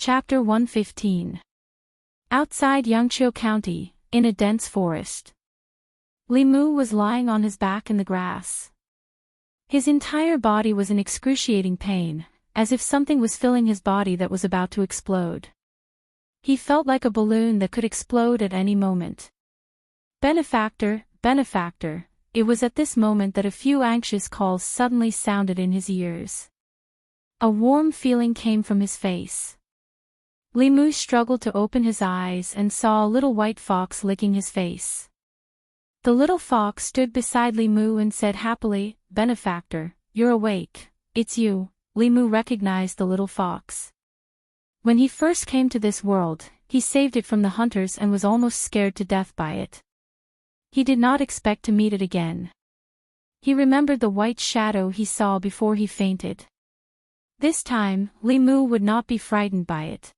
Chapter 115. Outside Yangqiu County, in a dense forest. Li Mu was lying on his back in the grass. His entire body was in excruciating pain, as if something was filling his body that was about to explode. He felt like a balloon that could explode at any moment. Benefactor, benefactor, it was at this moment that a few anxious calls suddenly sounded in his ears. A warm feeling came from his face. Li Mu struggled to open his eyes and saw a little white fox licking his face. The little fox stood beside Li Mu and said happily, "Benefactor, you're awake, it's you." Li Mu recognized the little fox. When he first came to this world, he saved it from the hunters and was almost scared to death by it. He did not expect to meet it again. He remembered the white shadow he saw before he fainted. This time, Li Mu would not be frightened by it.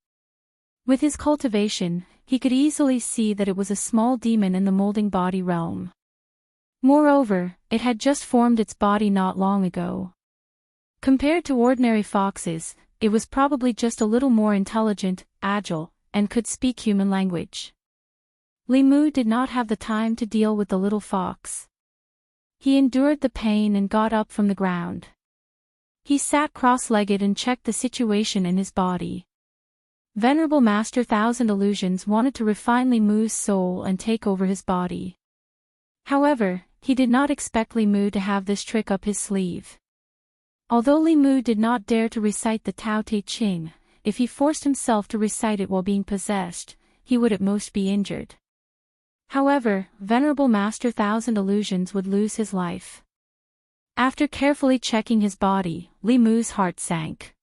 With his cultivation, he could easily see that it was a small demon in the molding body realm. Moreover, it had just formed its body not long ago. Compared to ordinary foxes, it was probably just a little more intelligent, agile, and could speak human language. Li Mu did not have the time to deal with the little fox. He endured the pain and got up from the ground. He sat cross-legged and checked the situation in his body. Venerable Master Thousand Illusions wanted to refine Li Mu's soul and take over his body. However, he did not expect Li Mu to have this trick up his sleeve. Although Li Mu did not dare to recite the Tao Te Ching, if he forced himself to recite it while being possessed, he would at most be injured. However, Venerable Master Thousand Illusions would lose his life. After carefully checking his body, Li Mu's heart sank.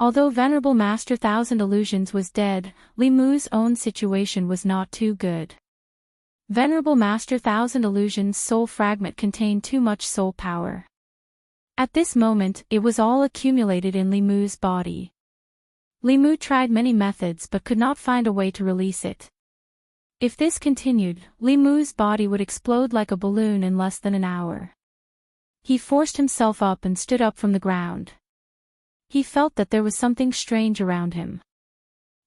Although Venerable Master Thousand Illusions was dead, Li Mu's own situation was not too good. Venerable Master Thousand Illusions' soul fragment contained too much soul power. At this moment, it was all accumulated in Li Mu's body. Li Mu tried many methods but could not find a way to release it. If this continued, Li Mu's body would explode like a balloon in less than an hour. He forced himself up and stood up from the ground. He felt that there was something strange around him.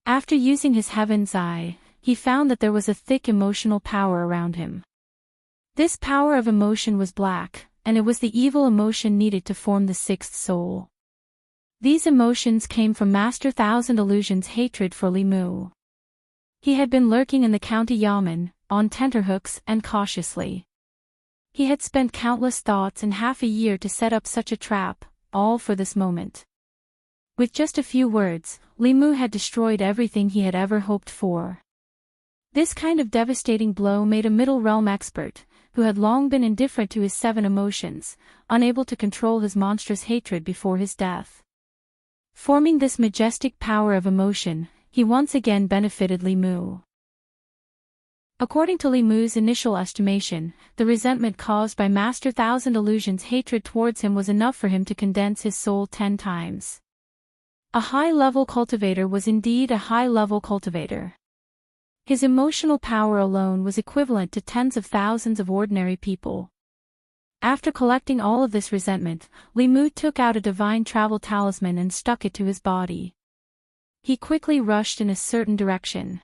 After using his heaven's eye, he found that there was a thick emotional power around him. This power of emotion was black, and it was the evil emotion needed to form the sixth soul. These emotions came from Master Thousand Illusions' hatred for Li Mu. He had been lurking in the county yamen, on tenterhooks and cautiously. He had spent countless thoughts and half a year to set up such a trap, all for this moment. With just a few words, Li Mu had destroyed everything he had ever hoped for. This kind of devastating blow made a middle realm expert, who had long been indifferent to his 7 emotions, unable to control his monstrous hatred before his death. Forming this majestic power of emotion, he once again benefited Li Mu. According to Li Mu's initial estimation, the resentment caused by Master Thousand Illusions' hatred towards him was enough for him to condense his soul 10 times. A high-level cultivator was indeed a high-level cultivator. His emotional power alone was equivalent to tens of thousands of ordinary people. After collecting all of this resentment, Li Mu took out a divine travel talisman and stuck it to his body. He quickly rushed in a certain direction.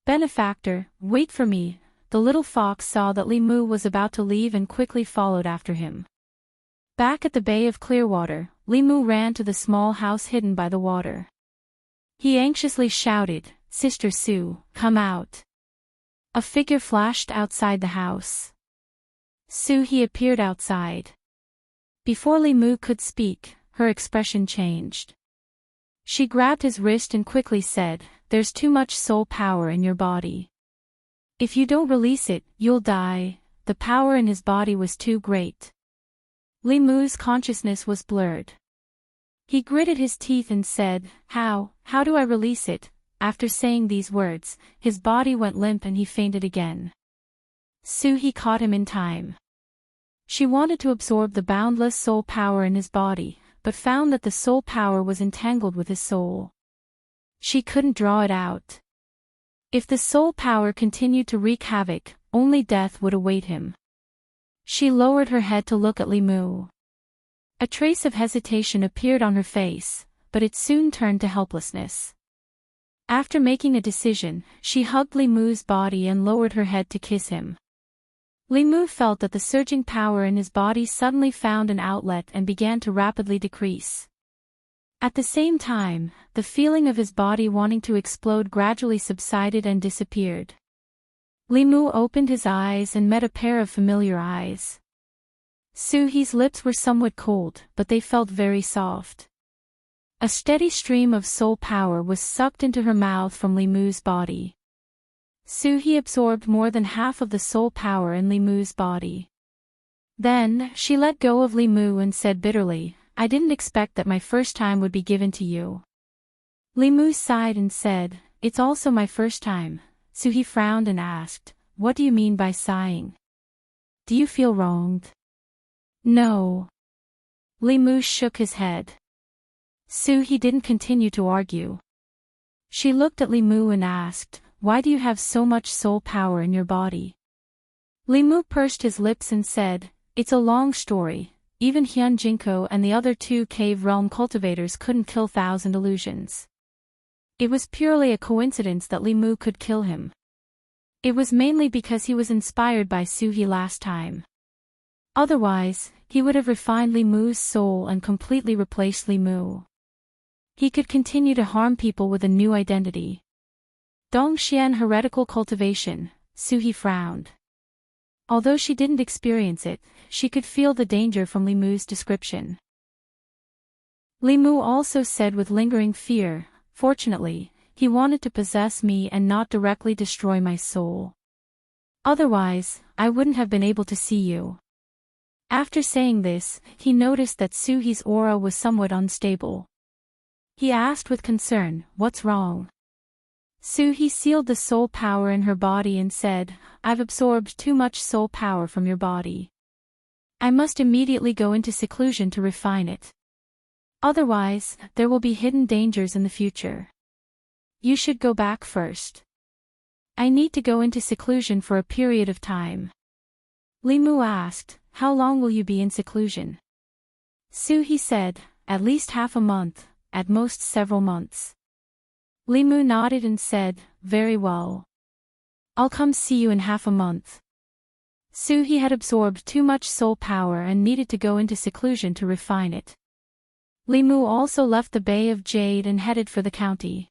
"Benefactor, wait for me." The little fox saw that Li Mu was about to leave and quickly followed after him. Back at the Bay of Clearwater, Li Mu ran to the small house hidden by the water. He anxiously shouted, "Sister Sue, come out." A figure flashed outside the house. Sue he appeared outside. Before Li Mu could speak, her expression changed. She grabbed his wrist and quickly said, "There's too much soul power in your body. If you don't release it, you'll die." The power in his body was too great. Li Mu's consciousness was blurred. He gritted his teeth and said, How do I release it?" After saying these words, his body went limp and he fainted again. Sue he caught him in time. She wanted to absorb the boundless soul power in his body, but found that the soul power was entangled with his soul. She couldn't draw it out. If the soul power continued to wreak havoc, only death would await him. She lowered her head to look at Li Mu. A trace of hesitation appeared on her face, but it soon turned to helplessness. After making a decision, she hugged Li Mu's body and lowered her head to kiss him. Li Mu felt that the surging power in his body suddenly found an outlet and began to rapidly decrease. At the same time, the feeling of his body wanting to explode gradually subsided and disappeared. Li Mu opened his eyes and met a pair of familiar eyes. Suhi's lips were somewhat cold, but they felt very soft. A steady stream of soul power was sucked into her mouth from Li Mu's body. Suhi absorbed more than half of the soul power in Li Mu's body. Then, she let go of Li Mu and said bitterly, "I didn't expect that my first time would be given to you." Li Mu sighed and said, "It's also my first time." Suhi frowned and asked, "What do you mean by sighing? Do you feel wronged?" "No." Li Mu shook his head. Suhi didn't continue to argue. She looked at Li Mu and asked, "Why do you have so much soul power in your body?" Li Mu pursed his lips and said, "It's a long story. Even Hyun Jinko and the other two cave realm cultivators couldn't kill 1,000 illusions. It was purely a coincidence that Li Mu could kill him. It was mainly because he was inspired by Suhi last time. Otherwise, he would have refined Li Mu's soul and completely replaced Li Mu. He could continue to harm people with a new identity." Dongxian heretical cultivation, Suhi frowned. Although she didn't experience it, she could feel the danger from Li Mu's description. Li Mu also said with lingering fear, "Fortunately, he wanted to possess me and not directly destroy my soul. Otherwise, I wouldn't have been able to see you." After saying this, he noticed that Suhi's aura was somewhat unstable. He asked with concern, "What's wrong?" Suhi sealed the soul power in her body and said, "I've absorbed too much soul power from your body. I must immediately go into seclusion to refine it. Otherwise, there will be hidden dangers in the future. You should go back first. I need to go into seclusion for a period of time." Li Mu asked, "How long will you be in seclusion?" Suhi said, "At least half a month, at most several months." Li Mu nodded and said, "Very well. I'll come see you in half a month." Suhi had absorbed too much soul power and needed to go into seclusion to refine it. Li Mu also left the Bay of Jade and headed for the county.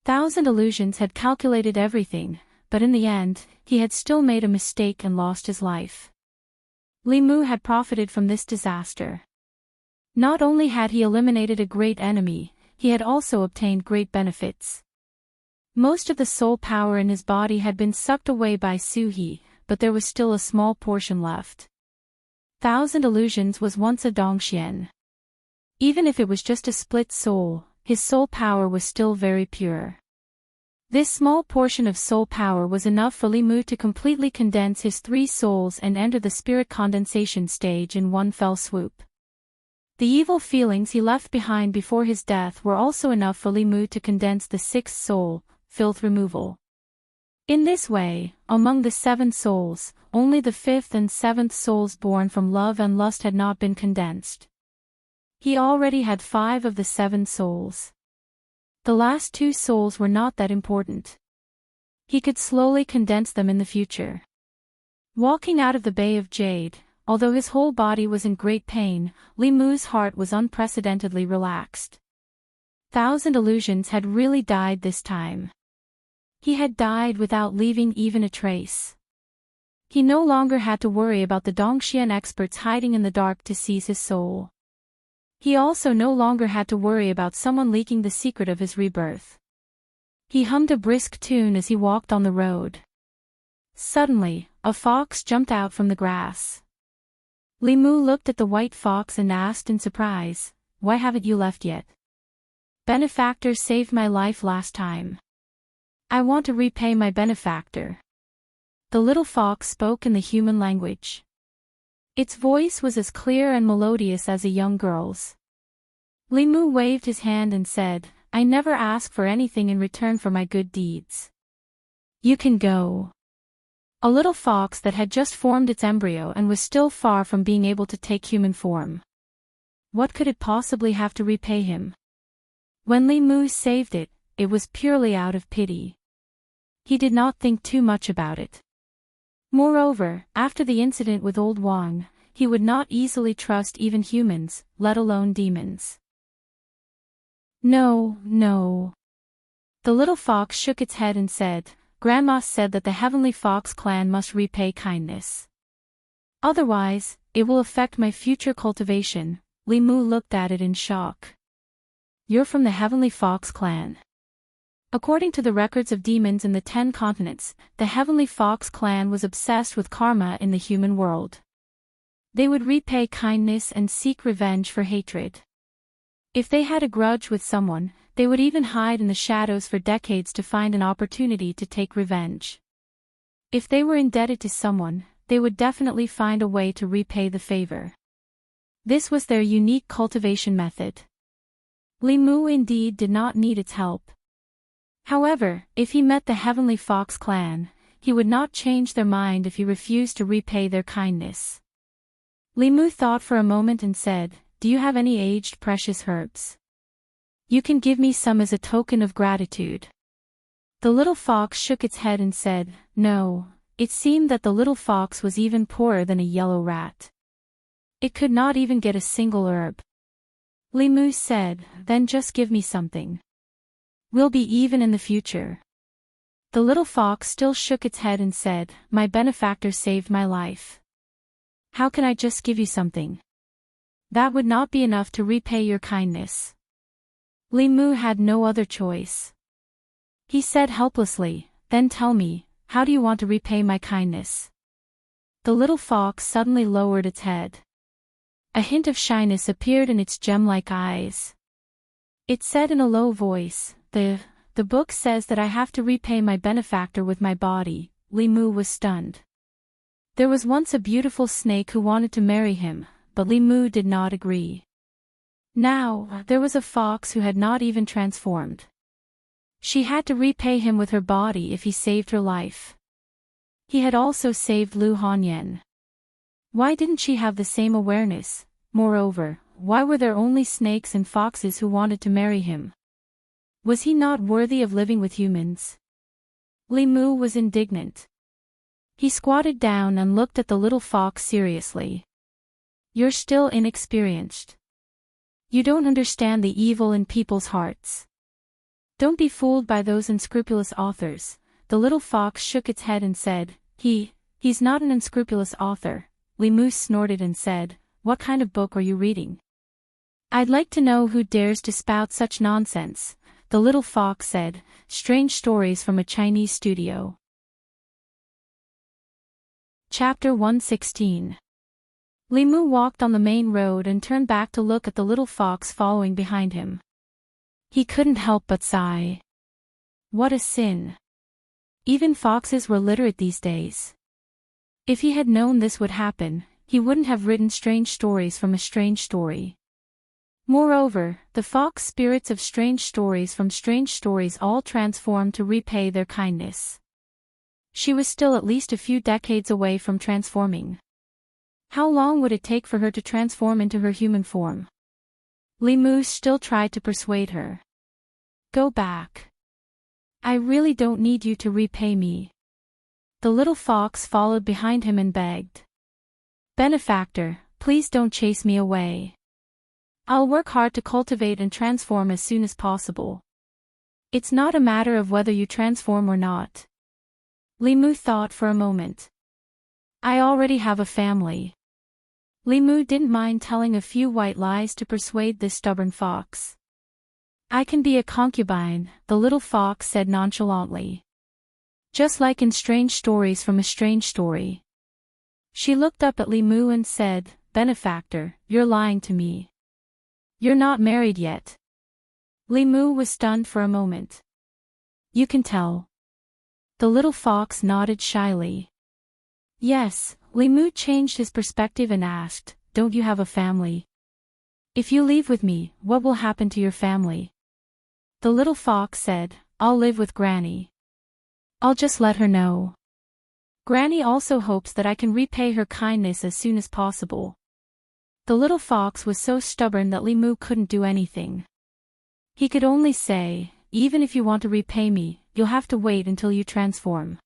1,000 Illusions had calculated everything, but in the end, he had still made a mistake and lost his life. Li Mu had profited from this disaster. Not only had he eliminated a great enemy, he had also obtained great benefits. Most of the soul power in his body had been sucked away by Suhi, but there was still a small portion left. 1,000 Illusions was once a Dongxian. Even if it was just a split soul, his soul power was still very pure. This small portion of soul power was enough for Li Mu to completely condense his 3 souls and enter the spirit condensation stage in one fell swoop. The evil feelings he left behind before his death were also enough for Li Mu to condense the 6th soul, filth removal. In this way, among the 7 souls, only the 5th and 7th souls born from love and lust had not been condensed. He already had 5 of the 7 souls. The last 2 souls were not that important. He could slowly condense them in the future. Walking out of the Bay of Jade, although his whole body was in great pain, Li Mu's heart was unprecedentedly relaxed. 1,000 Illusions had really died this time. He had died without leaving even a trace. He no longer had to worry about the Dongxian experts hiding in the dark to seize his soul. He also no longer had to worry about someone leaking the secret of his rebirth. He hummed a brisk tune as he walked on the road. Suddenly, a fox jumped out from the grass. Li Mu looked at the white fox and asked in surprise, "Why haven't you left yet? Benefactor saved my life last time. I want to repay my benefactor." The little fox spoke in the human language. Its voice was as clear and melodious as a young girl's. Li Mu waved his hand and said, "I never ask for anything in return for my good deeds. You can go." A little fox that had just formed its embryo and was still far from being able to take human form. What could it possibly have to repay him? When Li Mu saved it, it was purely out of pity. He did not think too much about it. Moreover, after the incident with old Wang, he would not easily trust even humans, let alone demons. No, no. The little fox shook its head and said, Grandma said that the Heavenly Fox clan must repay kindness. Otherwise, it will affect my future cultivation. Li Mu looked at it in shock. You're from the Heavenly Fox clan. According to the records of demons in the 10 continents, the Heavenly Fox clan was obsessed with karma in the human world. They would repay kindness and seek revenge for hatred. If they had a grudge with someone, they would even hide in the shadows for decades to find an opportunity to take revenge. If they were indebted to someone, they would definitely find a way to repay the favor. This was their unique cultivation method. Li Mu indeed did not need its help. However, if he met the Heavenly Fox clan, he would not change their mind if he refused to repay their kindness. Li Mu thought for a moment and said, Do you have any aged precious herbs? You can give me some as a token of gratitude. The little fox shook its head and said, No. It seemed that the little fox was even poorer than a yellow rat. It could not even get a single herb. Li Mu said, Then just give me something. We'll be even in the future. The little fox still shook its head and said, My benefactor saved my life. How can I just give you something? That would not be enough to repay your kindness. Li Mu had no other choice. He said helplessly, Then tell me, how do you want to repay my kindness? The little fox suddenly lowered its head. A hint of shyness appeared in its gem-like eyes. It said in a low voice, The book says that I have to repay my benefactor with my body. Li Mu was stunned. There was once a beautiful snake who wanted to marry him, but Li Mu did not agree. Now, there was a fox who had not even transformed. She had to repay him with her body if he saved her life. He had also saved Lu Hanyan. Why didn't she have the same awareness? Moreover, why were there only snakes and foxes who wanted to marry him? Was he not worthy of living with humans? Li Mu was indignant. He squatted down and looked at the little fox seriously. You're still inexperienced. You don't understand the evil in people's hearts. Don't be fooled by those unscrupulous authors. The little fox shook its head and said, He's not an unscrupulous author. Li Mu snorted and said, What kind of book are you reading? I'd like to know who dares to spout such nonsense. The little fox said, Strange stories from a Chinese studio. Chapter 116. Li Mu walked on the main road and turned back to look at the little fox following behind him. He couldn't help but sigh. What a sin. Even foxes were literate these days. If he had known this would happen, he wouldn't have written strange stories from a strange story. Moreover, the fox spirits of strange stories from strange stories all transformed to repay their kindness. She was still at least a few decades away from transforming. How long would it take for her to transform into her human form? Li Mu still tried to persuade her. Go back. I really don't need you to repay me. The little fox followed behind him and begged. Benefactor, please don't chase me away. I'll work hard to cultivate and transform as soon as possible. It's not a matter of whether you transform or not. Li Mu thought for a moment. I already have a family. Li Mu didn't mind telling a few white lies to persuade this stubborn fox. I can be a concubine, the little fox said nonchalantly. Just like in strange stories from a strange story. She looked up at Li Mu and said, Benefactor, you're lying to me. You're not married yet. Li Mu was stunned for a moment. You can tell. The little fox nodded shyly. Yes, Li Mu changed his perspective and asked, Don't you have a family? If you leave with me, what will happen to your family? The little fox said, I'll live with Granny. I'll just let her know. Granny also hopes that I can repay her kindness as soon as possible. The little fox was so stubborn that Li Mu couldn't do anything. He could only say, even if you want to repay me, you'll have to wait until you transform.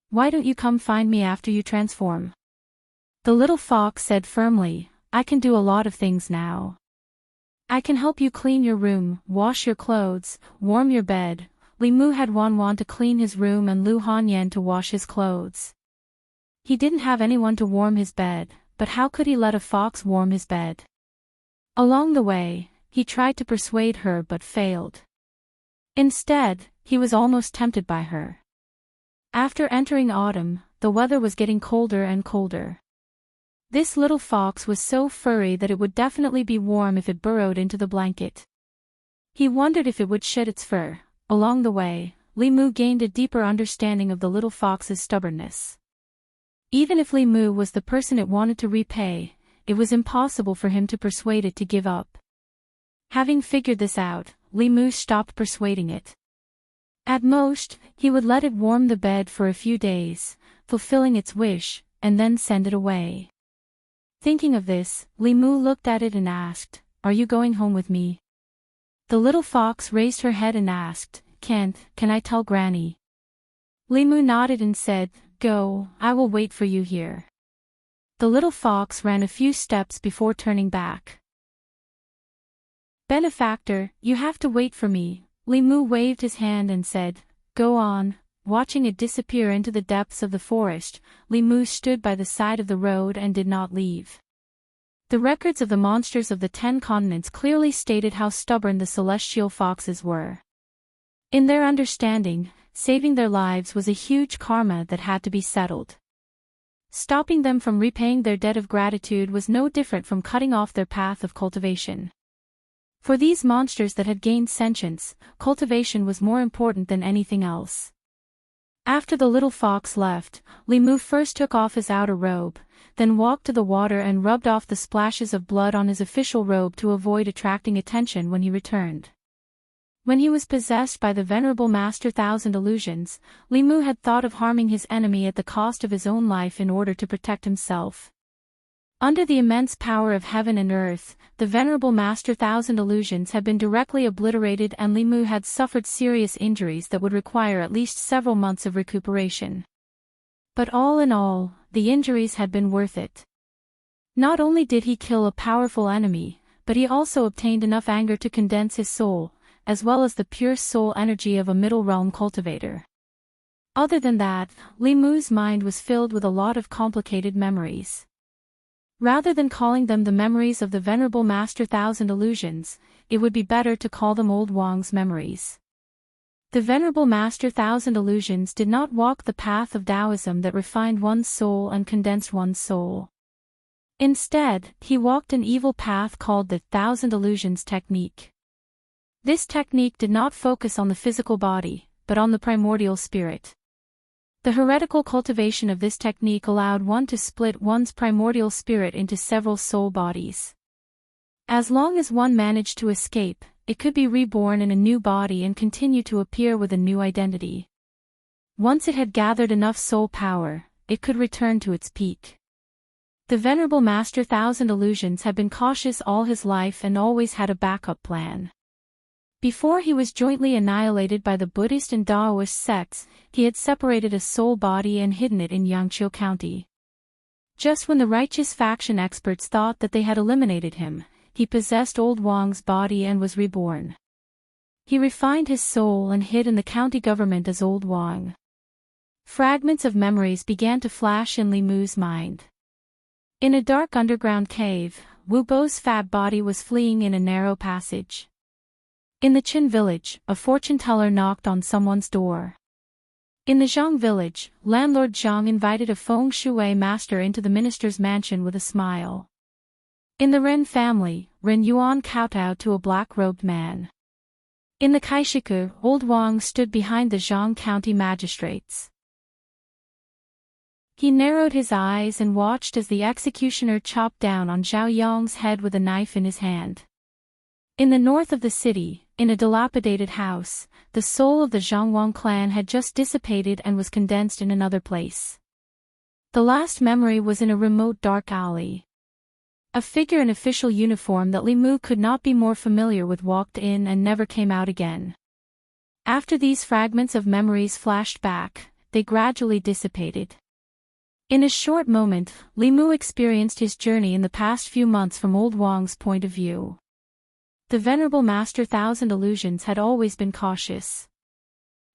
Why don't you come find me after you transform? The little fox said firmly, I can do a lot of things now. I can help you clean your room, wash your clothes, warm your bed. Li Mu had Wan to clean his room and Lu Hanyan to wash his clothes. He didn't have anyone to warm his bed, but how could he let a fox warm his bed? Along the way, he tried to persuade her but failed. Instead, he was almost tempted by her. After entering autumn, the weather was getting colder and colder. This little fox was so furry that it would definitely be warm if it burrowed into the blanket. He wondered if it would shed its fur. Along the way, Li Mu gained a deeper understanding of the little fox's stubbornness. Even if Li Mu was the person it wanted to repay, it was impossible for him to persuade it to give up. Having figured this out, Li Mu stopped persuading it. At most, he would let it warm the bed for a few days, fulfilling its wish, and then send it away. Thinking of this, Li Mu looked at it and asked, Are you going home with me? The little fox raised her head and asked, Can I tell Granny? Li Mu nodded and said, Go, I will wait for you here. The little fox ran a few steps before turning back. Benefactor, you have to wait for me. Li Mu waved his hand and said, Go on. Watching it disappear into the depths of the forest, Li Mu stood by the side of the road and did not leave. The records of the monsters of the 10 continents clearly stated how stubborn the celestial foxes were. In their understanding, saving their lives was a huge karma that had to be settled. Stopping them from repaying their debt of gratitude was no different from cutting off their path of cultivation. For these monsters that had gained sentience, cultivation was more important than anything else. After the little fox left, Li Mu first took off his outer robe, then walked to the water and rubbed off the splashes of blood on his official robe to avoid attracting attention when he returned. When he was possessed by the Venerable Master Thousand Illusions, Li Mu had thought of harming his enemy at the cost of his own life in order to protect himself. Under the immense power of heaven and earth, the Venerable Master Thousand Illusions had been directly obliterated and Li Mu had suffered serious injuries that would require at least several months of recuperation. But all in all, the injuries had been worth it. Not only did he kill a powerful enemy, but he also obtained enough anger to condense his soul, as well as the pure soul energy of a middle realm cultivator. Other than that, Li Mu's mind was filled with a lot of complicated memories. Rather than calling them the memories of the Venerable Master Thousand Illusions, it would be better to call them Old Wang's memories. The Venerable Master Thousand Illusions did not walk the path of Taoism that refined one's soul and condensed one's soul. Instead, he walked an evil path called the Thousand Illusions technique. This technique did not focus on the physical body, but on the primordial spirit. The heretical cultivation of this technique allowed one to split one's primordial spirit into several soul bodies. As long as one managed to escape, it could be reborn in a new body and continue to appear with a new identity. Once it had gathered enough soul power, it could return to its peak. The Venerable Master Thousand Illusions had been cautious all his life and always had a backup plan. Before he was jointly annihilated by the Buddhist and Daoist sects, he had separated a soul body and hidden it in Yangqiu County. Just when the righteous faction experts thought that they had eliminated him, he possessed Old Wang's body and was reborn. He refined his soul and hid in the county government as Old Wang. Fragments of memories began to flash in Li Mu's mind. In a dark underground cave, Wu Bo's fat body was fleeing in a narrow passage. In the Qin village, a fortune teller knocked on someone's door. In the Zhang village, landlord Zhang invited a feng shui master into the minister's mansion with a smile. In the Ren family, Ren Yuan kowtowed to a black-robed man. In the Kaishiku, Old Wang stood behind the Zhang county magistrates. He narrowed his eyes and watched as the executioner chopped down on Zhao Yang's head with a knife in his hand. In the north of the city, in a dilapidated house, the soul of the Zhangwang clan had just dissipated and was condensed in another place. The last memory was in a remote dark alley. A figure in official uniform that Li Mu could not be more familiar with walked in and never came out again. After these fragments of memories flashed back, they gradually dissipated. In a short moment, Li Mu experienced his journey in the past few months from Old Wang's point of view. The Venerable Master Thousand Illusions had always been cautious.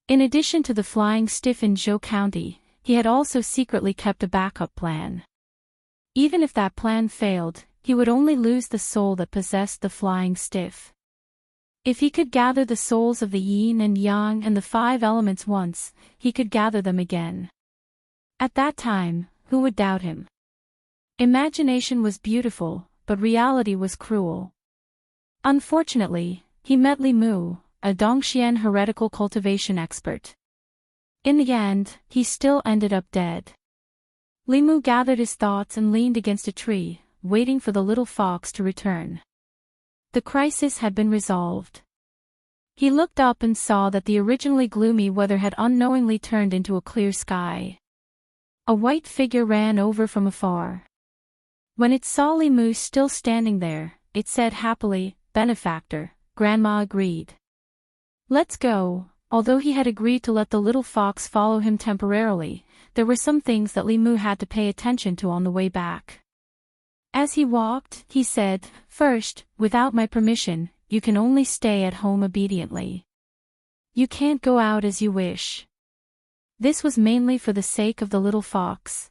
In addition to the flying stiff in Zhou County, he had also secretly kept a backup plan. Even if that plan failed, he would only lose the soul that possessed the flying stiff. If he could gather the souls of the yin and yang and the 5 elements once, he could gather them again. At that time, who would doubt him? Imagination was beautiful, but reality was cruel. Unfortunately, he met Li Mu, a Dongxian heretical cultivation expert. In the end, he still ended up dead. Li Mu gathered his thoughts and leaned against a tree, waiting for the little fox to return. The crisis had been resolved. He looked up and saw that the originally gloomy weather had unknowingly turned into a clear sky. A white figure ran over from afar. When it saw Li Mu still standing there, it said happily, "Benefactor." Grandma agreed. "Let's go." Although he had agreed to let the little fox follow him temporarily, there were some things that Li Mu had to pay attention to on the way back. As he walked, he said, "First, without my permission, you can only stay at home obediently. You can't go out as you wish." This was mainly for the sake of the little fox.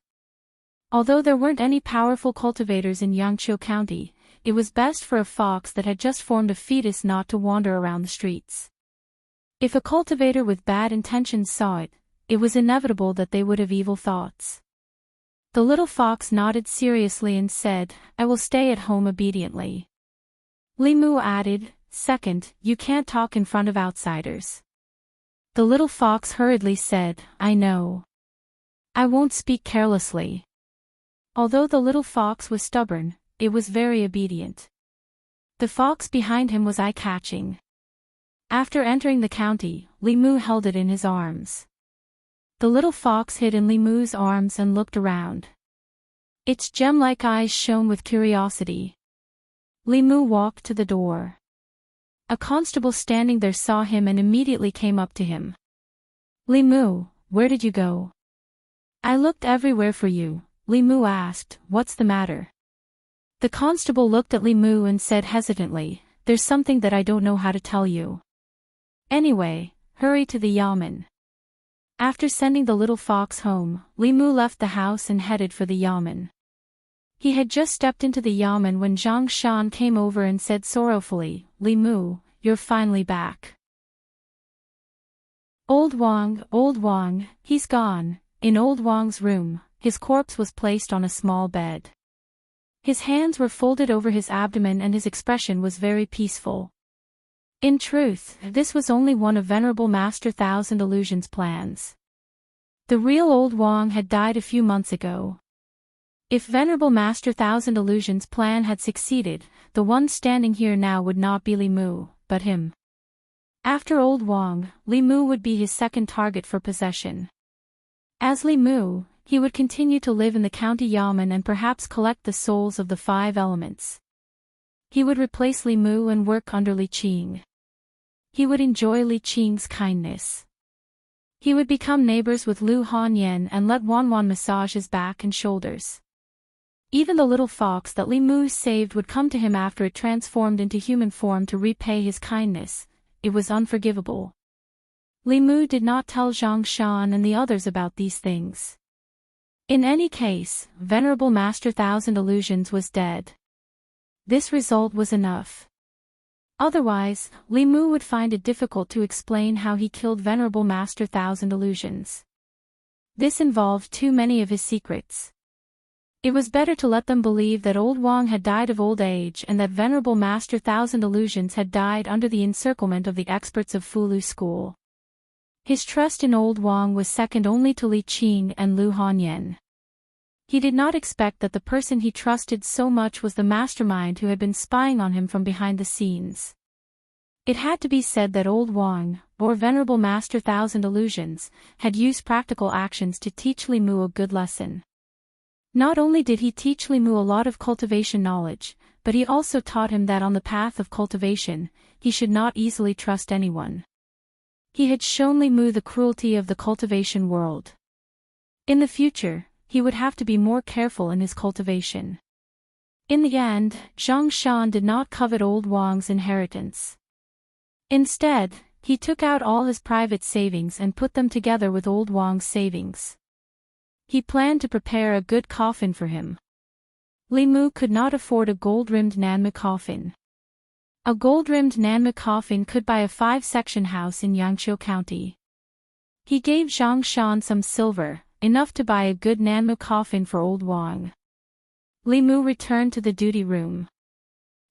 Although there weren't any powerful cultivators in Yangqiu County, it was best for a fox that had just formed a fetus not to wander around the streets. If a cultivator with bad intentions saw it, it was inevitable that they would have evil thoughts. The little fox nodded seriously and said, "I will stay at home obediently." Li Mu added, "Second, you can't talk in front of outsiders." The little fox hurriedly said, "I know. I won't speak carelessly." Although the little fox was stubborn, it was very obedient. The fox behind him was eye-catching. After entering the county, Li Mu held it in his arms. The little fox hid in Li Mu's arms and looked around. Its gem-like eyes shone with curiosity. Li Mu walked to the door. A constable standing there saw him and immediately came up to him. "Li Mu, where did you go?" "I looked everywhere for you," Li Mu asked. "What's the matter?" The constable looked at Li Mu and said hesitantly, "There's something that I don't know how to tell you. Anyway, hurry to the yamen." After sending the little fox home, Li Mu left the house and headed for the yamen. He had just stepped into the yamen when Zhang Shan came over and said sorrowfully, "Li Mu, you're finally back." Old Wang, he's gone. In Old Wang's room, his corpse was placed on a small bed. His hands were folded over his abdomen and his expression was very peaceful. In truth, this was only one of Venerable Master Thousand Illusions' plans. The real Old Wang had died a few months ago. If Venerable Master Thousand Illusions' plan had succeeded, the one standing here now would not be Li Mu, but him. After Old Wang, Li Mu would be his second target for possession. As Li Mu, he would continue to live in the county yamen and perhaps collect the souls of the 5 elements. He would replace Li Mu and work under Li Qing. He would enjoy Li Qing's kindness. He would become neighbors with Lu Hanyan and let Wanwan massage his back and shoulders. Even the little fox that Li Mu saved would come to him after it transformed into human form to repay his kindness. It was unforgivable. Li Mu did not tell Zhang Shan and the others about these things. In any case, Venerable Master Thousand Illusions was dead. This result was enough. Otherwise, Li Mu would find it difficult to explain how he killed Venerable Master Thousand Illusions. This involved too many of his secrets. It was better to let them believe that Old Wang had died of old age and that Venerable Master Thousand Illusions had died under the encirclement of the experts of Fulu School. His trust in Old Wang was second only to Li Qing and Lu Hanyan. He did not expect that the person he trusted so much was the mastermind who had been spying on him from behind the scenes. It had to be said that Old Wang, or Venerable Master Thousand Illusions, had used practical actions to teach Li Mu a good lesson. Not only did he teach Li Mu a lot of cultivation knowledge, but he also taught him that on the path of cultivation, he should not easily trust anyone. He had shown Li Mu the cruelty of the cultivation world. In the future, he would have to be more careful in his cultivation. In the end, Zhang Shan did not covet old Wang's inheritance. Instead, he took out all his private savings and put them together with old Wang's savings. He planned to prepare a good coffin for him. Li Mu could not afford a gold-rimmed Nanma coffin. A gold-rimmed Nanma coffin could buy a 5-section house in Yangqiu County. He gave Zhang Shan some silver, enough to buy a good Nanma coffin for old Wang. Li Mu returned to the duty room.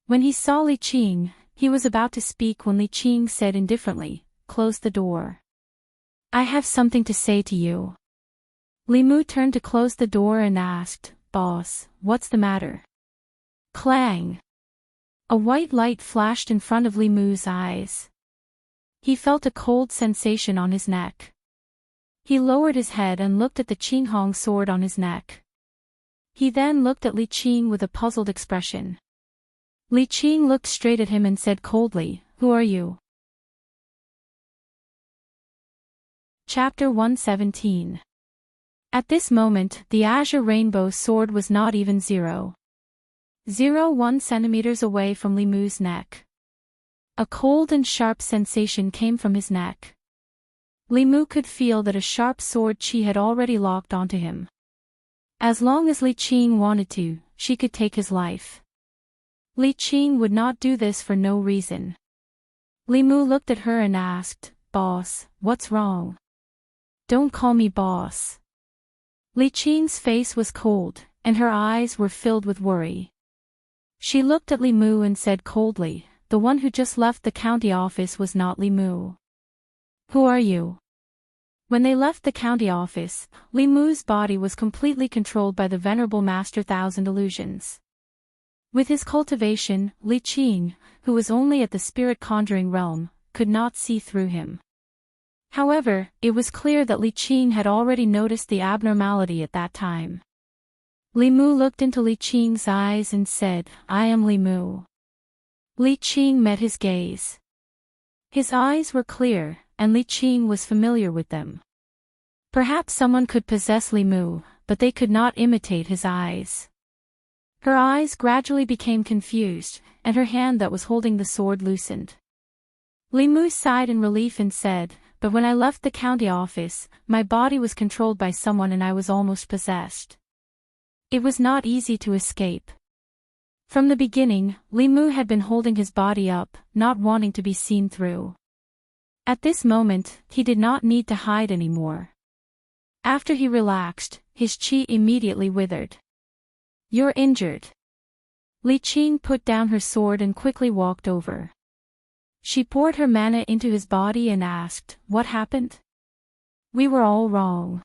When he saw Li Qing, he was about to speak when Li Qing said indifferently, "Close the door. I have something to say to you." Li Mu turned to close the door and asked, "Boss, what's the matter?" Clang! A white light flashed in front of Li Mu's eyes. He felt a cold sensation on his neck. He lowered his head and looked at the Qinghong sword on his neck. He then looked at Li Qing with a puzzled expression. Li Qing looked straight at him and said coldly, "Who are you?" Chapter 117. At this moment, the azure rainbow sword was not even 0.01 centimeters away from Li Mu's neck. A cold and sharp sensation came from his neck. Li Mu could feel that a sharp sword qi had already locked onto him. As long as Li Qing wanted to, she could take his life. Li Qing would not do this for no reason. Li Mu looked at her and asked, "Boss, what's wrong?" "Don't call me boss." Li Qing's face was cold, and her eyes were filled with worry. She looked at Li Mu and said coldly, "The one who just left the county office was not Li Mu. Who are you?" When they left the county office, Li Mu's body was completely controlled by the Venerable Master Thousand Illusions. With his cultivation, Li Qing, who was only at the spirit conjuring realm, could not see through him. However, it was clear that Li Qing had already noticed the abnormality at that time. Li Mu looked into Li Qing's eyes and said, "I am Li Mu." Li Qing met his gaze. His eyes were clear, and Li Qing was familiar with them. Perhaps someone could possess Li Mu, but they could not imitate his eyes. Her eyes gradually became confused, and her hand that was holding the sword loosened. Li Mu sighed in relief and said, "But when I left the county office, my body was controlled by someone and I was almost possessed. It was not easy to escape." From the beginning, Li Mu had been holding his body up, not wanting to be seen through. At this moment, he did not need to hide anymore. After he relaxed, his qi immediately withered. "You're injured." Li Qing put down her sword and quickly walked over. She poured her mana into his body and asked, "What happened?" "We were all wrong."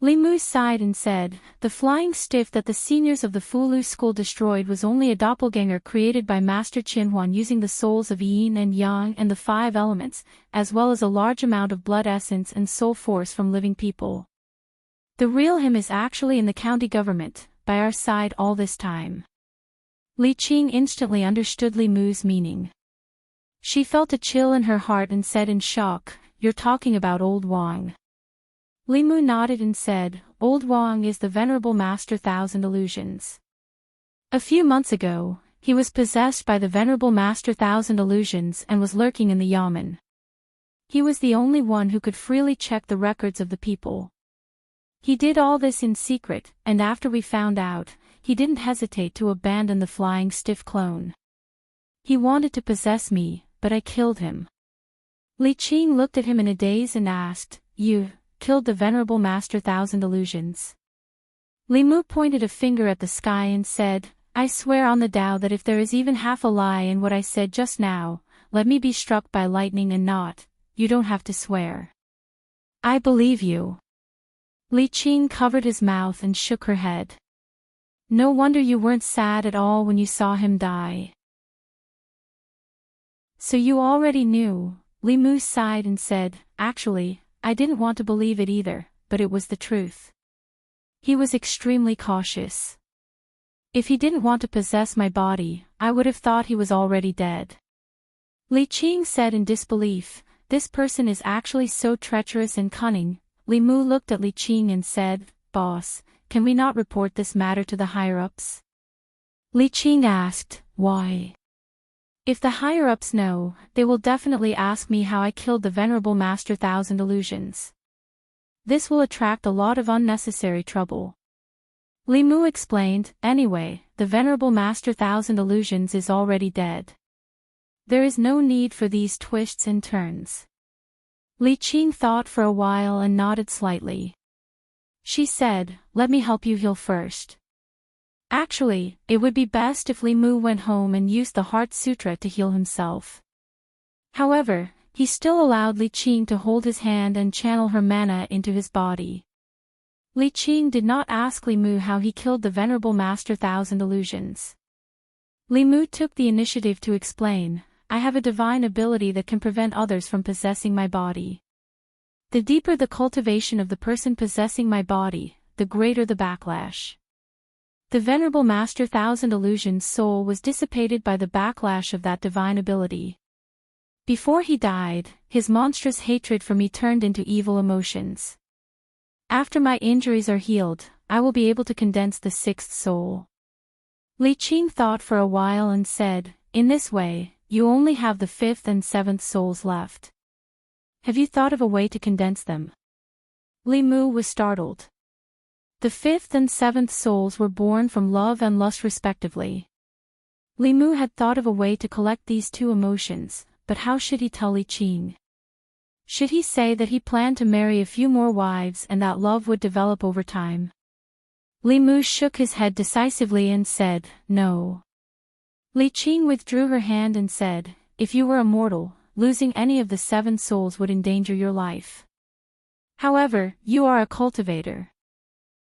Li Mu sighed and said, "The flying stiff that the seniors of the Fulu school destroyed was only a doppelganger created by Master Qinhuan using the souls of yin and yang and the 5 elements, as well as a large amount of blood essence and soul force from living people. The real him is actually in the county government, by our side all this time." Li Qing instantly understood Li Mu's meaning. She felt a chill in her heart and said in shock, "You're talking about old Wang." Li Mu nodded and said, "Old Wang is the Venerable Master Thousand Illusions. A few months ago, he was possessed by the Venerable Master Thousand Illusions and was lurking in the yamen. He was the only one who could freely check the records of the people. He did all this in secret, and after we found out, he didn't hesitate to abandon the flying stiff clone. He wanted to possess me, but I killed him." Li Qing looked at him in a daze and asked, "You killed the Venerable Master Thousand Illusions?" Li Mu pointed a finger at the sky and said, "I swear on the Tao that if there is even half a lie in what I said just now, let me be struck by lightning and not, you don't have to swear." "I believe you." Li Qing covered his mouth and shook her head. "No wonder you weren't sad at all when you saw him die." "So you already knew?" Li Mu sighed and said, "Actually, I didn't want to believe it either, but it was the truth." He was extremely cautious. If he didn't want to possess my body, I would have thought he was already dead. Li Qing said in disbelief, "This person is actually so treacherous and cunning." Li Mu looked at Li Qing and said, "Boss, can we not report this matter to the higher-ups?" Li Qing asked, "Why?" "If the higher-ups know, they will definitely ask me how I killed the Venerable Master Thousand Illusions. This will attract a lot of unnecessary trouble." Li Mu explained, "Anyway, the Venerable Master Thousand Illusions is already dead. There is no need for these twists and turns." Li Qing thought for a while and nodded slightly. She said, "Let me help you heal first." Actually, it would be best if Li Mu went home and used the Heart Sutra to heal himself. However, he still allowed Li Qing to hold his hand and channel her mana into his body. Li Qing did not ask Li Mu how he killed the Venerable Master Thousand Illusions. Li Mu took the initiative to explain, "I have a divine ability that can prevent others from possessing my body. The deeper the cultivation of the person possessing my body, the greater the backlash." The Venerable Master Thousand Illusions' soul was dissipated by the backlash of that divine ability. Before he died, his monstrous hatred for me turned into evil emotions. After my injuries are healed, I will be able to condense the sixth soul. Li Qing thought for a while and said, "In this way, you only have the fifth and seventh souls left. Have you thought of a way to condense them?" Li Mu was startled. The fifth and seventh souls were born from love and lust respectively. Li Mu had thought of a way to collect these two emotions, but how should he tell Li Qing? Should he say that he planned to marry a few more wives and that love would develop over time? Li Mu shook his head decisively and said, "No." Li Qing withdrew her hand and said, "If you were immortal, losing any of the seven souls would endanger your life. However, you are a cultivator.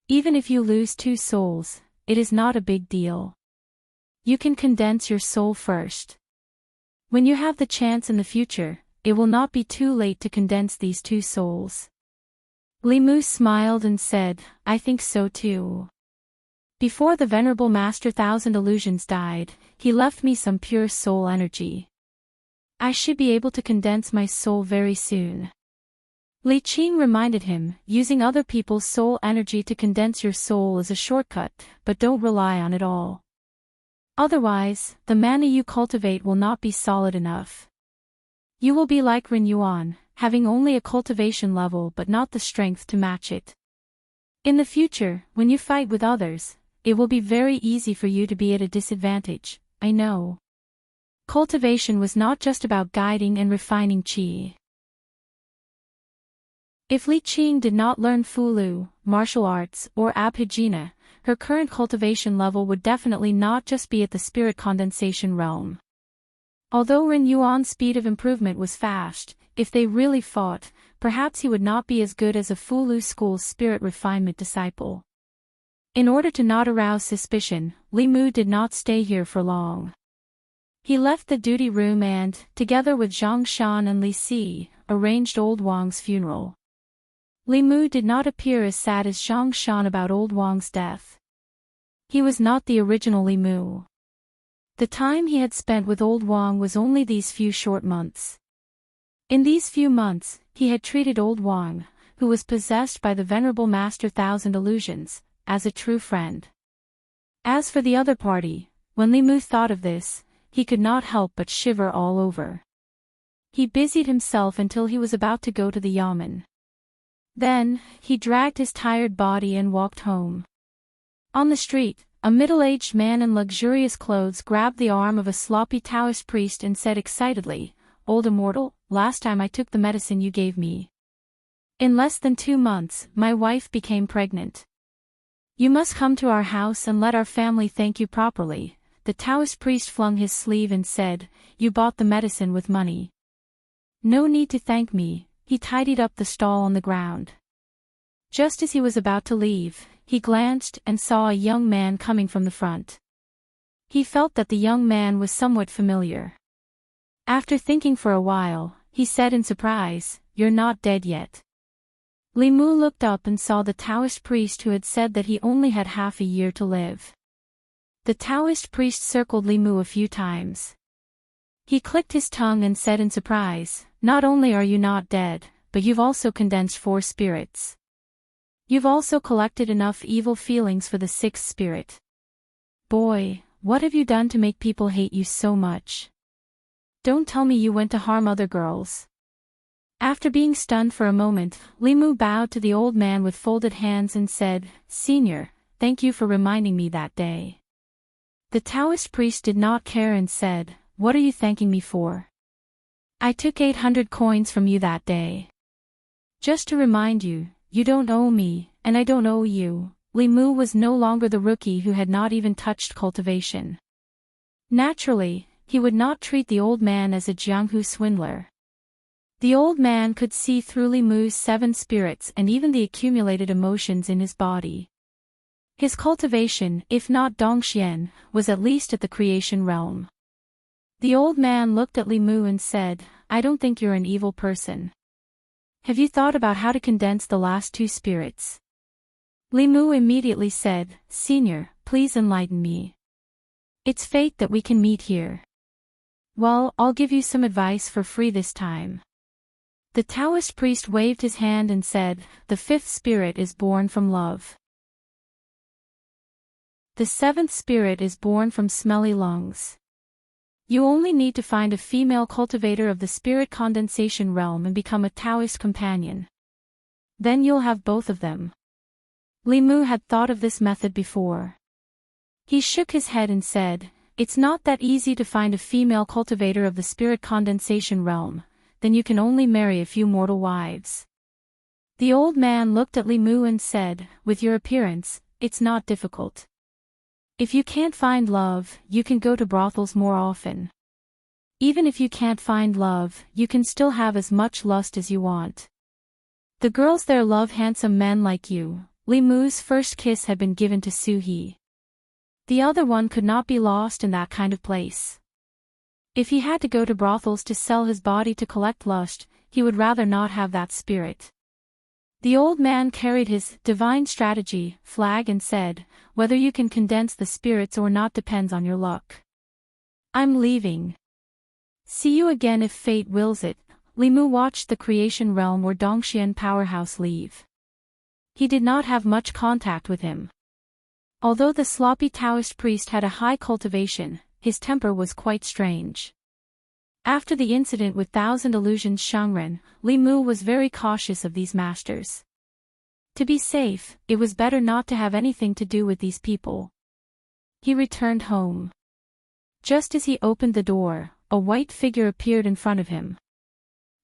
Even if you lose two souls, it is not a big deal. You can condense your soul first. When you have the chance in the future, it will not be too late to condense these two souls." Li Mu smiled and said, "I think so too. Before the Venerable Master Thousand Illusions died, he left me some pure soul energy. I should be able to condense my soul very soon." Li Qing reminded him, "Using other people's soul energy to condense your soul is a shortcut, but don't rely on it all. Otherwise, the mana you cultivate will not be solid enough. You will be like Ren Yuan, having only a cultivation level but not the strength to match it. In the future, when you fight with others, it will be very easy for you to be at a disadvantage, I know." Cultivation was not just about guiding and refining qi. If Li Qing did not learn Fulu, martial arts, or Abhijna, her current cultivation level would definitely not just be at the spirit condensation realm. Although Ren Yuan's speed of improvement was fast, if they really fought, perhaps he would not be as good as a Fulu school's spirit refinement disciple. In order to not arouse suspicion, Li Mu did not stay here for long. He left the duty room and, together with Zhang Shan and Li Si, arranged old Wang's funeral. Li Mu did not appear as sad as Zhang Shan about old Wang's death. He was not the original Li Mu. The time he had spent with old Wang was only these few short months. In these few months, he had treated old Wang, who was possessed by the Venerable Master Thousand Illusions, as a true friend. As for the other party, when Li Mu thought of this, he could not help but shiver all over. He busied himself until he was about to go to the yamen. Then, he dragged his tired body and walked home. On the street, a middle-aged man in luxurious clothes grabbed the arm of a sloppy Taoist priest and said excitedly, "Old Immortal, last time I took the medicine you gave me. In less than 2 months, my wife became pregnant. You must come to our house and let our family thank you properly." The Taoist priest flung his sleeve and said, "You bought the medicine with money. No need to thank me." He tidied up the stall on the ground. Just as he was about to leave, he glanced and saw a young man coming from the front. He felt that the young man was somewhat familiar. After thinking for a while, he said in surprise, "You're not dead yet." Li Mu looked up and saw the Taoist priest who had said that he only had half a year to live. The Taoist priest circled Li Mu a few times. He clicked his tongue and said in surprise, "Not only are you not dead, but you've also condensed 4 spirits. You've also collected enough evil feelings for the 6th spirit. Boy, what have you done to make people hate you so much? Don't tell me you went to harm other girls." After being stunned for a moment, Li Mu bowed to the old man with folded hands and said, "Senior, thank you for reminding me that day." The Taoist priest did not care and said, "What are you thanking me for? I took 800 coins from you that day. Just to remind you, you don't owe me, and I don't owe you." Li Mu was no longer the rookie who had not even touched cultivation. Naturally, he would not treat the old man as a Jianghu swindler. The old man could see through Li Mu's 7 spirits and even the accumulated emotions in his body. His cultivation, if not Dongxian, was at least at the creation realm. The old man looked at Li Mu and said, "I don't think you're an evil person. Have you thought about how to condense the last 2 spirits?" Li Mu immediately said, "Senior, please enlighten me. It's fate that we can meet here. Well, I'll give you some advice for free this time." The Taoist priest waved his hand and said, "The 5th spirit is born from love. The 7th spirit is born from smelly lungs. You only need to find a female cultivator of the spirit condensation realm and become a Taoist companion. Then you'll have both of them." Li Mu had thought of this method before. He shook his head and said, "It's not that easy to find a female cultivator of the spirit condensation realm. Then you can only marry a few mortal wives." The old man looked at Li Mu and said, "With your appearance, it's not difficult. If you can't find love, you can go to brothels more often. Even if you can't find love, you can still have as much lust as you want. The girls there love handsome men like you." Li Mu's first kiss had been given to Su He. The other one could not be lost in that kind of place. If he had to go to brothels to sell his body to collect lust, he would rather not have that spirit. The old man carried his divine strategy flag and said, "Whether you can condense the spirits or not depends on your luck. I'm leaving. See you again if fate wills it." Li Mu watched the creation realm or Dongxian powerhouse leave. He did not have much contact with him. Although the sloppy Taoist priest had a high cultivation, his temper was quite strange. After the incident with Thousand Illusions Shangren, Li Mu was very cautious of these masters. To be safe, it was better not to have anything to do with these people. He returned home. Just as he opened the door, a white figure appeared in front of him.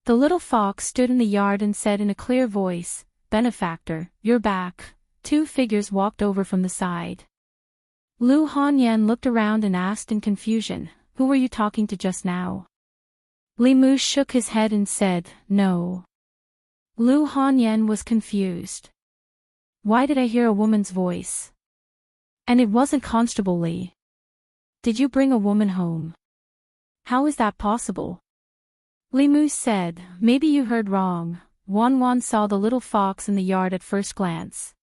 The little fox stood in the yard and said in a clear voice, "Benefactor, you're back." 2 figures walked over from the side. Lu Hanyan looked around and asked in confusion, "Who were you talking to just now?" Li Mu shook his head and said, "No." Lu Hanyan was confused. "Why did I hear a woman's voice? And it wasn't Constable Li. Did you bring a woman home? How is that possible?" Li Mu said, "Maybe you heard wrong." Wan saw the little fox in the yard at first glance.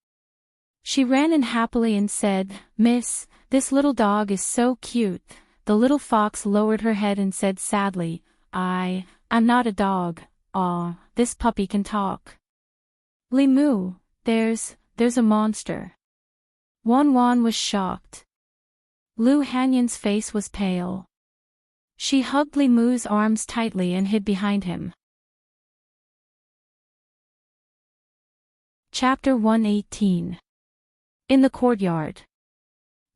She ran in happily and said, "Miss, this little dog is so cute." The little fox lowered her head and said sadly, I'm not a dog. Aw, this puppy can talk." "Li Mu, there's a monster." Wan was shocked. Lu Hanyan's face was pale. She hugged Li Mu's arms tightly and hid behind him. Chapter 118. In the courtyard.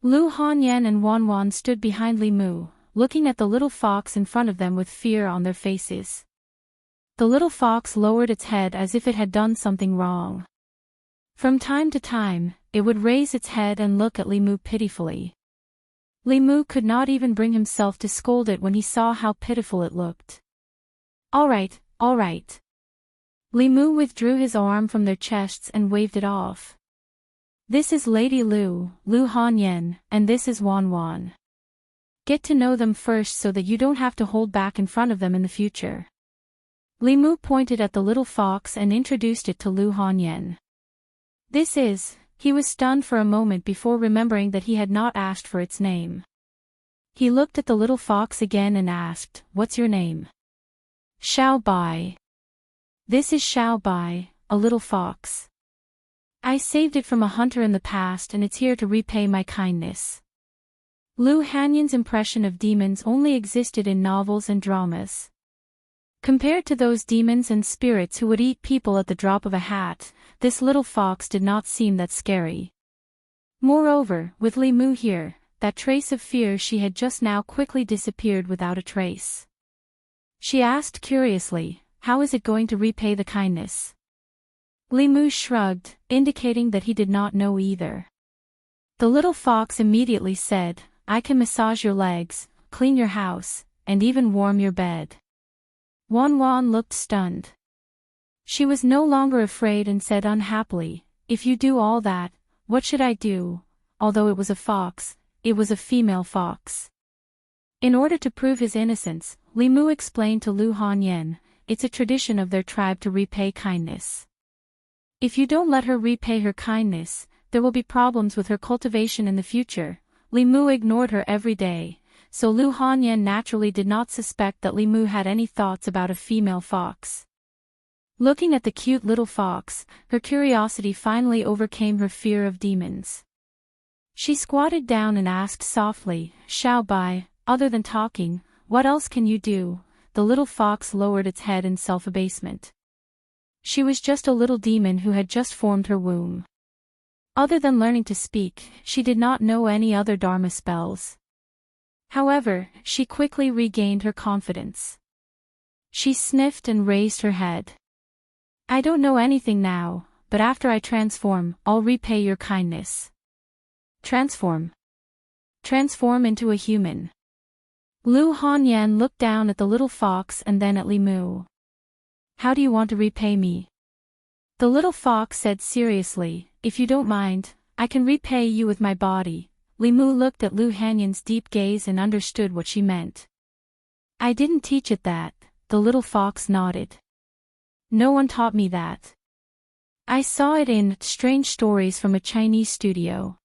Lu Hanyan and Wan stood behind Li Mu, looking at the little fox in front of them with fear on their faces. The little fox lowered its head as if it had done something wrong. From time to time, it would raise its head and look at Li Mu pitifully. Li Mu could not even bring himself to scold it when he saw how pitiful it looked. All right. Li Mu withdrew his arm from their chests and waved it off. "This is Lady Lu Hanyan, and this is Wan. Get to know them first so that you don't have to hold back in front of them in the future." Li Mu pointed at the little fox and introduced it to Lu Hanyan. He was stunned for a moment before remembering that he had not asked for its name. He looked at the little fox again and asked, "What's your name?" "Xiao Bai." "This is Xiao Bai, a little fox. I saved it from a hunter in the past and it's here to repay my kindness." Lu Hanyan's impression of demons only existed in novels and dramas. Compared to those demons and spirits who would eat people at the drop of a hat, this little fox did not seem that scary. Moreover, with Li Mu here, that trace of fear she had just now quickly disappeared without a trace. She asked curiously, "How is it going to repay the kindness?" Li Mu shrugged, indicating that he did not know either. The little fox immediately said, "I can massage your legs, clean your house, and even warm your bed." Wan Wan looked stunned. She was no longer afraid and said unhappily, "If you do all that, what should I do?" Although it was a fox, it was a female fox. In order to prove his innocence, Li Mu explained to Lu Hanyan, "It's a tradition of their tribe to repay kindness. If you don't let her repay her kindness, there will be problems with her cultivation in the future." Li Mu ignored her every day, so Lu Hanyan naturally did not suspect that Li Mu had any thoughts about a female fox. Looking at the cute little fox, her curiosity finally overcame her fear of demons. She squatted down and asked softly, "Xiao Bai, other than talking, what else can you do?" The little fox lowered its head in self-abasement. She was just a little demon who had just formed her womb. Other than learning to speak, she did not know any other Dharma spells. However, she quickly regained her confidence. She sniffed and raised her head. "I don't know anything now, but after I transform, I'll repay your kindness." "Transform? Transform into a human?" Lu Hanyan looked down at the little fox and then at Li Mu. "How do you want to repay me?" The little fox said seriously, "If you don't mind, I can repay you with my body." Li Mu looked at Lu Hanyan's deep gaze and understood what she meant. "I didn't teach it that," the little fox nodded. "No one taught me that. I saw it in Strange Stories from a Chinese studio."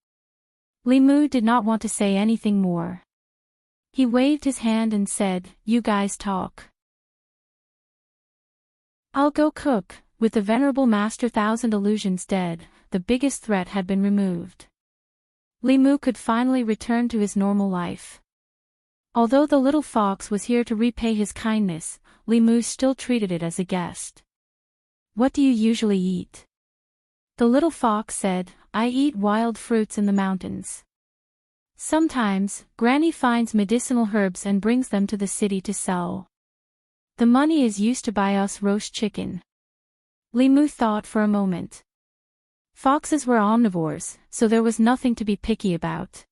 Li Mu did not want to say anything more. He waved his hand and said, "You guys talk. I'll go cook." With the venerable Master Thousand Illusions dead, the biggest threat had been removed. Li Mu could finally return to his normal life. Although the little fox was here to repay his kindness, Li Mu still treated it as a guest. "What do you usually eat?" The little fox said, "I eat wild fruits in the mountains. Sometimes, Granny finds medicinal herbs and brings them to the city to sell. The money is used to buy us roast chicken." Li Mu thought for a moment. Foxes were omnivores, so there was nothing to be picky about.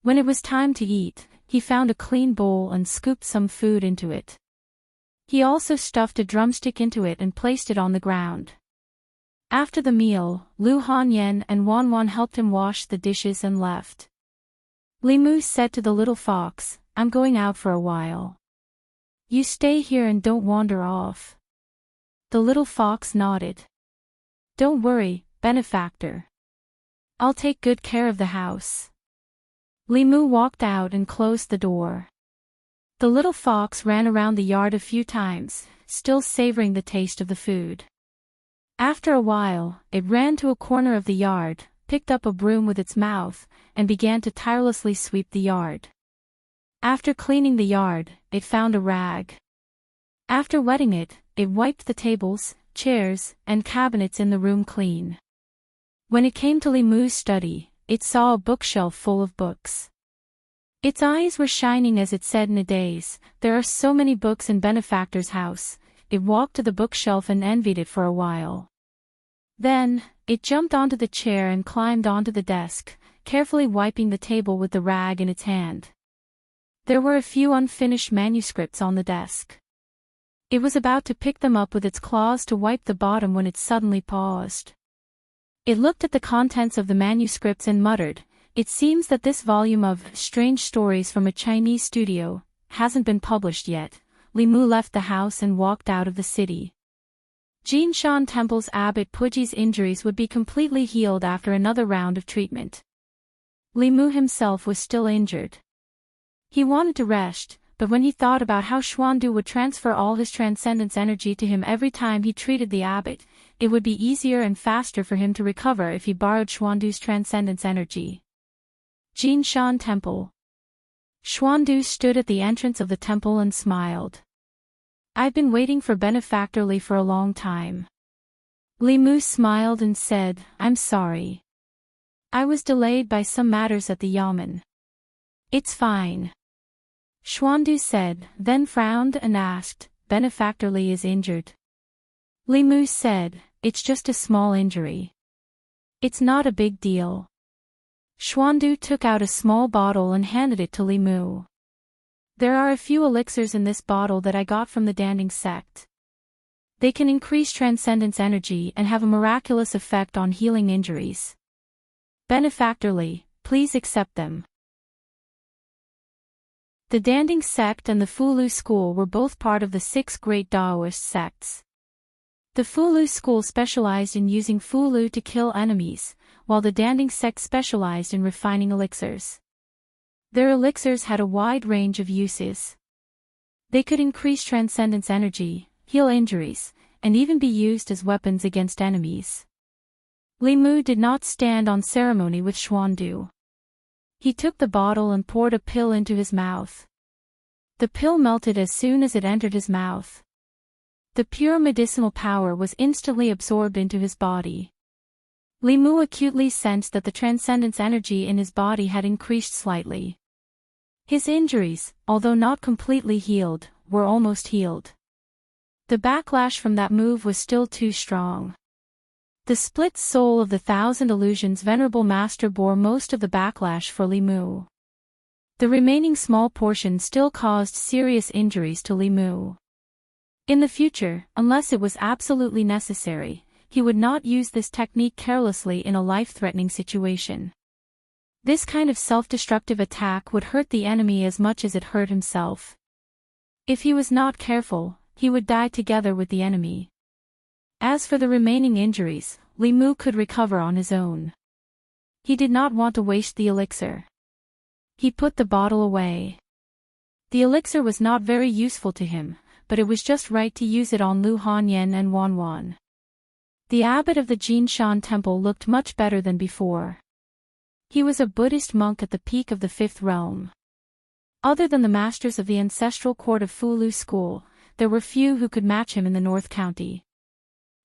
When it was time to eat, he found a clean bowl and scooped some food into it. He also stuffed a drumstick into it and placed it on the ground. After the meal, Lu Hanyan and Wan Wan helped him wash the dishes and left. Li Mu said to the little fox, "I'm going out for a while. You stay here and don't wander off." The little fox nodded. "Don't worry, benefactor. I'll take good care of the house." Li Mu walked out and closed the door. The little fox ran around the yard a few times, still savoring the taste of the food. After a while, it ran to a corner of the yard, picked up a broom with its mouth, and began to tirelessly sweep the yard. After cleaning the yard, it found a rag. After wetting it, it wiped the tables, chairs, and cabinets in the room clean. When it came to Li Mu's study, it saw a bookshelf full of books. Its eyes were shining as it said in a daze, "There are so many books in Benefactor's house." It walked to the bookshelf and envied it for a while. Then, it jumped onto the chair and climbed onto the desk, carefully wiping the table with the rag in its hand. There were a few unfinished manuscripts on the desk. It was about to pick them up with its claws to wipe the bottom when it suddenly paused. It looked at the contents of the manuscripts and muttered, "It seems that this volume of Strange Stories from a Chinese Studio hasn't been published yet." Li Mu left the house and walked out of the city. Jinshan Temple's abbot Puji's injuries would be completely healed after another round of treatment. Li Mu himself was still injured. He wanted to rest, but when he thought about how Xuandu would transfer all his transcendence energy to him every time he treated the abbot, it would be easier and faster for him to recover if he borrowed Xuandu's transcendence energy. Jinshan Temple. Xuandu stood at the entrance of the temple and smiled. I've been waiting for Benefactor Li for a long time. Li Mu smiled and said, I'm sorry. I was delayed by some matters at the yamen. It's fine. Xuandu said, then frowned and asked, Benefactor Li is injured. Li Mu said, it's just a small injury. It's not a big deal. Xuandu took out a small bottle and handed it to Li Mu. There are a few elixirs in this bottle that I got from the Daoist sect. They can increase transcendence energy and have a miraculous effect on healing injuries. Benefactor Li, please accept them. The Daoist sect and the Fulu school were both part of the 6 great Daoist sects. The Fulu school specialized in using Fulu to kill enemies, while the Daoist sect specialized in refining elixirs. Their elixirs had a wide range of uses. They could increase transcendence energy, heal injuries, and even be used as weapons against enemies. Li Mu did not stand on ceremony with Xuandu. He took the bottle and poured a pill into his mouth. The pill melted as soon as it entered his mouth. The pure medicinal power was instantly absorbed into his body. Li Mu acutely sensed that the transcendence energy in his body had increased slightly. His injuries, although not completely healed, were almost healed. The backlash from that move was still too strong. The split soul of the 1,000 illusions Venerable Master bore most of the backlash for Li Mu. The remaining small portion still caused serious injuries to Li Mu. In the future, unless it was absolutely necessary, he would not use this technique carelessly in a life-threatening situation. This kind of self-destructive attack would hurt the enemy as much as it hurt himself. If he was not careful, he would die together with the enemy. As for the remaining injuries, Li Mu could recover on his own. He did not want to waste the elixir. He put the bottle away. The elixir was not very useful to him, but it was just right to use it on Lu Hanyan and Wan Wan. The abbot of the Jinshan temple looked much better than before. He was a Buddhist monk at the peak of the 5th realm. Other than the masters of the ancestral court of Fulu school, there were few who could match him in the North County.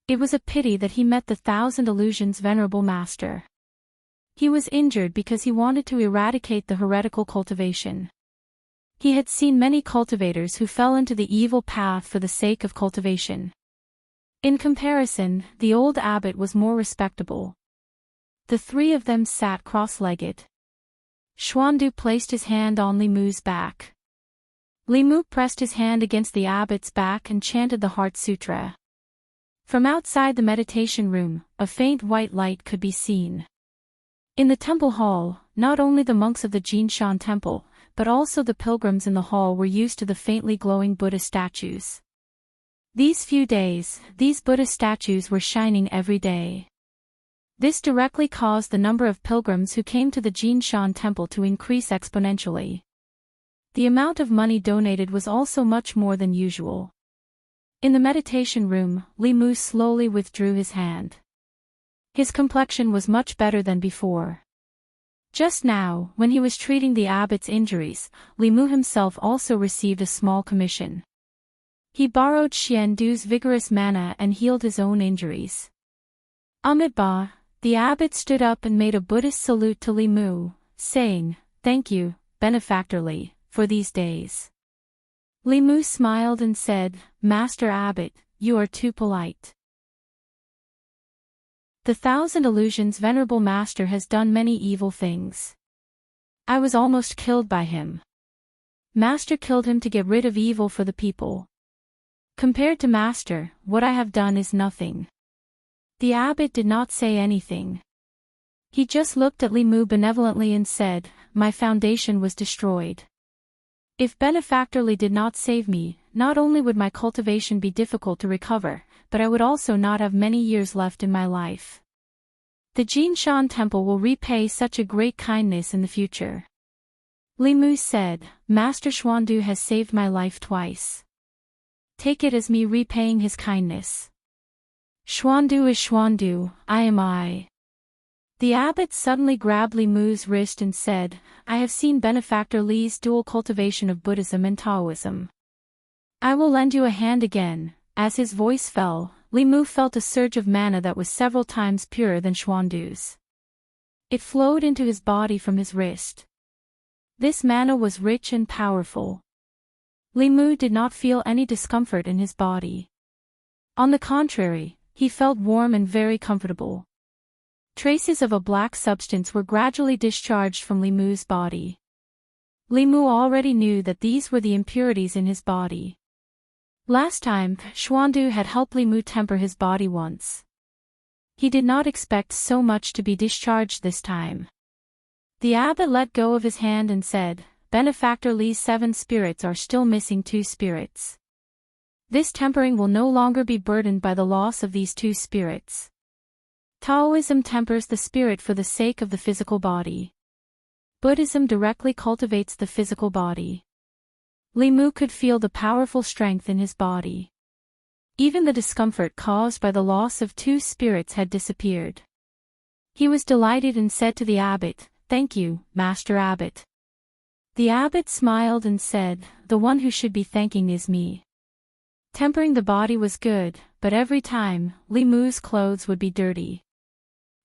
It was a pity that he met the 1,000 illusions Venerable Master. He was injured because he wanted to eradicate the heretical cultivation. He had seen many cultivators who fell into the evil path for the sake of cultivation. In comparison, the old abbot was more respectable. The 3 of them sat cross-legged. Xuandu placed his hand on Li Mu's back. Li Mu pressed his hand against the abbot's back and chanted the Heart Sutra. From outside the meditation room, a faint white light could be seen. In the temple hall, not only the monks of the Jinshan temple, but also the pilgrims in the hall were used to the faintly glowing Buddha statues. These few days, these Buddha statues were shining every day. This directly caused the number of pilgrims who came to the Jinshan temple to increase exponentially. The amount of money donated was also much more than usual. In the meditation room, Li Mu slowly withdrew his hand. His complexion was much better than before. Just now, when he was treating the abbot's injuries, Li Mu himself also received a small commission. He borrowed Xiandu's vigorous mana and healed his own injuries. Amid Ba, the abbot stood up and made a Buddhist salute to Li Mu, saying, "Thank you, Benefactor Li, for these days." Li Mu smiled and said, "Master Abbot, you are too polite. The 1,000 illusions Venerable Master has done many evil things. I was almost killed by him. Master killed him to get rid of evil for the people. Compared to Master, what I have done is nothing." The abbot did not say anything. He just looked at Li Mu benevolently and said, "My foundation was destroyed. If Benefactor Li did not save me, not only would my cultivation be difficult to recover, but I would also not have many years left in my life. The Jinshan Temple will repay such a great kindness in the future. Li Mu said, Master Xuandu has saved my life twice. Take it as me repaying his kindness. Xuandu is Xuandu, I am I. The abbot suddenly grabbed Li Mu's wrist and said, I have seen Benefactor Li's dual cultivation of Buddhism and Taoism. I will lend you a hand again. As his voice fell, Li Mu felt a surge of mana that was several times purer than Xuandu's. It flowed into his body from his wrist. This mana was rich and powerful. Li Mu did not feel any discomfort in his body. On the contrary, he felt warm and very comfortable. Traces of a black substance were gradually discharged from Li Mu's body. Li Mu already knew that these were the impurities in his body. Last time, Xuandu had helped Li Mu temper his body once. He did not expect so much to be discharged this time. The abbot let go of his hand and said, Benefactor Li's 7 spirits are still missing 2 spirits. This tempering will no longer be burdened by the loss of these 2 spirits. Taoism tempers the spirit for the sake of the physical body. Buddhism directly cultivates the physical body. Li Mu could feel the powerful strength in his body. Even the discomfort caused by the loss of 2 spirits had disappeared. He was delighted and said to the abbot, Thank you, Master Abbot. The abbot smiled and said, The one who should be thanking is me. Tempering the body was good, but every time, Li Mu's clothes would be dirty.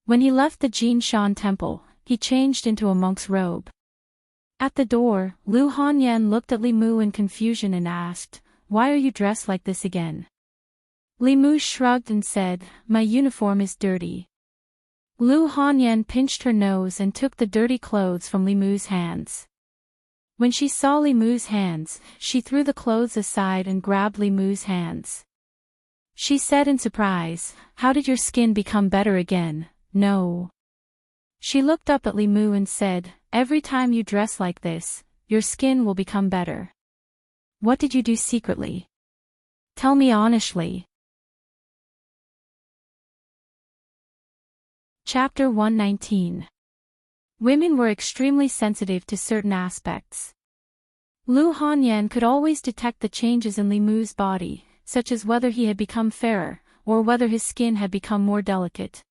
When he left the Jinshan Temple, he changed into a monk's robe. At the door, Lu Hanyan looked at Li Mu in confusion and asked, Why are you dressed like this again? Li Mu shrugged and said, My uniform is dirty. Lu Hanyan pinched her nose and took the dirty clothes from Li Mu's hands. When she saw Li Mu's hands, she threw the clothes aside and grabbed Li Mu's hands. She said in surprise, How did your skin become better again? No. She looked up at Li Mu and said, Every time you dress like this, your skin will become better. What did you do secretly? Tell me honestly. Chapter 119. Women were extremely sensitive to certain aspects. Lu Hanyan could always detect the changes in Li Mu's body, such as whether he had become fairer, or whether his skin had become more delicate.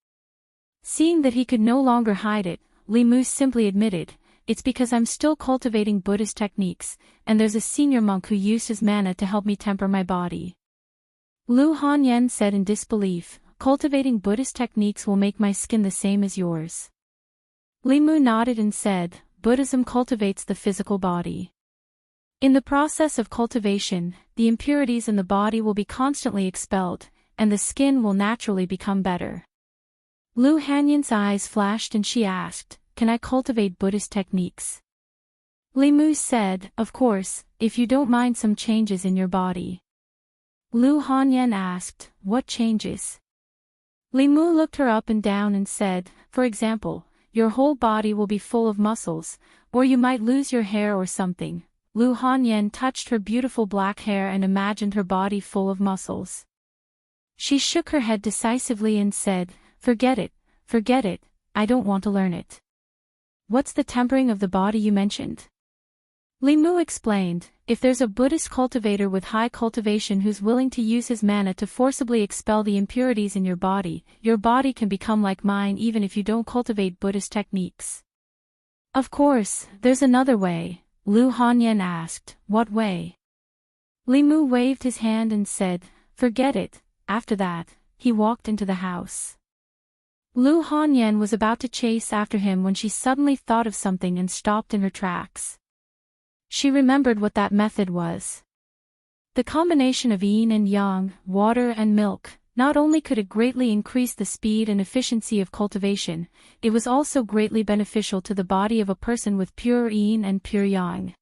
Seeing that he could no longer hide it, Li Mu simply admitted, It's because I'm still cultivating Buddhist techniques, and there's a senior monk who used his mana to help me temper my body. Lu Hanyan said in disbelief, Cultivating Buddhist techniques will make my skin the same as yours. Li Mu nodded and said, Buddhism cultivates the physical body. In the process of cultivation, the impurities in the body will be constantly expelled, and the skin will naturally become better. Lu Hanyan's eyes flashed and she asked, Can I cultivate Buddhist techniques? Li Mu said, Of course, if you don't mind some changes in your body. Lu Hanyan asked, What changes? Li Mu looked her up and down and said, For example, your whole body will be full of muscles, or you might lose your hair or something. Lu Hanyan touched her beautiful black hair and imagined her body full of muscles. She shook her head decisively and said, Forget it, I don't want to learn it. What's the tempering of the body you mentioned? Li Mu explained, If there's a Buddhist cultivator with high cultivation who's willing to use his mana to forcibly expel the impurities in your body can become like mine even if you don't cultivate Buddhist techniques. Of course, there's another way, Lu Hanyan asked, What way? Li Mu waved his hand and said, Forget it. After that, he walked into the house. Lu Hanyan was about to chase after him when she suddenly thought of something and stopped in her tracks. She remembered what that method was. The combination of yin and yang, water and milk, not only could it greatly increase the speed and efficiency of cultivation, it was also greatly beneficial to the body of a person with pure yin and pure yang.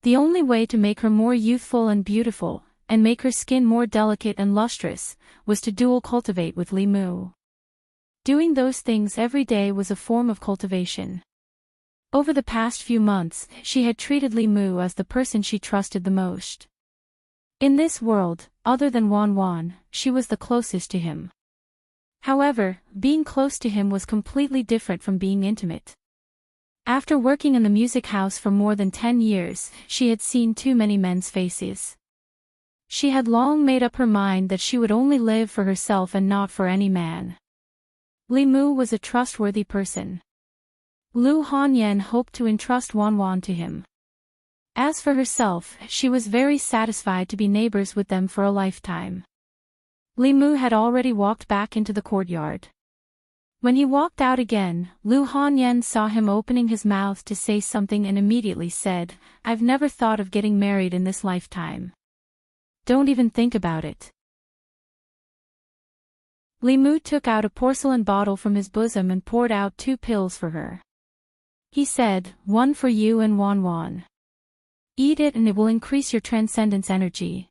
The only way to make her more youthful and beautiful, and make her skin more delicate and lustrous, was to dual cultivate with Li Mu. Doing those things every day was a form of cultivation. Over the past few months, she had treated Li Mu as the person she trusted the most. In this world, other than Wan, she was the closest to him. However, being close to him was completely different from being intimate. After working in the music house for more than 10 years, she had seen too many men's faces. She had long made up her mind that she would only live for herself and not for any man. Li Mu was a trustworthy person. Lu Hanyan hoped to entrust Wan to him. As for herself, she was very satisfied to be neighbors with them for a lifetime. Li Mu had already walked back into the courtyard. When he walked out again, Lu Hanyan saw him opening his mouth to say something and immediately said, "I've never thought of getting married in this lifetime. Don't even think about it." Li Mu took out a porcelain bottle from his bosom and poured out 2 pills for her. He said, "One for you and Wan. Eat it and it will increase your transcendence energy."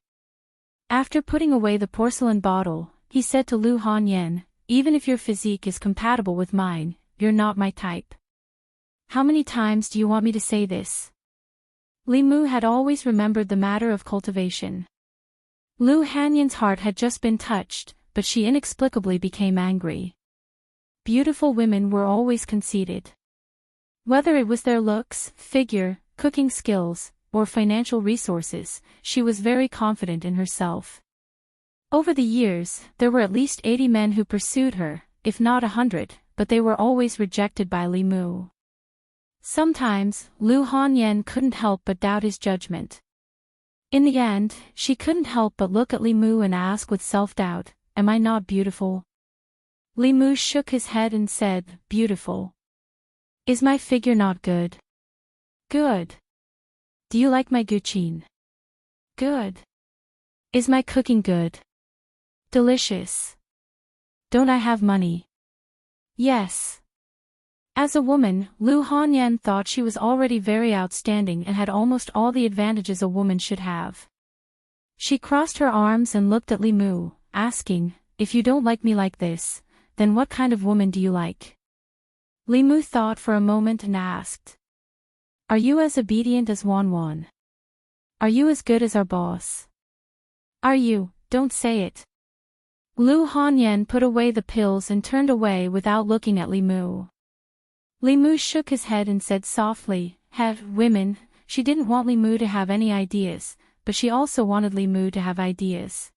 After putting away the porcelain bottle, he said to Lu Hanyan, "Even if your physique is compatible with mine, you're not my type. How many times do you want me to say this?" Li Mu had always remembered the matter of cultivation. Lu Hanyan's heart had just been touched, but she inexplicably became angry. Beautiful women were always conceited. Whether it was their looks, figure, cooking skills, or financial resources, she was very confident in herself. Over the years, there were at least 80 men who pursued her, if not 100, but they were always rejected by Li Mu. Sometimes, Lu Hanyan couldn't help but doubt his judgment. In the end, she couldn't help but look at Li Mu and ask with self-doubt, "Am I not beautiful?" Li Mu shook his head and said, "Beautiful. Is my figure not good?" "Good. Do you like my guqin?" "Good. Is my cooking good?" "Delicious. Don't I have money?" "Yes." As a woman, Lu Hanyan thought she was already very outstanding and had almost all the advantages a woman should have. She crossed her arms and looked at Li Mu, asking, "If you don't like me like this, then what kind of woman do you like?" Li Mu thought for a moment and asked, "Are you as obedient as Wan? Are you as good as our boss? Are you? Don't say it." Lu Hanyan put away the pills and turned away without looking at Li Mu. Li Mu shook his head and said softly, Women." She didn't want Li Mu to have any ideas, but she also wanted Li Mu to have ideas.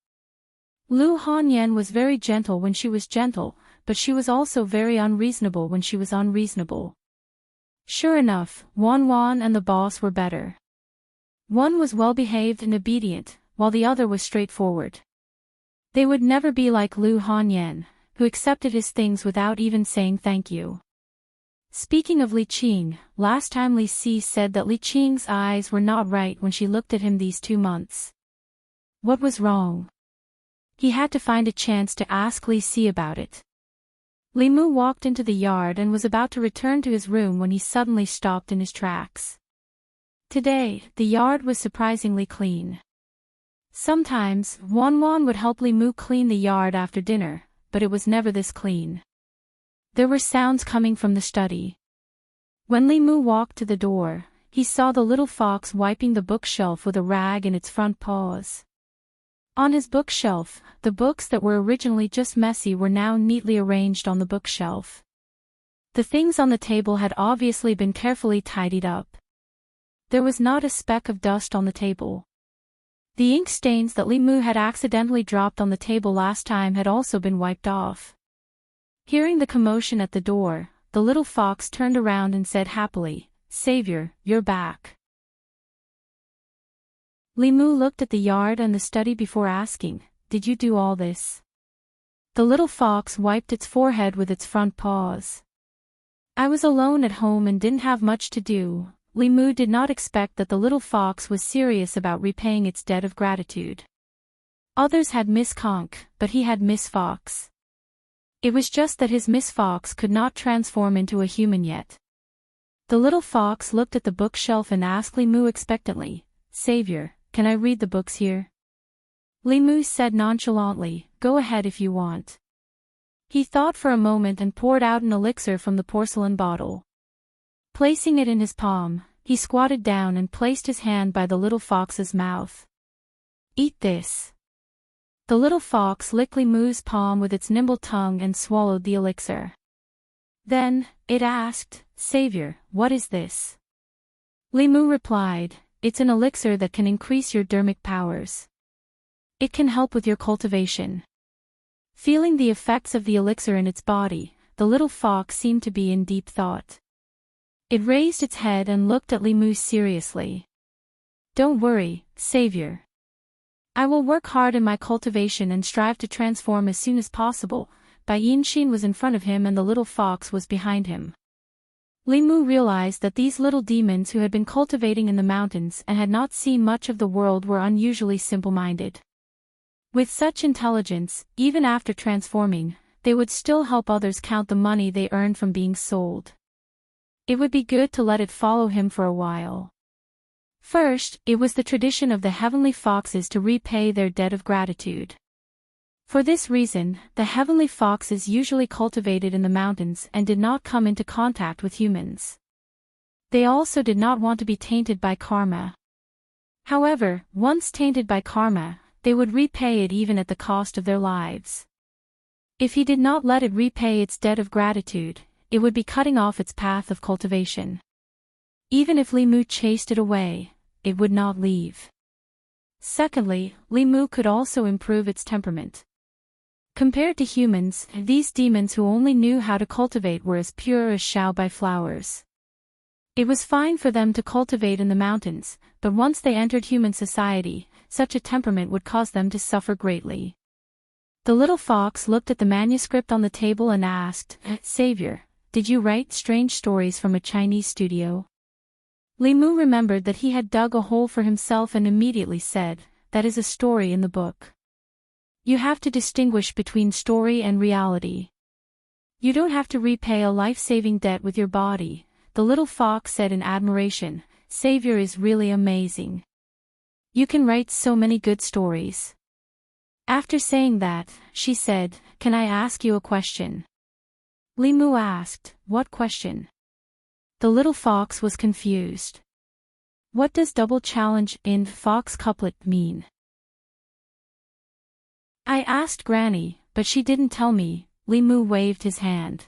Lu Hanyan was very gentle when she was gentle, but she was also very unreasonable when she was unreasonable. Sure enough, Wan and the boss were better. One was well-behaved and obedient, while the other was straightforward. They would never be like Lu Hanyan, who accepted his things without even saying thank you. Speaking of Li Qing, last time Li Si said that Li Qing's eyes were not right when she looked at him these 2 months. What was wrong? He had to find a chance to ask Li Si about it. Li Mu walked into the yard and was about to return to his room when he suddenly stopped in his tracks. Today, the yard was surprisingly clean. Sometimes, Wan would help Li Mu clean the yard after dinner, but it was never this clean. There were sounds coming from the study. When Li Mu walked to the door, he saw the little fox wiping the bookshelf with a rag in its front paws. On his bookshelf, the books that were originally just messy were now neatly arranged on the bookshelf. The things on the table had obviously been carefully tidied up. There was not a speck of dust on the table. The ink stains that Li Mu had accidentally dropped on the table last time had also been wiped off. Hearing the commotion at the door, the little fox turned around and said happily, "Savior, you're back." Li Mu looked at the yard and the study before asking, "Did you do all this?" The little fox wiped its forehead with its front paws. "I was alone at home and didn't have much to do." Li Mu did not expect that the little fox was serious about repaying its debt of gratitude. Others had Miss Conch, but he had Miss Fox. It was just that his Miss Fox could not transform into a human yet. The little fox looked at the bookshelf and asked Li Mu expectantly, "Savior, can I read the books here?" Li Mu said nonchalantly, "Go ahead if you want." He thought for a moment and poured out an elixir from the porcelain bottle. Placing it in his palm, he squatted down and placed his hand by the little fox's mouth. "Eat this." The little fox licked Li Mu's palm with its nimble tongue and swallowed the elixir. Then, it asked, "Savior, what is this?" Li Mu replied, "It's an elixir that can increase your dharmic powers. It can help with your cultivation." Feeling the effects of the elixir in its body, the little fox seemed to be in deep thought. It raised its head and looked at Li Mu seriously. "Don't worry, Savior. I will work hard in my cultivation and strive to transform as soon as possible." Bai Yinshin was in front of him and the little fox was behind him. Li Mu realized that these little demons who had been cultivating in the mountains and had not seen much of the world were unusually simple-minded. With such intelligence, even after transforming, they would still help others count the money they earned from being sold. It would be good to let it follow him for a while. First, it was the tradition of the heavenly foxes to repay their debt of gratitude. For this reason, the heavenly foxes usually cultivated in the mountains and did not come into contact with humans. They also did not want to be tainted by karma. However, once tainted by karma, they would repay it even at the cost of their lives. If he did not let it repay its debt of gratitude, it would be cutting off its path of cultivation. Even if Li Mu chased it away, it would not leave. Secondly, Li Mu could also improve its temperament. Compared to humans, these demons who only knew how to cultivate were as pure as Xiaobai flowers. It was fine for them to cultivate in the mountains, but once they entered human society, such a temperament would cause them to suffer greatly. The little fox looked at the manuscript on the table and asked, "Savior, did you write strange stories from a Chinese studio?" Li Mu remembered that he had dug a hole for himself and immediately said, "That is a story in the book. You have to distinguish between story and reality. You don't have to repay a life-saving debt with your body," the little fox said in admiration. "Savior is really amazing. You can write so many good stories." After saying that, she said, "Can I ask you a question?" Li Mu asked, "What question?" The little fox was confused. What does double challenge in fox couplet mean? "I asked Granny, but she didn't tell me." Li Mu waved his hand.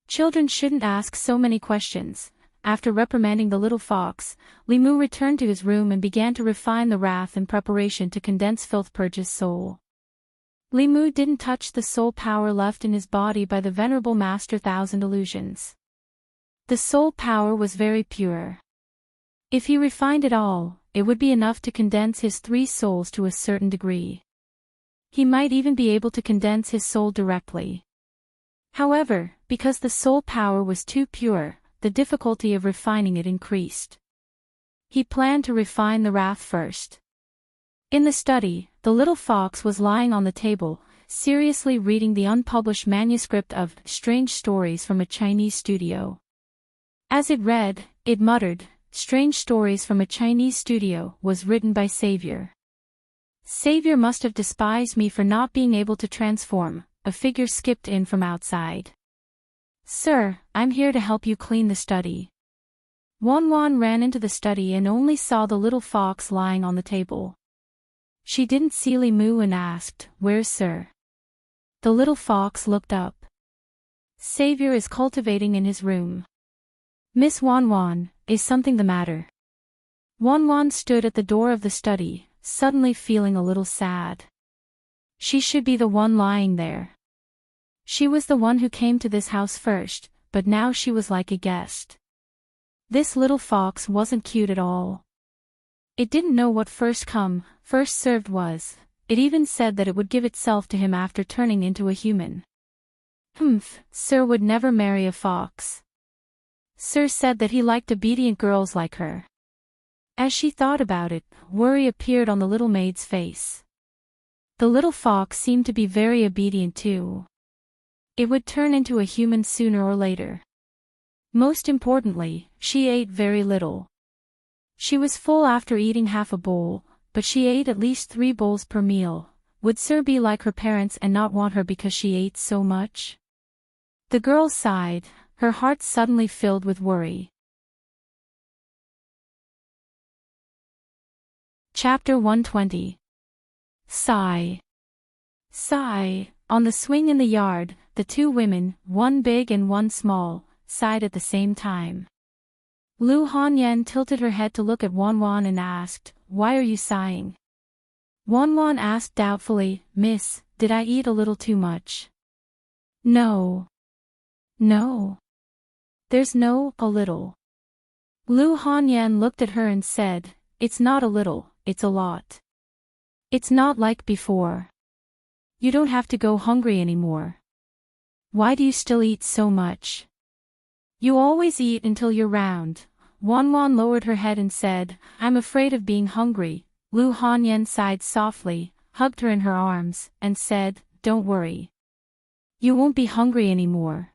Children shouldn't ask so many questions. After reprimanding the little fox, Li Mu returned to his room and began to refine the wrath in preparation to condense filth purge his soul. Li Mu didn't touch the soul power left in his body by the venerable Master Thousand Illusions. The soul power was very pure. If he refined it all, it would be enough to condense his 3 souls to a certain degree. He might even be able to condense his soul directly. However, because the soul power was too pure, the difficulty of refining it increased. He planned to refine the wrath first. In the study, the little fox was lying on the table, seriously reading the unpublished manuscript of Strange Stories from a Chinese Studio. As it read, it muttered, "Strange Stories from a Chinese Studio was written by Savior. Savior must have despised me for not being able to transform." A figure skipped in from outside. "Sir, I'm here to help you clean the study." Wan ran into the study and only saw the little fox lying on the table. She didn't see Li Mu and asked, "Where's Sir?" The little fox looked up. "Savior is cultivating in his room." "Miss Wan, is something the matter?" Wan stood at the door of the study, suddenly feeling a little sad. She should be the one lying there. She was the one who came to this house first, but now she was like a guest. This little fox wasn't cute at all. It didn't know what first come, first served was. It even said that it would give itself to him after turning into a human. Sir would never marry a fox. Sir said that he liked obedient girls like her. As she thought about it, worry appeared on the little maid's face. The little fox seemed to be very obedient too. It would turn into a human sooner or later. Most importantly, she ate very little. She was full after eating half a bowl, but she ate at least 3 bowls per meal. Would Sir be like her parents and not want her because she ate so much? The girl sighed, her heart suddenly filled with worry. Chapter 120. Sigh. Sigh. On the swing in the yard, the two women, one big and one small, sighed at the same time. Lu Hanyan tilted her head to look at Wanwan and asked, "Why are you sighing?" Wanwan asked doubtfully, "Miss, did I eat a little too much?" "No. No. There's no, a little." Lu Hanyan looked at her and said, "It's not a little, it's a lot. It's not like before. You don't have to go hungry anymore. Why do you still eat so much? You always eat until you're round." Wanwan lowered her head and said, "I'm afraid of being hungry." Lu Hanyan sighed softly, hugged her in her arms, and said, "Don't worry. You won't be hungry anymore."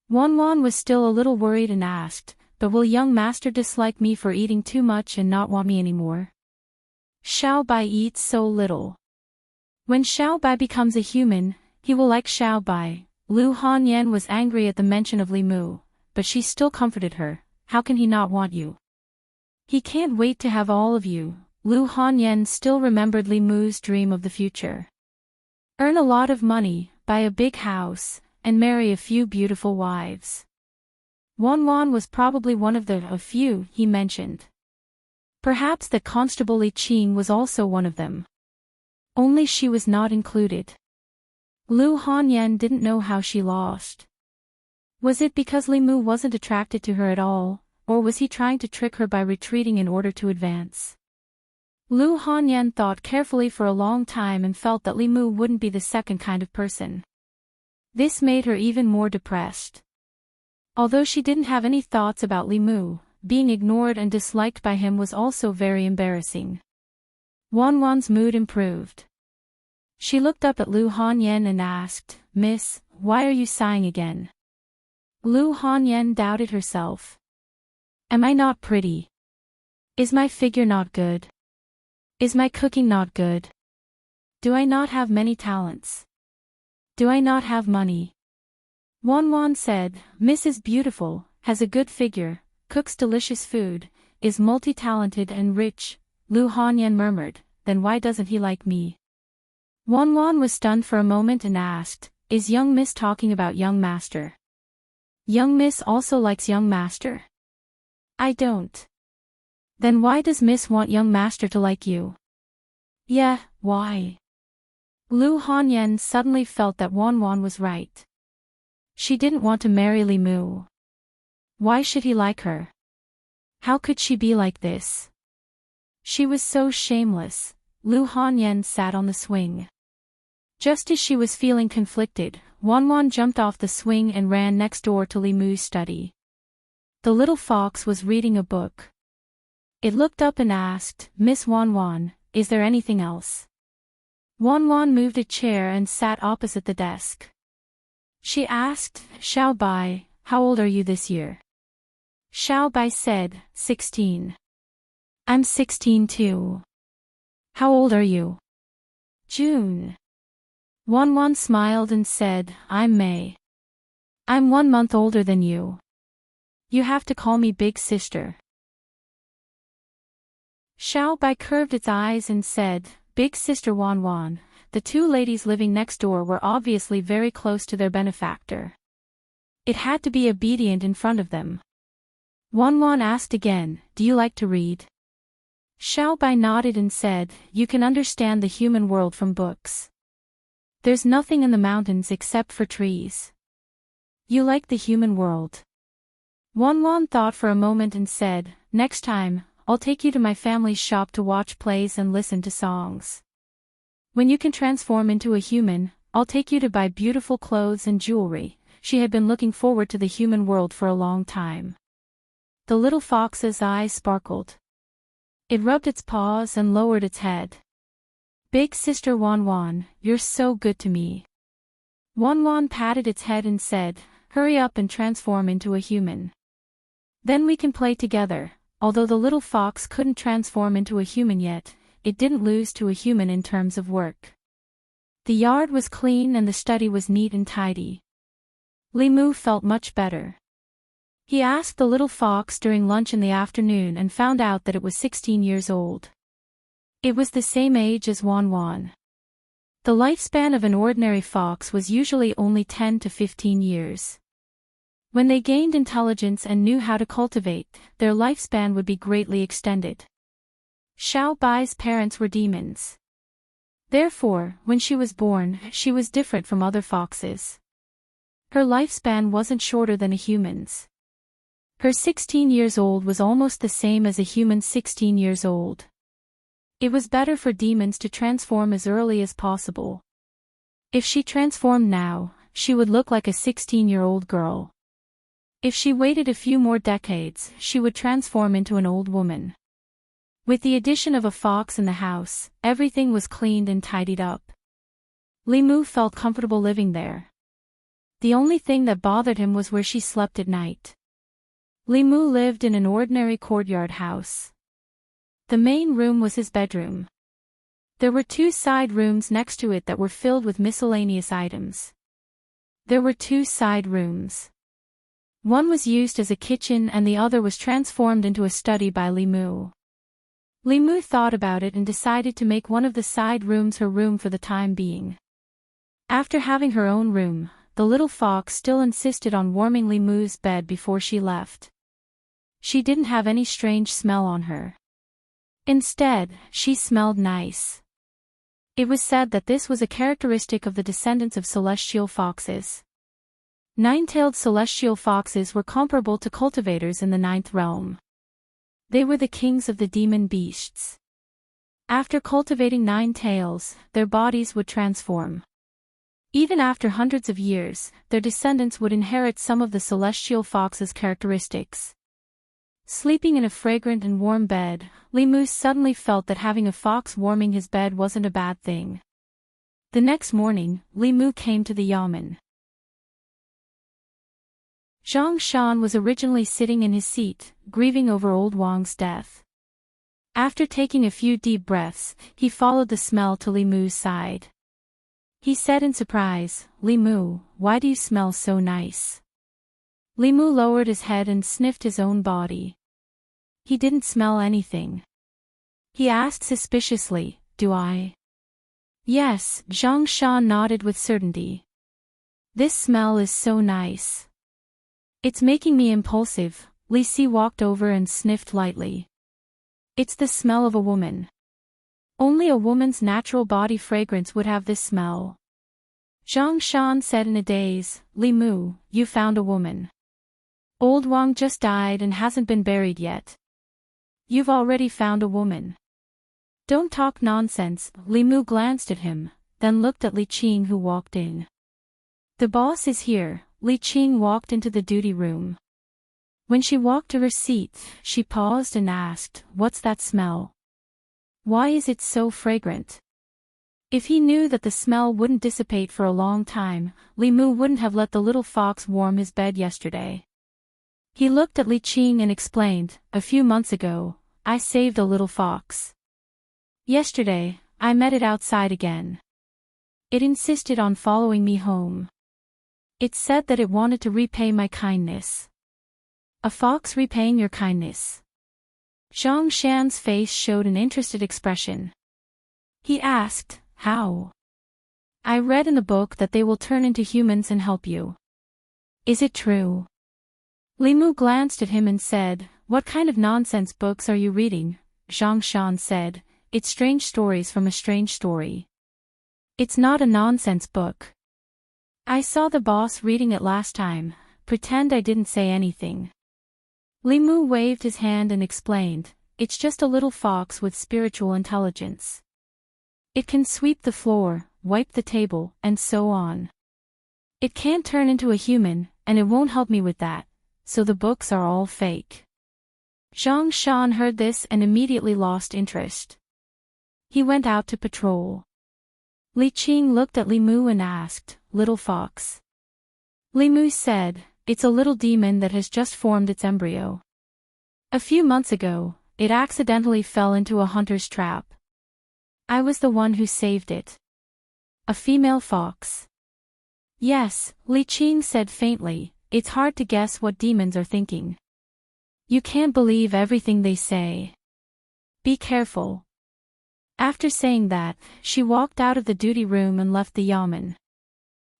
Wanwan was still a little worried and asked, "But will young master dislike me for eating too much and not want me anymore? Xiao Bai eats so little. When Xiao Bai becomes a human, he will like Xiao Bai." Lu Hanyan was angry at the mention of Li Mu, but she still comforted her. "How can he not want you? He can't wait to have all of you." Lu Hanyan still remembered Li Mu's dream of the future. Earn a lot of money, buy a big house, and marry a few beautiful wives. Wanwan was probably one of the few he mentioned. Perhaps that Constable Li Qing was also one of them. Only she was not included. Lu Hanyan didn't know how she lost. Was it because Li Mu wasn't attracted to her at all, or was he trying to trick her by retreating in order to advance? Lu Hanyan thought carefully for a long time and felt that Li Mu wouldn't be the second kind of person. This made her even more depressed. Although she didn't have any thoughts about Li Mu, being ignored and disliked by him was also very embarrassing. Wanwan's mood improved. She looked up at Lu Hanyan and asked, "Miss, why are you sighing again?" Lu Hanyan doubted herself. "Am I not pretty? Is my figure not good? Is my cooking not good? Do I not have many talents? Do I not have money?" Wanwan said, "Miss is beautiful, has a good figure, cooks delicious food, is multi-talented and rich." Lu Hanyan murmured, "Then why doesn't he like me?" Wanwan was stunned for a moment and asked, "Is young Miss talking about young master? Young Miss also likes young master?" "I don't." "Then why does Miss want young master to like you?" "Yeah, why?" Lu Hanyan suddenly felt that Wanwan was right. She didn't want to marry Li Mu. Why should he like her? How could she be like this? She was so shameless. Lu Hanyan sat on the swing. Just as she was feeling conflicted, Wanwan jumped off the swing and ran next door to Li Mu's study. The little fox was reading a book. It looked up and asked, "Miss Wanwan, is there anything else?" Wanwan moved a chair and sat opposite the desk. She asked, "Xiao Bai, how old are you this year?" Xiao Bai said, 16. "I'm 16 too." "How old are you?" "June." Wanwan smiled and said, "I'm May. I'm 1 month older than you. You have to call me big sister." Xiao Bai curved its eyes and said, "Big sister Wanwan." The two ladies living next door were obviously very close to their benefactor. It had to be obedient in front of them. Wanwan asked again, "Do you like to read?" Xiao Bai nodded and said, "You can understand the human world from books. There's nothing in the mountains except for trees. You like the human world." Wanwan thought for a moment and said, "Next time, I'll take you to my family's shop to watch plays and listen to songs. When you can transform into a human, I'll take you to buy beautiful clothes and jewelry." She had been looking forward to the human world for a long time. The little fox's eyes sparkled. It rubbed its paws and lowered its head. "Big sister Wanwan, you're so good to me." Wanwan patted its head and said, "Hurry up and transform into a human. Then we can play together." Although the little fox couldn't transform into a human yet, it didn't lose to a human in terms of work. The yard was clean and the study was neat and tidy. Li Mu felt much better. He asked the little fox during lunch in the afternoon and found out that it was 16 years old. It was the same age as Wan Wan. The lifespan of an ordinary fox was usually only 10 to 15 years. When they gained intelligence and knew how to cultivate, their lifespan would be greatly extended. Xiao Bai's parents were demons. Therefore, when she was born, she was different from other foxes. Her lifespan wasn't shorter than a human's. Her 16 years old was almost the same as a human's 16 years old. It was better for demons to transform as early as possible. If she transformed now, she would look like a 16-year-old girl. If she waited a few more decades, she would transform into an old woman. With the addition of a fox in the house, everything was cleaned and tidied up. Li Mu felt comfortable living there. The only thing that bothered him was where she slept at night. Li Mu lived in an ordinary courtyard house. The main room was his bedroom. There were 2 side rooms next to it that were filled with miscellaneous items. There were 2 side rooms. One was used as a kitchen and the other was transformed into a study by Li Mu. Li Mu thought about it and decided to make one of the side rooms her room for the time being. After having her own room, the little fox still insisted on warming Li Mu's bed before she left. She didn't have any strange smell on her. Instead, she smelled nice. It was said that this was a characteristic of the descendants of celestial foxes. 9-tailed celestial foxes were comparable to cultivators in the 9th realm. They were the kings of the demon beasts. After cultivating 9 tails, their bodies would transform. Even after hundreds of years, their descendants would inherit some of the celestial fox's characteristics. Sleeping in a fragrant and warm bed, Li Mu suddenly felt that having a fox warming his bed wasn't a bad thing. The next morning, Li Mu came to the yamen. Zhang Shan was originally sitting in his seat, grieving over old Wang's death. After taking a few deep breaths, he followed the smell to Li Mu's side. He said in surprise, "Li Mu, why do you smell so nice?" Li Mu lowered his head and sniffed his own body. He didn't smell anything. He asked suspiciously, "Do I?" "Yes," Zhang Shan nodded with certainty. "This smell is so nice. It's making me impulsive." Li Si walked over and sniffed lightly. "It's the smell of a woman. Only a woman's natural body fragrance would have this smell." Zhang Shan said in a daze, "Li Mu, you found a woman. Old Wang just died and hasn't been buried yet. You've already found a woman. Don't talk nonsense." Li Mu glanced at him, then looked at Li Qing who walked in. "The boss is here." Li Qing walked into the duty room. When she walked to her seat, she paused and asked, "What's that smell? Why is it so fragrant?" If he knew that the smell wouldn't dissipate for a long time, Li Mu wouldn't have let the little fox warm his bed yesterday. He looked at Li Qing and explained, "A few months ago, I saved a little fox. Yesterday, I met it outside again. It insisted on following me home. It said that it wanted to repay my kindness." "A fox repaying your kindness?" Zhang Shan's face showed an interested expression. He asked, "How?" "I read in the book that they will turn into humans and help you. Is it true?" Li Mu glanced at him and said, "What kind of nonsense books are you reading?" Zhang Shan said, "It's strange stories from a strange story. It's not a nonsense book. I saw the boss reading it last time. Pretend I didn't say anything." Li Mu waved his hand and explained, "It's just a little fox with spiritual intelligence. It can sweep the floor, wipe the table, and so on. It can't turn into a human, and it won't help me with that, so the books are all fake." Zhang Shan heard this and immediately lost interest. He went out to patrol. Li Qing looked at Li Mu and asked, "Little fox?" Li Mu said, "It's a little demon that has just formed its embryo. A few months ago, it accidentally fell into a hunter's trap. I was the one who saved it." "A female fox?" "Yes," Li Qing said faintly, "it's hard to guess what demons are thinking. You can't believe everything they say. Be careful." After saying that, she walked out of the duty room and left the yamen.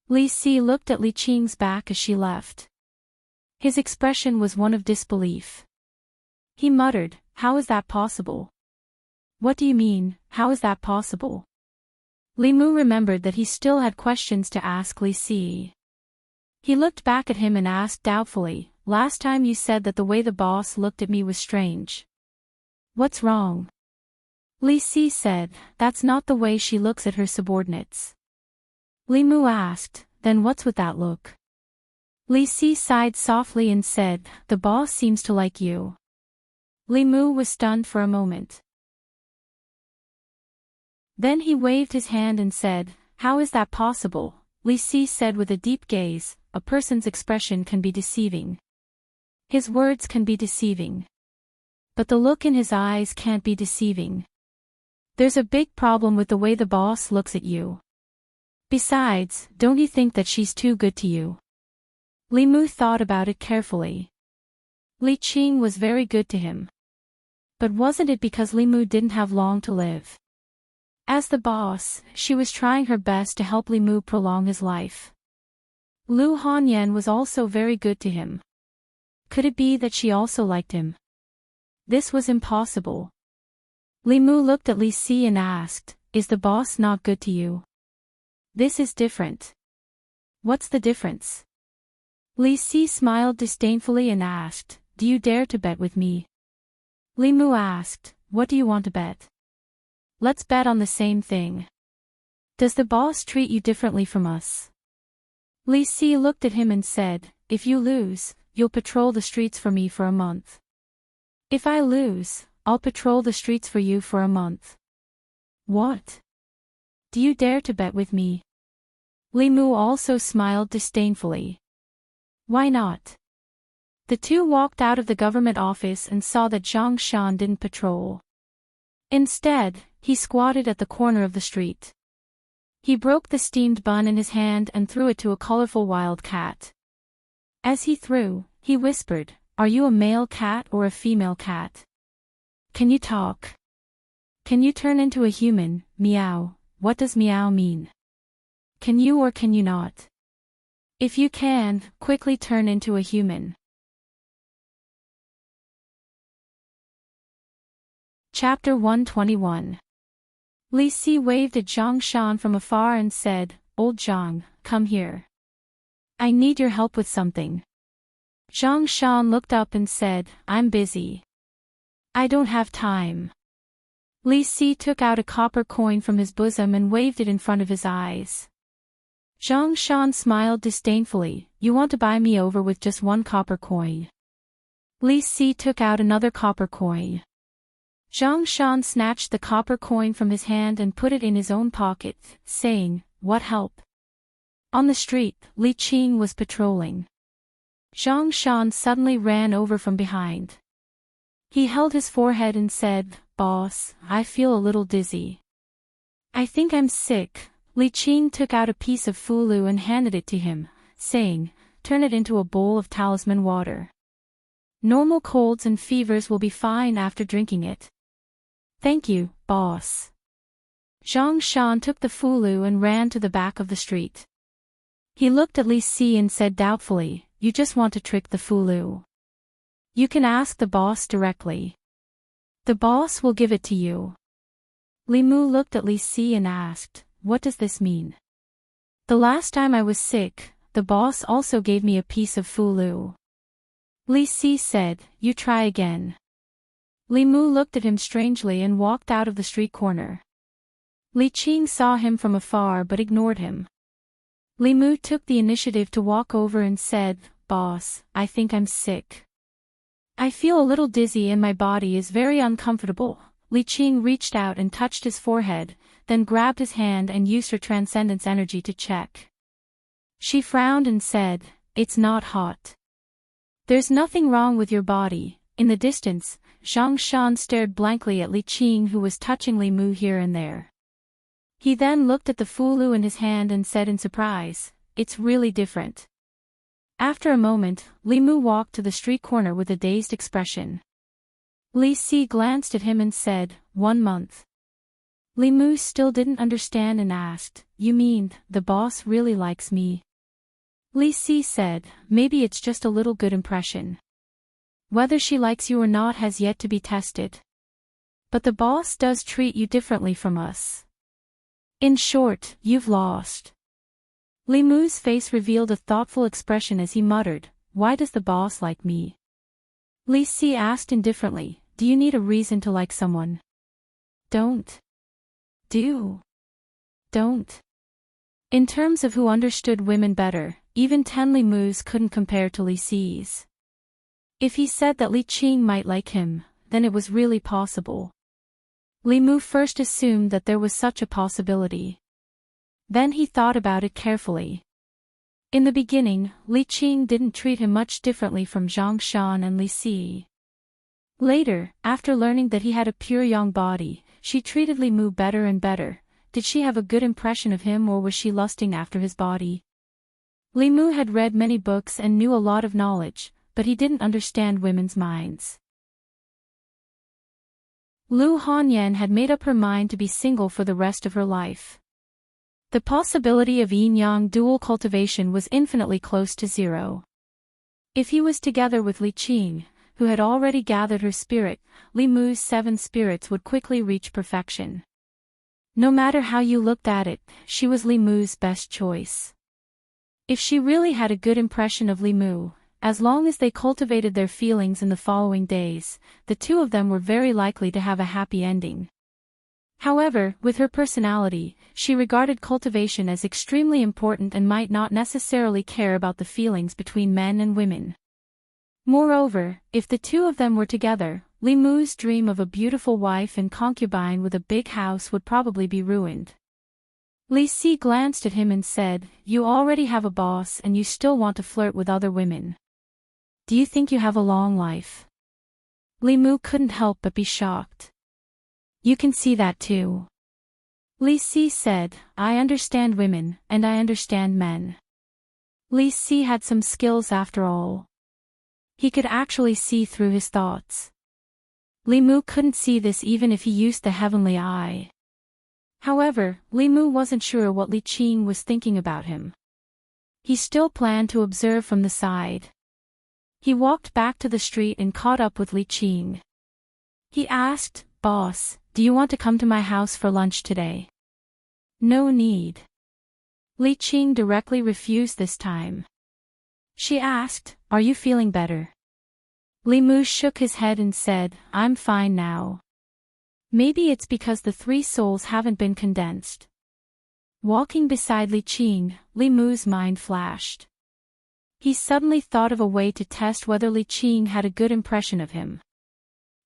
Li Si looked at Li Qing's back as she left. His expression was one of disbelief. He muttered, "How is that possible?" "What do you mean, how is that possible?" Li Mu remembered that he still had questions to ask Li Si. He looked back at him and asked doubtfully, "Last time you said that the way the boss looked at me was strange. What's wrong?" Li Si said, "That's not the way she looks at her subordinates." Li Mu asked, "Then what's with that look?" Li Si sighed softly and said, "The boss seems to like you." Li Mu was stunned for a moment. Then he waved his hand and said, "How is that possible?" Li Si said with a deep gaze, "A person's expression can be deceiving. His words can be deceiving. But the look in his eyes can't be deceiving. There's a big problem with the way the boss looks at you. Besides, don't you think that she's too good to you?" Li Mu thought about it carefully. Li Qing was very good to him. But wasn't it because Li Mu didn't have long to live? As the boss, she was trying her best to help Li Mu prolong his life. Lu Hanyan was also very good to him. Could it be that she also liked him? This was impossible. Li Mu looked at Li Si and asked, "Is the boss not good to you?" "This is different." "What's the difference?" Li Si smiled disdainfully and asked, "Do you dare to bet with me?" Li Mu asked, "What do you want to bet?" "Let's bet on the same thing. Does the boss treat you differently from us?" Li Si looked at him and said, "If you lose, you'll patrol the streets for me for a month. If I lose, I'll patrol the streets for you for a month." "What? Do you dare to bet with me?" Li Mu also smiled disdainfully. "Why not?" The two walked out of the government office and saw that Zhang Shan didn't patrol. Instead, he squatted at the corner of the street. He broke the steamed bun in his hand and threw it to a colorful wild cat. As he threw, he whispered, "Are you a male cat or a female cat? Can you talk? Can you turn into a human? Meow. What does meow mean? Can you or can you not? If you can, quickly turn into a human." Chapter 121. Li Si waved at Zhang Shan from afar and said, "Old Zhang, come here. I need your help with something." Zhang Shan looked up and said, "I'm busy. I don't have time." Li Si took out a copper coin from his bosom and waved it in front of his eyes. Zhang Shan smiled disdainfully, "You want to buy me over with just one copper coin?" Li Si took out another copper coin. Zhang Shan snatched the copper coin from his hand and put it in his own pocket, saying, "What help?" On the street, Li Qing was patrolling. Zhang Shan suddenly ran over from behind. He held his forehead and said, "Boss, I feel a little dizzy. I think I'm sick." Li Qing took out a piece of fulu and handed it to him, saying, "Turn it into a bowl of talisman water. Normal colds and fevers will be fine after drinking it." "Thank you, boss." Zhang Shan took the fulu and ran to the back of the street. He looked at Li Si and said doubtfully, "You just want to trick the fulu. You can ask the boss directly. The boss will give it to you." Li Mu looked at Li Si and asked, "What does this mean?" "The last time I was sick, the boss also gave me a piece of fulu." Li Si said, "You try again." Li Mu looked at him strangely and walked out of the street corner. Li Qing saw him from afar but ignored him. Li Mu took the initiative to walk over and said, "Boss, I think I'm sick. I feel a little dizzy and my body is very uncomfortable." Li Qing reached out and touched his forehead, then grabbed his hand and used her transcendence energy to check. She frowned and said, "It's not hot. There's nothing wrong with your body." In the distance, Zhang Shan stared blankly at Li Qing, who was touching Li Mu here and there. He then looked at the fulu in his hand and said in surprise, "It's really different." After a moment, Li Mu walked to the street corner with a dazed expression. Li Si glanced at him and said, "1 month. Li Mu still didn't understand and asked, "You mean, the boss really likes me?" Li Si said, "Maybe it's just a little good impression. Whether she likes you or not has yet to be tested. But the boss does treat you differently from us. In short, you've lost." Li Mu's face revealed a thoughtful expression as he muttered, "Why does the boss like me?" Li Si asked indifferently, "Do you need a reason to like someone?" "Don't. Do. Don't." In terms of who understood women better, even 10 Li Mu's couldn't compare to Li Si's. If he said that Li Qing might like him, then it was really possible. Li Mu first assumed that there was such a possibility. Then he thought about it carefully. In the beginning, Li Qing didn't treat him much differently from Zhang Shan and Li Si. Later, after learning that he had a pure yang body, she treated Li Mu better and better. Did she have a good impression of him, or was she lusting after his body? Li Mu had read many books and knew a lot of knowledge, but he didn't understand women's minds. Lu Hanyan had made up her mind to be single for the rest of her life. The possibility of yin-yang dual cultivation was infinitely close to zero. If he was together with Li Qing, who had already gathered her spirit, Li Mu's 7 spirits would quickly reach perfection. No matter how you looked at it, she was Li Mu's best choice. If she really had a good impression of Li Mu, as long as they cultivated their feelings in the following days, the two of them were very likely to have a happy ending. However, with her personality, she regarded cultivation as extremely important and might not necessarily care about the feelings between men and women. Moreover, if the two of them were together, Li Mu's dream of a beautiful wife and concubine with a big house would probably be ruined. Li Si glanced at him and said, "You already have a boss and you still want to flirt with other women. Do you think you have a long life?" Li Mu couldn't help but be shocked. "You can see that too." Li Si said, "I understand women, and I understand men." Li Si had some skills after all. He could actually see through his thoughts. Li Mu couldn't see this even if he used the heavenly eye. However, Li Mu wasn't sure what Li Qing was thinking about him. He still planned to observe from the side. He walked back to the street and caught up with Li Qing. He asked, "Boss, do you want to come to my house for lunch today?" "No need." Li Qing directly refused this time. She asked, "Are you feeling better?" Li Mu shook his head and said, "I'm fine now. Maybe it's because the 3 souls haven't been condensed." Walking beside Li Qing, Li Mu's mind flashed. He suddenly thought of a way to test whether Li Qing had a good impression of him.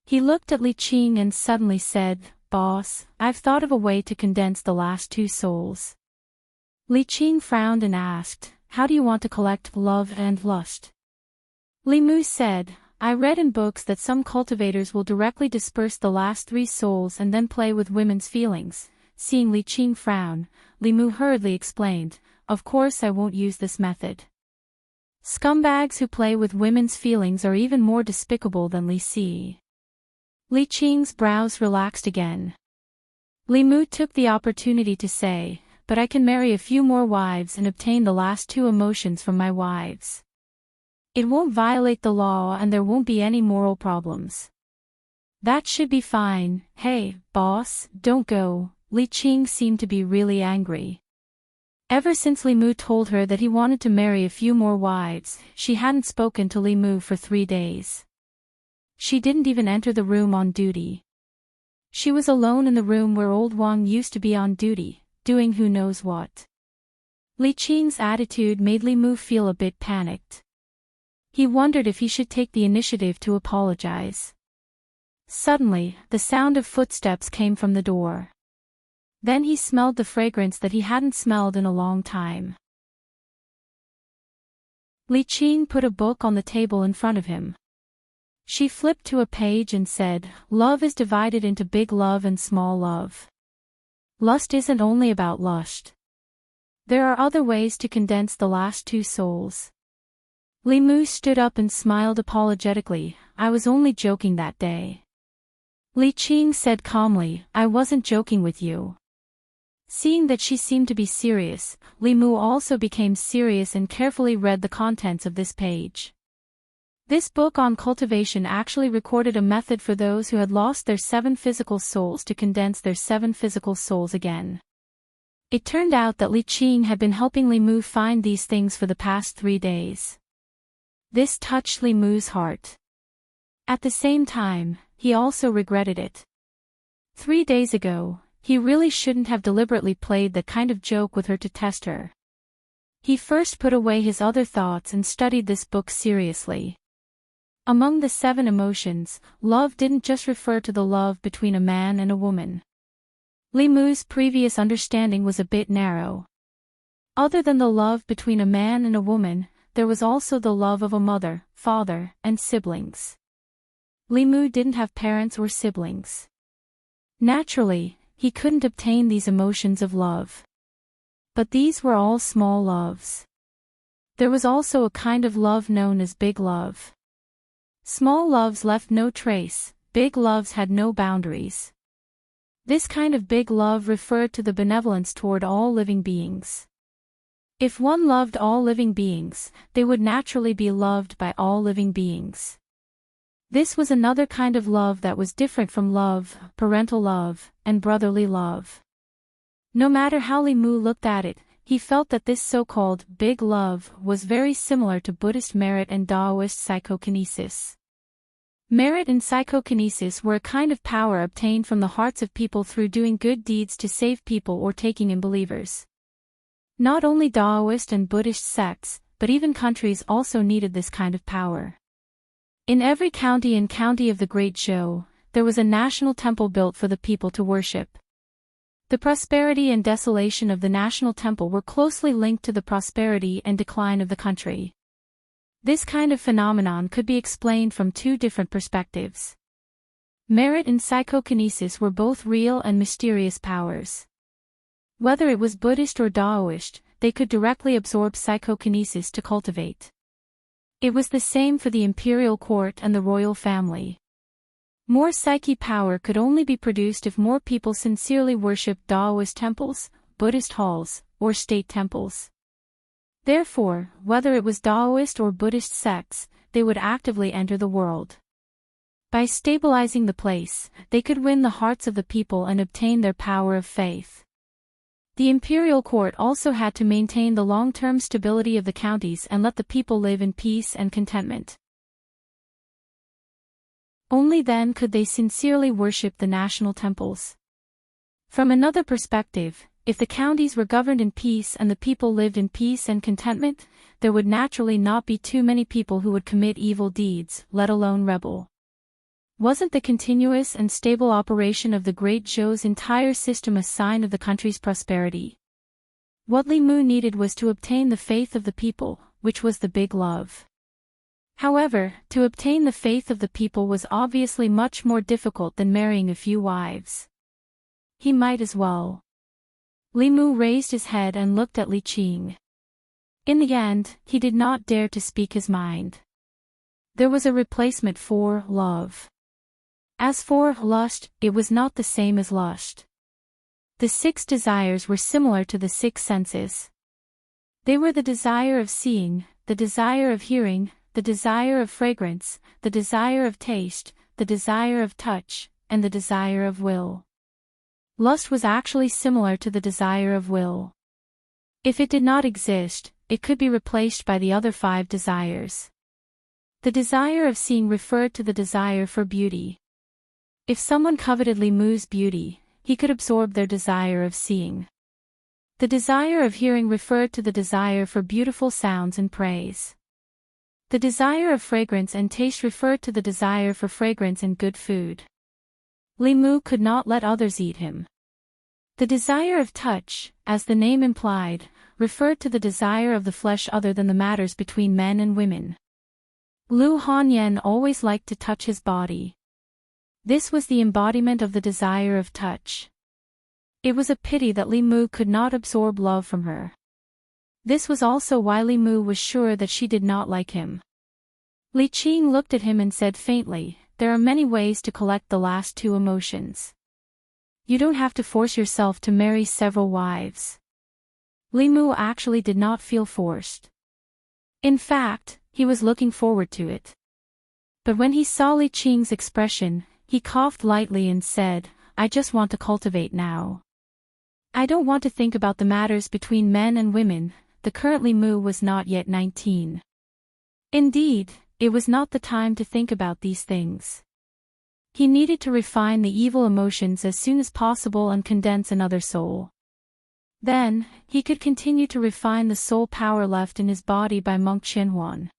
He looked at Li Qing and suddenly said, "Boss, I've thought of a way to condense the last 2 souls." Li Qing frowned and asked, "How do you want to collect love and lust?" Li Mu said, "I read in books that some cultivators will directly disperse the last 3 souls and then play with women's feelings." Seeing Li Qing frown, Li Mu hurriedly explained, "Of course I won't use this method. Scumbags who play with women's feelings are even more despicable than Li Si." Li Qing's brows relaxed again. Li Mu took the opportunity to say, "But I can marry a few more wives and obtain the last 2 emotions from my wives. It won't violate the law and there won't be any moral problems. That should be fine." "Hey, boss, don't go." Li Qing seemed to be really angry. Ever since Li Mu told her that he wanted to marry a few more wives, she hadn't spoken to Li Mu for 3 days. She didn't even enter the room on duty. She was alone in the room where old Wang used to be on duty, doing who knows what. Li Qing's attitude made Li Mu feel a bit panicked. He wondered if he should take the initiative to apologize. Suddenly, the sound of footsteps came from the door. Then he smelled the fragrance that he hadn't smelled in a long time. Li Qing put a book on the table in front of him. She flipped to a page and said, "Love is divided into big love and small love. Lust isn't only about lust. There are other ways to condense the last 2 souls." Li Mu stood up and smiled apologetically, "I was only joking that day." Li Qing said calmly, I wasn't joking with you. Seeing that she seemed to be serious, Li Mu also became serious and carefully read the contents of this page. This book on cultivation actually recorded a method for those who had lost their 7 physical souls to condense their 7 physical souls again. It turned out that Li Qing had been helping Li Mu find these things for the past 3 days. This touched Li Mu's heart. At the same time, he also regretted it. 3 days ago, he really shouldn't have deliberately played that kind of joke with her to test her. He first put away his other thoughts and studied this book seriously. Among the 7 emotions, love didn't just refer to the love between a man and a woman. Li Mu's previous understanding was a bit narrow. Other than the love between a man and a woman, there was also the love of a mother, father, and siblings. Li Mu didn't have parents or siblings. Naturally, he couldn't obtain these emotions of love. But these were all small loves. There was also a kind of love known as big love. Small loves left no trace, big loves had no boundaries. This kind of big love referred to the benevolence toward all living beings. If one loved all living beings, they would naturally be loved by all living beings. This was another kind of love that was different from love, parental love, and brotherly love. No matter how Li Mu looked at it, he felt that this so-called big love was very similar to Buddhist merit and Daoist psychokinesis. Merit and psychokinesis were a kind of power obtained from the hearts of people through doing good deeds to save people or taking in believers. Not only Daoist and Buddhist sects, but even countries also needed this kind of power. In every county and county of the Great Zhou, there was a national temple built for the people to worship. The prosperity and desolation of the national temple were closely linked to the prosperity and decline of the country. This kind of phenomenon could be explained from 2 different perspectives. Merit and psychokinesis were both real and mysterious powers. Whether it was Buddhist or Daoist, they could directly absorb psychokinesis to cultivate. It was the same for the imperial court and the royal family. More psyche power could only be produced if more people sincerely worshipped Daoist temples, Buddhist halls, or state temples. Therefore, whether it was Daoist or Buddhist sects, they would actively enter the world. By stabilizing the place, they could win the hearts of the people and obtain their power of faith. The imperial court also had to maintain the long-term stability of the counties and let the people live in peace and contentment. Only then could they sincerely worship the national temples. From another perspective, if the counties were governed in peace and the people lived in peace and contentment, there would naturally not be too many people who would commit evil deeds, let alone rebel. Wasn't the continuous and stable operation of the Great Zhou's entire system a sign of the country's prosperity? What Li Mu needed was to obtain the faith of the people, which was the big love. However, to obtain the faith of the people was obviously much more difficult than marrying a few wives. He might as well. Li Mu raised his head and looked at Li Qing. In the end, he did not dare to speak his mind. There was a replacement for love. As for lust, it was not the same as lust. The 6 desires were similar to the 6 senses. They were the desire of seeing, the desire of hearing, the desire of fragrance, the desire of taste, the desire of touch, and the desire of will. Lust was actually similar to the desire of will. If it did not exist, it could be replaced by the other 5 desires. The desire of seeing referred to the desire for beauty. If someone coveted Li Mu's beauty, he could absorb their desire of seeing. The desire of hearing referred to the desire for beautiful sounds and praise. The desire of fragrance and taste referred to the desire for fragrance and good food. Li Mu could not let others eat him. The desire of touch, as the name implied, referred to the desire of the flesh other than the matters between men and women. Lu Hanyan always liked to touch his body. This was the embodiment of the desire of touch. It was a pity that Li Mu could not absorb love from her. This was also why Li Mu was sure that she did not like him. Li Qing looked at him and said faintly, there are many ways to collect the last two emotions. You don't have to force yourself to marry several wives. Li Mu actually did not feel forced. In fact, he was looking forward to it. But when he saw Li Qing's expression, he coughed lightly and said, I just want to cultivate now. I don't want to think about the matters between men and women. The current Li Mu was not yet 19. Indeed, it was not the time to think about these things. He needed to refine the evil emotions as soon as possible and condense another soul. Then, he could continue to refine the soul power left in his body by monk Qianhuan.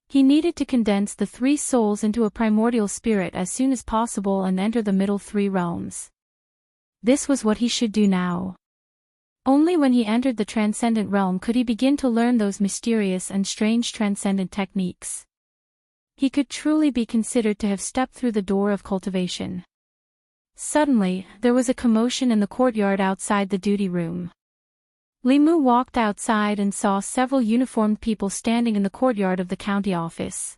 He needed to condense the 3 souls into a primordial spirit as soon as possible and enter the middle 3 realms. This was what he should do now. Only when he entered the transcendent realm could he begin to learn those mysterious and strange transcendent techniques. He could truly be considered to have stepped through the door of cultivation. Suddenly, there was a commotion in the courtyard outside the duty room. Li Mu walked outside and saw several uniformed people standing in the courtyard of the county office.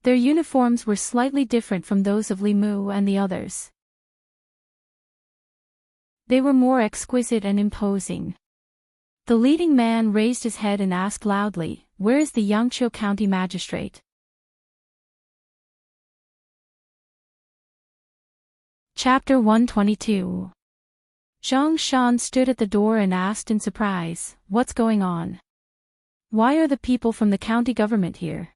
Their uniforms were slightly different from those of Li Mu and the others. They were more exquisite and imposing. The leading man raised his head and asked loudly, "Where is the Yangqiu County magistrate?" Chapter 122. Zhang Shan stood at the door and asked in surprise, "What's going on? Why are the people from the county government here?"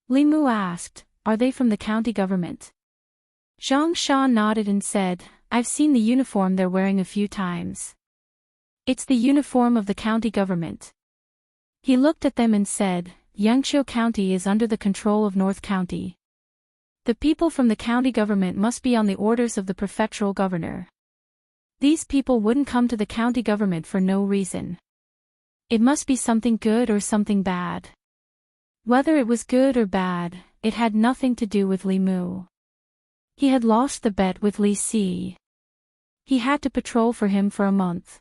Li Mu asked, "Are they from the county government?" Zhang Shan nodded and said, "I've seen the uniform they're wearing a few times. It's the uniform of the county government." He looked at them and said, "Yangqiu County is under the control of North County. The people from the county government must be on the orders of the prefectural governor. These people wouldn't come to the county government for no reason. It must be something good or something bad." Whether it was good or bad, it had nothing to do with Li Mu. He had lost the bet with Li Si. He had to patrol for him for a month.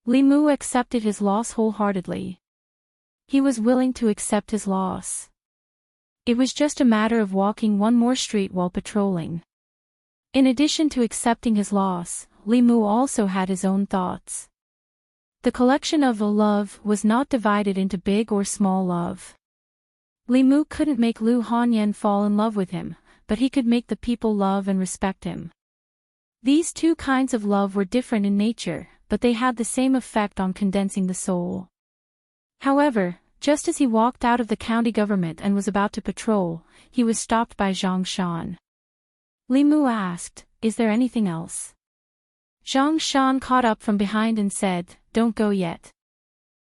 Li Mu accepted his loss wholeheartedly. He was willing to accept his loss. It was just a matter of walking one more street while patrolling. In addition to accepting his loss, Li Mu also had his own thoughts. The collection of love was not divided into big or small love. Li Mu couldn't make Lu Hanyan fall in love with him, but he could make the people love and respect him. These 2 kinds of love were different in nature, but they had the same effect on condensing the soul. However, just as he walked out of the county government and was about to patrol, he was stopped by Zhang Shan. Li Mu asked, "Is there anything else?" Zhang Shan caught up from behind and said, "Don't go yet.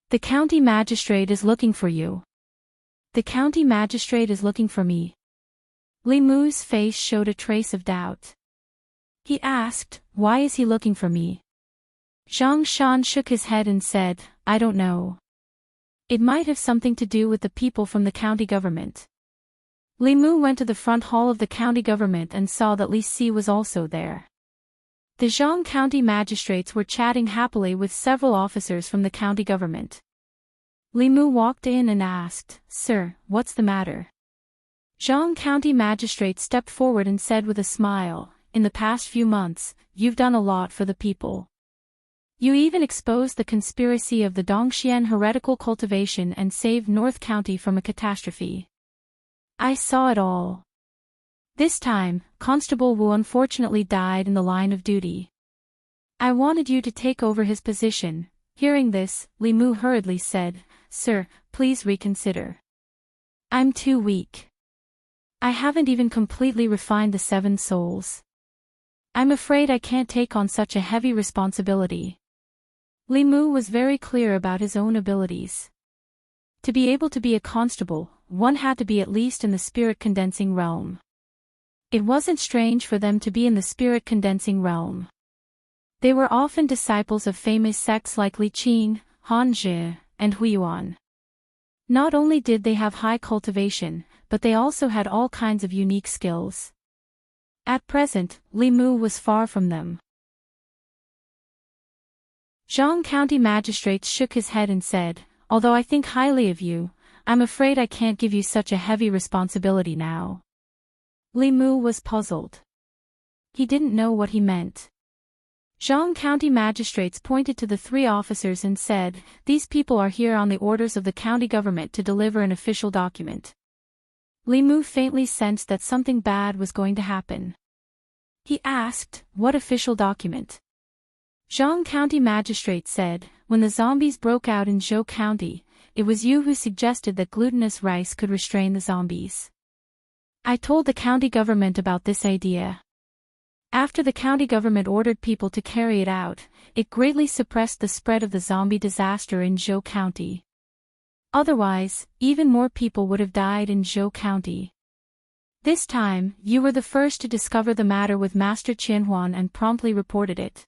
The county magistrate is looking for you." "The county magistrate is looking for me?" Li Mu's face showed a trace of doubt. He asked, "Why is he looking for me?" Zhang Shan shook his head and said, "I don't know. It might have something to do with the people from the county government." Li Mu went to the front hall of the county government and saw that Li Si was also there. The Zhang County magistrates were chatting happily with several officers from the county government. Li Mu walked in and asked, "Sir, what's the matter?" Zhang County magistrate stepped forward and said with a smile, "In the past few months, you've done a lot for the people. You even exposed the conspiracy of the Dongxian heretical cultivation and saved North County from a catastrophe. I saw it all. This time, Constable Wu unfortunately died in the line of duty. I wanted you to take over his position." Hearing this, Li Mu hurriedly said, "Sir, please reconsider. I'm too weak. I haven't even completely refined the 7 souls. I'm afraid I can't take on such a heavy responsibility." Li Mu was very clear about his own abilities. To be able to be a constable, one had to be at least in the spirit-condensing realm. It wasn't strange for them to be in the spirit-condensing realm. They were often disciples of famous sects like Li Qing, Han Zhi, and Huiyuan. Not only did they have high cultivation, but they also had all kinds of unique skills. At present, Li Mu was far from them. Zhang County magistrate shook his head and said, "Although I think highly of you, I'm afraid I can't give you such a heavy responsibility now. Li Mu was puzzled. He didn't know what he meant. Zhang County magistrates pointed to the three officers and said, "These people are here on the orders of the county government to deliver an official document." Li Mu faintly sensed that something bad was going to happen. He asked, "What official document?" Zhang County magistrate said, "When the zombies broke out in Zhou County, it was you who suggested that glutinous rice could restrain the zombies. I told the county government about this idea. After the county government ordered people to carry it out, it greatly suppressed the spread of the zombie disaster in Zhou County. Otherwise, even more people would have died in Zhou County. This time, you were the first to discover the matter with Master Qianhuan and promptly reported it.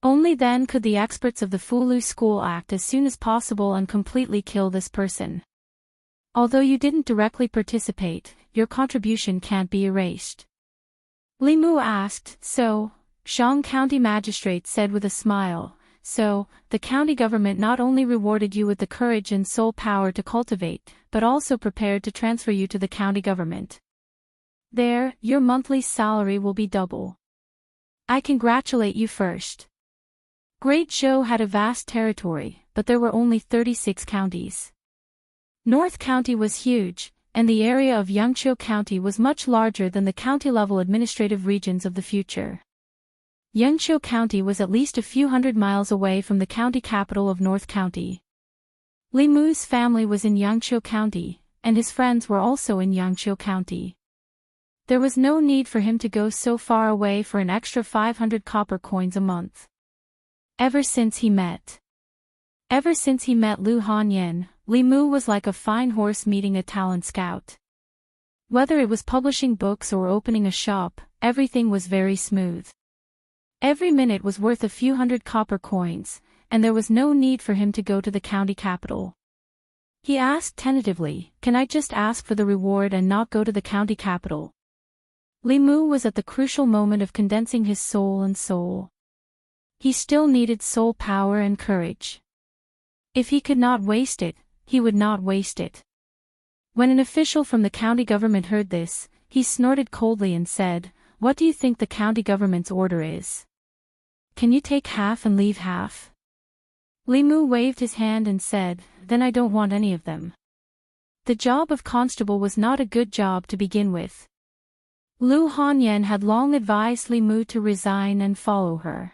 Only then could the experts of the Fulu school act as soon as possible and completely kill this person. Although you didn't directly participate, your contribution can't be erased." Li Mu asked, "So?" Zhang County magistrate said with a smile, "So, the county government not only rewarded you with the courage and soul power to cultivate, but also prepared to transfer you to the county government. There, your monthly salary will be double. I congratulate you first." Great Zhou had a vast territory, but there were only 36 counties. North County was huge, and the area of Yangqiu County was much larger than the county-level administrative regions of the future. Yangqiu County was at least a few hundred miles away from the county capital of North County. Li Mu's family was in Yangqiu County, and his friends were also in Yangqiu County. There was no need for him to go so far away for an extra 500 copper coins a month. Ever since he met Lu Hanyan, Li Mu was like a fine horse meeting a talent scout. Whether it was publishing books or opening a shop, everything was very smooth. Every minute was worth a few hundred copper coins, and there was no need for him to go to the county capital. He asked tentatively, "Can I just ask for the reward and not go to the county capital?" Li Mu was at the crucial moment of condensing his soul and soul. He still needed soul power and courage. If he could not waste it, he would not waste it. When an official from the county government heard this, he snorted coldly and said, "What do you think the county government's order is? Can you take half and leave half?" Li Mu waved his hand and said, "Then I don't want any of them." The job of constable was not a good job to begin with. Lu Hanyan had long advised Li Mu to resign and follow her.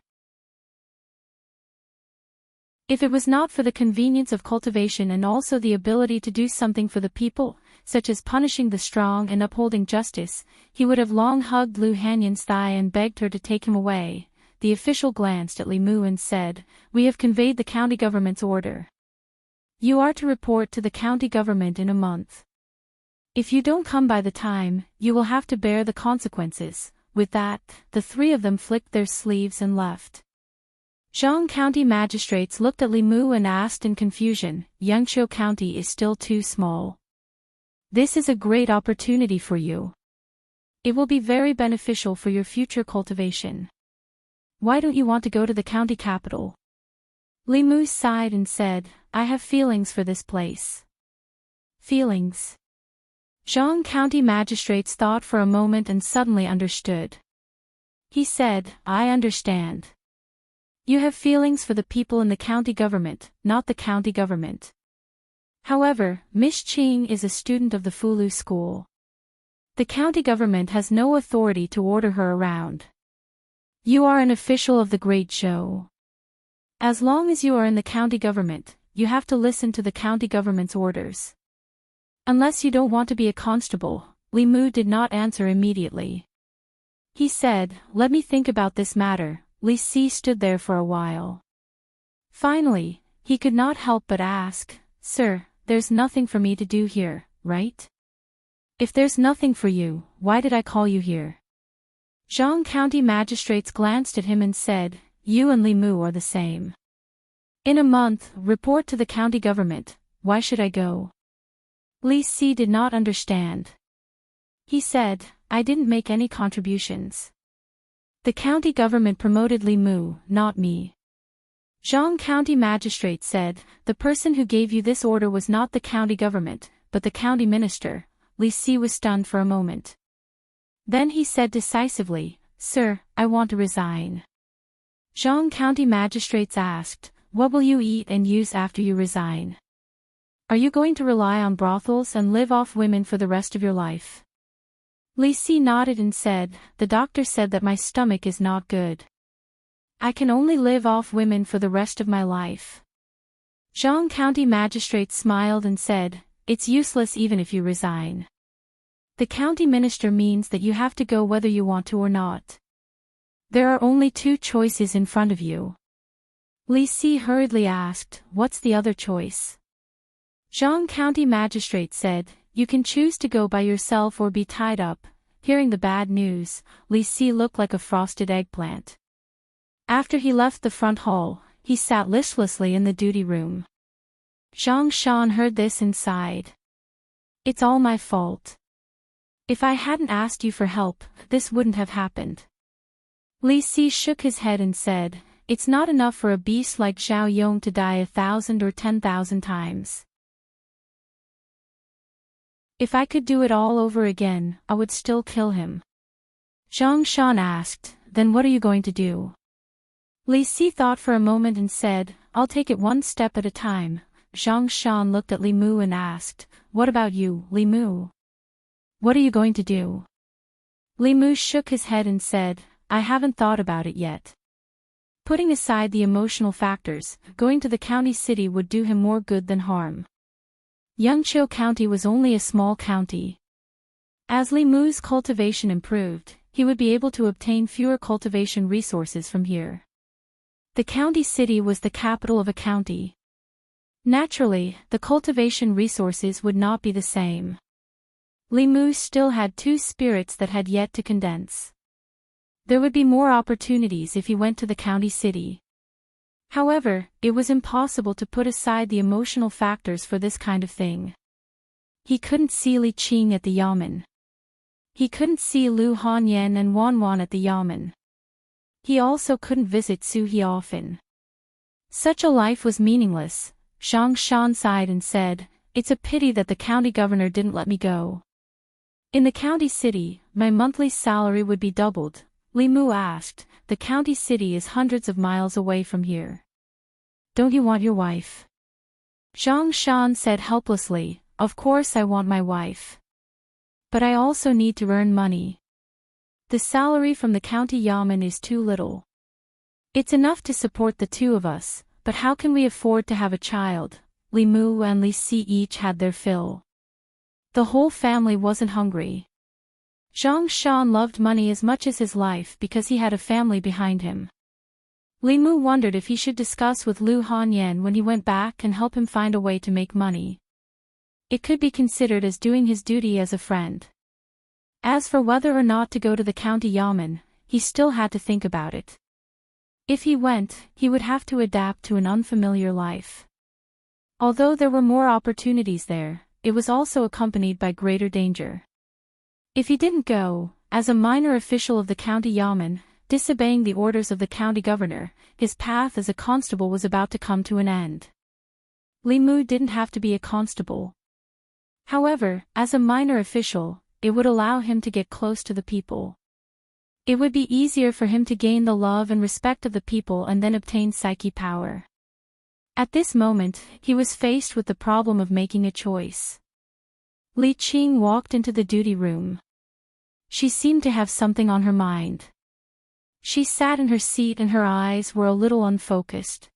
If it was not for the convenience of cultivation and also the ability to do something for the people, such as punishing the strong and upholding justice, he would have long hugged Lu Hanyan's thigh and begged her to take him away. The official glanced at Li Mu and said, "We have conveyed the county government's order. You are to report to the county government in a month. If you don't come by the time, you will have to bear the consequences." With that, the three of them flicked their sleeves and left. Zhang County magistrates looked at Li Mu and asked in confusion, "Yangqiu County is still too small. This is a great opportunity for you. It will be very beneficial for your future cultivation. Why don't you want to go to the county capital?" Li Mu sighed and said, "I have feelings for this place." Feelings? Zhang County magistrates thought for a moment and suddenly understood. He said, "I understand. You have feelings for the people in the county government, not the county government. However, Miss Qing is a student of the Fulu school. The county government has no authority to order her around. You are an official of the Great Zhou. As long as you are in the county government, you have to listen to the county government's orders. Unless you don't want to be a constable." Li Mu did not answer immediately. He said, "Let me think about this matter." Li Si stood there for a while. Finally, he could not help but ask, "Sir, there's nothing for me to do here, right? If there's nothing for you, why did I call you here?" Zhang County magistrates glanced at him and said, "You and Li Mu are the same. In a month, report to the county government. Why should I go?" Li Si did not understand. He said, "I didn't make any contributions. The county government promoted Li Mu, not me." Zhang County magistrate said, "The person who gave you this order was not the county government, but the county minister." Li Si was stunned for a moment. Then he said decisively, "Sir, I want to resign." Zhang County magistrates asked, "What will you eat and use after you resign? Are you going to rely on brothels and live off women for the rest of your life?" Li Si nodded and said, "The doctor said that my stomach is not good. I can only live off women for the rest of my life." Zhang County magistrate smiled and said, "It's useless even if you resign. The county minister means that you have to go whether you want to or not. There are only two choices in front of you." Li Si hurriedly asked, "What's the other choice?" Zhang County magistrate said, "You can choose to go by yourself or be tied up." Hearing the bad news, Li Si looked like a frosted eggplant. After he left the front hall, he sat listlessly in the duty room. Zhang Shan heard this and sighed. "It's all my fault. If I hadn't asked you for help, this wouldn't have happened." Li Si shook his head and said, "It's not enough for a beast like Zhao Yong to die 1,000 or 10,000 times. If I could do it all over again, I would still kill him." Zhang Shan asked, "Then what are you going to do?" Li Si thought for a moment and said, "I'll take it one step at a time." Zhang Shan looked at Li Mu and asked, "What about you, Li Mu? What are you going to do?" Li Mu shook his head and said, "I haven't thought about it yet. Putting aside the emotional factors, going to the county city would do him more good than harm." Yangqiu County was only a small county. As Li Mu's cultivation improved, he would be able to obtain fewer cultivation resources from here. The county city was the capital of a county. Naturally, the cultivation resources would not be the same. Li Mu still had two spirits that had yet to condense. There would be more opportunities if he went to the county city. However, it was impossible to put aside the emotional factors for this kind of thing. He couldn't see Li Qing at the yamen. He couldn't see Lu Hanyan and Wan Wan at the yamen. He also couldn't visit Su He often. Such a life was meaningless. Zhang Shan sighed and said, "It's a pity that the county governor didn't let me go. In the county city, my monthly salary would be doubled." Li Mu asked, "The county city is hundreds of miles away from here. Don't you want your wife?" Zhang Shan said helplessly, "Of course I want my wife. But I also need to earn money. The salary from the county yamen is too little. It's enough to support the two of us, but how can we afford to have a child?" Li Mu and Li Si each had their fill. The whole family wasn't hungry. Zhang Shan loved money as much as his life because he had a family behind him. Li Mu wondered if he should discuss with Lu Hanyan when he went back and help him find a way to make money. It could be considered as doing his duty as a friend. As for whether or not to go to the county yamen, he still had to think about it. If he went, he would have to adapt to an unfamiliar life. Although there were more opportunities there, it was also accompanied by greater danger. If he didn't go, as a minor official of the county yamen, disobeying the orders of the county governor, his path as a constable was about to come to an end. Li Mu didn't have to be a constable. However, as a minor official, it would allow him to get close to the people. It would be easier for him to gain the love and respect of the people and then obtain psyche power. At this moment, he was faced with the problem of making a choice. Li Qing walked into the duty room. She seemed to have something on her mind. She sat in her seat and her eyes were a little unfocused.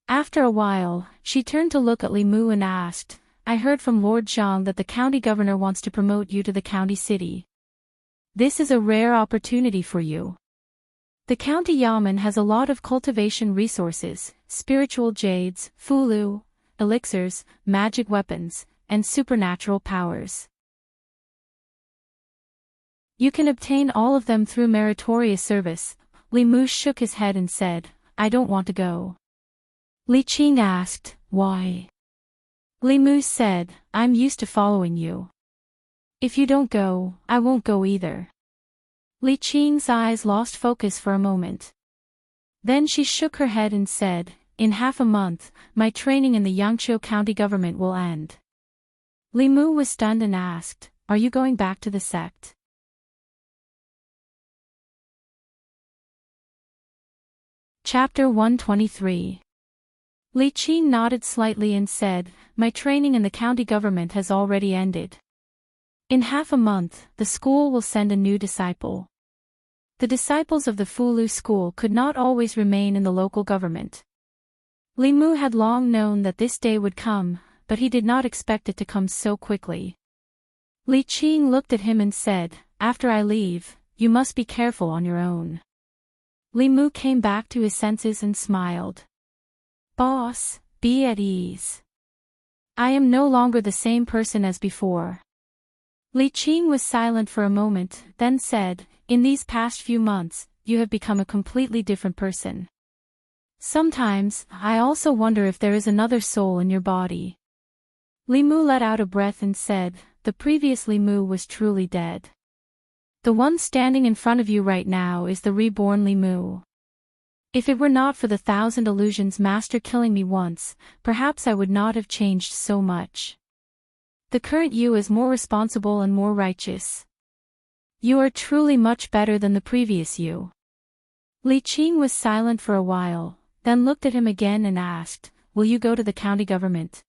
After a while, she turned to look at Li Mu and asked, "I heard from Lord Zhang that the county governor wants to promote you to the county city. This is a rare opportunity for you. The county yamen has a lot of cultivation resources, spiritual jades, fulu, elixirs, magic weapons, and supernatural powers. You can obtain all of them through meritorious service." Li Mu shook his head and said, "I don't want to go." Li Qing asked, "Why?" Li Mu said, "I'm used to following you. If you don't go, I won't go either." Li Qing's eyes lost focus for a moment. Then she shook her head and said, "In half a month, my training in the Yangqiu County government will end." Li Mu was stunned and asked, "Are you going back to the sect?" Chapter 123. Li Qing nodded slightly and said, "My training in the county government has already ended. In half a month, the school will send a new disciple." The disciples of the Fulu school could not always remain in the local government. Li Mu had long known that this day would come, but he did not expect it to come so quickly. Li Qing looked at him and said, "After I leave, you must be careful on your own." Li Mu came back to his senses and smiled. "Boss, be at ease. I am no longer the same person as before." Li Qing was silent for a moment, then said, "In these past few months, you have become a completely different person. Sometimes, I also wonder if there is another soul in your body." Li Mu let out a breath and said, "The previous Li Mu was truly dead. The one standing in front of you right now is the reborn Li Mu. If it were not for the 1,000 illusions master killing me once, perhaps I would not have changed so much. The current you is more responsible and more righteous. You are truly much better than the previous you." Li Qing was silent for a while, then looked at him again and asked, "Will you go to the county government?"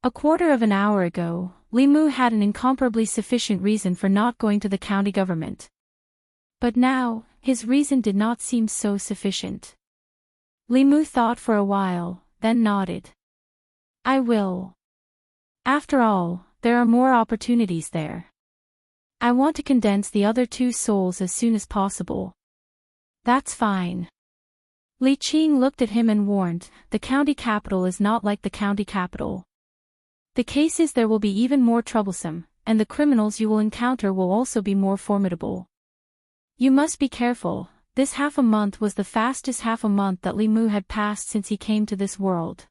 A quarter of an hour ago, Li Mu had an incomparably sufficient reason for not going to the county government. But now, his reason did not seem so sufficient. Li Mu thought for a while, then nodded. "I will. After all, there are more opportunities there. I want to condense the other 2 souls as soon as possible." "That's fine." Li Qing looked at him and warned, "The county capital is not like the county capital. The cases there will be even more troublesome, and the criminals you will encounter will also be more formidable. You must be careful." This half a month was the fastest half a month that Li Mu had passed since he came to this world.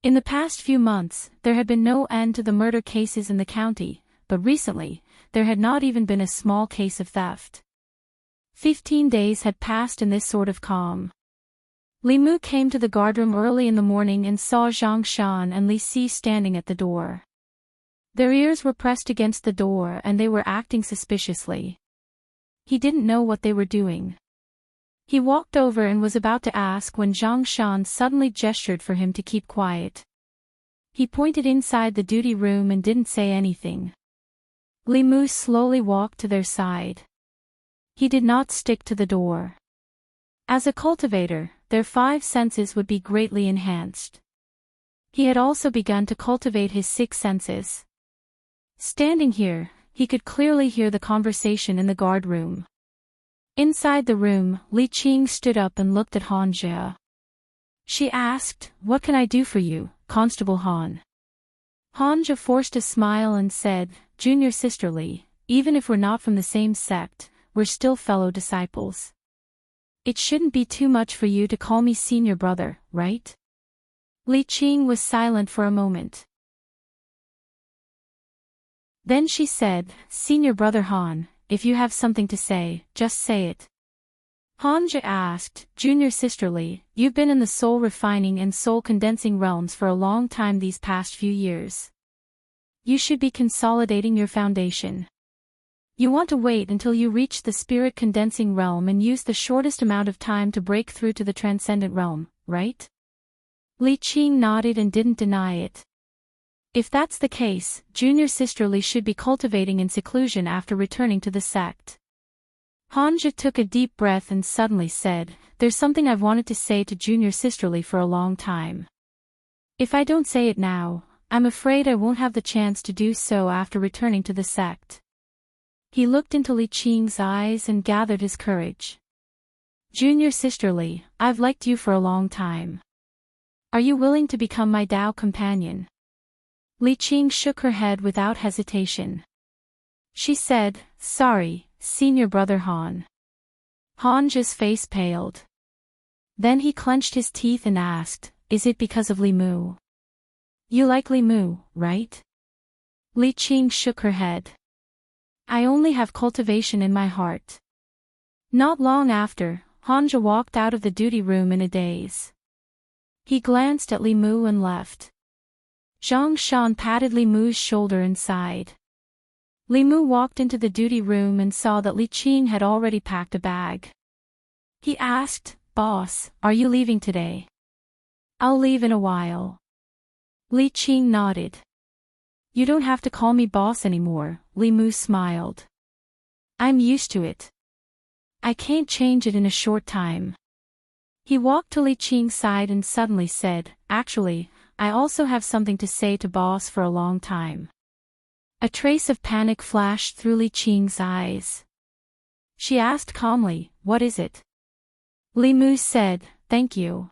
In the past few months, there had been no end to the murder cases in the county, but recently, there had not even been a small case of theft. 15 days had passed in this sort of calm. Li Mu came to the guardroom early in the morning and saw Zhang Shan and Li Si standing at the door. Their ears were pressed against the door and they were acting suspiciously. He didn't know what they were doing. He walked over and was about to ask when Zhang Shan suddenly gestured for him to keep quiet. He pointed inside the duty room and didn't say anything. Li Mu slowly walked to their side. He did not stick to the door. As a cultivator, their 5 senses would be greatly enhanced. He had also begun to cultivate his 6 senses. Standing here, he could clearly hear the conversation in the guard room. Inside the room, Li Qing stood up and looked at Han Jia. She asked, "What can I do for you, Constable Han?" Han Jia forced a smile and said, "Junior Sister Li, even if we're not from the same sect, we're still fellow disciples. It shouldn't be too much for you to call me senior brother, right?" Li Qing was silent for a moment. Then she said, "Senior brother Han, if you have something to say, just say it." Han Jia asked, "Junior Sister Li, you've been in the soul refining and soul condensing realms for a long time these past few years. You should be consolidating your foundation. You want to wait until you reach the spirit condensing realm and use the shortest amount of time to break through to the transcendent realm, right?" Li Qing nodded and didn't deny it. If that's the case, Junior Sister Li should be cultivating in seclusion after returning to the sect. Han Jia took a deep breath and suddenly said, "There's something I've wanted to say to Junior Sister Li for a long time. If I don't say it now, I'm afraid I won't have the chance to do so after returning to the sect." He looked into Li Qing's eyes and gathered his courage. "Junior Sister Li, I've liked you for a long time. Are you willing to become my Dao companion?" Li Qing shook her head without hesitation. She said, "Sorry, Senior Brother Han." Han Jia's face paled. Then he clenched his teeth and asked, "Is it because of Li Mu? You like Li Mu, right?" Li Qing shook her head. "I only have cultivation in my heart." Not long after, Han Jia walked out of the duty room in a daze. He glanced at Li Mu and left. Zhang Shan patted Li Mu's shoulder and sighed. Li Mu walked into the duty room and saw that Li Qing had already packed a bag. He asked, Boss, are you leaving today? I'll leave in a while. Li Qing nodded. You don't have to call me boss anymore, Li Mu smiled. I'm used to it. I can't change it in a short time. He walked to Li Qing's side and suddenly said, Actually, I also have something to say to boss for a long time. A trace of panic flashed through Li Qing's eyes. She asked calmly, What is it? Li Mu said, Thank you.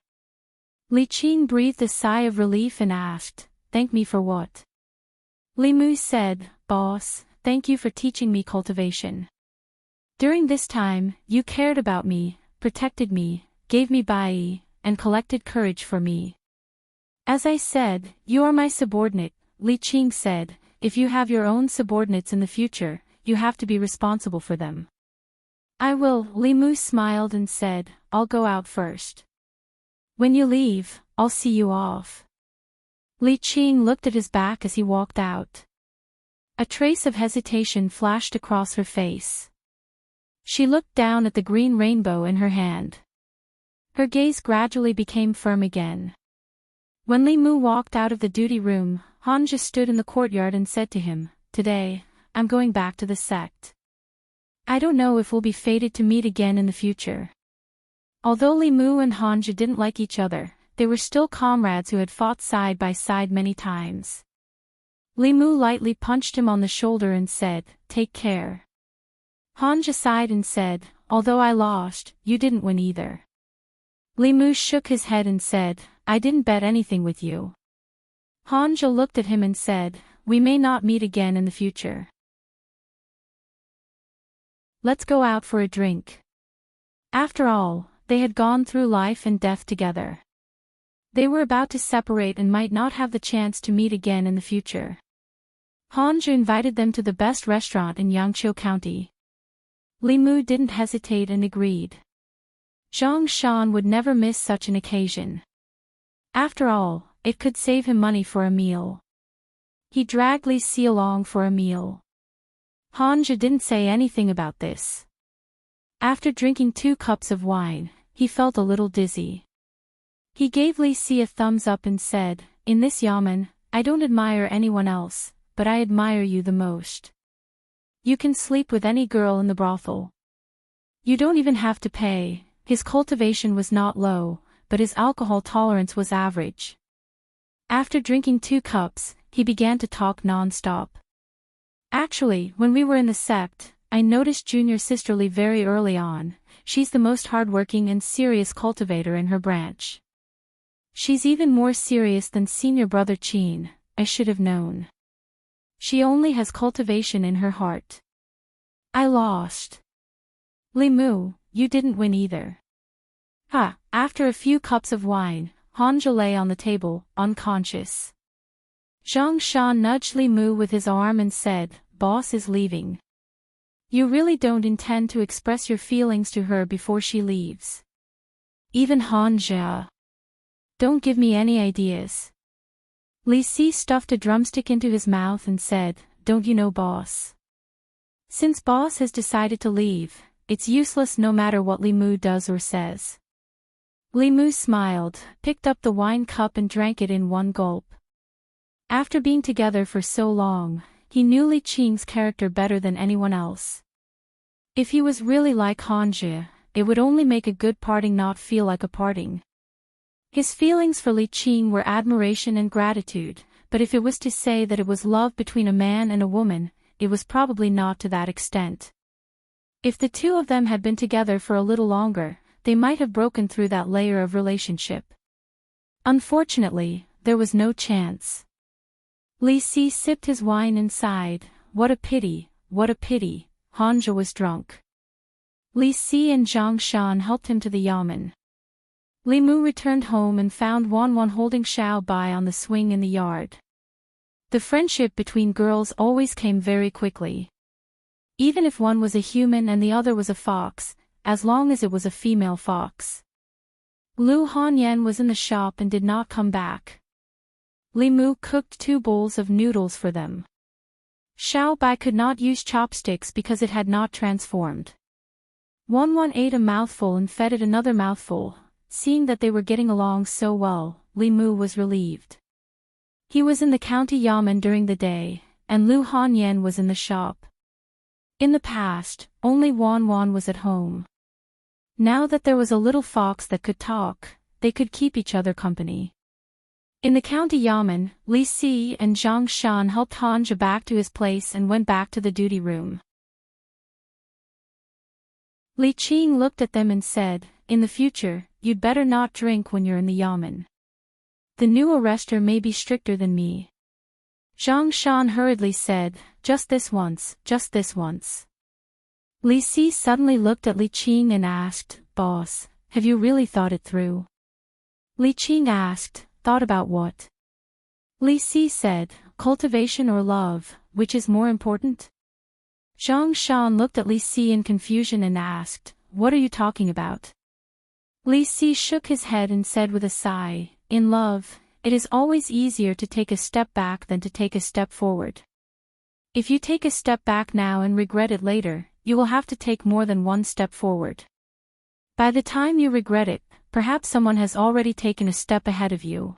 Li Qing breathed a sigh of relief and asked, Thank me for what? Li Mu said, Boss, thank you for teaching me cultivation. During this time, you cared about me, protected me, gave me bai, and collected courage for me. As I said, you are my subordinate, Li Qing said. If you have your own subordinates in the future, you have to be responsible for them. I will, Li Mu smiled and said, I'll go out first. When you leave, I'll see you off. Li Qing looked at his back as he walked out. A trace of hesitation flashed across her face. She looked down at the green rainbow in her hand. Her gaze gradually became firm again. When Li Mu walked out of the duty room, Hanja stood in the courtyard and said to him, Today, I'm going back to the sect. I don't know if we'll be fated to meet again in the future. Although Li Mu and Hanja didn't like each other, they were still comrades who had fought side by side many times. Li Mu lightly punched him on the shoulder and said, Take care. Hanja sighed and said, Although I lost, you didn't win either. Li Mu shook his head and said, I didn't bet anything with you. Hanja looked at him and said, We may not meet again in the future. Let's go out for a drink. After all, they had gone through life and death together. They were about to separate and might not have the chance to meet again in the future. Hanja invited them to the best restaurant in Yangqiu County. Li Mu didn't hesitate and agreed. Zhang Shan would never miss such an occasion. After all, it could save him money for a meal. He dragged Li Si along for a meal. Hanja didn't say anything about this. After drinking 2 cups of wine, he felt a little dizzy. He gave Li Si a thumbs up and said, In this yamen, I don't admire anyone else, but I admire you the most. You can sleep with any girl in the brothel. You don't even have to pay. His cultivation was not low, but his alcohol tolerance was average. After drinking 2 cups, he began to talk non-stop. Actually, when we were in the sect, I noticed junior sister Li very early on. She's the most hardworking and serious cultivator in her branch. She's even more serious than senior brother Qin. I should have known. She only has cultivation in her heart. I lost. Li Mu, you didn't win either. Ha! After a few cups of wine, Hanja lay on the table, unconscious. Zhang Shan nudged Li Mu with his arm and said, Boss is leaving. You really don't intend to express your feelings to her before she leaves. Even Hanja. Don't give me any ideas. Li Si stuffed a drumstick into his mouth and said, Don't you know boss? Since boss has decided to leave, it's useless no matter what Li Mu does or says. Li Mu smiled, picked up the wine cup and drank it in one gulp. After being together for so long, he knew Li Qing's character better than anyone else. If he was really like Hanja, it would only make a good parting not feel like a parting. His feelings for Li Qing were admiration and gratitude, but if it was to say that it was love between a man and a woman, it was probably not to that extent. If the two of them had been together for a little longer, they might have broken through that layer of relationship. Unfortunately, there was no chance. Li Si sipped his wine and sighed, What a pity, what a pity. Hanja was drunk. Li Si and Zhang Shan helped him to the yamen. Li Mu returned home and found Wan Wan holding Xiao Bai on the swing in the yard. The friendship between girls always came very quickly. Even if one was a human and the other was a fox, as long as it was a female fox. Lu Hanyan was in the shop and did not come back. Li Mu cooked 2 bowls of noodles for them. Xiao Bai could not use chopsticks because it had not transformed. Wan Wan ate a mouthful and fed it another mouthful, seeing that they were getting along so well, Li Mu was relieved. He was in the county yamen during the day, and Lu Hanyan was in the shop. In the past, only Wan Wan was at home. Now that there was a little fox that could talk, they could keep each other company. In the county yamen, Li Si and Zhang Shan helped Hanja back to his place and went back to the duty room. Li Qing looked at them and said, "In the future, you'd better not drink when you're in the yamen. The new arrester may be stricter than me." Zhang Shan hurriedly said, just this once." Li Si suddenly looked at Li Qing and asked, "Boss, have you really thought it through?" Li Qing asked, "Thought about what?" Li Si said, "Cultivation or love, which is more important?" Zhang Shan looked at Li Si in confusion and asked, "What are you talking about?" Li Si shook his head and said with a sigh, "In love, it is always easier to take a step back than to take a step forward. If you take a step back now and regret it later, you will have to take more than one step forward. By the time you regret it, perhaps someone has already taken a step ahead of you."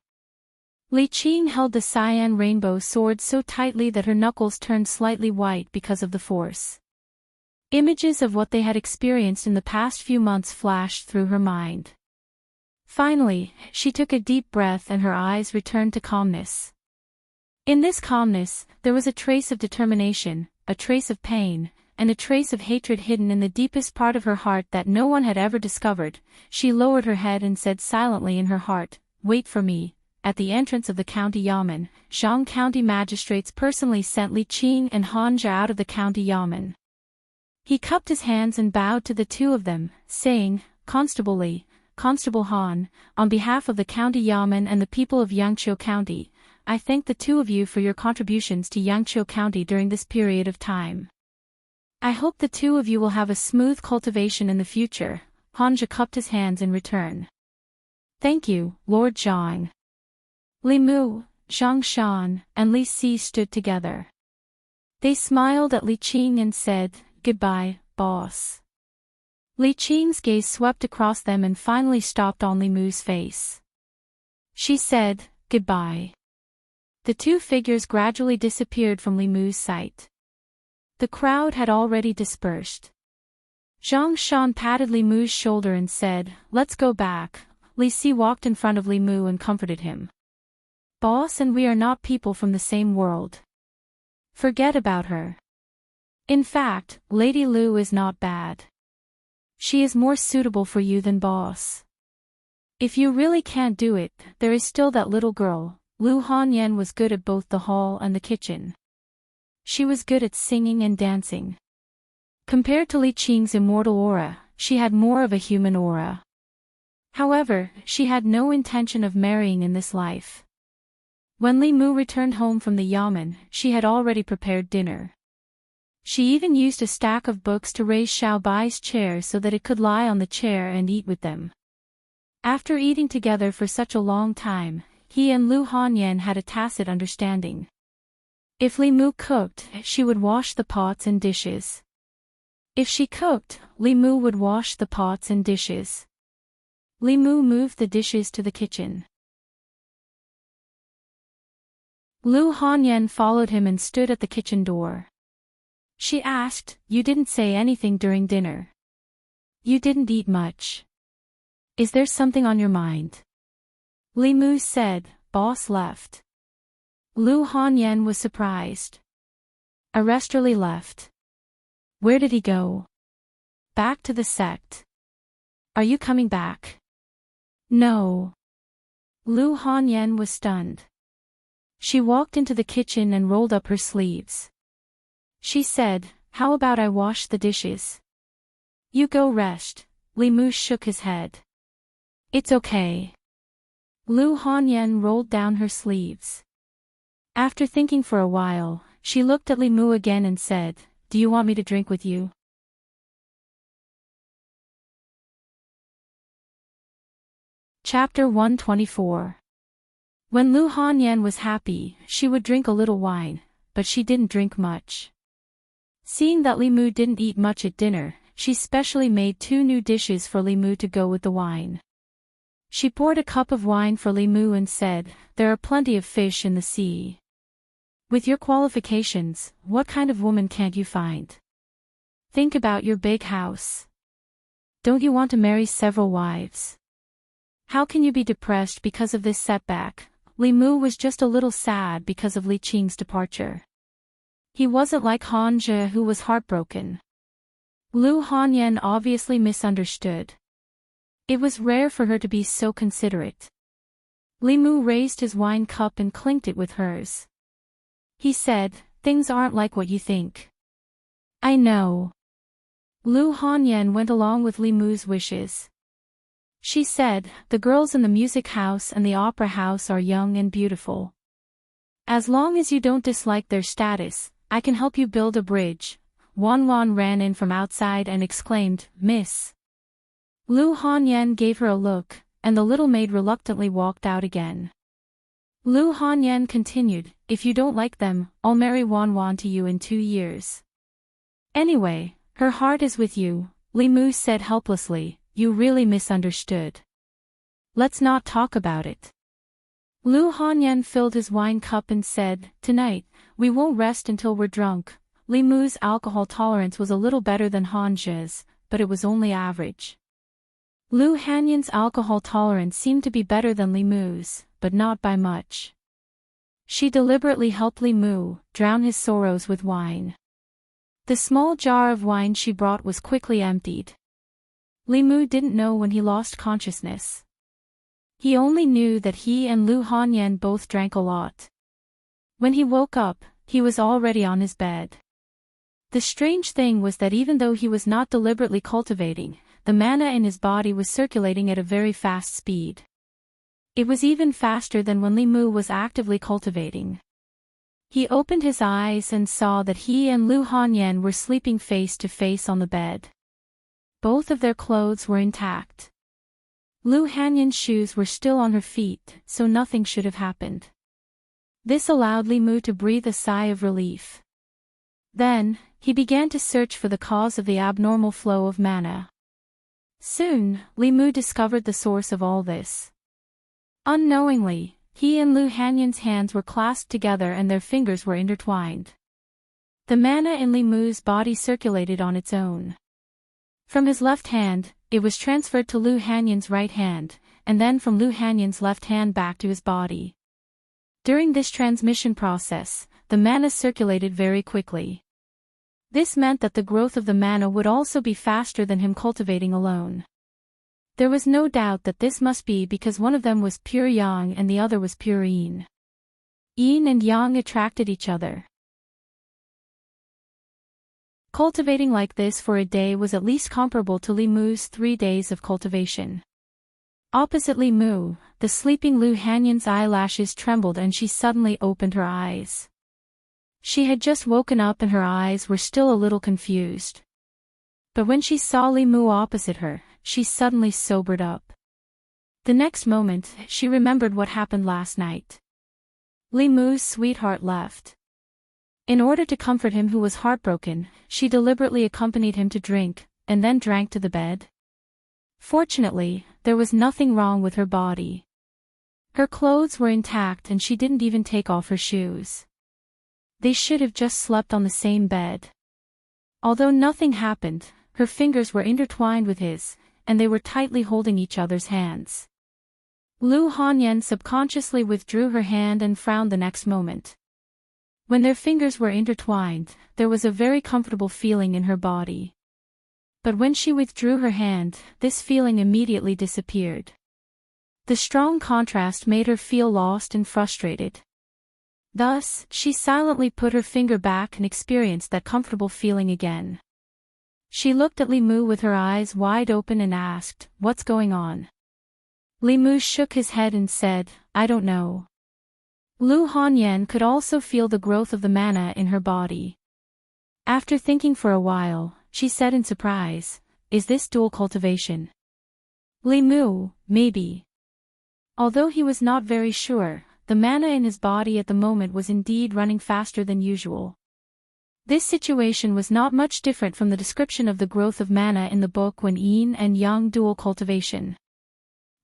Li Qing held the cyan rainbow sword so tightly that her knuckles turned slightly white because of the force. Images of what they had experienced in the past few months flashed through her mind. Finally, she took a deep breath and her eyes returned to calmness. In this calmness, there was a trace of determination, a trace of pain, and a trace of hatred hidden in the deepest part of her heart that no one had ever discovered. She lowered her head and said silently in her heart, "Wait for me." At the entrance of the county yamen, Zhang county magistrates personally sent Li Qing and Hanja out of the county yamen. He cupped his hands and bowed to the two of them, saying, "Constable Li, Constable Han, on behalf of the county yamen and the people of Yangqiu County, I thank the two of you for your contributions to Yangqiu County during this period of time. I hope the two of you will have a smooth cultivation in the future." Hanja cupped his hands in return. "Thank you, Lord Zhang." Li Mu, Zhang Shan, and Li Si stood together. They smiled at Li Qing and said, "Goodbye, boss." Li Qing's gaze swept across them and finally stopped on Li Mu's face. She said, "Goodbye." The two figures gradually disappeared from Li Mu's sight. The crowd had already dispersed. Zhang Shan patted Li Mu's shoulder and said, "Let's go back." Li Si walked in front of Li Mu and comforted him. "Boss and we are not people from the same world. Forget about her. In fact, Lady Lu is not bad. She is more suitable for you than boss. If you really can't do it, there is still that little girl." Lu Hanyan was good at both the hall and the kitchen. She was good at singing and dancing. Compared to Li Qing's immortal aura, she had more of a human aura. However, she had no intention of marrying in this life. When Li Mu returned home from the yamen, she had already prepared dinner. She even used a stack of books to raise Xiao Bai's chair so that it could lie on the chair and eat with them. After eating together for such a long time, he and Lu Hanyan had a tacit understanding. If Li Mu cooked, she would wash the pots and dishes. If she cooked, Li Mu would wash the pots and dishes. Li Mu moved the dishes to the kitchen. Lu Hanyan followed him and stood at the kitchen door. She asked, "You didn't say anything during dinner. You didn't eat much. Is there something on your mind?" Li Mu said, "Boss left." Lu Hanyan was surprised. Arresterly left. Where did he go? Back to the sect. Are you coming back? No. Lu Hanyan was stunned. She walked into the kitchen and rolled up her sleeves. She said, "How about I wash the dishes? You go rest." Li Mu shook his head. "It's okay." Lu Hanyan rolled down her sleeves. After thinking for a while, she looked at Li Mu again and said, "Do you want me to drink with you?" Chapter 124. When Lu Hanyan was happy, she would drink a little wine, but she didn't drink much. Seeing that Li Mu didn't eat much at dinner, she specially made 2 new dishes for Li Mu to go with the wine. She poured a cup of wine for Li Mu and said, "There are plenty of fish in the sea. With your qualifications, what kind of woman can't you find? Think about your big house. Don't you want to marry several wives? How can you be depressed because of this setback?" Li Mu was just a little sad because of Li Qing's departure. He wasn't like Han Zhe, who was heartbroken. Lu Hanyan obviously misunderstood. It was rare for her to be so considerate. Li Mu raised his wine cup and clinked it with hers. He said, "Things aren't like what you think." "I know." Lu Hanyan went along with Li Mu's wishes. She said, "The girls in the music house and the opera house are young and beautiful. As long as you don't dislike their status, I can help you build a bridge." Wan Wan ran in from outside and exclaimed, "Miss." Lu Hanyan gave her a look, and the little maid reluctantly walked out again. Lu Hanyan continued, "If you don't like them, I'll marry Wan Wan to you in 2 years. Anyway, her heart is with you," Li Mu said helplessly. "You really misunderstood. Let's not talk about it." Lu Hanyan filled his wine cup and said, "Tonight, we won't rest until we're drunk." Li Mu's alcohol tolerance was a little better than Han Zhe's, but it was only average. Lu Hanyan's alcohol tolerance seemed to be better than Li Mu's, but not by much. She deliberately helped Li Mu drown his sorrows with wine. The small jar of wine she brought was quickly emptied. Li Mu didn't know when he lost consciousness. He only knew that he and Lu Hanyan both drank a lot. When he woke up, he was already on his bed. The strange thing was that even though he was not deliberately cultivating, the mana in his body was circulating at a very fast speed. It was even faster than when Li Mu was actively cultivating. He opened his eyes and saw that he and Lu Hanyan were sleeping face to face on the bed. Both of their clothes were intact. Lu Hanyan's shoes were still on her feet, so nothing should have happened. This allowed Li Mu to breathe a sigh of relief. Then, he began to search for the cause of the abnormal flow of mana. Soon, Li Mu discovered the source of all this. Unknowingly, he and Lu Hanyan's hands were clasped together and their fingers were intertwined. The mana in Li Mu's body circulated on its own. From his left hand, it was transferred to Lu Hanyan's right hand, and then from Lu Hanyan's left hand back to his body. During this transmission process, the mana circulated very quickly. This meant that the growth of the mana would also be faster than him cultivating alone. There was no doubt that this must be because one of them was pure yang and the other was pure yin. Yin and yang attracted each other. Cultivating like this for a day was at least comparable to Li Mu's 3 days of cultivation. Opposite Li Mu, the sleeping Lu Hanyan's eyelashes trembled and she suddenly opened her eyes. She had just woken up and her eyes were still a little confused. But when she saw Li Mu opposite her, she suddenly sobered up. The next moment, she remembered what happened last night. Li Mu's sweetheart left. In order to comfort him who was heartbroken, she deliberately accompanied him to drink, and then drank to the bed. Fortunately, there was nothing wrong with her body. Her clothes were intact and she didn't even take off her shoes. They should have just slept on the same bed. Although nothing happened, her fingers were intertwined with his, and they were tightly holding each other's hands. Lu Hanyan subconsciously withdrew her hand and frowned the next moment. When their fingers were intertwined, there was a very comfortable feeling in her body. But when she withdrew her hand, this feeling immediately disappeared. The strong contrast made her feel lost and frustrated. Thus, she silently put her finger back and experienced that comfortable feeling again. She looked at Li Mu with her eyes wide open and asked, "What's going on?" Li Mu shook his head and said, "I don't know." Lu Hanyan could also feel the growth of the mana in her body. After thinking for a while, she said in surprise, "Is this dual cultivation?" Li Mu, maybe. Although he was not very sure, the mana in his body at the moment was indeed running faster than usual. This situation was not much different from the description of the growth of mana in the book when yin and yang dual cultivation.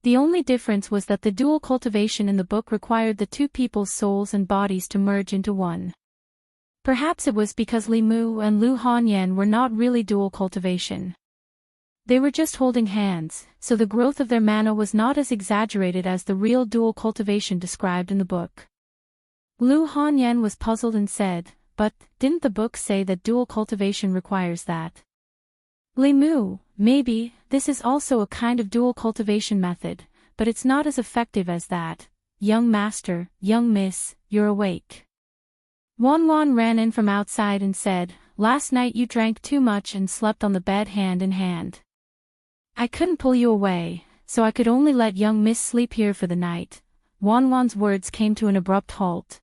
The only difference was that the dual cultivation in the book required the two people's souls and bodies to merge into one. Perhaps it was because Li Mu and Lu Hanyan were not really dual cultivation. They were just holding hands, so the growth of their mana was not as exaggerated as the real dual cultivation described in the book. Lu Hanyan was puzzled and said, "But, didn't the book say that dual cultivation requires that?" Li Mu, maybe, this is also a kind of dual cultivation method, but it's not as effective as that. Young master, young miss, you're awake. Wan ran in from outside and said, "Last night you drank too much and slept on the bed hand in hand. I couldn't pull you away, so I could only let young miss sleep here for the night." Wan's words came to an abrupt halt.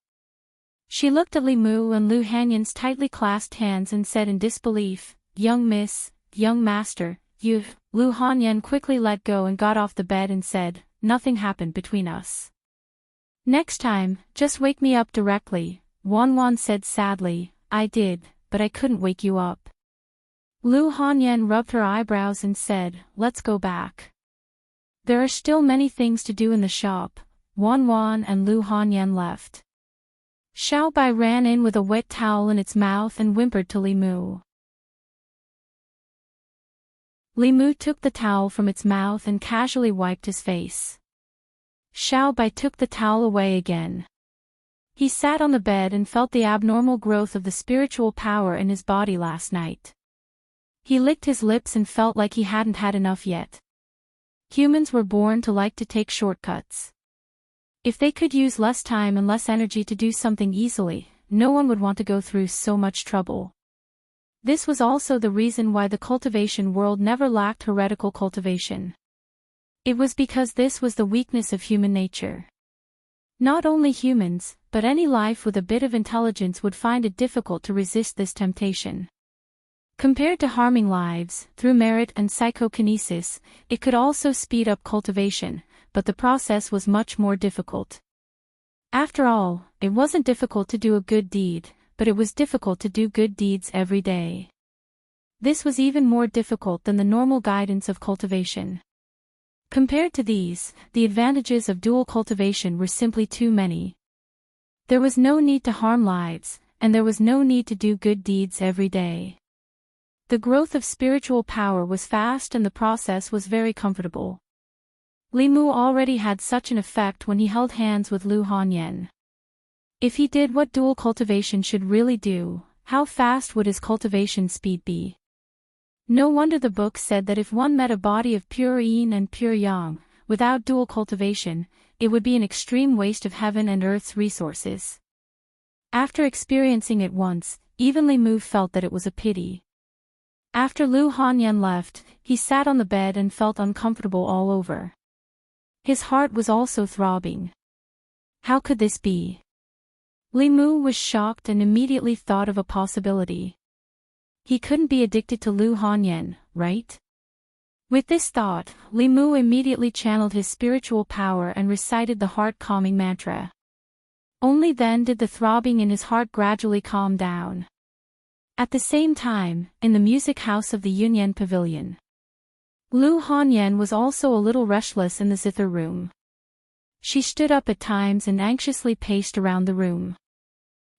She looked at Li Mu and Lu Hanyan's tightly clasped hands and said in disbelief, "Young miss, young master, you." Lu Hanyan quickly let go and got off the bed and said, "Nothing happened between us. Next time, just wake me up directly." Wan said sadly, "I did, but I couldn't wake you up." Lu Hanyan rubbed her eyebrows and said, "Let's go back. There are still many things to do in the shop." Wan and Lu Hanyan left. Xiao Bai ran in with a wet towel in its mouth and whimpered to Li Mu. Li Mu took the towel from its mouth and casually wiped his face. Xiao Bai took the towel away again. He sat on the bed and felt the abnormal growth of the spiritual power in his body last night. He licked his lips and felt like he hadn't had enough yet. Humans were born to like to take shortcuts. If they could use less time and less energy to do something easily, no one would want to go through so much trouble. This was also the reason why the cultivation world never lacked heretical cultivation. It was because this was the weakness of human nature. Not only humans, but any life with a bit of intelligence would find it difficult to resist this temptation. Compared to harming lives, through merit and psychokinesis, it could also speed up cultivation, but the process was much more difficult. After all, it wasn't difficult to do a good deed, but it was difficult to do good deeds every day. This was even more difficult than the normal guidance of cultivation. Compared to these, the advantages of dual cultivation were simply too many. There was no need to harm lives, and there was no need to do good deeds every day. The growth of spiritual power was fast and the process was very comfortable. Li Mu already had such an effect when he held hands with Lu Hanyan. If he did what dual cultivation should really do, how fast would his cultivation speed be? No wonder the book said that if one met a body of pure yin and pure yang, without dual cultivation, it would be an extreme waste of heaven and earth's resources. After experiencing it once, even Li Mu felt that it was a pity. After Lu Hanyan left, he sat on the bed and felt uncomfortable all over. His heart was also throbbing. How could this be? Li Mu was shocked and immediately thought of a possibility. He couldn't be addicted to Lu Hanyan, right? With this thought, Li Mu immediately channeled his spiritual power and recited the heart-calming mantra. Only then did the throbbing in his heart gradually calm down. At the same time, in the music house of the Yunyan Pavilion, Lu Hanyan was also a little restless in the zither room. She stood up at times and anxiously paced around the room.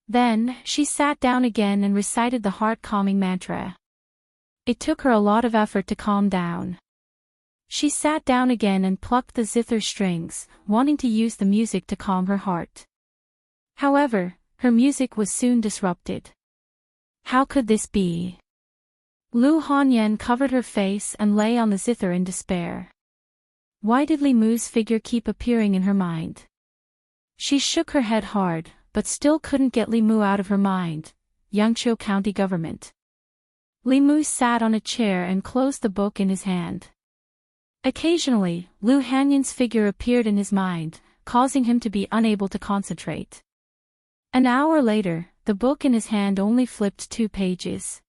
Then, she sat down again and recited the heart-calming mantra. It took her a lot of effort to calm down. She sat down again and plucked the zither strings, wanting to use the music to calm her heart. However, her music was soon disrupted. How could this be? Lu Hanyan covered her face and lay on the zither in despair. Why did Li Mu's figure keep appearing in her mind? She shook her head hard, but still couldn't get Li Mu out of her mind. Yangqiu County Government. Li Mu sat on a chair and closed the book in his hand. Occasionally, Lu Hanyan's figure appeared in his mind, causing him to be unable to concentrate. An hour later, the book in his hand only flipped 2 pages.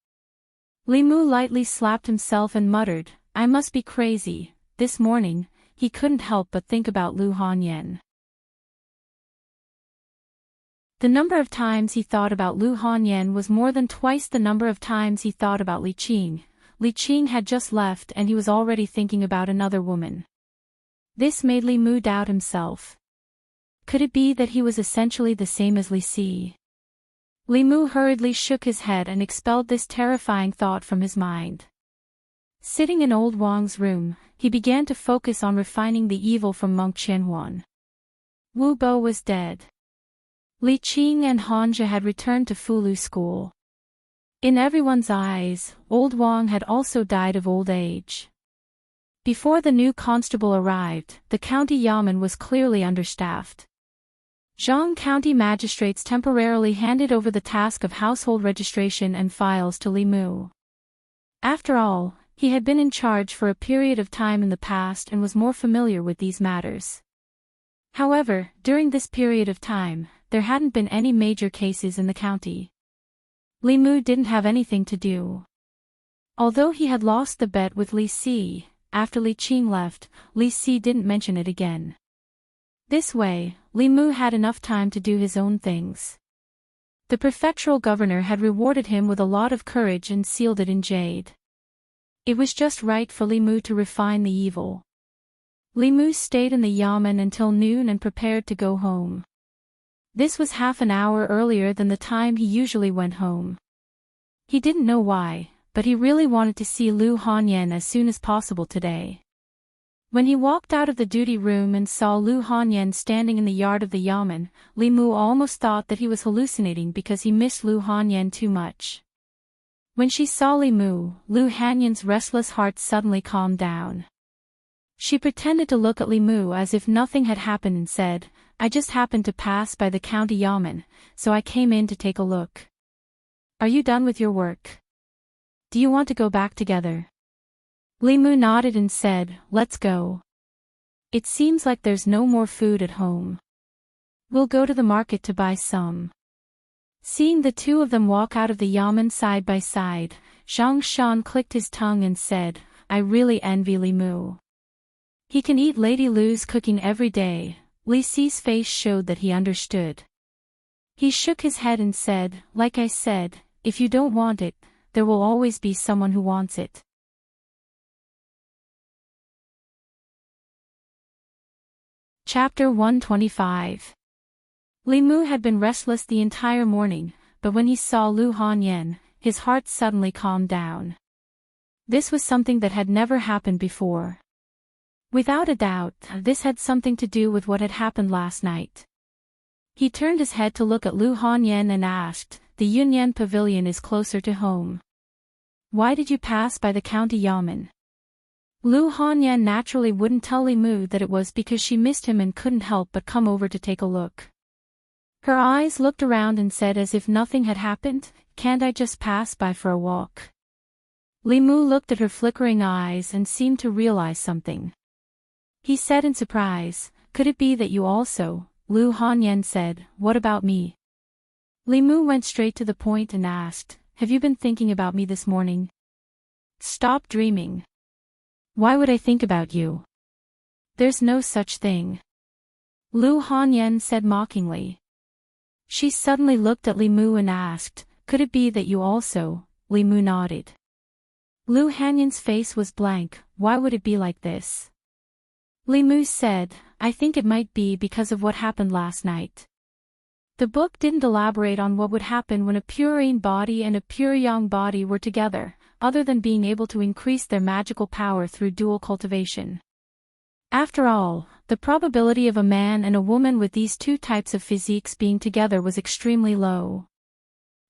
Li Mu lightly slapped himself and muttered, "I must be crazy." This morning, he couldn't help but think about Lu Hanyan. The number of times he thought about Lu Hanyan was more than twice the number of times he thought about Li Qing. Li Qing had just left and he was already thinking about another woman. This made Li Mu doubt himself. Could it be that he was essentially the same as Li Si? Li Mu hurriedly shook his head and expelled this terrifying thought from his mind. Sitting in old Wang's room, he began to focus on refining the evil from monk Qianhuan. Wu Bo was dead. Li Qing and Hanja had returned to Fulu school. In everyone's eyes, old Wang had also died of old age. Before the new constable arrived, the county yamen was clearly understaffed. Zhang County magistrates temporarily handed over the task of household registration and files to Li Mu. After all, he had been in charge for a period of time in the past and was more familiar with these matters. However, during this period of time, there hadn't been any major cases in the county. Li Mu didn't have anything to do. Although he had lost the bet with Li Si, after Li Qing left, Li Si didn't mention it again. This way, Li Mu had enough time to do his own things. The prefectural governor had rewarded him with a lot of courage and sealed it in jade. It was just right for Li Mu to refine the evil. Li Mu stayed in the yamen until noon and prepared to go home. This was half an hour earlier than the time he usually went home. He didn't know why, but he really wanted to see Lu Hanyan as soon as possible today. When he walked out of the duty room and saw Lu Hanyan standing in the yard of the yamen, Li Mu almost thought that he was hallucinating because he missed Lu Hanyan too much. When she saw Li Mu, Lu Hanyan's restless heart suddenly calmed down. She pretended to look at Li Mu as if nothing had happened and said, "I just happened to pass by the county yamen, so I came in to take a look. Are you done with your work? Do you want to go back together?" Li Mu nodded and said, "Let's go. It seems like there's no more food at home. We'll go to the market to buy some." Seeing the two of them walk out of the yamen side by side, Zhang Shan clicked his tongue and said, "I really envy Li Mu. He can eat Lady Lu's cooking every day." Li Si's face showed that he understood. He shook his head and said, "Like I said, if you don't want it, there will always be someone who wants it." Chapter 125. Li Mu had been restless the entire morning, but when he saw Lu Hanyan, his heart suddenly calmed down. This was something that had never happened before. Without a doubt, this had something to do with what had happened last night. He turned his head to look at Lu Hanyan and asked, "The Yunyan Pavilion is closer to home. Why did you pass by the county yamen?" Lu Hanyan naturally wouldn't tell Li Mu that it was because she missed him and couldn't help but come over to take a look. Her eyes looked around and said as if nothing had happened, "Can't I just pass by for a walk?" Li Mu looked at her flickering eyes and seemed to realize something. He said in surprise, "Could it be that you also?" Lu Hanyan said, "What about me?" Li Mu went straight to the point and asked, "Have you been thinking about me this morning?" "Stop dreaming. Why would I think about you? There's no such thing," Lu Hanyan said mockingly. She suddenly looked at Li Mu and asked, "Could it be that you also?" Li Mu nodded. Lu Hanyan's face was blank. Why would it be like this? Li Mu said, "I think it might be because of what happened last night." The book didn't elaborate on what would happen when a pure Yin body and a pure Yang body were together, other than being able to increase their magical power through dual cultivation. After all, the probability of a man and a woman with these two types of physiques being together was extremely low.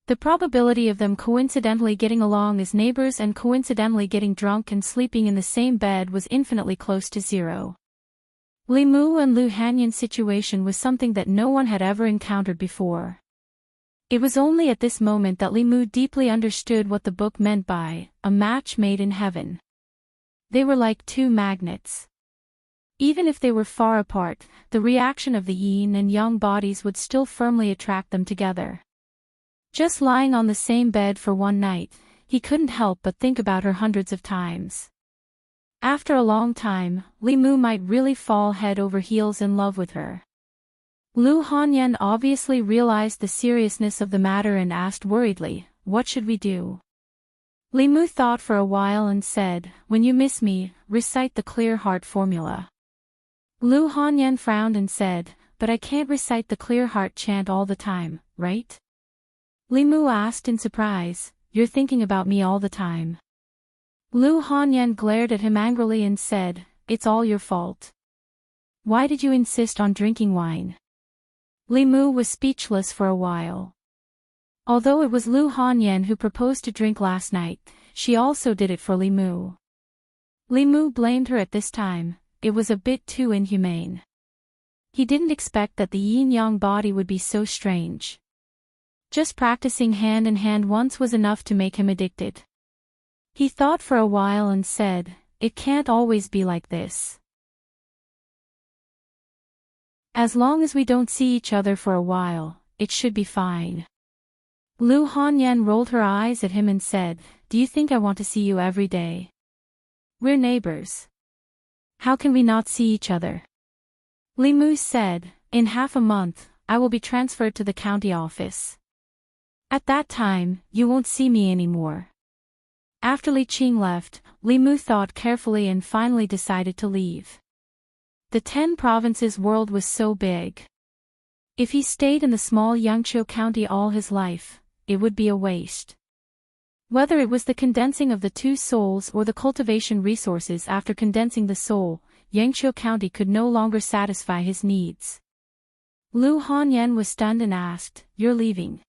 The probability of them coincidentally getting along as neighbors and coincidentally getting drunk and sleeping in the same bed was infinitely close to zero. Li Mu and Lu Hanyan's situation was something that no one had ever encountered before. It was only at this moment that Li Mu deeply understood what the book meant by a match made in heaven. They were like two magnets. Even if they were far apart, the reaction of the yin and yang bodies would still firmly attract them together. Just lying on the same bed for one night, he couldn't help but think about her hundreds of times. After a long time, Li Mu might really fall head over heels in love with her. Lu Hanyan obviously realized the seriousness of the matter and asked worriedly, "What should we do?" Li Mu thought for a while and said, "When you miss me, recite the clear heart formula. Lu Hanyan frowned and said, "But I can't recite the clear heart chant all the time, right?" Li Mu asked in surprise, "You're thinking about me all the time." Lu Hanyan glared at him angrily and said, "It's all your fault. Why did you insist on drinking wine?" Li Mu was speechless for a while. Although it was Lu Hanyan who proposed to drink last night, she also did it for Li Mu. Li Mu blamed her at this time. It was a bit too inhumane. He didn't expect that the yin-yang body would be so strange. Just practicing hand-in-hand once was enough to make him addicted. He thought for a while and said, "It can't always be like this. As long as we don't see each other for a while, it should be fine." Lu Hanyan rolled her eyes at him and said, "Do you think I want to see you every day? We're neighbors. How can we not see each other?" Li Mu said, "In half a month, I will be transferred to the county office. At that time, you won't see me anymore." After Li Qing left, Li Mu thought carefully and finally decided to leave. The 10 provinces world was so big. If he stayed in the small Yangqiu county all his life, it would be a waste. Whether it was the condensing of the 2 souls or the cultivation resources after condensing the soul, Yangqiu County could no longer satisfy his needs. Lu Hanyan was stunned and asked, "You're leaving?"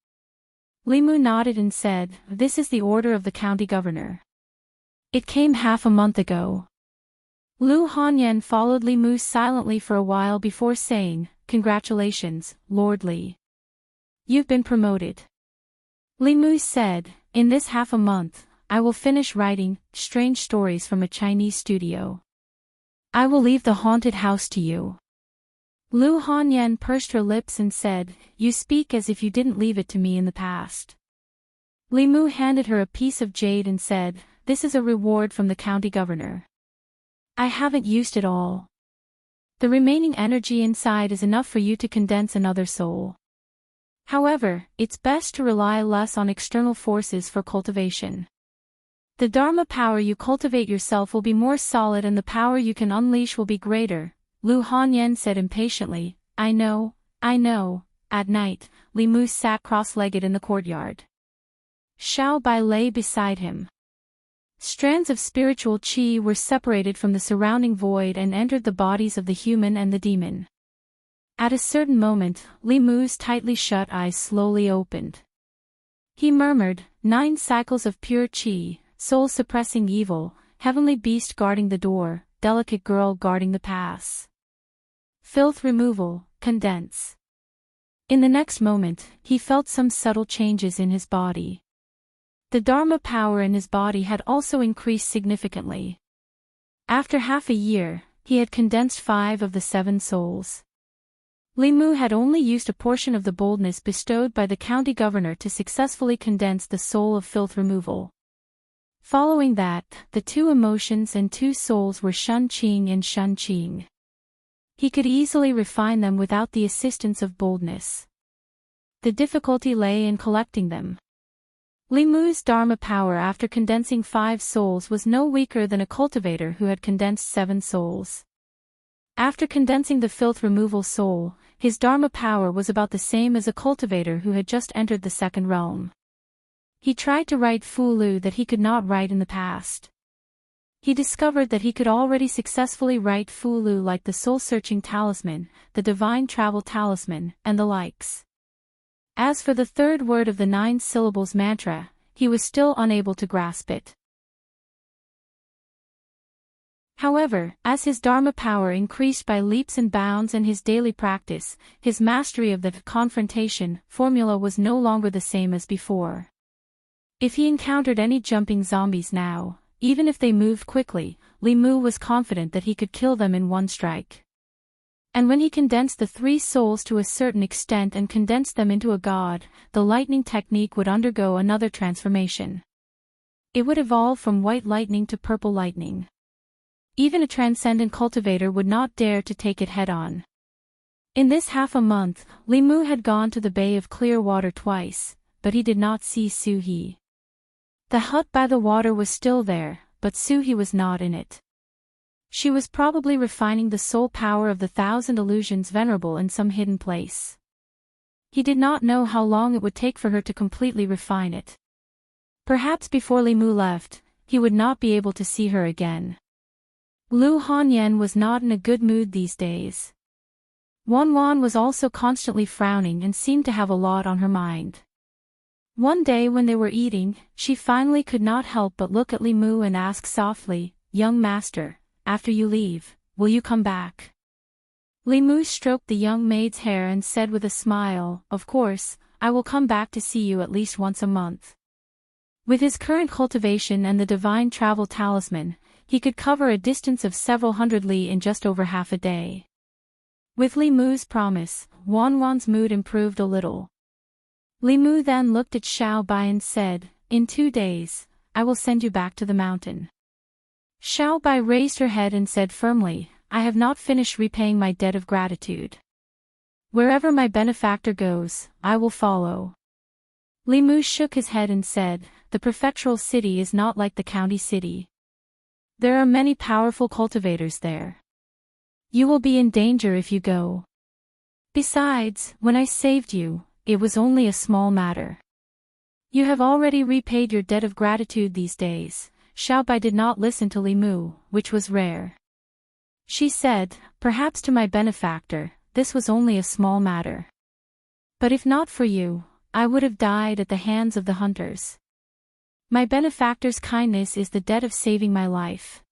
Li Mu nodded and said, "This is the order of the county governor. It came half a month ago." Lu Hanyan followed Li Mu silently for a while before saying, "Congratulations, Lord Li. You've been promoted." Li Mu said, "In this half a month, I will finish writing strange stories from a Chinese studio. I will leave the haunted house to you." Lu Hanyan pursed her lips and said, "You speak as if you didn't leave it to me in the past." Li Mu handed her a piece of jade and said, "This is a reward from the county governor. I haven't used it all. The remaining energy inside is enough for you to condense another soul. However, it's best to rely less on external forces for cultivation. The Dharma power you cultivate yourself will be more solid and the power you can unleash will be greater," Lu Hanyan said impatiently. I know. At night, Li Mu sat cross-legged in the courtyard. Xiao Bai lay beside him. Strands of spiritual qi were separated from the surrounding void and entered the bodies of the human and the demon. At a certain moment, Li Mu's tightly shut eyes slowly opened. He murmured, 9 cycles of pure qi, soul suppressing evil, heavenly beast guarding the door, delicate girl guarding the pass. Filth removal, condense. In the next moment, he felt some subtle changes in his body. The Dharma power in his body had also increased significantly. After half a year, he had condensed 5 of the 7 souls. Li Mu had only used a portion of the boldness bestowed by the county governor to successfully condense the soul of filth removal. Following that, the 2 emotions and 2 souls were Shun Qing and Shun Qing. He could easily refine them without the assistance of boldness. The difficulty lay in collecting them. Li Mu's Dharma power after condensing 5 souls was no weaker than a cultivator who had condensed 7 souls. After condensing the filth removal soul, his Dharma power was about the same as a cultivator who had just entered the 2nd realm. He tried to write Fulu that he could not write in the past. He discovered that he could already successfully write Fulu like the soul-searching talisman, the divine travel talisman, and the likes. As for the 3rd word of the 9 syllables mantra, he was still unable to grasp it. However, as his Dharma power increased by leaps and bounds and his daily practice, his mastery of the confrontation formula was no longer the same as before. If he encountered any jumping zombies now, even if they moved quickly, Li Mu was confident that he could kill them in one strike. And when he condensed the 3 souls to a certain extent and condensed them into a god, the lightning technique would undergo another transformation. It would evolve from white lightning to purple lightning. Even a transcendent cultivator would not dare to take it head-on. In this half a month, Li Mu had gone to the Bay of Clear Water twice, but he did not see Su He. The hut by the water was still there, but Su He was not in it. She was probably refining the soul power of the 1,000 illusions venerable in some hidden place. He did not know how long it would take for her to completely refine it. Perhaps before Li Mu left, he would not be able to see her again. Lu Hanyan was not in a good mood these days. Wan was also constantly frowning and seemed to have a lot on her mind. One day when they were eating, she finally could not help but look at Li Mu and ask softly, "Young master, after you leave, will you come back?" Li Mu stroked the young maid's hair and said with a smile, "Of course, I will come back to see you at least once a month." With his current cultivation and the divine travel talisman, he could cover a distance of several hundred li in just over half a day. With Li Mu's promise, Wan's mood improved a little. Li Mu then looked at Xiao Bai and said, "In 2 days, I will send you back to the mountain." Xiao Bai raised her head and said firmly, "I have not finished repaying my debt of gratitude. Wherever my benefactor goes, I will follow." Li Mu shook his head and said, "The prefectural city is not like the county city. There are many powerful cultivators there. You will be in danger if you go. Besides, when I saved you, it was only a small matter. You have already repaid your debt of gratitude these days." Xiao Bai did not listen to Li Mu, which was rare. She said, "Perhaps to my benefactor, this was only a small matter. But if not for you, I would have died at the hands of the hunters. My benefactor's kindness is the debt of saving my life.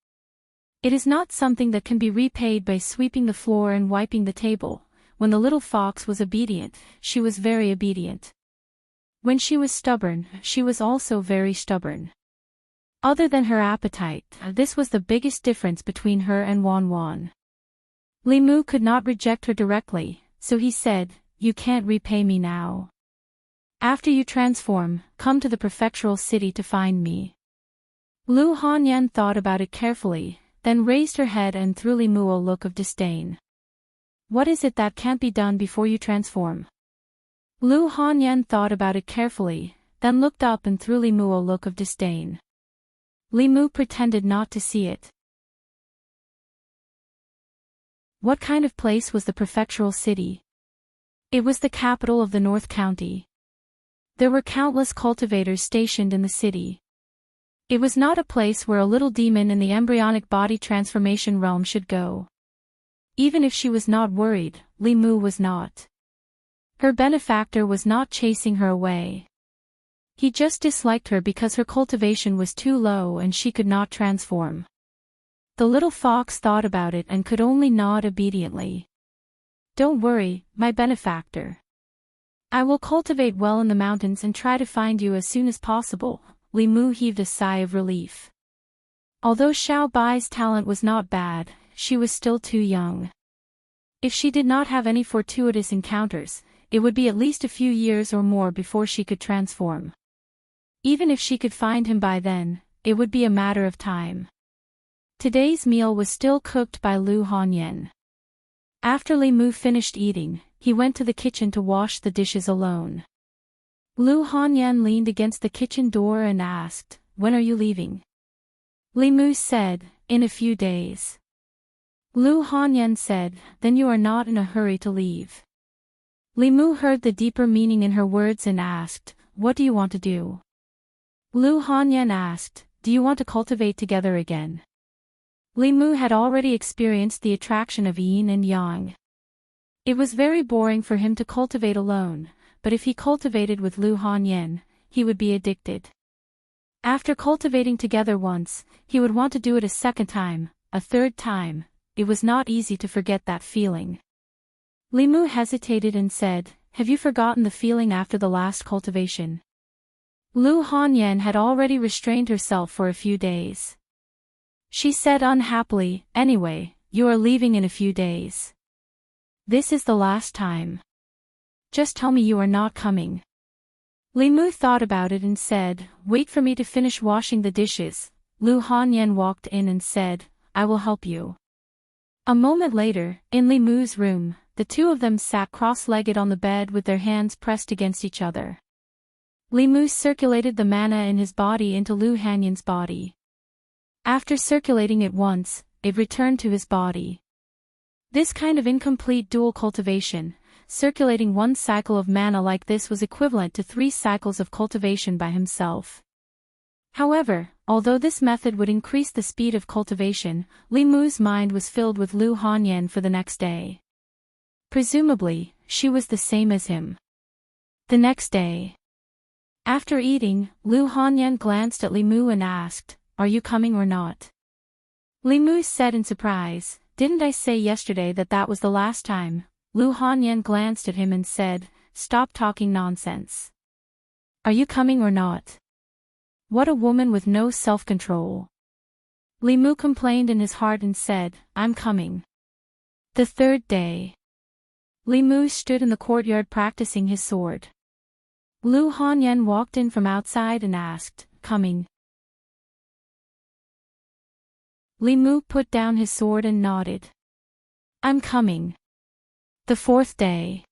It is not something that can be repaid by sweeping the floor and wiping the table. When the little fox was obedient, she was very obedient. When she was stubborn, she was also very stubborn. Other than her appetite, this was the biggest difference between her and Wan. Li Mu could not reject her directly, so he said, "You can't repay me now. After you transform, come to the prefectural city to find me." Lu Hanyan thought about it carefully, then raised her head and threw Li Mu a look of disdain. "What is it that can't be done before you transform?" Lu Hanyan thought about it carefully, then looked up and threw Li Mu a look of disdain. Li Mu pretended not to see it. What kind of place was the prefectural city? It was the capital of the North County. There were countless cultivators stationed in the city. It was not a place where a little demon in the embryonic body transformation realm should go. Even if she was not worried, Li Mu was not. Her benefactor was not chasing her away. He just disliked her because her cultivation was too low and she could not transform. The little fox thought about it and could only nod obediently. "Don't worry, my benefactor. I will cultivate well in the mountains and try to find you as soon as possible." Li Mu heaved a sigh of relief. Although Xiao Bai's talent was not bad, she was still too young. If she did not have any fortuitous encounters, it would be at least a few years or more before she could transform. Even if she could find him by then, it would be a matter of time. Today's meal was still cooked by Lu Hanyan. After Li Mu finished eating, he went to the kitchen to wash the dishes alone. Lu Hanyan leaned against the kitchen door and asked, "When are you leaving?" Li Mu said, "In a few days." Lu Hanyan said, "Then you are not in a hurry to leave." Li Mu heard the deeper meaning in her words and asked, "What do you want to do?" Lu Hanyan asked, "Do you want to cultivate together again?" Li Mu had already experienced the attraction of yin and yang. It was very boring for him to cultivate alone, but if he cultivated with Lu Hanyan, he would be addicted. After cultivating together once, he would want to do it a second time, a third time. It was not easy to forget that feeling. Li Mu hesitated and said, "Have you forgotten the feeling after the last cultivation?" Lu Hanyan had already restrained herself for a few days. She said unhappily, "Anyway, you are leaving in a few days. This is the last time. Just tell me you are not coming." Li Mu thought about it and said, "Wait for me to finish washing the dishes." Lu Hanyan walked in and said, "I will help you." A moment later, in Li Mu's room, the two of them sat cross-legged on the bed with their hands pressed against each other. Li Mu circulated the mana in his body into Lu Hanyan's body. After circulating it once, it returned to his body. This kind of incomplete dual cultivation, circulating one cycle of mana like this, was equivalent to 3 cycles of cultivation by himself. However, although this method would increase the speed of cultivation, Li Mu's mind was filled with Lu Hanyan for the next day. Presumably, she was the same as him. The next day. After eating, Lu Hanyan glanced at Li Mu and asked, "Are you coming or not?" Li Mu said in surprise, "Didn't I say yesterday that that was the last time?" Lu Hanyan glanced at him and said, "Stop talking nonsense. Are you coming or not?" What a woman with no self-control. Li Mu complained in his heart and said, "I'm coming." The third day. Li Mu stood in the courtyard practicing his sword. Lu Hanyan walked in from outside and asked, "Coming?" Li Mu put down his sword and nodded. "I'm coming." The fourth day.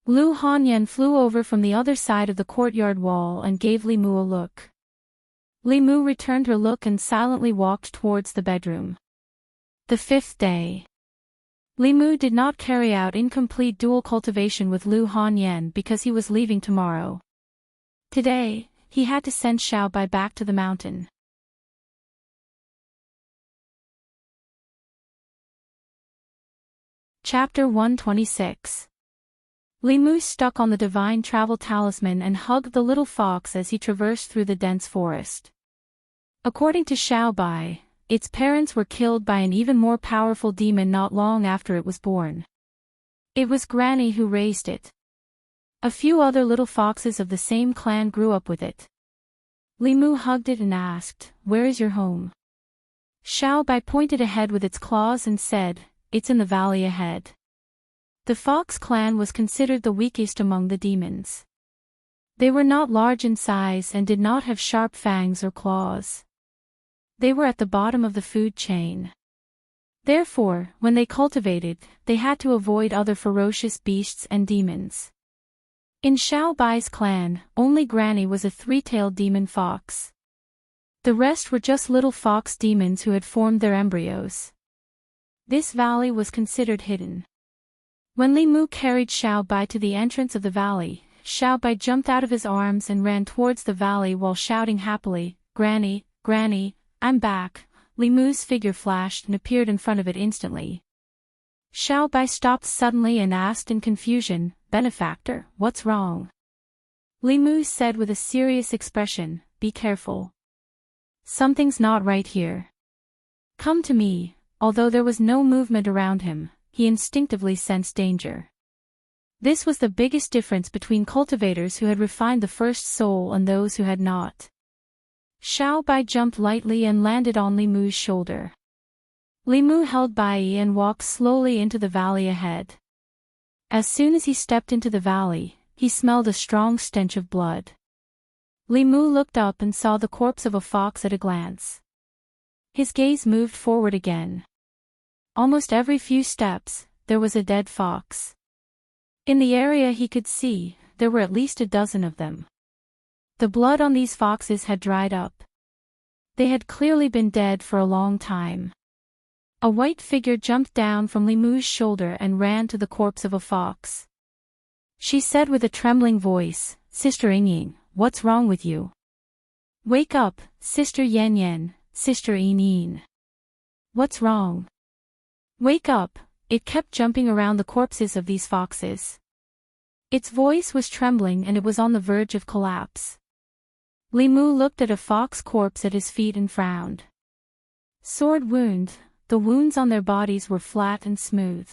Lu Hanyan flew over from the other side of the courtyard wall and gave Li Mu a look. Li Mu returned her look and silently walked towards the bedroom. The fifth day. Li Mu did not carry out incomplete dual cultivation with Lu Hanyan because he was leaving tomorrow. Today, he had to send Xiaobai back to the mountain. Chapter 126. Li Mu stuck on the divine travel talisman and hugged the little fox as he traversed through the dense forest. According to Xiaobai, its parents were killed by an even more powerful demon not long after it was born. It was Granny who raised it. A few other little foxes of the same clan grew up with it. Li Mu hugged it and asked, "Where is your home?" Xiaobai pointed ahead with its claws and said, "It's in the valley ahead." The fox clan was considered the weakest among the demons. They were not large in size and did not have sharp fangs or claws. They were at the bottom of the food chain. Therefore, when they cultivated, they had to avoid other ferocious beasts and demons. In Xiaobai's clan, only Granny was a 3-tailed demon fox. The rest were just little fox demons who had formed their embryos. This valley was considered hidden. When Li Mu carried Xiaobai to the entrance of the valley, Xiaobai jumped out of his arms and ran towards the valley while shouting happily, "Granny, Granny, I'm back." Li Mu's figure flashed and appeared in front of it instantly. Xiaobai stopped suddenly and asked in confusion, "Benefactor, what's wrong?" Li Mu said with a serious expression, "Be careful. Something's not right here. Come to me." Although there was no movement around him, he instinctively sensed danger. This was the biggest difference between cultivators who had refined the first soul and those who had not. Xiaobai jumped lightly and landed on Li Mu's shoulder. Li Mu held Bai and walked slowly into the valley ahead. As soon as he stepped into the valley, he smelled a strong stench of blood. Li Mu looked up and saw the corpse of a fox at a glance. His gaze moved forward again. Almost every few steps, there was a dead fox. In the area he could see, there were at least a dozen of them. The blood on these foxes had dried up. They had clearly been dead for a long time. A white figure jumped down from Li Mu's shoulder and ran to the corpse of a fox. She said with a trembling voice, "Sister Yingying, what's wrong with you? Wake up, Sister Yan Yan, Sister Yin. What's wrong? Wake up." It kept jumping around the corpses of these foxes. Its voice was trembling and it was on the verge of collapse. Li Mu looked at a fox corpse at his feet and frowned. Sword wound, the wounds on their bodies were flat and smooth.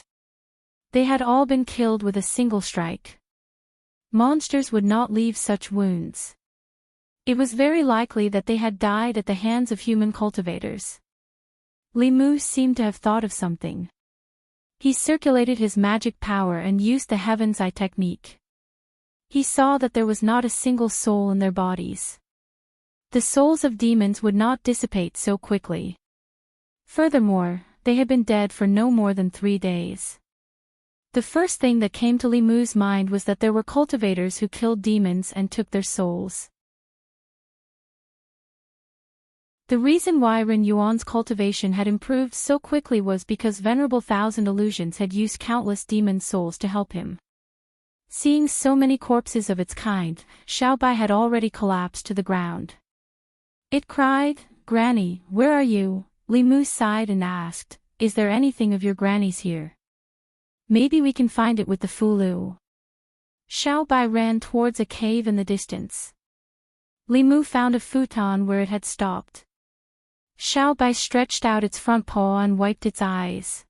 They had all been killed with a single strike. Monsters would not leave such wounds. It was very likely that they had died at the hands of human cultivators. Li Mu seemed to have thought of something. He circulated his magic power and used the Heaven's Eye technique. He saw that there was not a single soul in their bodies. The souls of demons would not dissipate so quickly. Furthermore, they had been dead for no more than 3 days. The first thing that came to Li Mu's mind was that there were cultivators who killed demons and took their souls. The reason why Ren Yuan's cultivation had improved so quickly was because Venerable Thousand Illusions had used countless demon souls to help him. Seeing so many corpses of its kind, Xiaobai had already collapsed to the ground. It cried, "Granny, where are you?" Li Mu sighed and asked, "Is there anything of your granny's here? Maybe we can find it with the Fulu." Xiaobai ran towards a cave in the distance. Li Mu found a futon where it had stopped. Xiaobai stretched out its front paw and wiped its eyes.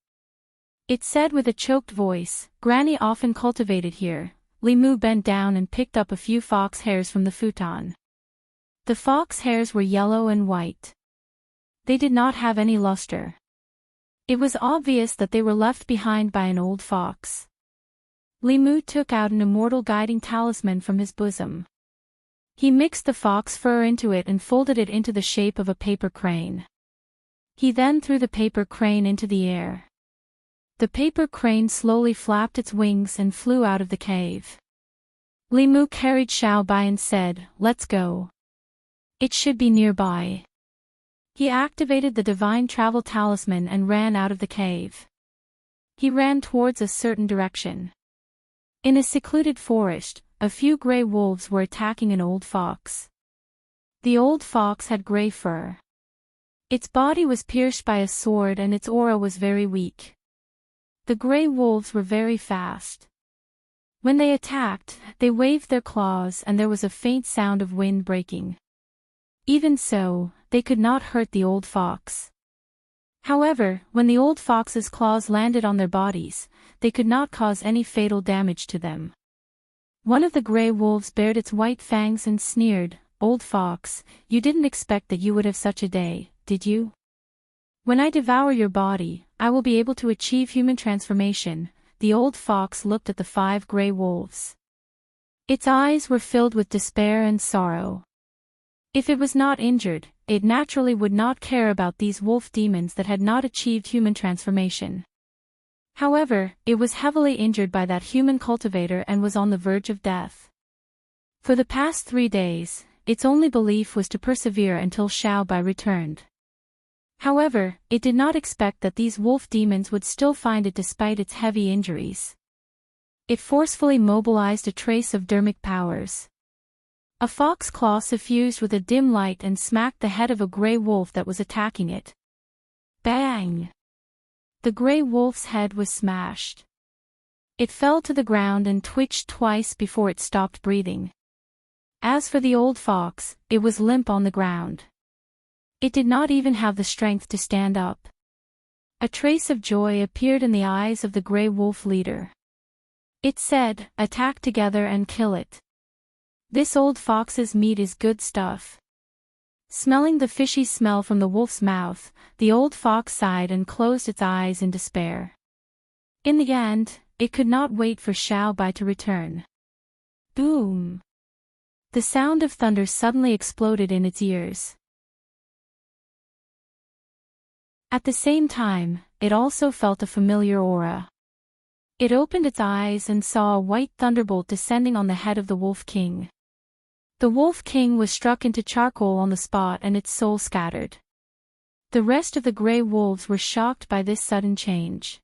It said with a choked voice, "Granny often cultivated here." Li Mu bent down and picked up a few fox hairs from the futon. The fox hairs were yellow and white. They did not have any luster. It was obvious that they were left behind by an old fox. Li Mu took out an immortal guiding talisman from his bosom. He mixed the fox fur into it and folded it into the shape of a paper crane. He then threw the paper crane into the air. The paper crane slowly flapped its wings and flew out of the cave. Li Mu carried Xiaobai and said, "Let's go. It should be nearby." He activated the divine travel talisman and ran out of the cave. He ran towards a certain direction. In a secluded forest, a few gray wolves were attacking an old fox. The old fox had gray fur. Its body was pierced by a sword and its aura was very weak. The gray wolves were very fast. When they attacked, they waved their claws and there was a faint sound of wind breaking. Even so, they could not hurt the old fox. However, when the old fox's claws landed on their bodies, they could not cause any fatal damage to them. One of the gray wolves bared its white fangs and sneered, "Old fox, you didn't expect that you would have such a day, did you? When I devour your body, I will be able to achieve human transformation." The old fox looked at the 5 gray wolves. Its eyes were filled with despair and sorrow. If it was not injured, it naturally would not care about these wolf demons that had not achieved human transformation. However, it was heavily injured by that human cultivator and was on the verge of death. For the past 3 days, its only belief was to persevere until Xiaobai returned. However, it did not expect that these wolf demons would still find it despite its heavy injuries. It forcefully mobilized a trace of dermic powers. A fox claw suffused with a dim light and smacked the head of a gray wolf that was attacking it. Bang! The gray wolf's head was smashed. It fell to the ground and twitched twice before it stopped breathing. As for the old fox, it was limp on the ground. It did not even have the strength to stand up. A trace of joy appeared in the eyes of the gray wolf leader. It said, "Attack together and kill it. This old fox's meat is good stuff." Smelling the fishy smell from the wolf's mouth, the old fox sighed and closed its eyes in despair. In the end, it could not wait for Xiaobai to return. Boom! The sound of thunder suddenly exploded in its ears. At the same time, it also felt a familiar aura. It opened its eyes and saw a white thunderbolt descending on the head of the Wolf King. The Wolf King was struck into charcoal on the spot and its soul scattered. The rest of the gray wolves were shocked by this sudden change.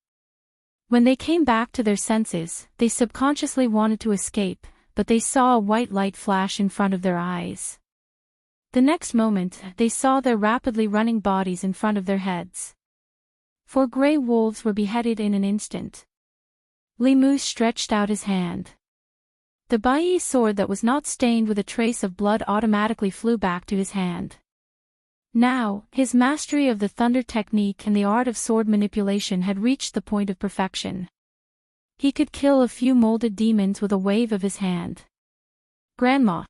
When they came back to their senses, they subconsciously wanted to escape, but they saw a white light flash in front of their eyes. The next moment, they saw their rapidly running bodies in front of their heads. 4 gray wolves were beheaded in an instant. Li Mu stretched out his hand. The Bai sword that was not stained with a trace of blood automatically flew back to his hand. Now, his mastery of the thunder technique and the art of sword manipulation had reached the point of perfection. He could kill a few molded demons with a wave of his hand. "Grandma!"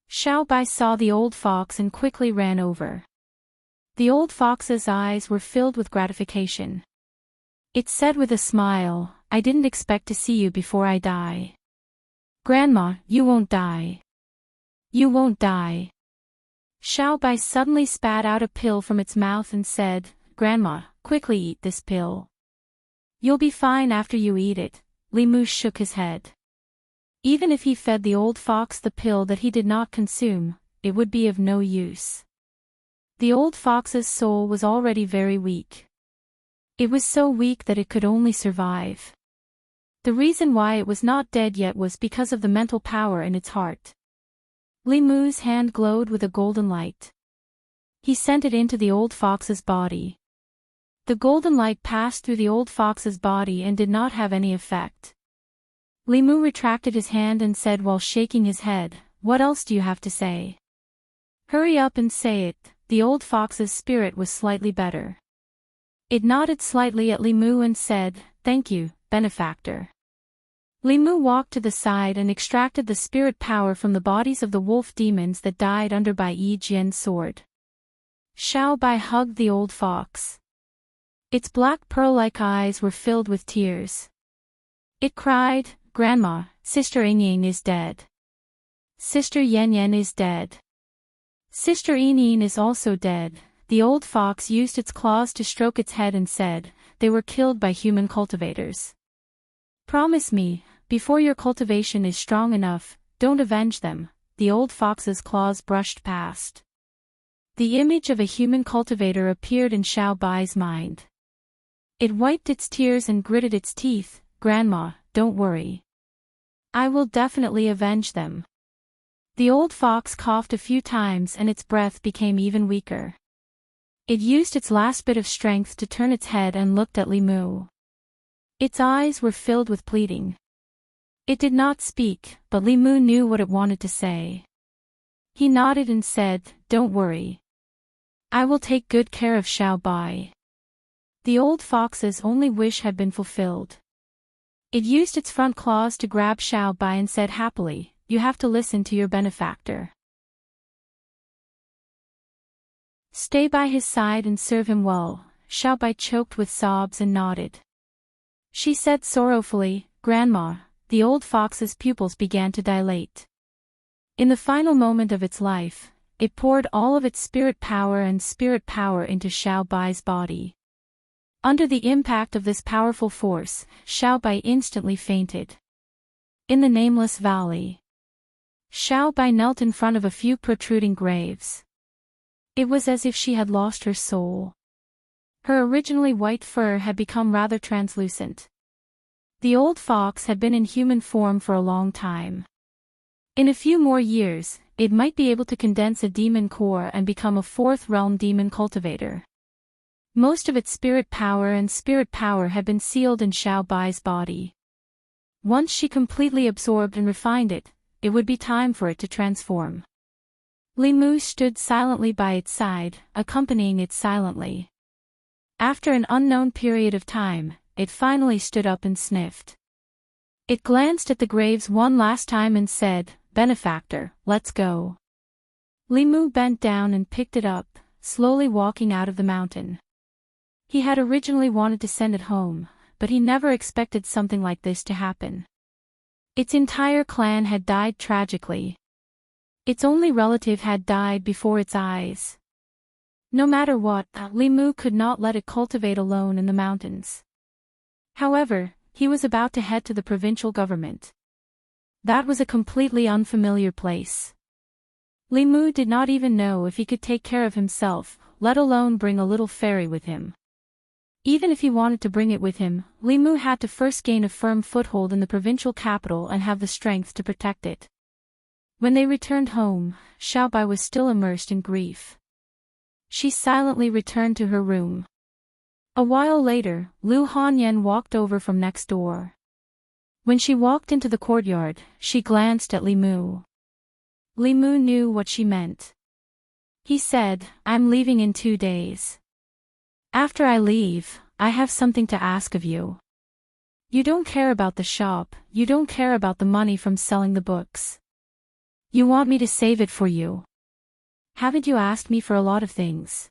Xiaobai saw the old fox and quickly ran over. The old fox's eyes were filled with gratification. It said with a smile, "I didn't expect to see you before I die. Grandma, you won't die. You won't die." Xiaobai suddenly spat out a pill from its mouth and said, "Grandma, quickly eat this pill. You'll be fine after you eat it." Li Mu shook his head. Even if he fed the old fox the pill that he did not consume, it would be of no use. The old fox's soul was already very weak. It was so weak that it could only survive. The reason why it was not dead yet was because of the mental power in its heart. Li Mu's hand glowed with a golden light. He sent it into the old fox's body. The golden light passed through the old fox's body and did not have any effect. Li Mu retracted his hand and said while shaking his head, "What else do you have to say? Hurry up and say it." The old fox's spirit was slightly better. It nodded slightly at Li Mu and said, "Thank you, benefactor." Li Mu walked to the side and extracted the spirit power from the bodies of the wolf demons that died under Bai Yi Jian's sword. Xiao Bai hugged the old fox. Its black pearl-like eyes were filled with tears. It cried, "Grandma, Sister Yingying is dead. Sister Yan Yan is dead. Sister Yinyin is also dead." The old fox used its claws to stroke its head and said, "They were killed by human cultivators. Promise me, before your cultivation is strong enough, don't avenge them." The old fox's claws brushed past. The image of a human cultivator appeared in Xiao Bai's mind. It wiped its tears and gritted its teeth. "Grandma, don't worry. I will definitely avenge them." The old fox coughed a few times and its breath became even weaker. It used its last bit of strength to turn its head and looked at Li Mu. Its eyes were filled with pleading. It did not speak, but Li Mu knew what it wanted to say. He nodded and said, "Don't worry. I will take good care of Xiao Bai." The old fox's only wish had been fulfilled. It used its front claws to grab Xiao Bai and said happily, "You have to listen to your benefactor. Stay by his side and serve him well." Xiao Bai choked with sobs and nodded. She said sorrowfully, "Grandma." The old fox's pupils began to dilate. In the final moment of its life, it poured all of its spirit power into Xiao Bai's body. Under the impact of this powerful force, Xiao Bai instantly fainted. In the nameless valley, Xiao Bai knelt in front of a few protruding graves. It was as if she had lost her soul. Her originally white fur had become rather translucent. The old fox had been in human form for a long time. In a few more years, it might be able to condense a demon core and become a fourth realm demon cultivator. Most of its spirit power had been sealed in Xiao Bai's body. Once she completely absorbed and refined it, it would be time for it to transform. Li Mu stood silently by its side, accompanying it silently. After an unknown period of time, it finally stood up and sniffed. It glanced at the graves one last time and said, "Benefactor, let's go." Li Mu bent down and picked it up, slowly walking out of the mountain. He had originally wanted to send it home, but he never expected something like this to happen. Its entire clan had died tragically. Its only relative had died before its eyes. No matter what, Li Mu could not let it cultivate alone in the mountains. However, he was about to head to the provincial government. That was a completely unfamiliar place. Li Mu did not even know if he could take care of himself, let alone bring a little fairy with him. Even if he wanted to bring it with him, Li Mu had to first gain a firm foothold in the provincial capital and have the strength to protect it. When they returned home, Xiao Bai was still immersed in grief. She silently returned to her room. A while later, Lu Hanyan walked over from next door. When she walked into the courtyard, she glanced at Li Mu. Li Mu knew what she meant. He said, "I'm leaving in 2 days. After I leave, I have something to ask of you. You don't care about the shop, you don't care about the money from selling the books. You want me to save it for you. Haven't you asked me for a lot of things?"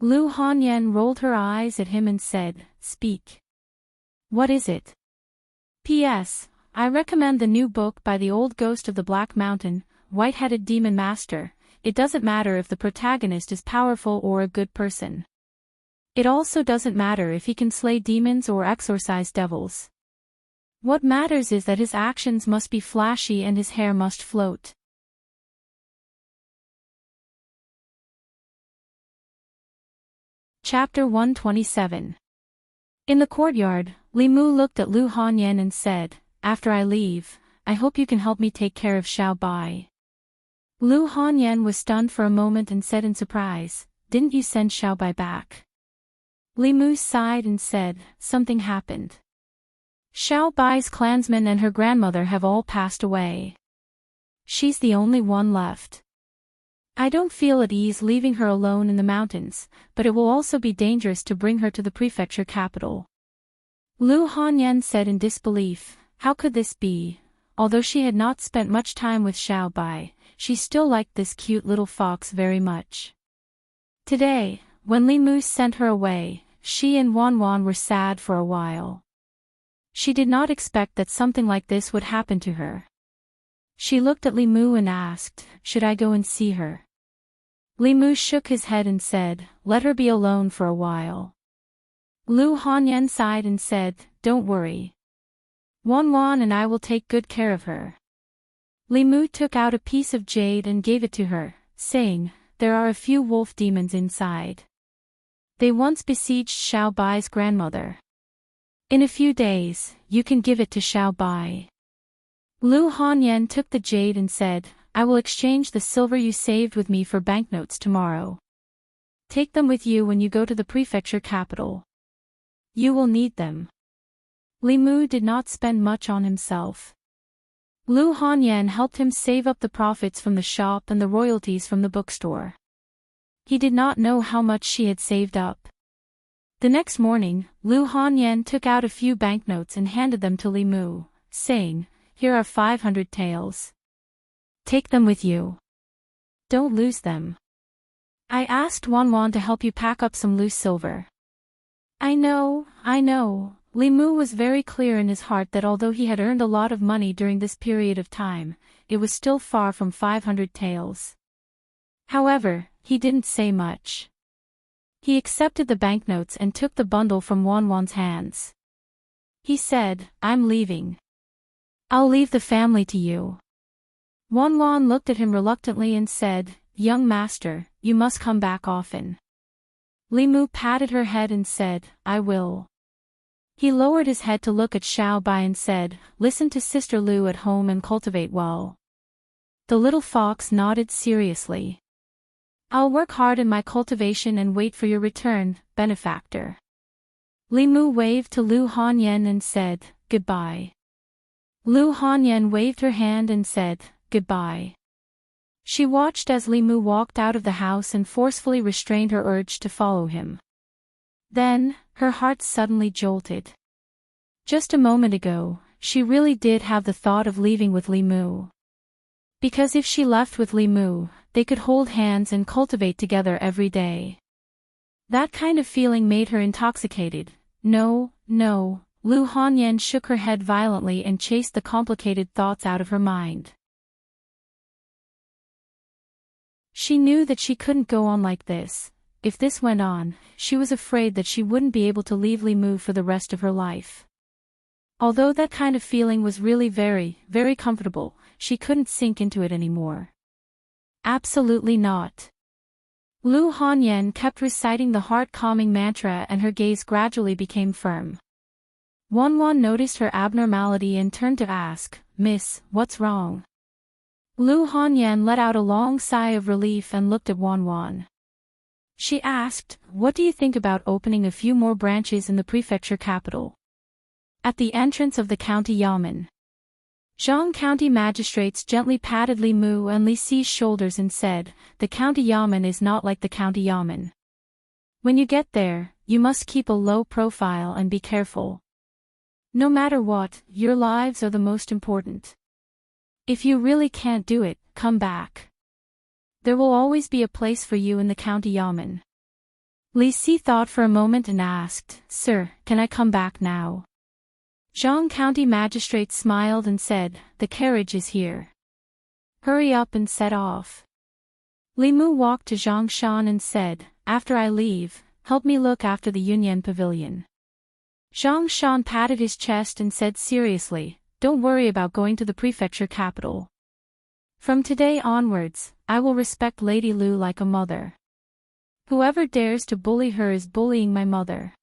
Lu Hanyan rolled her eyes at him and said, "Speak. What is it?" "P.S. I recommend the new book by the old ghost of the Black Mountain, White-Headed Demon Master. It doesn't matter if the protagonist is powerful or a good person. It also doesn't matter if he can slay demons or exorcise devils. What matters is that his actions must be flashy and his hair must float." Chapter 127. In the courtyard, Li Mu looked at Lu Hanyan and said, "After I leave, I hope you can help me take care of Xiao Bai." Lu Hanyan was stunned for a moment and said in surprise, "Didn't you send Xiao Bai back?" Li Mu sighed and said, "Something happened. Xiao Bai's clansmen and her grandmother have all passed away. She's the only one left. I don't feel at ease leaving her alone in the mountains, but it will also be dangerous to bring her to the prefecture capital." Lu Hanyan said in disbelief, how could this be? Although she had not spent much time with Xiao Bai, she still liked this cute little fox very much. Today, when Li Mu sent her away, she and Wan Wan were sad for a while. She did not expect that something like this would happen to her. She looked at Li Mu and asked, "Should I go and see her?" Li Mu shook his head and said, "Let her be alone for a while." Lu Hanyan sighed and said, "Don't worry. Wan Wan and I will take good care of her." Li Mu took out a piece of jade and gave it to her, saying, "There are a few wolf demons inside. They once besieged Xiao Bai's grandmother. In a few days, you can give it to Xiao Bai." Lu Hanyan took the jade and said, "I will exchange the silver you saved with me for banknotes tomorrow. Take them with you when you go to the prefecture capital. You will need them." Li Mu did not spend much on himself. Lu Hanyan helped him save up the profits from the shop and the royalties from the bookstore. He did not know how much she had saved up. The next morning, Lu Hanyan took out a few banknotes and handed them to Li Mu, saying, "Here are 500 taels. Take them with you. Don't lose them. I asked Wan Wan to help you pack up some loose silver." I know. Li Mu was very clear in his heart that although he had earned a lot of money during this period of time, it was still far from 500 taels. However, he didn't say much. He accepted the banknotes and took the bundle from Wan Wan's hands. He said, "I'm leaving. I'll leave the family to you." Wan Wan looked at him reluctantly and said, "Young master, you must come back often." Li Mu patted her head and said, "I will." He lowered his head to look at Xiao Bai and said, "Listen to Sister Lu at home and cultivate well." The little fox nodded seriously. "I'll work hard in my cultivation and wait for your return, benefactor." Li Mu waved to Lu Hanyan and said, "Goodbye." Lu Hanyan waved her hand and said, "Goodbye." She watched as Li Mu walked out of the house and forcefully restrained her urge to follow him. Then, her heart suddenly jolted. Just a moment ago, she really did have the thought of leaving with Li Mu. Because if she left with Li Mu, they could hold hands and cultivate together every day. That kind of feeling made her intoxicated. No. Lu Hanyan shook her head violently and chased the complicated thoughts out of her mind. She knew that she couldn't go on like this. If this went on, she was afraid that she wouldn't be able to leave Li Mu for the rest of her life. Although that kind of feeling was really very, very comfortable, she couldn't sink into it anymore. Absolutely not. Lu Hanyan kept reciting the heart-calming mantra and her gaze gradually became firm. Wan Wan noticed her abnormality and turned to ask, "Miss, what's wrong?" Lu Hanyan let out a long sigh of relief and looked at Wan Wan. She asked, "What do you think about opening a few more branches in the prefecture capital?" At the entrance of the county yamen, Zhang County magistrates gently patted Li Mu and Li Xi's shoulders and said, "The county yamen is not like the county yamen. When you get there, you must keep a low profile and be careful. No matter what, your lives are the most important. If you really can't do it, come back. There will always be a place for you in the county yamen." Li Xi thought for a moment and asked, "Sir, can I come back now?" Zhang County magistrate smiled and said, "The carriage is here. Hurry up and set off." Li Mu walked to Zhang Shan and said, "After I leave, help me look after the Yunyan pavilion." Zhang Shan patted his chest and said seriously, "Don't worry about going to the prefecture capital. From today onwards, I will respect Lady Lu like a mother." Whoever dares to bully her is bullying my mother.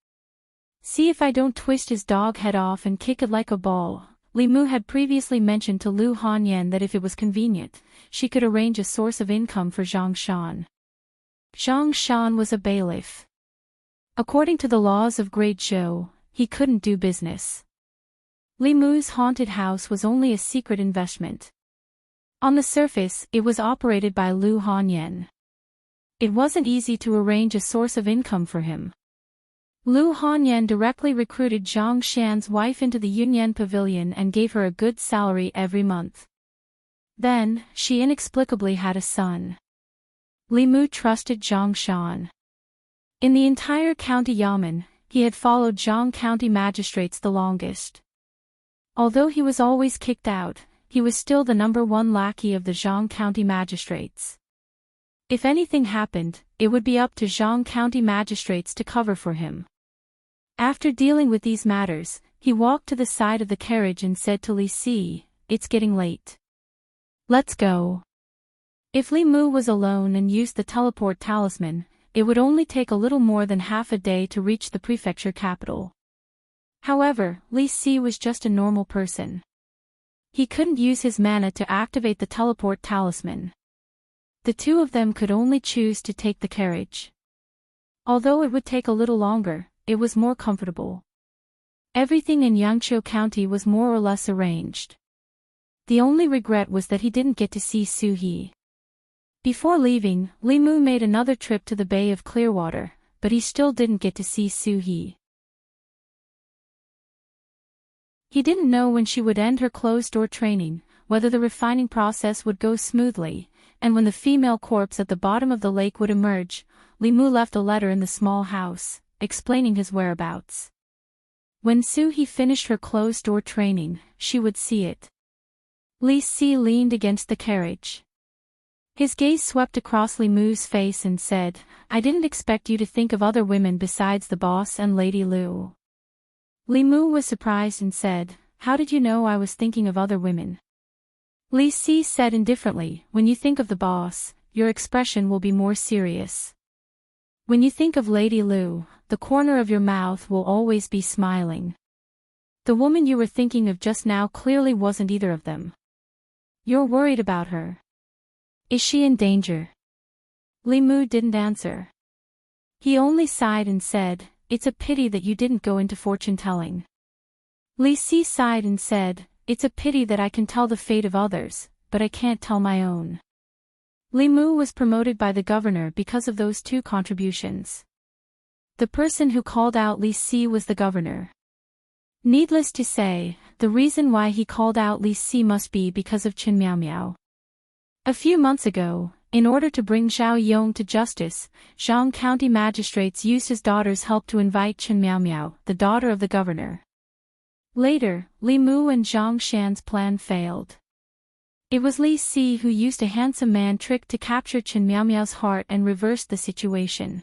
See if I don't twist his dog head off and kick it like a ball. Li Mu had previously mentioned to Lu Hanyan that if it was convenient, she could arrange a source of income for Zhang Shan. Zhang Shan was a bailiff. According to the laws of Grade Zhou, he couldn't do business. Li Mu's haunted house was only a secret investment. On the surface, it was operated by Lu Hanyan. It wasn't easy to arrange a source of income for him. Lu Hanyan directly recruited Zhang Shan's wife into the Yunyan Pavilion and gave her a good salary every month. Then, she inexplicably had a son. Li Mu trusted Zhang Shan. In the entire county Yamen, he had followed Zhang county magistrates the longest. Although he was always kicked out, he was still the #1 lackey of the Zhang county magistrates. If anything happened, it would be up to Zhang county magistrates to cover for him. After dealing with these matters, he walked to the side of the carriage and said to Li Si, "It's getting late. Let's go." If Li Mu was alone and used the teleport talisman, it would only take a little more than half a day to reach the prefecture capital. However, Li Si was just a normal person. He couldn't use his mana to activate the teleport talisman. The two of them could only choose to take the carriage. Although it would take a little longer, it was more comfortable. Everything in Yangqiu County was more or less arranged. The only regret was that he didn't get to see Su He. Before leaving, Li Mu made another trip to the Bay of Clearwater, but he still didn't get to see Su He. He didn't know when she would end her closed-door training, whether the refining process would go smoothly, and when the female corpse at the bottom of the lake would emerge. Li Mu left a letter in the small house, explaining his whereabouts. When Su He finished her closed-door training, she would see it. Li Si leaned against the carriage. His gaze swept across Li Mu's face and said, "I didn't expect you to think of other women besides the boss and Lady Lu." Li Mu was surprised and said, "How did you know I was thinking of other women?" Li Si said indifferently, "When you think of the boss, your expression will be more serious. When you think of Lady Lu, the corner of your mouth will always be smiling. The woman you were thinking of just now clearly wasn't either of them. You're worried about her. Is she in danger?" Li Mu didn't answer. He only sighed and said, "It's a pity that you didn't go into fortune-telling." Li Si sighed and said, "It's a pity that I can tell the fate of others, but I can't tell my own." Li Mu was promoted by the governor because of those two contributions. The person who called out Li Si was the governor. Needless to say, the reason why he called out Li Si must be because of Chen Miaomiao. A few months ago, in order to bring Zhao Yong to justice, Zhang County magistrates used his daughter's help to invite Chen Miaomiao, the daughter of the governor. Later, Li Mu and Zhang Shan's plan failed. It was Li Si who used a handsome man trick to capture Chen Miaomiao's heart and reversed the situation.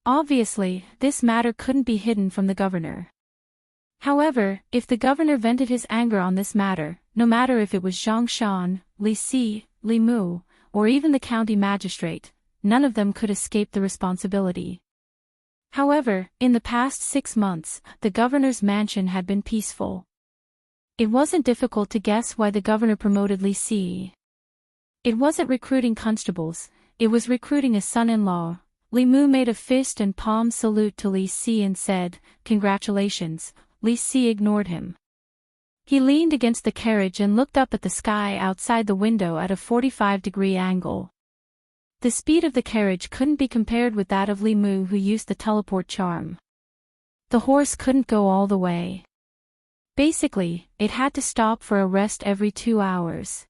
Obviously, this matter couldn't be hidden from the governor. However, if the governor vented his anger on this matter, no matter if it was Zhang Shan, Li Si, Li Mu, or even the county magistrate, none of them could escape the responsibility. However, in the past 6 months, the governor's mansion had been peaceful. It wasn't difficult to guess why the governor promoted Li Si. It wasn't recruiting constables, it was recruiting a son-in-law. Li Mu made a fist and palm salute to Li Si and said, "Congratulations." Li Si ignored him. He leaned against the carriage and looked up at the sky outside the window at a 45-degree angle. The speed of the carriage couldn't be compared with that of Li Mu, who used the teleport charm. The horse couldn't go all the way. Basically, it had to stop for a rest every 2 hours.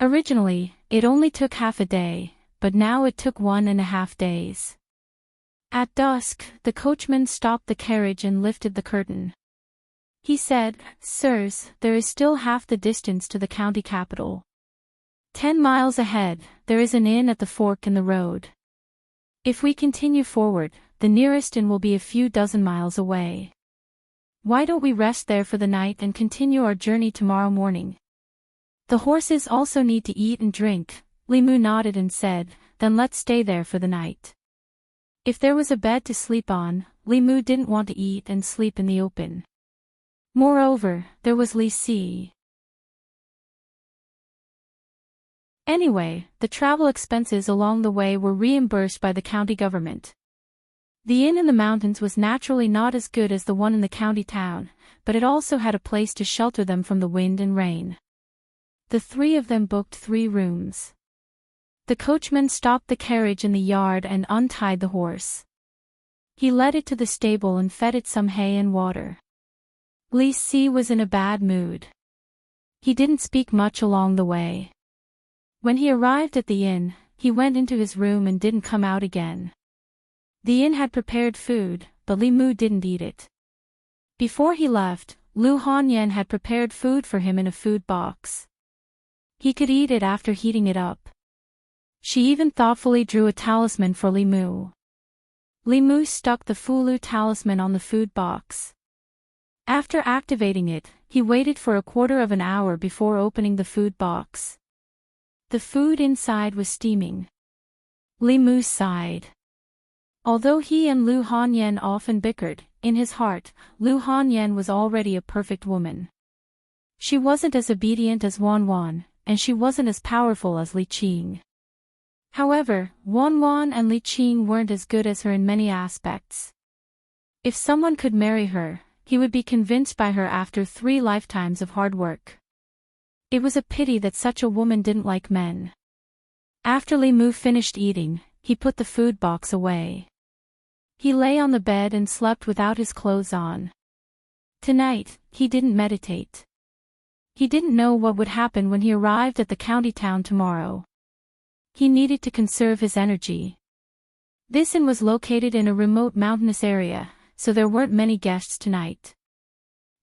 Originally, it only took half a day, but now it took 1.5 days. At dusk, the coachman stopped the carriage and lifted the curtain. He said, "Sirs, there is still half the distance to the county capital. 10 miles ahead, there is an inn at the fork in the road. If we continue forward, the nearest inn will be a few dozen miles away. Why don't we rest there for the night and continue our journey tomorrow morning? The horses also need to eat and drink." Li Mu nodded and said, "Then let's stay there for the night." If there was a bed to sleep on, Li Mu didn't want to eat and sleep in the open. Moreover, there was Li Si. Anyway, the travel expenses along the way were reimbursed by the county government. The inn in the mountains was naturally not as good as the one in the county town, but it also had a place to shelter them from the wind and rain. The three of them booked 3 rooms. The coachman stopped the carriage in the yard and untied the horse. He led it to the stable and fed it some hay and water. Li Si was in a bad mood. He didn't speak much along the way. When he arrived at the inn, he went into his room and didn't come out again. The inn had prepared food, but Li Mu didn't eat it. Before he left, Lu Hanyan had prepared food for him in a food box. He could eat it after heating it up. She even thoughtfully drew a talisman for Li Mu. Li Mu stuck the Fulu talisman on the food box. After activating it, he waited for a quarter of an hour before opening the food box. The food inside was steaming. Li Mu sighed. Although he and Lu Hanyan often bickered, in his heart, Lu Hanyan was already a perfect woman. She wasn't as obedient as Wan Wan, and she wasn't as powerful as Li Qing. However, Wan Wan and Li Qing weren't as good as her in many aspects. If someone could marry her, he would be convinced by her after 3 lifetimes of hard work. It was a pity that such a woman didn't like men. After Li Mu finished eating, he put the food box away. He lay on the bed and slept without his clothes on. Tonight, he didn't meditate. He didn't know what would happen when he arrived at the county town tomorrow. He needed to conserve his energy. This inn was located in a remote mountainous area, so there weren't many guests tonight.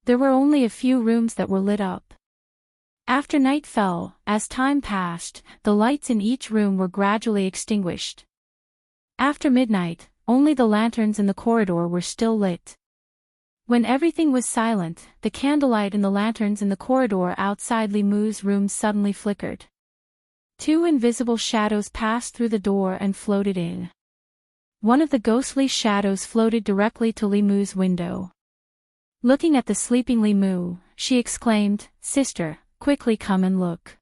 There were only a few rooms that were lit up. After night fell, as time passed, the lights in each room were gradually extinguished. After midnight, only the lanterns in the corridor were still lit. When everything was silent, the candlelight in the lanterns in the corridor outside Li Mu's room suddenly flickered. 2 invisible shadows passed through the door and floated in. One of the ghostly shadows floated directly to Li Mu's window. Looking at the sleeping Li Mu, she exclaimed, "Sister, quickly come and look.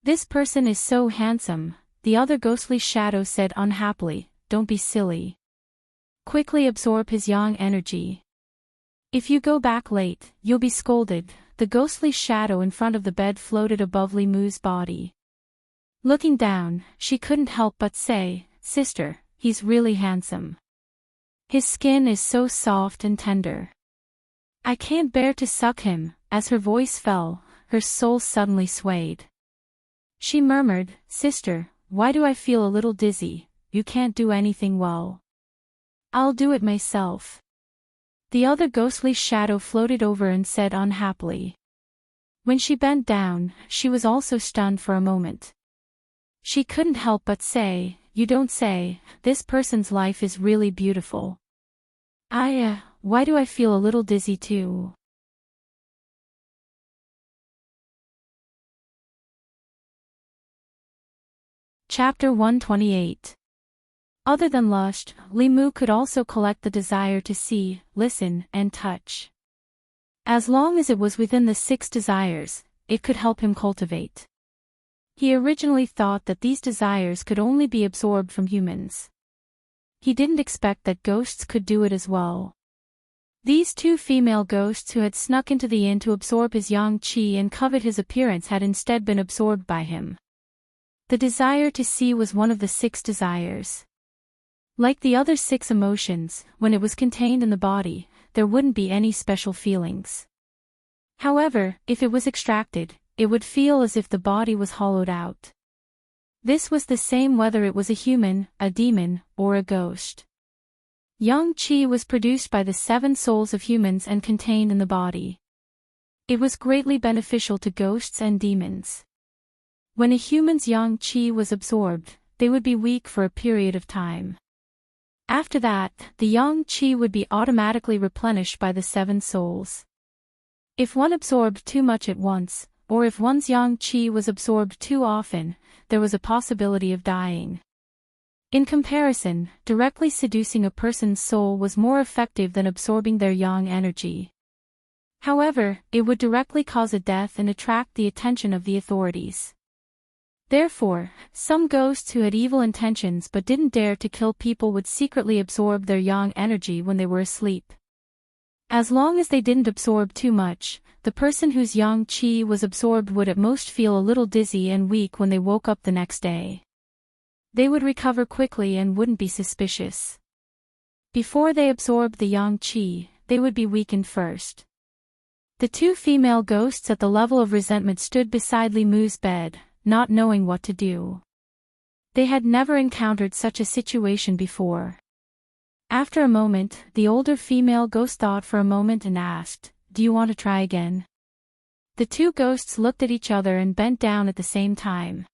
This person is so handsome," the other ghostly shadow said unhappily, "Don't be silly. Quickly absorb his yang energy. If you go back late, you'll be scolded." The ghostly shadow in front of the bed floated above Li Mu's body. Looking down, she couldn't help but say, "Sister, he's really handsome. His skin is so soft and tender. I can't bear to suck him." As her voice fell, her soul suddenly swayed. She murmured, "Sister, why do I feel a little dizzy? You can't do anything well. I'll do it myself." The other ghostly shadow floated over and said unhappily. When she bent down, she was also stunned for a moment. She couldn't help but say, "You don't say, this person's life is really beautiful. Why do I feel a little dizzy too?" Chapter 128. Other than lust, Li Mu could also collect the desire to see, listen, and touch. As long as it was within the 6 desires, it could help him cultivate. He originally thought that these desires could only be absorbed from humans. He didn't expect that ghosts could do it as well. These 2 female ghosts who had snuck into the inn to absorb his yang qi and covet his appearance had instead been absorbed by him. The desire to see was one of the 6 desires. Like the other 6 emotions, when it was contained in the body, there wouldn't be any special feelings. However, if it was extracted, it would feel as if the body was hollowed out. This was the same whether it was a human, a demon, or a ghost. Yang qi was produced by the 7 souls of humans and contained in the body. It was greatly beneficial to ghosts and demons. When a human's yang qi was absorbed, they would be weak for a period of time. After that, the yang qi would be automatically replenished by the 7 souls. If one absorbed too much at once, or if one's yang qi was absorbed too often, there was a possibility of dying. In comparison, directly seducing a person's soul was more effective than absorbing their yang energy. However, it would directly cause a death and attract the attention of the authorities. Therefore, some ghosts who had evil intentions but didn't dare to kill people would secretly absorb their yang energy when they were asleep. As long as they didn't absorb too much, the person whose yang qi was absorbed would at most feel a little dizzy and weak when they woke up the next day. They would recover quickly and wouldn't be suspicious. Before they absorbed the yang qi, they would be weakened first. The two female ghosts at the level of resentment stood beside Li Mu's bed, not knowing what to do. They had never encountered such a situation before. After a moment, the older female ghost thought for a moment and asked, "Do you want to try again?" The two ghosts looked at each other and bent down at the same time.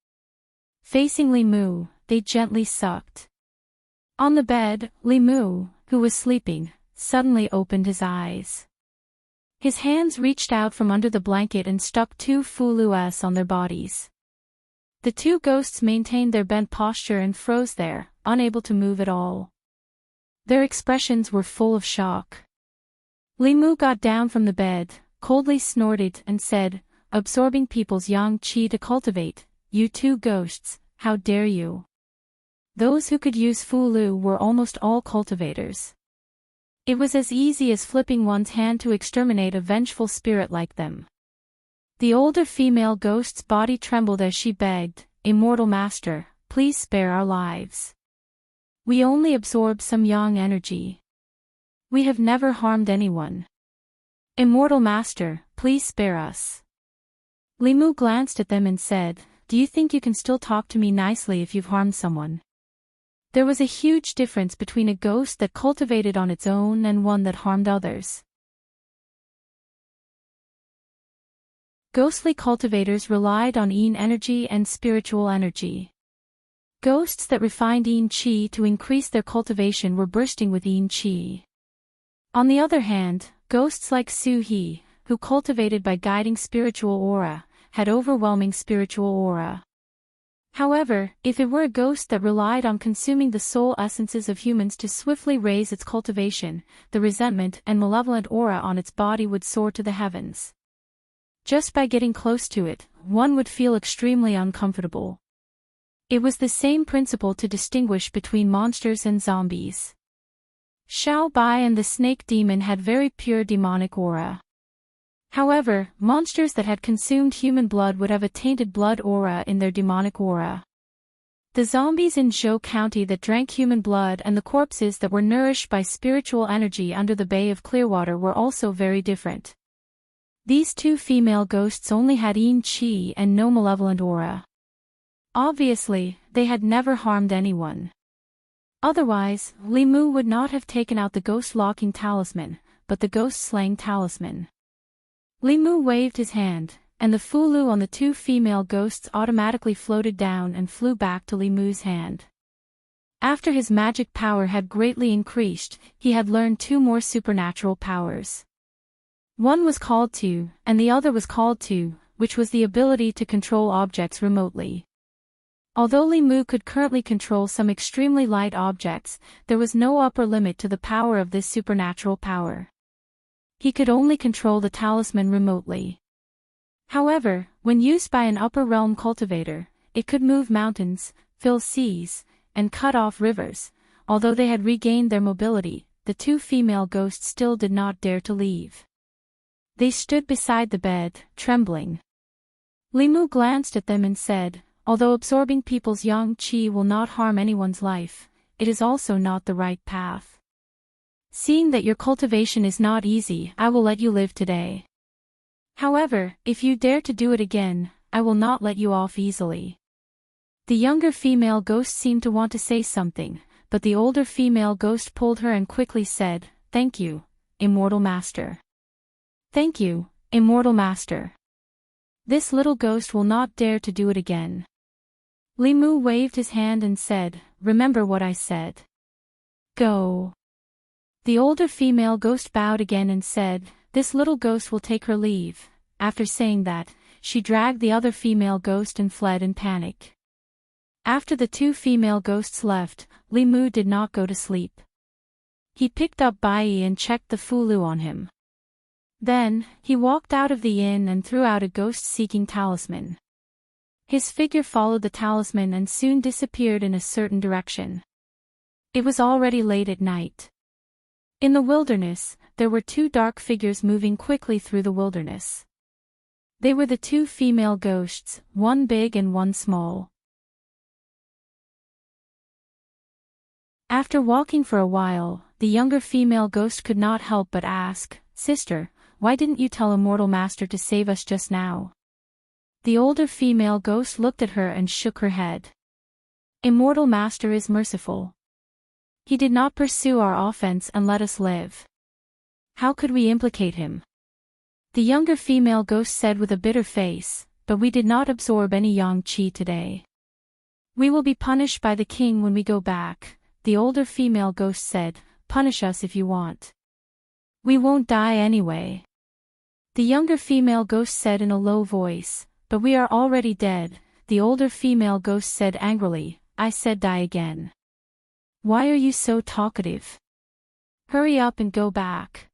Facing Li Mu, they gently sucked. On the bed, Li Mu, who was sleeping, suddenly opened his eyes. His hands reached out from under the blanket and stuck two Fulu's on their bodies. The two ghosts maintained their bent posture and froze there, unable to move at all. Their expressions were full of shock. Li Mu got down from the bed, coldly snorted and said, "Absorbing people's yang qi to cultivate, you two ghosts, how dare you?" Those who could use Fulu were almost all cultivators. It was as easy as flipping one's hand to exterminate a vengeful spirit like them. The older female ghost's body trembled as she begged, "Immortal Master, please spare our lives. We only absorb some yang energy. We have never harmed anyone. Immortal Master, please spare us." Li Mu glanced at them and said, "Do you think you can still talk to me nicely if you've harmed someone?" There was a huge difference between a ghost that cultivated on its own and one that harmed others. Ghostly cultivators relied on yin energy and spiritual energy. Ghosts that refined yin qi to increase their cultivation were bursting with yin qi. On the other hand, ghosts like Su He, who cultivated by guiding spiritual aura, had overwhelming spiritual aura. However, if it were a ghost that relied on consuming the soul essences of humans to swiftly raise its cultivation, the resentment and malevolent aura on its body would soar to the heavens. Just by getting close to it, one would feel extremely uncomfortable. It was the same principle to distinguish between monsters and zombies. Xiao Bai and the snake demon had very pure demonic aura. However, monsters that had consumed human blood would have a tainted blood aura in their demonic aura. The zombies in Zhou County that drank human blood and the corpses that were nourished by spiritual energy under the Bay of Clearwater were also very different. These two female ghosts only had yin qi and no malevolent aura. Obviously, they had never harmed anyone. Otherwise, Li Mu would not have taken out the ghost-locking talisman, but the ghost-slaying talisman. Li Mu waved his hand, and the Fulu on the two female ghosts automatically floated down and flew back to Li Mu's hand. After his magic power had greatly increased, he had learned two more supernatural powers. One was called to, and the other was called to, which was the ability to control objects remotely. Although Li Mu could currently control some extremely light objects, there was no upper limit to the power of this supernatural power. He could only control the talisman remotely. However, when used by an upper realm cultivator, it could move mountains, fill seas, and cut off rivers. Although they had regained their mobility, the two female ghosts still did not dare to leave. They stood beside the bed, trembling. Li Mu glanced at them and said, "Although absorbing people's yang qi will not harm anyone's life, it is also not the right path. Seeing that your cultivation is not easy, I will let you live today. However, if you dare to do it again, I will not let you off easily." The younger female ghost seemed to want to say something, but the older female ghost pulled her and quickly said, "Thank you, Immortal Master. Thank you, Immortal Master. This little ghost will not dare to do it again." Li Mu waved his hand and said, "Remember what I said. Go." The older female ghost bowed again and said, "This little ghost will take her leave." After saying that, she dragged the other female ghost and fled in panic. After the two female ghosts left, Li Mu did not go to sleep. He picked up Bai and checked the fulu on him. Then, he walked out of the inn and threw out a ghost-seeking talisman. His figure followed the talisman and soon disappeared in a certain direction. It was already late at night. In the wilderness, there were two dark figures moving quickly through the wilderness. They were the two female ghosts, one big and one small. After walking for a while, the younger female ghost could not help but ask, "Sister, why didn't you tell Immortal Master to save us just now?" The older female ghost looked at her and shook her head. "Immortal Master is merciful. He did not pursue our offense and let us live. How could we implicate him?" The younger female ghost said with a bitter face, "But we did not absorb any yang qi today. We will be punished by the king when we go back." The older female ghost said, "Punish us if you want. We won't die anyway." The younger female ghost said in a low voice, "But we are already dead." The older female ghost said angrily, "I said die again. Why are you so talkative? Hurry up and go back."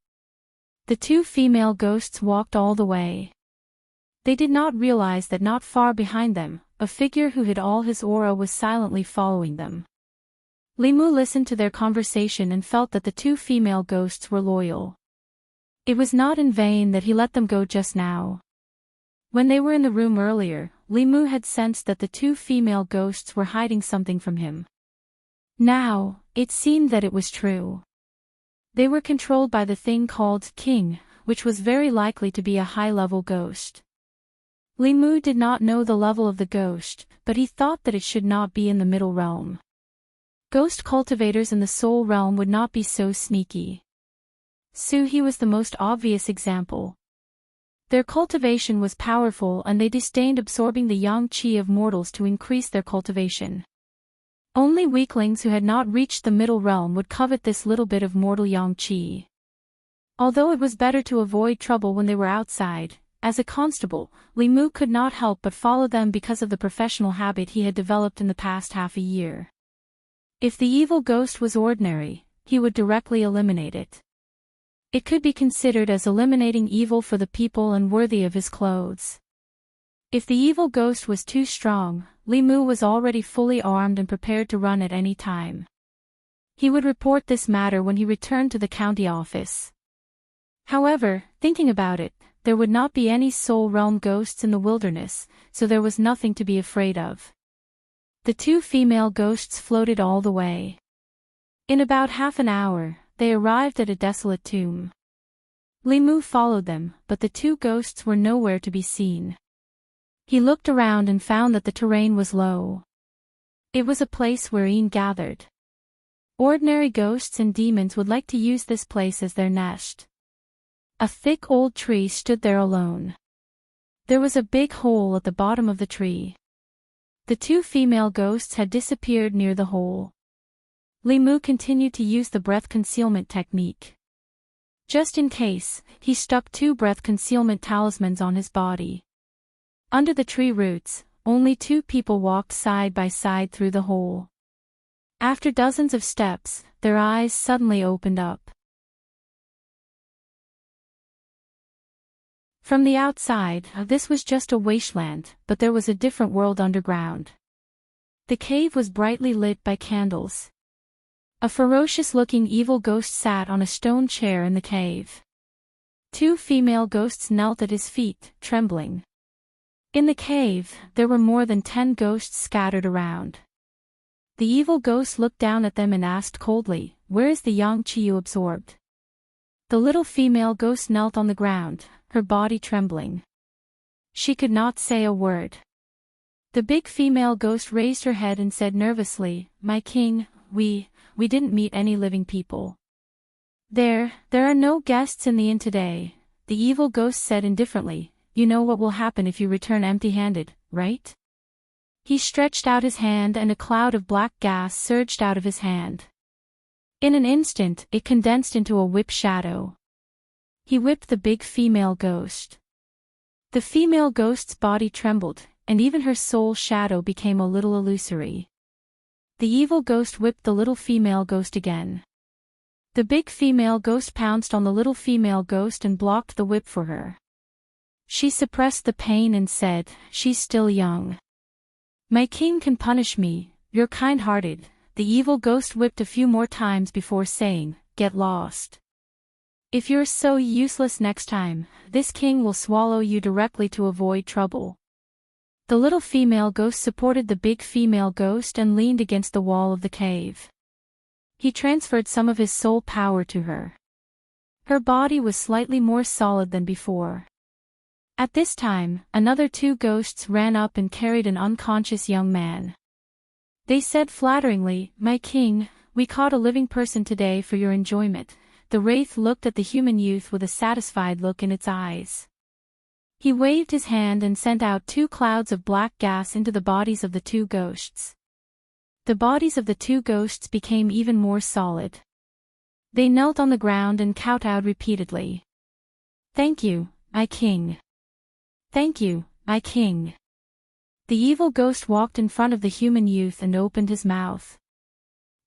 The two female ghosts walked all the way. They did not realize that not far behind them, a figure who hid all his aura was silently following them. Li Mu listened to their conversation and felt that the two female ghosts were loyal. It was not in vain that he let them go just now. When they were in the room earlier, Li Mu had sensed that the two female ghosts were hiding something from him. Now, it seemed that it was true. They were controlled by the thing called King, which was very likely to be a high-level ghost. Li Mu did not know the level of the ghost, but he thought that it should not be in the middle realm. Ghost cultivators in the soul realm would not be so sneaky. Su He was the most obvious example. Their cultivation was powerful and they disdained absorbing the yang qi of mortals to increase their cultivation. Only weaklings who had not reached the middle realm would covet this little bit of mortal yang qi. Although it was better to avoid trouble when they were outside, as a constable, Li Mu could not help but follow them because of the professional habit he had developed in the past half a year. If the evil ghost was ordinary, he would directly eliminate it. It could be considered as eliminating evil for the people and worthy of his clothes. If the evil ghost was too strong, Li Mu was already fully armed and prepared to run at any time. He would report this matter when he returned to the county office. However, thinking about it, there would not be any soul realm ghosts in the wilderness, so there was nothing to be afraid of. The two female ghosts floated all the way. In about half an hour, they arrived at a desolate tomb. Li Mu followed them, but the two ghosts were nowhere to be seen. He looked around and found that the terrain was low. It was a place where Yin gathered. Ordinary ghosts and demons would like to use this place as their nest. A thick old tree stood there alone. There was a big hole at the bottom of the tree. The two female ghosts had disappeared near the hole. Li Mu continued to use the breath concealment technique. Just in case, he stuck two breath concealment talismans on his body. Under the tree roots, only two people walked side by side through the hole. After dozens of steps, their eyes suddenly opened up. From the outside, this was just a wasteland, but there was a different world underground. The cave was brightly lit by candles. A ferocious-looking evil ghost sat on a stone chair in the cave. Two female ghosts knelt at his feet, trembling. In the cave, there were more than 10 ghosts scattered around. The evil ghost looked down at them and asked coldly, "Where is the yang qi you absorbed?" The little female ghost knelt on the ground, her body trembling. She could not say a word. The big female ghost raised her head and said nervously, "My king, we didn't meet any living people. There are no guests in the inn today," the evil ghost said indifferently. "You know what will happen if you return empty-handed, right?" He stretched out his hand and a cloud of black gas surged out of his hand. In an instant, it condensed into a whip shadow. He whipped the big female ghost. The female ghost's body trembled, and even her soul shadow became a little illusory. The evil ghost whipped the little female ghost again. The big female ghost pounced on the little female ghost and blocked the whip for her. She suppressed the pain and said, "She's still young. My king can punish me, you're kind-hearted." The evil ghost whipped a few more times before saying, "Get lost. If you're so useless next time, this king will swallow you directly to avoid trouble." The little female ghost supported the big female ghost and leaned against the wall of the cave. He transferred some of his soul power to her. Her body was slightly more solid than before. At this time, another two ghosts ran up and carried an unconscious young man. They said flatteringly, "My king, we caught a living person today for your enjoyment." The wraith looked at the human youth with a satisfied look in its eyes. He waved his hand and sent out two clouds of black gas into the bodies of the two ghosts. The bodies of the two ghosts became even more solid. They knelt on the ground and kowtowed repeatedly. "Thank you, my king. Thank you, my king." The evil ghost walked in front of the human youth and opened his mouth.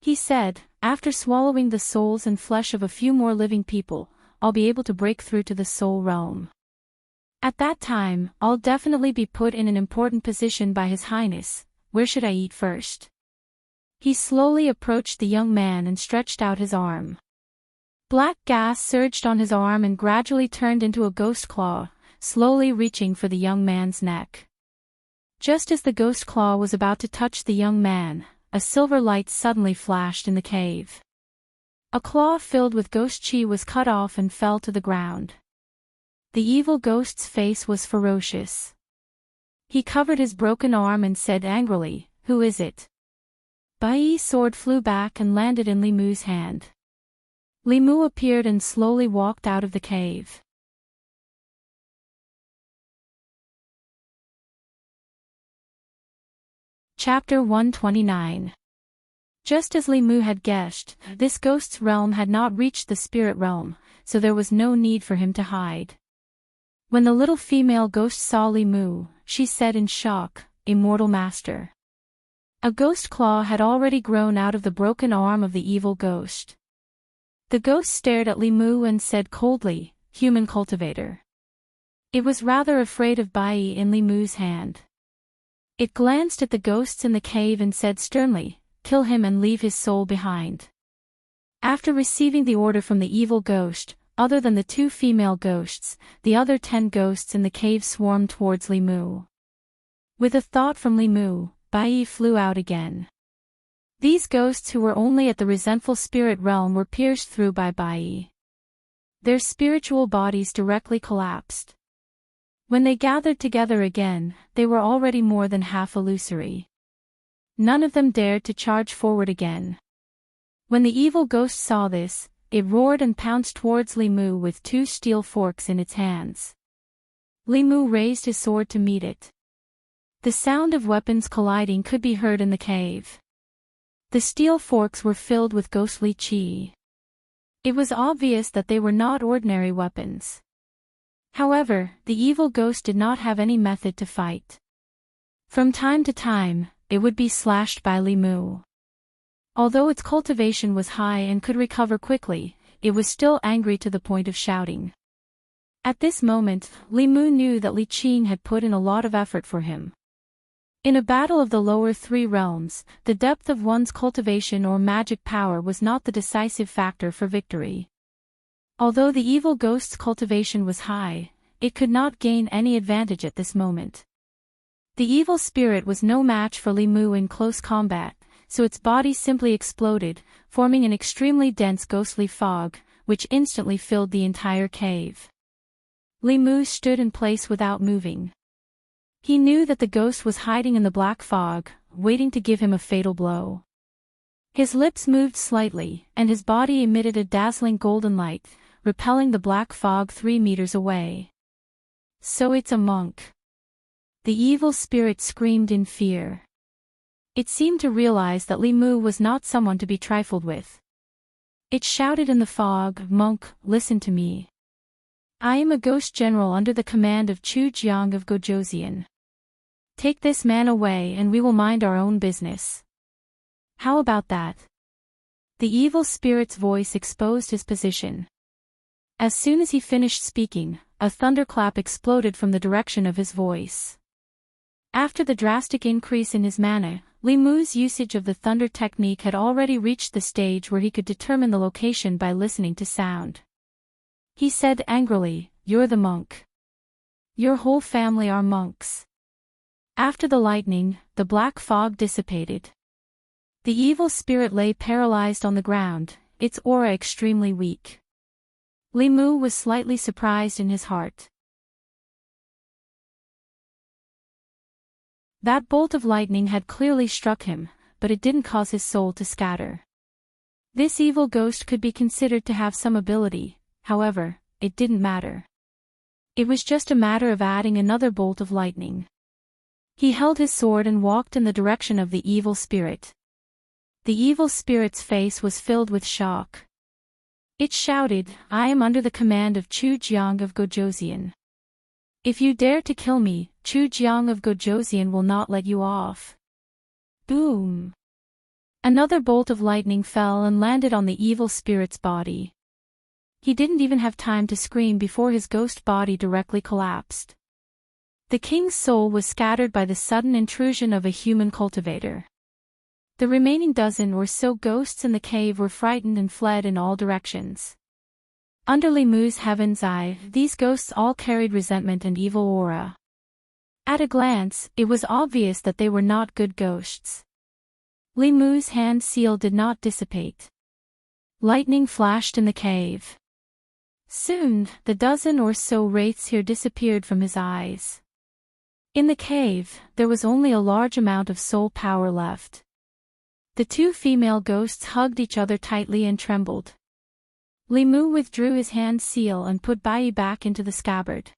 He said, "After swallowing the souls and flesh of a few more living people, I'll be able to break through to the soul realm. At that time, I'll definitely be put in an important position by His Highness. Where should I eat first?" He slowly approached the young man and stretched out his arm. Black gas surged on his arm and gradually turned into a ghost claw, slowly reaching for the young man's neck. Just as the ghost claw was about to touch the young man, a silver light suddenly flashed in the cave. A claw filled with ghost chi was cut off and fell to the ground. The evil ghost's face was ferocious. He covered his broken arm and said angrily, "Who is it?" Bai's sword flew back and landed in Li Mu's hand. Li Mu appeared and slowly walked out of the cave. Chapter 129. Just as Li Mu had guessed, this ghost's realm had not reached the spirit realm, so there was no need for him to hide. When the little female ghost saw Li Mu, she said in shock, "Immortal Master." A ghost claw had already grown out of the broken arm of the evil ghost. The ghost stared at Li Mu and said coldly, "Human cultivator." It was rather afraid of Bai in Li Mu's hand. It glanced at the ghosts in the cave and said sternly, "Kill him and leave his soul behind." After receiving the order from the evil ghost, other than the two female ghosts, the other 10 ghosts in the cave swarmed towards Li Mu. With a thought from Li Mu, Bai flew out again. These ghosts who were only at the resentful spirit realm were pierced through by Bai. Their spiritual bodies directly collapsed. When they gathered together again, they were already more than half illusory. None of them dared to charge forward again. When the evil ghost saw this, it roared and pounced towards Li Mu with 2 steel forks in its hands. Li Mu raised his sword to meet it. The sound of weapons colliding could be heard in the cave. The steel forks were filled with ghostly chi. It was obvious that they were not ordinary weapons. However, the evil ghost did not have any method to fight. From time to time, it would be slashed by Li Mu. Although its cultivation was high and could recover quickly, it was still angry to the point of shouting. At this moment, Li Mu knew that Li Qing had put in a lot of effort for him. In a battle of the lower 3 realms, the depth of one's cultivation or magic power was not the decisive factor for victory. Although the evil ghost's cultivation was high, it could not gain any advantage at this moment. The evil spirit was no match for Li Mu in close combat, so its body simply exploded, forming an extremely dense ghostly fog, which instantly filled the entire cave. Li Mu stood in place without moving. He knew that the ghost was hiding in the black fog, waiting to give him a fatal blow. His lips moved slightly, and his body emitted a dazzling golden light, repelling the black fog 3 meters away. "So it's a monk." The evil spirit screamed in fear. It seemed to realize that Li Mu was not someone to be trifled with. It shouted in the fog, "Monk, listen to me. I am a ghost general under the command of Chu Jiang of Gojoseon. Take this man away and we will mind our own business." How about that? The evil spirit's voice exposed his position. As soon as he finished speaking, a thunderclap exploded from the direction of his voice. After the drastic increase in his mana, Li Mu's usage of the thunder technique had already reached the stage where he could determine the location by listening to sound. He said angrily, "You're the monk. Your whole family are monks." After the lightning, the black fog dissipated. The evil spirit lay paralyzed on the ground, its aura extremely weak. Li Mu was slightly surprised in his heart. That bolt of lightning had clearly struck him, but it didn't cause his soul to scatter. This evil ghost could be considered to have some ability, however, it didn't matter. It was just a matter of adding another bolt of lightning. He held his sword and walked in the direction of the evil spirit. The evil spirit's face was filled with shock. It shouted, "I am under the command of Chu Jiang of Gojosian. If you dare to kill me, Chu Jiang of Gojosian will not let you off." Boom! Another bolt of lightning fell and landed on the evil spirit's body. He didn't even have time to scream before his ghost body directly collapsed. The king's soul was scattered by the sudden intrusion of a human cultivator. The remaining dozen or so ghosts in the cave were frightened and fled in all directions. Under Li Mu's heaven's eye, these ghosts all carried resentment and evil aura. At a glance, it was obvious that they were not good ghosts. Li Mu's hand seal did not dissipate. Lightning flashed in the cave. Soon, the dozen or so wraiths here disappeared from his eyes. In the cave, there was only a large amount of soul power left. The two female ghosts hugged each other tightly and trembled. Li Mu withdrew his hand seal and put Bai back into the scabbard.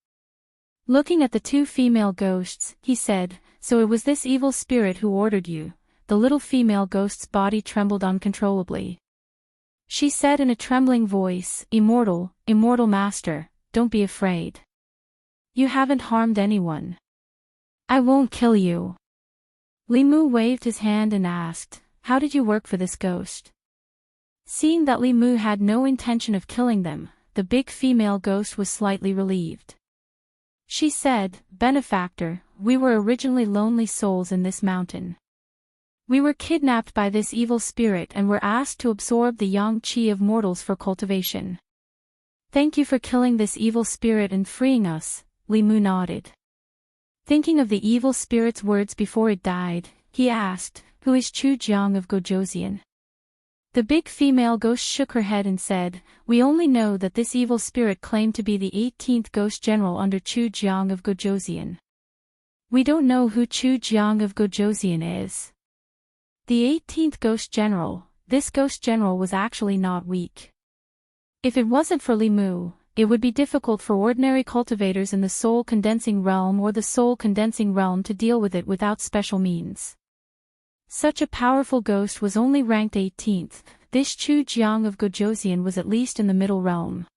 Looking at the two female ghosts, he said, "So it was this evil spirit who ordered you." The little female ghost's body trembled uncontrollably. She said in a trembling voice, "Immortal, immortal master, don't be afraid. You haven't harmed anyone. I won't kill you." Li Mu waved his hand and asked, "How did you work for this ghost?" Seeing that Li Mu had no intention of killing them, the big female ghost was slightly relieved. She said, "Benefactor, we were originally lonely souls in this mountain. We were kidnapped by this evil spirit and were asked to absorb the yang qi of mortals for cultivation. Thank you for killing this evil spirit and freeing us." Li Mu nodded. Thinking of the evil spirit's words before it died, he asked, "Who is Chu Jiang of Gojosian?" The big female ghost shook her head and said, "We only know that this evil spirit claimed to be the 18th ghost general under Chu Jiang of Gojosian. We don't know who Chu Jiang of Gojosian is." The 18th ghost general, this ghost general was actually not weak. If it wasn't for Li Mu, it would be difficult for ordinary cultivators in the soul condensing realm or the soul condensing realm to deal with it without special means. Such a powerful ghost was only ranked 18th, this Chu Jiang of Gojosian was at least in the middle realm.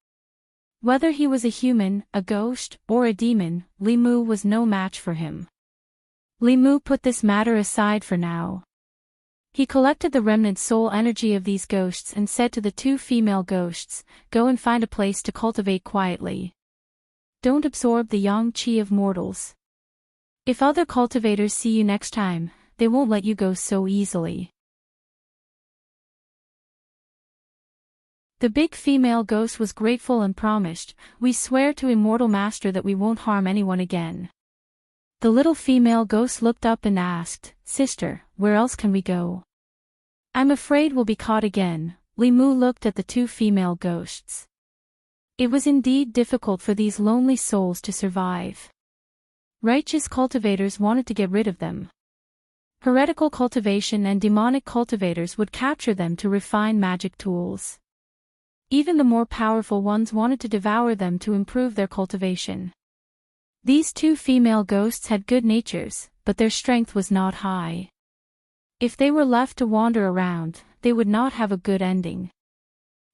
Whether he was a human, a ghost, or a demon, Li Mu was no match for him. Li Mu put this matter aside for now. He collected the remnant soul energy of these ghosts and said to the two female ghosts, "Go and find a place to cultivate quietly. Don't absorb the yang qi of mortals. If other cultivators see you next time, they won't let you go so easily." The big female ghost was grateful and promised, "We swear to Immortal Master that we won't harm anyone again." The little female ghost looked up and asked, "Sister, where else can we go?" "I'm afraid we'll be caught again." Li Mu looked at the two female ghosts. It was indeed difficult for these lonely souls to survive. Righteous cultivators wanted to get rid of them. Heretical cultivation and demonic cultivators would capture them to refine magic tools. Even the more powerful ones wanted to devour them to improve their cultivation. These two female ghosts had good natures, but their strength was not high. If they were left to wander around, they would not have a good ending.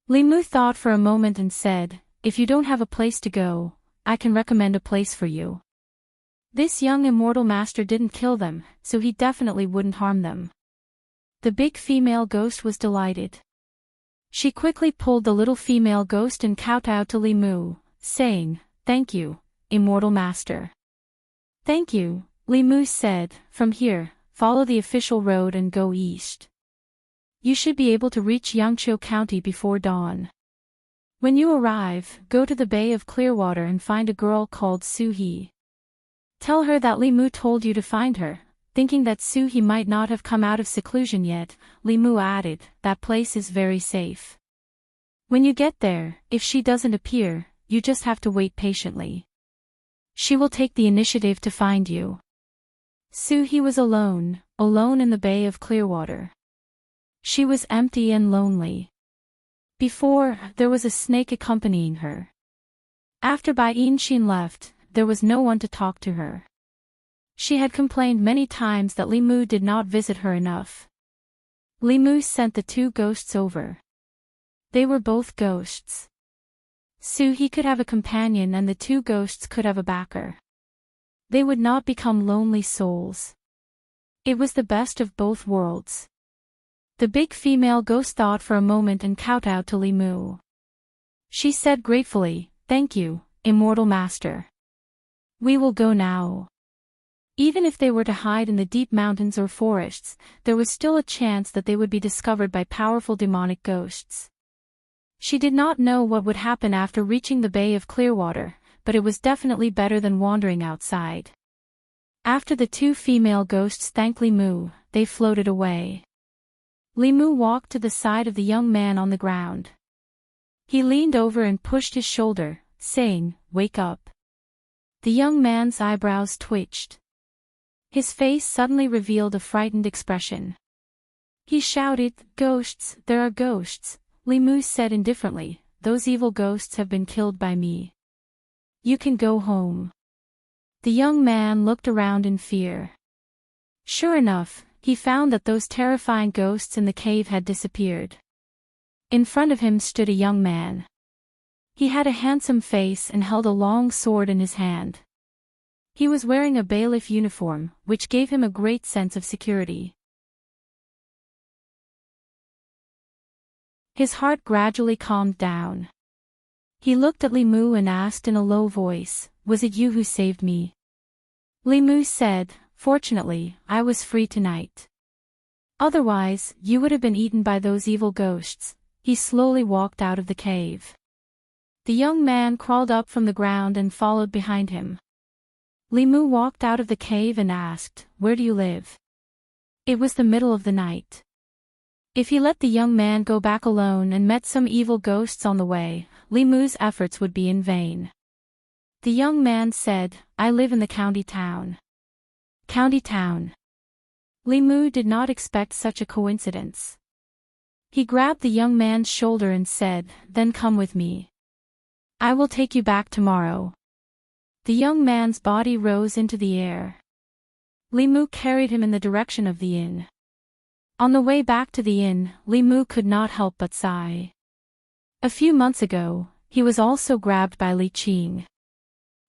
Li Mu thought for a moment and said, "If you don't have a place to go, I can recommend a place for you." This young immortal master didn't kill them, so he definitely wouldn't harm them. The big female ghost was delighted. She quickly pulled the little female ghost and kowtowed to Li Mu, saying, "Thank you, Immortal Master." "Thank you," Li Mu said. "From here, follow the official road and go east. You should be able to reach Yangqiu County before dawn. When you arrive, go to the Bay of Clearwater and find a girl called Su He. Tell her that Li Mu told you to find her." Thinking that Su He might not have come out of seclusion yet, Li Mu added, "That place is very safe. When you get there, if she doesn't appear, you just have to wait patiently. She will take the initiative to find you." Su He was alone in the Bay of Clearwater. She was empty and lonely. Before, there was a snake accompanying her. After Bai Yinshin left, there was no one to talk to her. She had complained many times that Li Mu did not visit her enough. Li Mu sent the two ghosts over. They were both ghosts. Su He could have a companion and the two ghosts could have a backer. They would not become lonely souls. It was the best of both worlds. The big female ghost thought for a moment and kowtowed to Li Mu. She said gratefully, "Thank you, Immortal Master. We will go now." Even if they were to hide in the deep mountains or forests, there was still a chance that they would be discovered by powerful demonic ghosts. She did not know what would happen after reaching the Bay of Clearwater, but it was definitely better than wandering outside. After the two female ghosts thanked Li Mu, they floated away. Li Mu walked to the side of the young man on the ground. He leaned over and pushed his shoulder, saying, "Wake up." The young man's eyebrows twitched. His face suddenly revealed a frightened expression. He shouted, "Ghosts, there are ghosts," Li Mu said indifferently, "Those evil ghosts have been killed by me. You can go home." The young man looked around in fear. Sure enough, he found that those terrifying ghosts in the cave had disappeared. In front of him stood a young man. He had a handsome face and held a long sword in his hand. He was wearing a bailiff uniform, which gave him a great sense of security. His heart gradually calmed down. He looked at Li Mu and asked in a low voice, "Was it you who saved me?" Li Mu said, "Fortunately, I was free tonight. Otherwise, you would have been eaten by those evil ghosts." He slowly walked out of the cave. The young man crawled up from the ground and followed behind him. Li Mu walked out of the cave and asked, "Where do you live?" It was the middle of the night. If he let the young man go back alone and met some evil ghosts on the way, Li Mu's efforts would be in vain. The young man said, "I live in the county town." County town. Li Mu did not expect such a coincidence. He grabbed the young man's shoulder and said, "Then come with me. I will take you back tomorrow." The young man's body rose into the air. Li Mu carried him in the direction of the inn. On the way back to the inn, Li Mu could not help but sigh. A few months ago, he was also grabbed by Li Qing.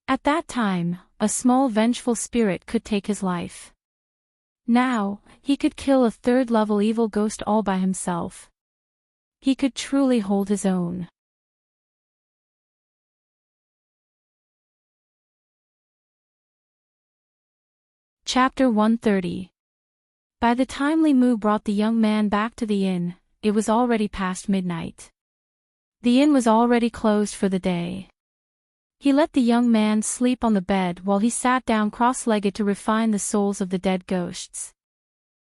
At that time, a small vengeful spirit could take his life. Now, he could kill a third-level evil ghost all by himself. He could truly hold his own. Chapter 130. By the time Li Mu brought the young man back to the inn, it was already past midnight. The inn was already closed for the day. He let the young man sleep on the bed while he sat down cross-legged to refine the souls of the dead ghosts.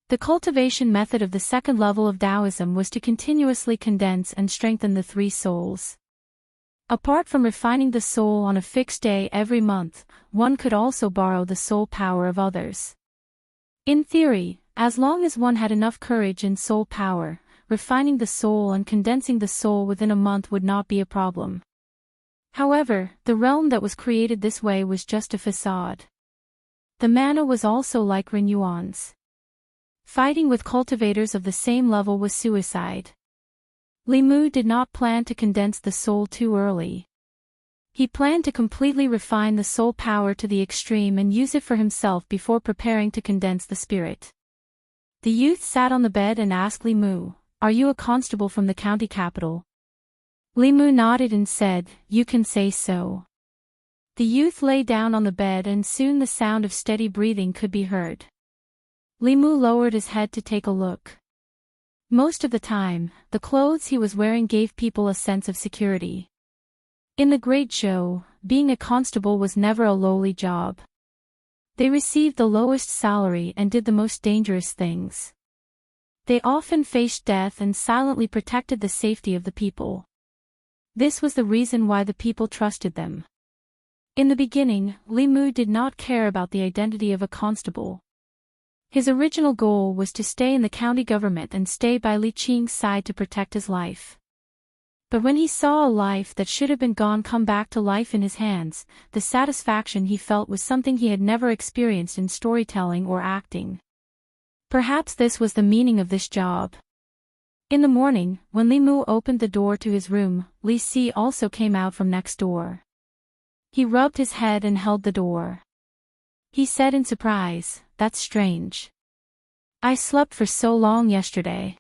The cultivation method of the second level of Taoism was to continuously condense and strengthen the three souls. Apart from refining the soul on a fixed day every month, one could also borrow the soul power of others. In theory, as long as one had enough courage and soul power, refining the soul and condensing the soul within a month would not be a problem. However, the realm that was created this way was just a facade. The mana was also like Renuance. Fighting with cultivators of the same level was suicide. Li Mu did not plan to condense the soul too early. He planned to completely refine the soul power to the extreme and use it for himself before preparing to condense the spirit. The youth sat on the bed and asked Li Mu, "Are you a constable from the county capital?" Li Mu nodded and said, "You can say so." The youth lay down on the bed and soon the sound of steady breathing could be heard. Li Mu lowered his head to take a look. Most of the time, the clothes he was wearing gave people a sense of security. In the Great Show, being a constable was never a lowly job. They received the lowest salary and did the most dangerous things. They often faced death and silently protected the safety of the people. This was the reason why the people trusted them. In the beginning, Li Mu did not care about the identity of a constable. His original goal was to stay in the county government and stay by Li Qing's side to protect his life. But when he saw a life that should have been gone come back to life in his hands, the satisfaction he felt was something he had never experienced in storytelling or acting. Perhaps this was the meaning of this job. In the morning, when Li Mu opened the door to his room, Li Si also came out from next door. He rubbed his head and held the door. He said in surprise, "That's strange. I slept for so long yesterday.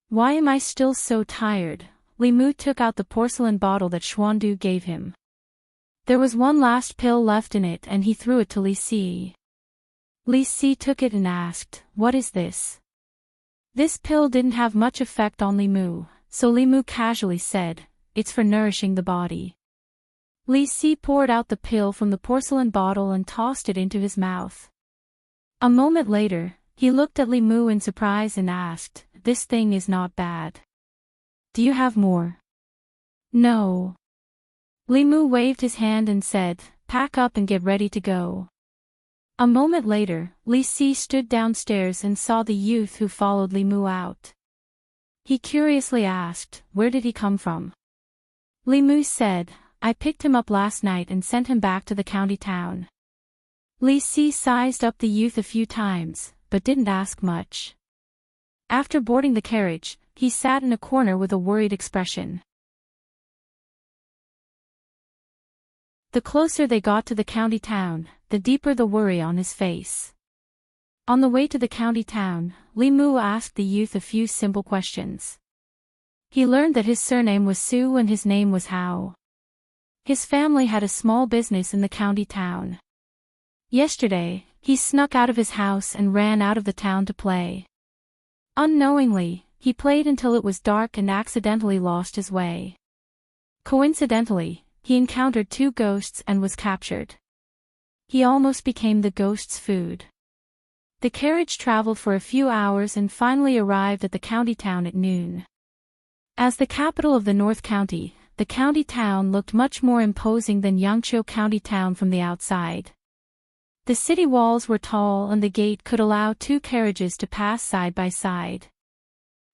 Why am I still so tired?" Li Mu took out the porcelain bottle that Xuandu gave him. There was one last pill left in it and he threw it to Li Si. Li Si took it and asked, "What is this?" This pill didn't have much effect on Li Mu, so Li Mu casually said, "It's for nourishing the body." Li Si poured out the pill from the porcelain bottle and tossed it into his mouth. A moment later, he looked at Li Mu in surprise and asked, "This thing is not bad. Do you have more?" "No." Li Mu waved his hand and said, "Pack up and get ready to go." A moment later, Li Si stood downstairs and saw the youth who followed Li Mu out. He curiously asked, "Where did he come from?" Li Mu said, "I picked him up last night and sent him back to the county town." Li Si sized up the youth a few times, but didn't ask much. After boarding the carriage, he sat in a corner with a worried expression. The closer they got to the county town, the deeper the worry on his face. On the way to the county town, Li Mu asked the youth a few simple questions. He learned that his surname was Su and his name was Hao. His family had a small business in the county town. Yesterday, he snuck out of his house and ran out of the town to play. Unknowingly, he played until it was dark and accidentally lost his way. Coincidentally, he encountered two ghosts and was captured. He almost became the ghosts' food. The carriage traveled for a few hours and finally arrived at the county town at noon. As the capital of the North County, the county town looked much more imposing than Yangqiu County town from the outside. The city walls were tall and the gate could allow two carriages to pass side by side.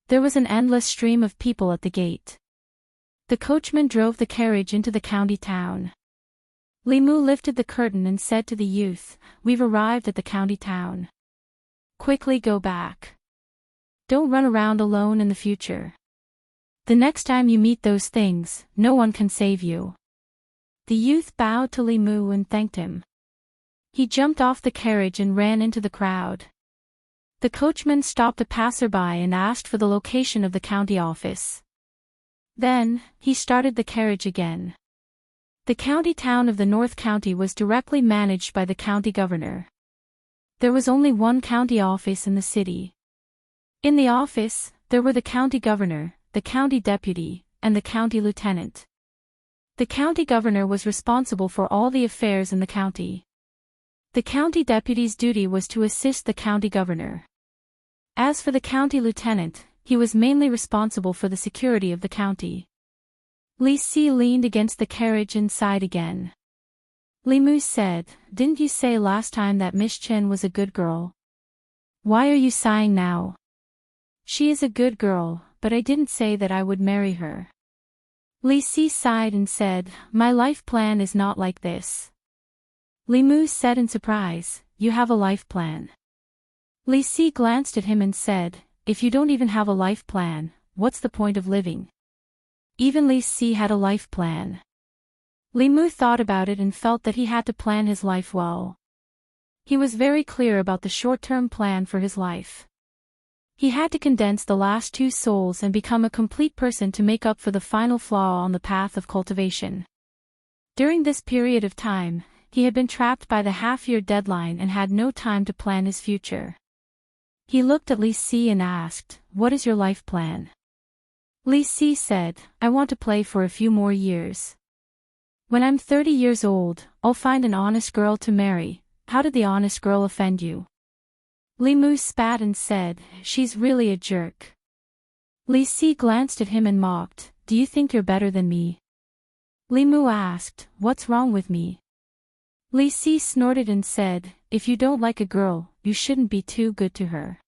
There was an endless stream of people at the gate. The coachman drove the carriage into the county town. Li Mu lifted the curtain and said to the youth, "We've arrived at the county town. Quickly go back. Don't run around alone in the future. The next time you meet those things, no one can save you." The youth bowed to Li Mu and thanked him. He jumped off the carriage and ran into the crowd. The coachman stopped a passerby and asked for the location of the county office. Then, he started the carriage again. The county town of the North County was directly managed by the county governor. There was only one county office in the city. In the office, there were the county governor, the county deputy, and the county lieutenant. The county governor was responsible for all the affairs in the county. The county deputy's duty was to assist the county governor. As for the county lieutenant, he was mainly responsible for the security of the county. Li Si leaned against the carriage and sighed again. Li Mu said, "Didn't you say last time that Miss Chen was a good girl? Why are you sighing now?" "She is a good girl, but I didn't say that I would marry her." Li Si sighed and said, "My life plan is not like this." Li Mu said in surprise, "You have a life plan?" Li Si glanced at him and said, "If you don't even have a life plan, what's the point of living?" Even Li Si had a life plan. Li Mu thought about it and felt that he had to plan his life well. He was very clear about the short-term plan for his life. He had to condense the last two souls and become a complete person to make up for the final flaw on the path of cultivation. During this period of time, he had been trapped by the half-year deadline and had no time to plan his future. He looked at Li Si and asked, "What is your life plan?" Li Si said, "I want to play for a few more years. When I'm 30 years old, I'll find an honest girl to marry." "How did the honest girl offend you?" Li Mu spat and said, "She's really a jerk." Li Si glanced at him and mocked, "Do you think you're better than me?" Li Mu asked, "What's wrong with me?" Li Si snorted and said, "If you don't like a girl, you shouldn't be too good to her.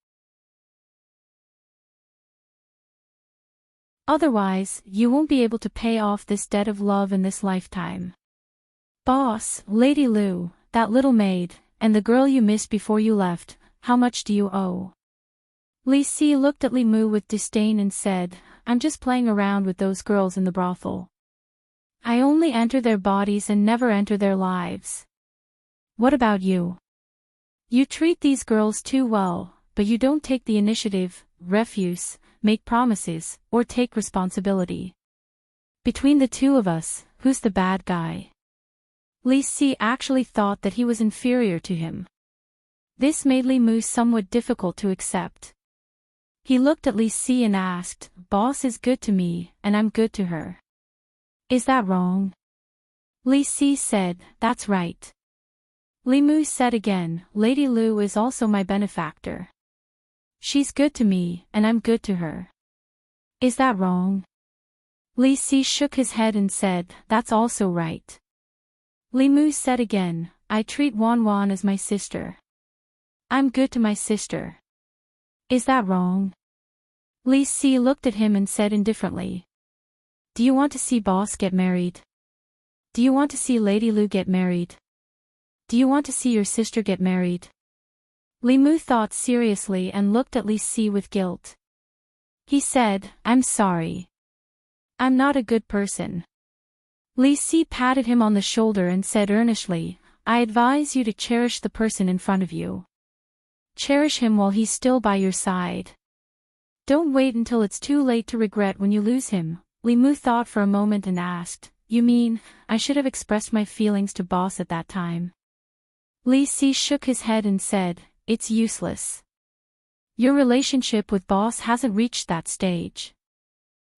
Otherwise, you won't be able to pay off this debt of love in this lifetime. Boss, Lady Lu, that little maid, and the girl you missed before you left, how much do you owe?" Li Si looked at Li Mu with disdain and said, "I'm just playing around with those girls in the brothel. I only enter their bodies and never enter their lives. What about you? You treat these girls too well, but you don't take the initiative, refuse, make promises, or take responsibility. Between the two of us, who's the bad guy?" Li Si actually thought that he was inferior to him. This made Li Mu somewhat difficult to accept. He looked at Li Si and asked, "Boss is good to me, and I'm good to her. Is that wrong?" Li Si said, "That's right." Li Mu said again, "Lady Lu is also my benefactor. She's good to me, and I'm good to her. Is that wrong?" Li Si shook his head and said, "That's also right." Li Mu said again, "I treat Wan Wan as my sister. I'm good to my sister. Is that wrong?" Li Si looked at him and said indifferently, "Do you want to see Boss get married? Do you want to see Lady Lu get married? Do you want to see your sister get married?" Li Mu thought seriously and looked at Li Si with guilt. He said, "I'm sorry. I'm not a good person." Li Si patted him on the shoulder and said earnestly, "I advise you to cherish the person in front of you. Cherish him while he's still by your side. Don't wait until it's too late to regret when you lose him." Li Mu thought for a moment and asked, "You mean, I should have expressed my feelings to Boss at that time?" Li Si shook his head and said, "It's useless. Your relationship with Boss hasn't reached that stage.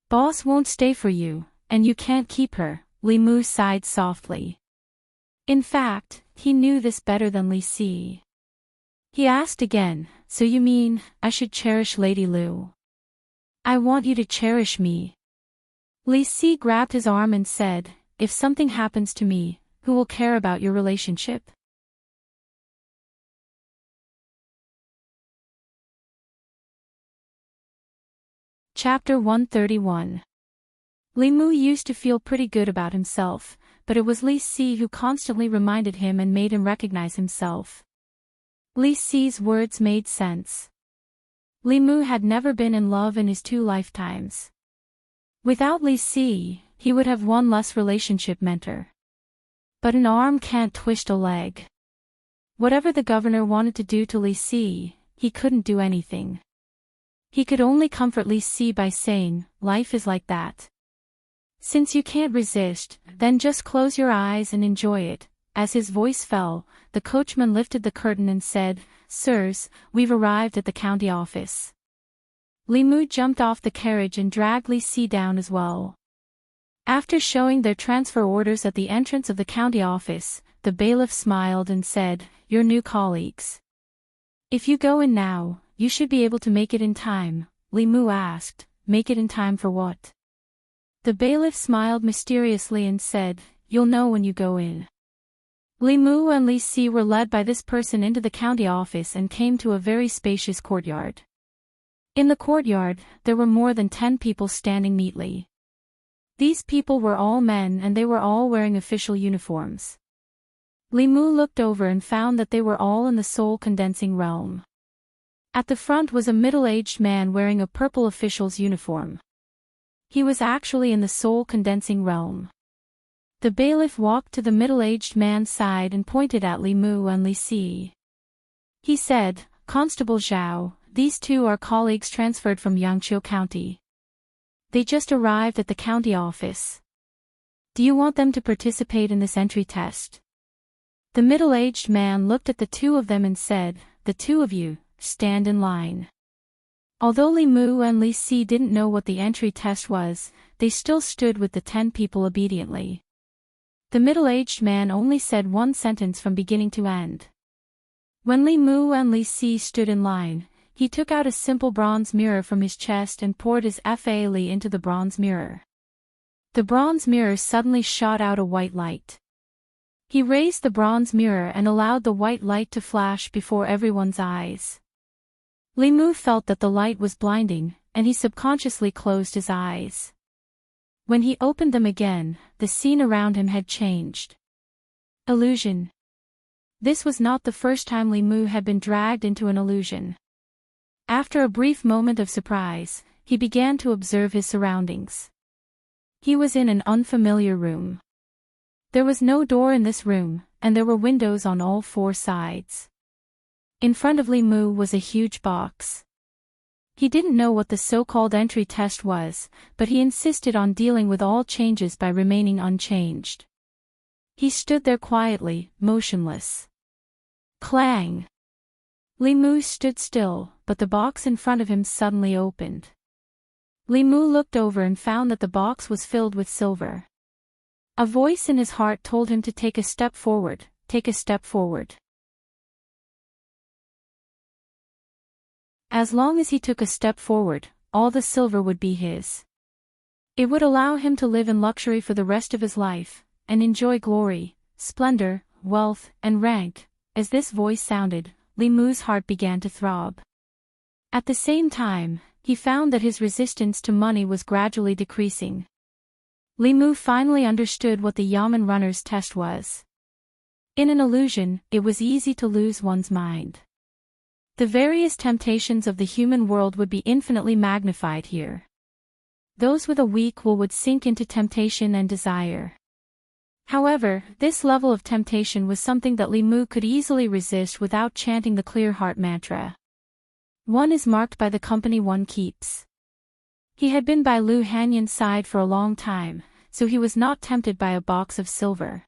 Boss won't stay for you, and you can't keep her." Li Mu sighed softly. In fact, he knew this better than Li Si. He asked again, "So you mean, I should cherish Lady Lu?" "I want you to cherish me." Li Si grabbed his arm and said, "If something happens to me, who will care about your relationship?" Chapter 131. Li Mu used to feel pretty good about himself, but it was Li Si who constantly reminded him and made him recognize himself. Li Si's words made sense. Li Mu had never been in love in his 2 lifetimes. Without Li Si, he would have one less relationship mentor. But an arm can't twist a leg. Whatever the governor wanted to do to Li Si, he couldn't do anything. He could only comfort Li Si by saying, "Life is like that. Since you can't resist, then just close your eyes and enjoy it." As his voice fell, the coachman lifted the curtain and said, "Sirs, we've arrived at the county office." Li Mu jumped off the carriage and dragged Li Si down as well. After showing their transfer orders at the entrance of the county office, the bailiff smiled and said, "Your new colleagues. If you go in now, you should be able to make it in time." Li Mu asked, "Make it in time for what?" The bailiff smiled mysteriously and said, "You'll know when you go in." Li Mu and Li Si were led by this person into the county office and came to a very spacious courtyard. In the courtyard, there were more than 10 people standing neatly. These people were all men and they were all wearing official uniforms. Li Mu looked over and found that they were all in the soul condensing realm. At the front was a middle-aged man wearing a purple official's uniform. He was actually in the soul condensing realm. The bailiff walked to the middle-aged man's side and pointed at Li Mu and Li Si. He said, "Constable Zhao, these two are colleagues transferred from Yangqiu County. They just arrived at the county office. Do you want them to participate in this entry test? The middle-aged man looked at the two of them and said, the two of you, stand in line. Although Li Mu and Li Si didn't know what the entry test was, they still stood with the 10 people obediently. The middle-aged man only said one sentence from beginning to end. When Li Mu and Li Si stood in line, he took out a simple bronze mirror from his chest and poured his Fa Li into the bronze mirror. The bronze mirror suddenly shot out a white light. He raised the bronze mirror and allowed the white light to flash before everyone's eyes. Li Mu felt that the light was blinding, and he subconsciously closed his eyes. When he opened them again, the scene around him had changed. Illusion. This was not the first time Li Mu had been dragged into an illusion. After a brief moment of surprise, he began to observe his surroundings. He was in an unfamiliar room. There was no door in this room, and there were windows on all 4 sides. In front of Li Mu was a huge box. He didn't know what the so-called entry test was, but he insisted on dealing with all changes by remaining unchanged. He stood there quietly, motionless. Clang! Li Mu stood still, but the box in front of him suddenly opened. Li Mu looked over and found that the box was filled with silver. A voice in his heart told him to take a step forward, take a step forward. As long as he took a step forward, all the silver would be his. It would allow him to live in luxury for the rest of his life, and enjoy glory, splendor, wealth, and rank. As this voice sounded, Li Mu's heart began to throb. At the same time, he found that his resistance to money was gradually decreasing. Li Mu finally understood what the Yamen runner's test was. In an illusion, it was easy to lose one's mind. The various temptations of the human world would be infinitely magnified here. Those with a weak will would sink into temptation and desire. However, this level of temptation was something that Li Mu could easily resist without chanting the clear heart mantra. One is marked by the company one keeps. He had been by Lu Hanyan's side for a long time, so he was not tempted by a box of silver.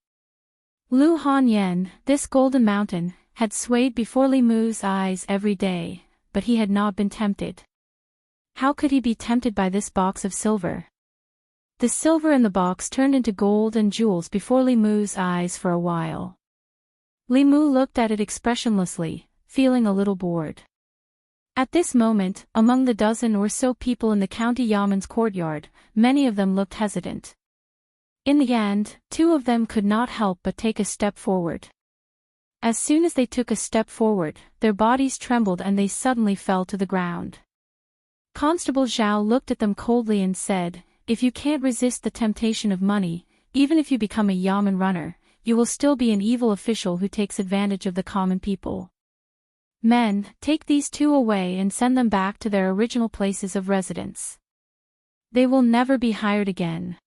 Lu Hanyan, this golden mountain, had swayed before Li Mu's eyes every day, but he had not been tempted. How could he be tempted by this box of silver? The silver in the box turned into gold and jewels before Li Mu's eyes for a while. Li Mu looked at it expressionlessly, feeling a little bored. At this moment, among the dozen or so people in the county Yamen's courtyard, many of them looked hesitant. In the end, 2 of them could not help but take a step forward. As soon as they took a step forward, their bodies trembled and they suddenly fell to the ground. Constable Zhao looked at them coldly and said, "If you can't resist the temptation of money, even if you become a Yamen runner, you will still be an evil official who takes advantage of the common people. Men, take these 2 away and send them back to their original places of residence. They will never be hired again."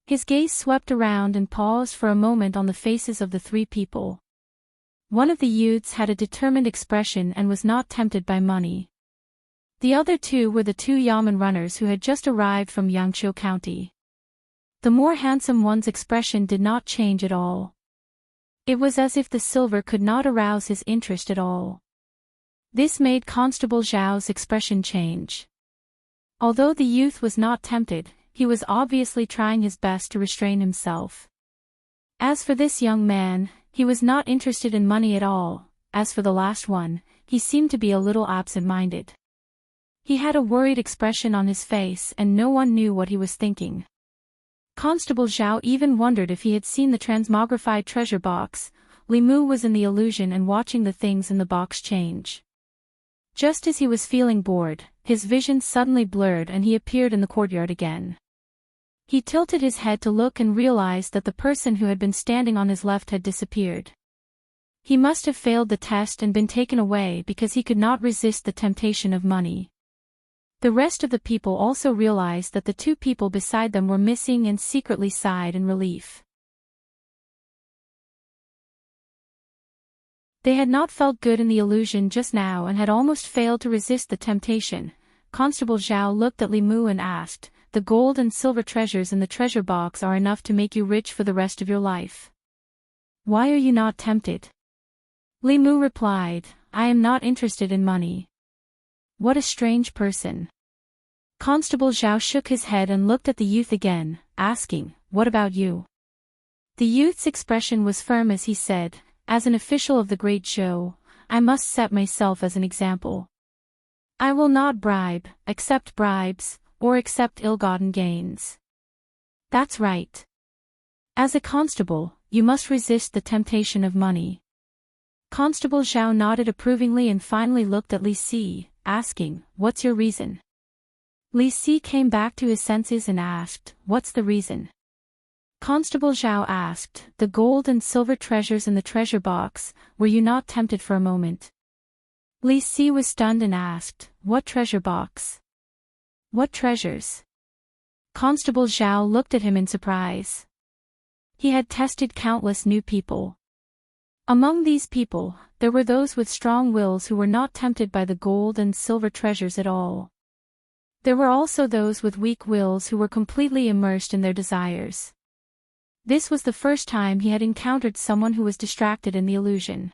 His gaze swept around and paused for a moment on the faces of the 3 people. One of the youths had a determined expression and was not tempted by money. The other 2 were the 2 Yamen runners who had just arrived from Yangqiu County. The more handsome one's expression did not change at all. It was as if the silver could not arouse his interest at all. This made Constable Zhao's expression change. Although the youth was not tempted, he was obviously trying his best to restrain himself. As for this young man, he was not interested in money at all. As for the last one, he seemed to be a little absent-minded. He had a worried expression on his face and no one knew what he was thinking. Constable Zhao even wondered if he had seen the transmogrified treasure box. Li Mu was in the illusion and watching the things in the box change. Just as he was feeling bored, his vision suddenly blurred and he appeared in the courtyard again. He tilted his head to look and realized that the person who had been standing on his left had disappeared. He must have failed the test and been taken away because he could not resist the temptation of money. The rest of the people also realized that the 2 people beside them were missing and secretly sighed in relief. They had not felt good in the illusion just now and had almost failed to resist the temptation. Constable Zhao looked at Li Mu and asked, "The gold and silver treasures in the treasure box are enough to make you rich for the rest of your life. Why are you not tempted?" Li Mu replied, "I am not interested in money." What a strange person. Constable Zhao shook his head and looked at the youth again, asking, "What about you?" The youth's expression was firm as he said, "As an official of the great show, I must set myself as an example. I will not accept bribes, or accept ill-gotten gains." "That's right. As a constable, you must resist the temptation of money." Constable Zhao nodded approvingly and finally looked at Li Si, asking, "What's your reason?" Li Si came back to his senses and asked, "What's the reason?" Constable Zhao asked, "The gold and silver treasures in the treasure box, were you not tempted for a moment?" Li Si was stunned and asked, "What treasure box? What treasures?" Constable Zhao looked at him in surprise. He had tested countless new people. Among these people, there were those with strong wills who were not tempted by the gold and silver treasures at all. There were also those with weak wills who were completely immersed in their desires. This was the first time he had encountered someone who was distracted in the illusion.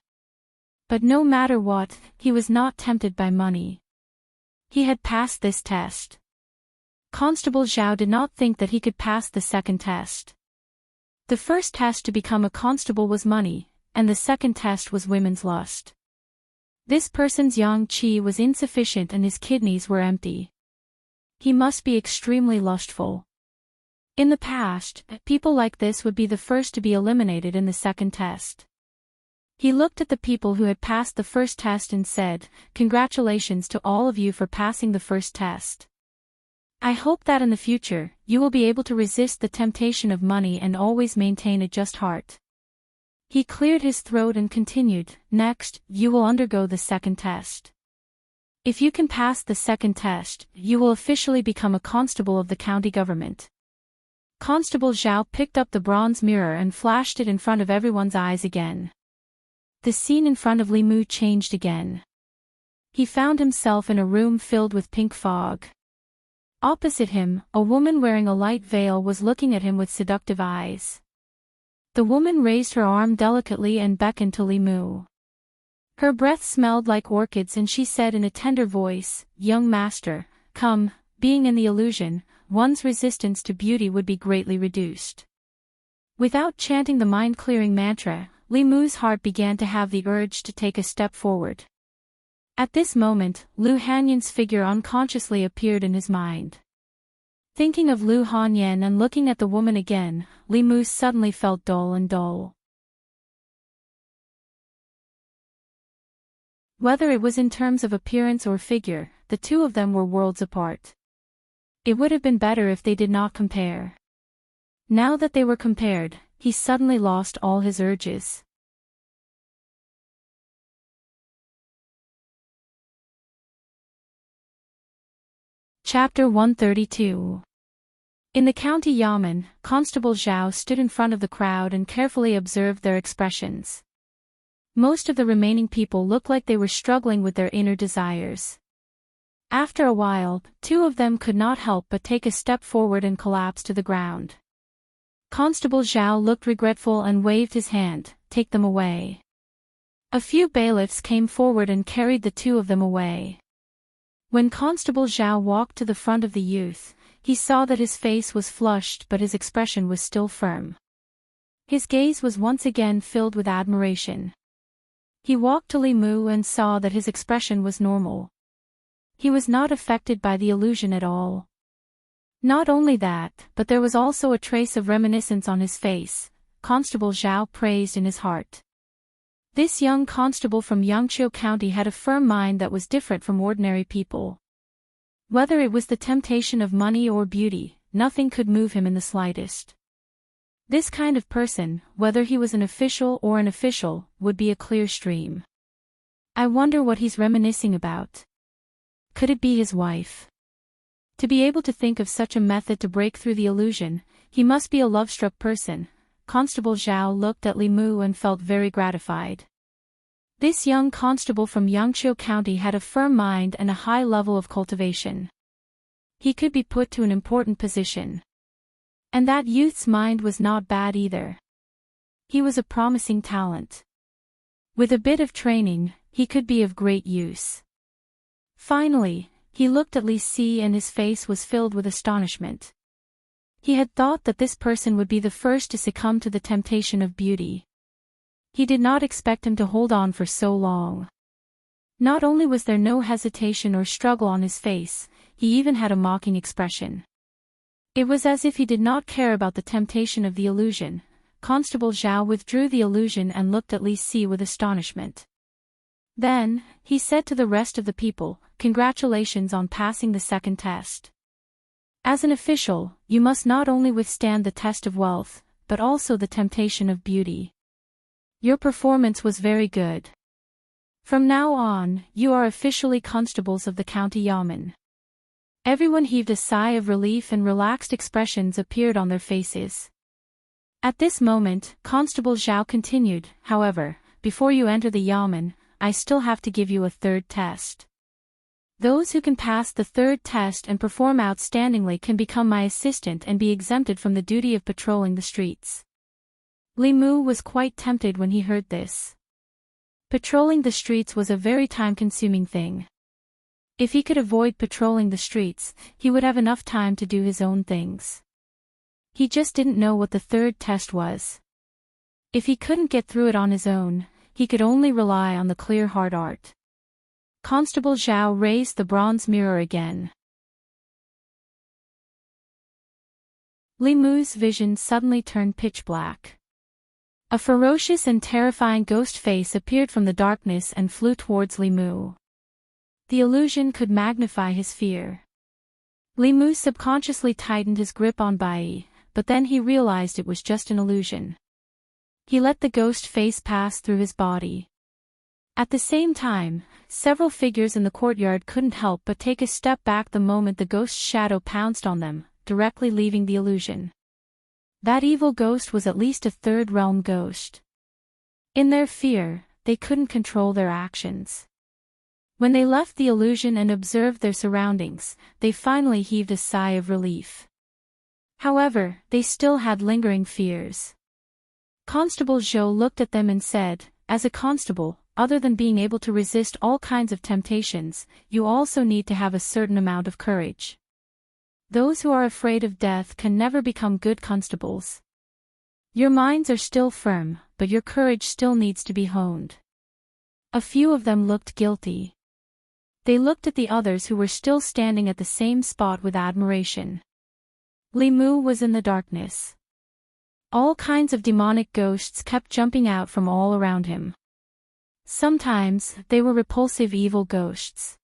But no matter what, he was not tempted by money. He had passed this test. Constable Zhao did not think that he could pass the second test. The first test to become a constable was money, and the second test was women's lust. This person's yang qi was insufficient and his kidneys were empty. He must be extremely lustful. In the past, people like this would be the first to be eliminated in the second test. He looked at the people who had passed the first test and said, "Congratulations to all of you for passing the first test. I hope that in the future, you will be able to resist the temptation of money and always maintain a just heart." He cleared his throat and continued, "Next, you will undergo the second test. If you can pass the second test, you will officially become a constable of the county government." Constable Zhao picked up the bronze mirror and flashed it in front of everyone's eyes again. The scene in front of Li Mu changed again. He found himself in a room filled with pink fog. Opposite him, a woman wearing a light veil was looking at him with seductive eyes. The woman raised her arm delicately and beckoned to Li Mu. Her breath smelled like orchids and she said in a tender voice, "Young master, come." Being in the illusion, one's resistance to beauty would be greatly reduced. Without chanting the mind-clearing mantra, Li Mu's heart began to have the urge to take a step forward. At this moment, Lu Hanyan's figure unconsciously appeared in his mind. Thinking of Lu Hanyan and looking at the woman again, Li Mu suddenly felt dull. Whether it was in terms of appearance or figure, the two of them were worlds apart. It would have been better if they did not compare. Now that they were compared, he suddenly lost all his urges. Chapter 132. In the county yamen, Constable Zhao stood in front of the crowd and carefully observed their expressions. Most of the remaining people looked like they were struggling with their inner desires. After a while, two of them could not help but take a step forward and collapse to the ground. Constable Zhao looked regretful and waved his hand, "Take them away." A few bailiffs came forward and carried the two of them away. When Constable Zhao walked to the front of the youth, he saw that his face was flushed but his expression was still firm. His gaze was once again filled with admiration. He walked to Li Mu and saw that his expression was normal. He was not affected by the illusion at all. Not only that, but there was also a trace of reminiscence on his face. Constable Zhao praised in his heart. This young constable from Yangqiu County had a firm mind that was different from ordinary people. Whether it was the temptation of money or beauty, nothing could move him in the slightest. This kind of person, whether he was an official or an official, would be a clear stream. I wonder what he's reminiscing about. Could it be his wife? To be able to think of such a method to break through the illusion, he must be a love-struck person. Constable Zhao looked at Li Mu and felt very gratified. This young constable from Yangqiu County had a firm mind and a high level of cultivation. He could be put to an important position. And that youth's mind was not bad either. He was a promising talent. With a bit of training, he could be of great use. Finally, he looked at Li Si and his face was filled with astonishment. He had thought that this person would be the first to succumb to the temptation of beauty. He did not expect him to hold on for so long. Not only was there no hesitation or struggle on his face, he even had a mocking expression. It was as if he did not care about the temptation of the illusion. Constable Zhao withdrew the illusion and looked at Li Si with astonishment. Then, he said to the rest of the people, "Congratulations on passing the second test. As an official, you must not only withstand the test of wealth, but also the temptation of beauty. Your performance was very good. From now on, you are officially constables of the county yamen." Everyone heaved a sigh of relief and relaxed expressions appeared on their faces. At this moment, Constable Zhao continued, "However, before you enter the yamen, I still have to give you a third test. Those who can pass the third test and perform outstandingly can become my assistant and be exempted from the duty of patrolling the streets." Li Mu was quite tempted when he heard this. Patrolling the streets was a very time-consuming thing. If he could avoid patrolling the streets, he would have enough time to do his own things. He just didn't know what the third test was. If he couldn't get through it on his own, he could only rely on the clear hard art. Constable Zhao raised the bronze mirror again. Li Mu's vision suddenly turned pitch black. A ferocious and terrifying ghost face appeared from the darkness and flew towards Li Mu. The illusion could magnify his fear. Li Mu subconsciously tightened his grip on Bai, but then he realized it was just an illusion. He let the ghost face pass through his body. At the same time, several figures in the courtyard couldn't help but take a step back the moment the ghost's shadow pounced on them, directly leaving the illusion. That evil ghost was at least a third realm ghost. In their fear, they couldn't control their actions. When they left the illusion and observed their surroundings, they finally heaved a sigh of relief. However, they still had lingering fears. Constable Zhou looked at them and said, "As a constable, other than being able to resist all kinds of temptations, you also need to have a certain amount of courage. Those who are afraid of death can never become good constables. Your minds are still firm, but your courage still needs to be honed." A few of them looked guilty. They looked at the others who were still standing at the same spot with admiration. Li Mu was in the darkness. All kinds of demonic ghosts kept jumping out from all around him. Sometimes, they were repulsive evil ghosts.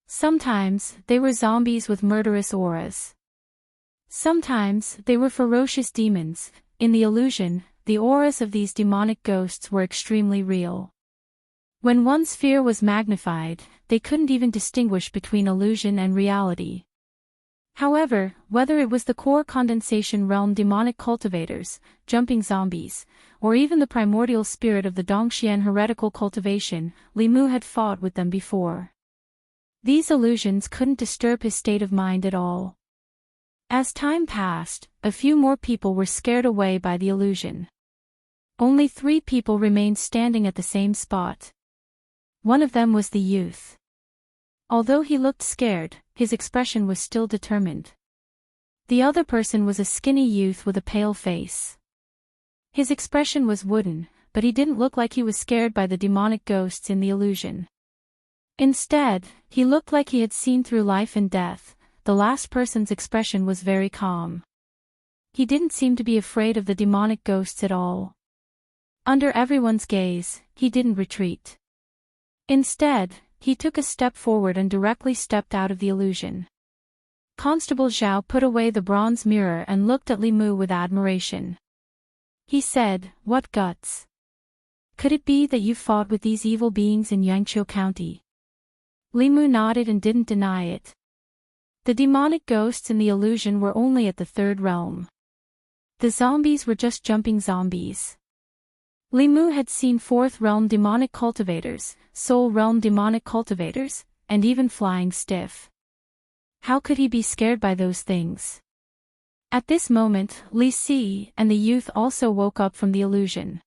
Sometimes, they were zombies with murderous auras. Sometimes, they were ferocious demons. In the illusion, the auras of these demonic ghosts were extremely real. When one's fear was magnified, they couldn't even distinguish between illusion and reality. However, whether it was the core condensation realm demonic cultivators, jumping zombies, or even the primordial spirit of the Dongxian heretical cultivation, Li Mu had fought with them before. These illusions couldn't disturb his state of mind at all. As time passed, a few more people were scared away by the illusion. Only 3 people remained standing at the same spot. One of them was the youth. Although he looked scared, his expression was still determined. The other person was a skinny youth with a pale face. His expression was wooden, but he didn't look like he was scared by the demonic ghosts in the illusion. Instead, he looked like he had seen through life and death. The last person's expression was very calm. He didn't seem to be afraid of the demonic ghosts at all. Under everyone's gaze, he didn't retreat. Instead, he took a step forward and directly stepped out of the illusion. Constable Zhao put away the bronze mirror and looked at Li Mu with admiration. He said, "What guts! Could it be that you fought with these evil beings in Yangqiu County?" Li Mu nodded and didn't deny it. The demonic ghosts in the illusion were only at the 3rd realm. The zombies were just jumping zombies. Li Mu had seen fourth realm demonic cultivators, soul realm demonic cultivators, and even flying stiff. How could he be scared by those things? At this moment, Li Si and the youth also woke up from the illusion.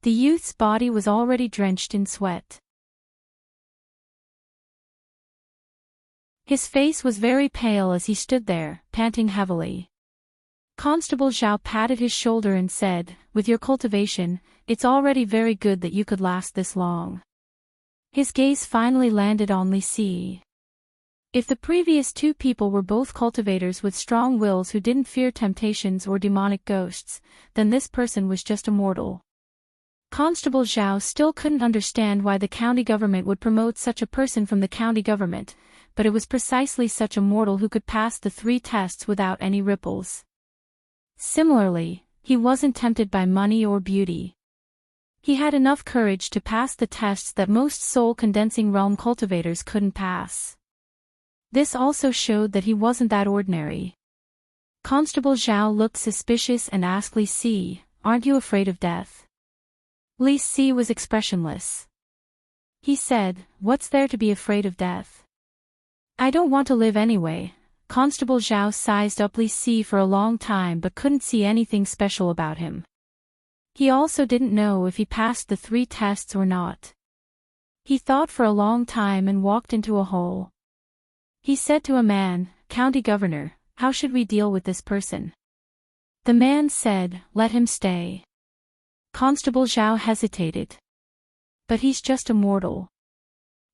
The youth's body was already drenched in sweat. His face was very pale as he stood there, panting heavily. Constable Zhao patted his shoulder and said, "With your cultivation, it's already very good that you could last this long." His gaze finally landed on Li Si. If the previous two people were both cultivators with strong wills who didn't fear temptations or demonic ghosts, then this person was just a mortal. Constable Zhao still couldn't understand why the county government would promote such a person from the county government, but it was precisely such a mortal who could pass the 3 tests without any ripples. Similarly, he wasn't tempted by money or beauty. He had enough courage to pass the tests that most soul-condensing realm cultivators couldn't pass. This also showed that he wasn't that ordinary. Constable Zhao looked suspicious and asked Li Si, "Aren't you afraid of death?" Li Si was expressionless. He said, "What's there to be afraid of death? I don't want to live anyway." Constable Zhao sized up Li Si for a long time but couldn't see anything special about him. He also didn't know if he passed the 3 tests or not. He thought for a long time and walked into a hole. He said to a man, "County Governor, how should we deal with this person?" The man said, "Let him stay." Constable Zhao hesitated. "But he's just a mortal."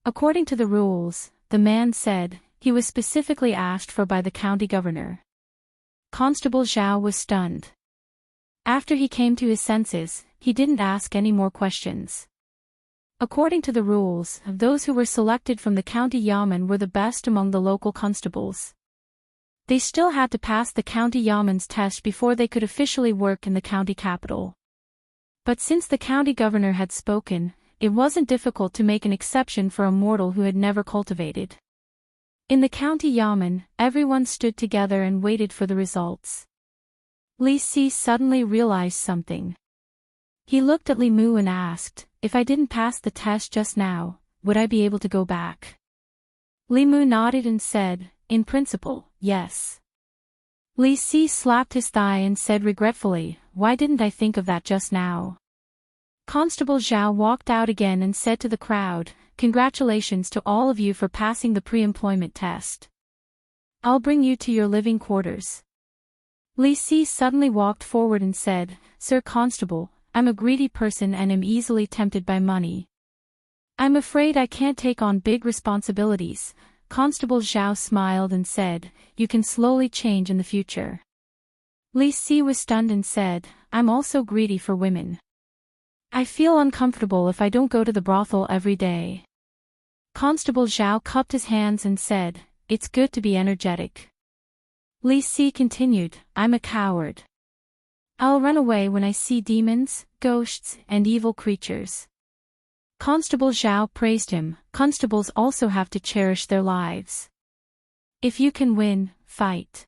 According to the rules, the man said, he was specifically asked for by the county governor. Constable Zhao was stunned. After he came to his senses, he didn't ask any more questions. According to the rules, those who were selected from the county yamen were the best among the local constables. They still had to pass the county yamen's test before they could officially work in the county capital. But since the county governor had spoken, it wasn't difficult to make an exception for a mortal who had never cultivated. In the county yamen, everyone stood together and waited for the results. Li Si suddenly realized something. He looked at Li Mu and asked, "If I didn't pass the test just now, would I be able to go back?" Li Mu nodded and said, "In principle, yes." Li Si slapped his thigh and said regretfully, "Why didn't I think of that just now?" Constable Zhao walked out again and said to the crowd, "Congratulations to all of you for passing the pre-employment test. I'll bring you to your living quarters." Li Si suddenly walked forward and said, "Sir Constable, I'm a greedy person and am easily tempted by money. I'm afraid I can't take on big responsibilities." Constable Zhao smiled and said, "You can slowly change in the future." Li Si was stunned and said, "I'm also greedy for women. I feel uncomfortable if I don't go to the brothel every day." Constable Zhao cupped his hands and said, "It's good to be energetic." Li Si continued, "I'm a coward. I'll run away when I see demons, ghosts, and evil creatures." Constable Zhao praised him. Constables also have to cherish their lives. If you can win, fight.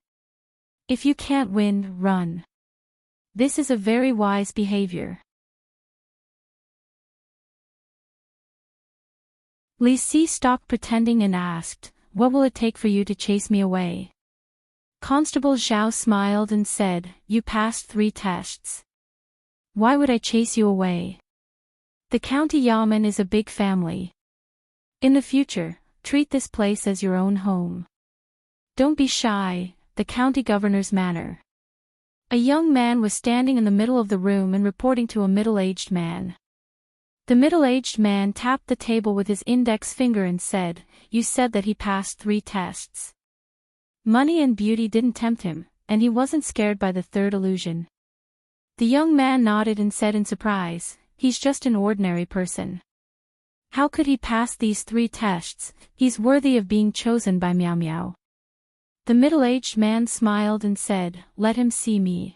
If you can't win, run. This is a very wise behavior. Li Si stopped pretending and asked, "What will it take for you to chase me away?" Constable Zhao smiled and said, "You passed 3 tests. Why would I chase you away? The county yamen is a big family. In the future, treat this place as your own home. Don't be shy." The county governor's manner. A young man was standing in the middle of the room and reporting to a middle-aged man. The middle-aged man tapped the table with his index finger and said, "You said that he passed 3 tests. Money and beauty didn't tempt him, and he wasn't scared by the 3rd illusion." The young man nodded and said in surprise, "He's just an ordinary person. How could he pass these 3 tests? He's worthy of being chosen by Miao Miao." The middle-aged man smiled and said, "Let him see me."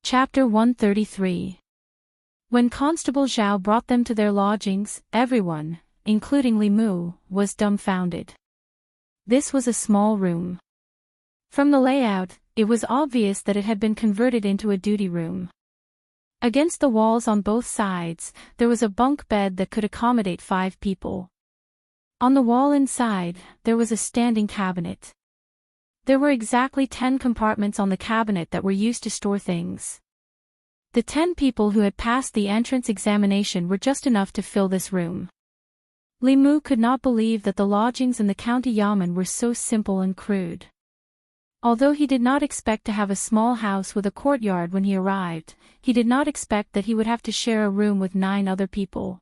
Chapter 133. When Constable Zhao brought them to their lodgings, everyone, including Li Mu, was dumbfounded. This was a small room. From the layout, it was obvious that it had been converted into a duty room. Against the walls on both sides, there was a bunk bed that could accommodate 5 people. On the wall inside, there was a standing cabinet. There were exactly 10 compartments on the cabinet that were used to store things. The 10 people who had passed the entrance examination were just enough to fill this room. Li Mu could not believe that the lodgings in the county yamen were so simple and crude. Although he did not expect to have a small house with a courtyard when he arrived, he did not expect that he would have to share a room with 9 other people.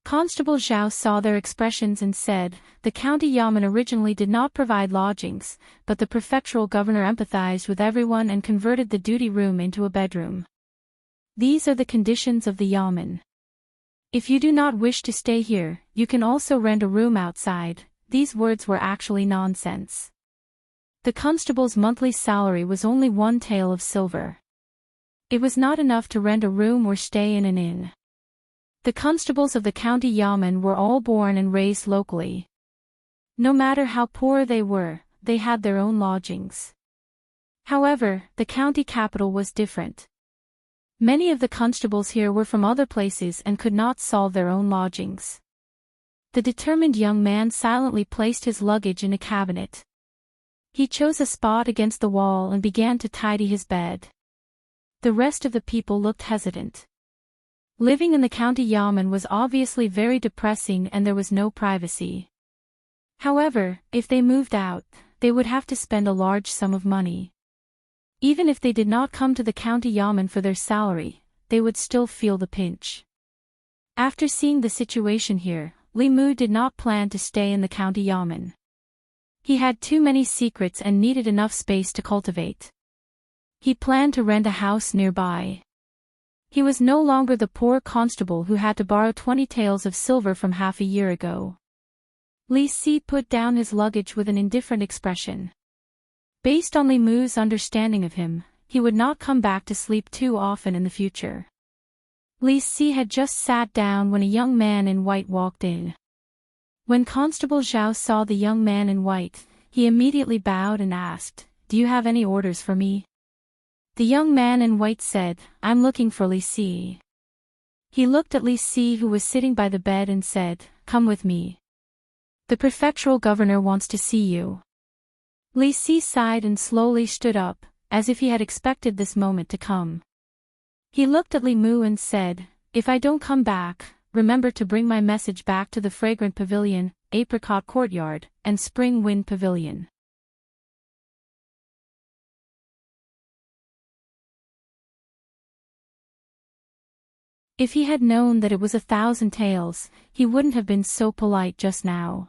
Constable Zhao saw their expressions and said, "The county yamen originally did not provide lodgings, but the prefectural governor empathized with everyone and converted the duty room into a bedroom. These are the conditions of the yamen. If you do not wish to stay here, you can also rent a room outside." These words were actually nonsense. The constable's monthly salary was only 1 tael of silver. It was not enough to rent a room or stay in an inn. The constables of the county yamen were all born and raised locally. No matter how poor they were, they had their own lodgings. However, the county capital was different. Many of the constables here were from other places and could not solve their own lodgings. The determined young man silently placed his luggage in a cabinet. He chose a spot against the wall and began to tidy his bed. The rest of the people looked hesitant. Living in the county yamen was obviously very depressing and there was no privacy. However, if they moved out, they would have to spend a large sum of money. Even if they did not come to the county yamen for their salary, they would still feel the pinch. After seeing the situation here, Li Mu did not plan to stay in the county yamen. He had too many secrets and needed enough space to cultivate. He planned to rent a house nearby. He was no longer the poor constable who had to borrow 20 taels of silver from half a year ago. Li Si put down his luggage with an indifferent expression. Based on Li Mu's understanding of him, he would not come back to sleep too often in the future. Li Si had just sat down when a young man in white walked in. When Constable Zhao saw the young man in white, he immediately bowed and asked, "Do you have any orders for me?" The young man in white said, "I'm looking for Li Si." He looked at Li Si who was sitting by the bed and said, "Come with me. The prefectural governor wants to see you." Li Si sighed and slowly stood up, as if he had expected this moment to come. He looked at Li Mu and said, "If I don't come back, remember to bring my message back to the Fragrant Pavilion, Apricot Courtyard, and Spring Wind Pavilion." If he had known that it was 1,000 taels, he wouldn't have been so polite just now.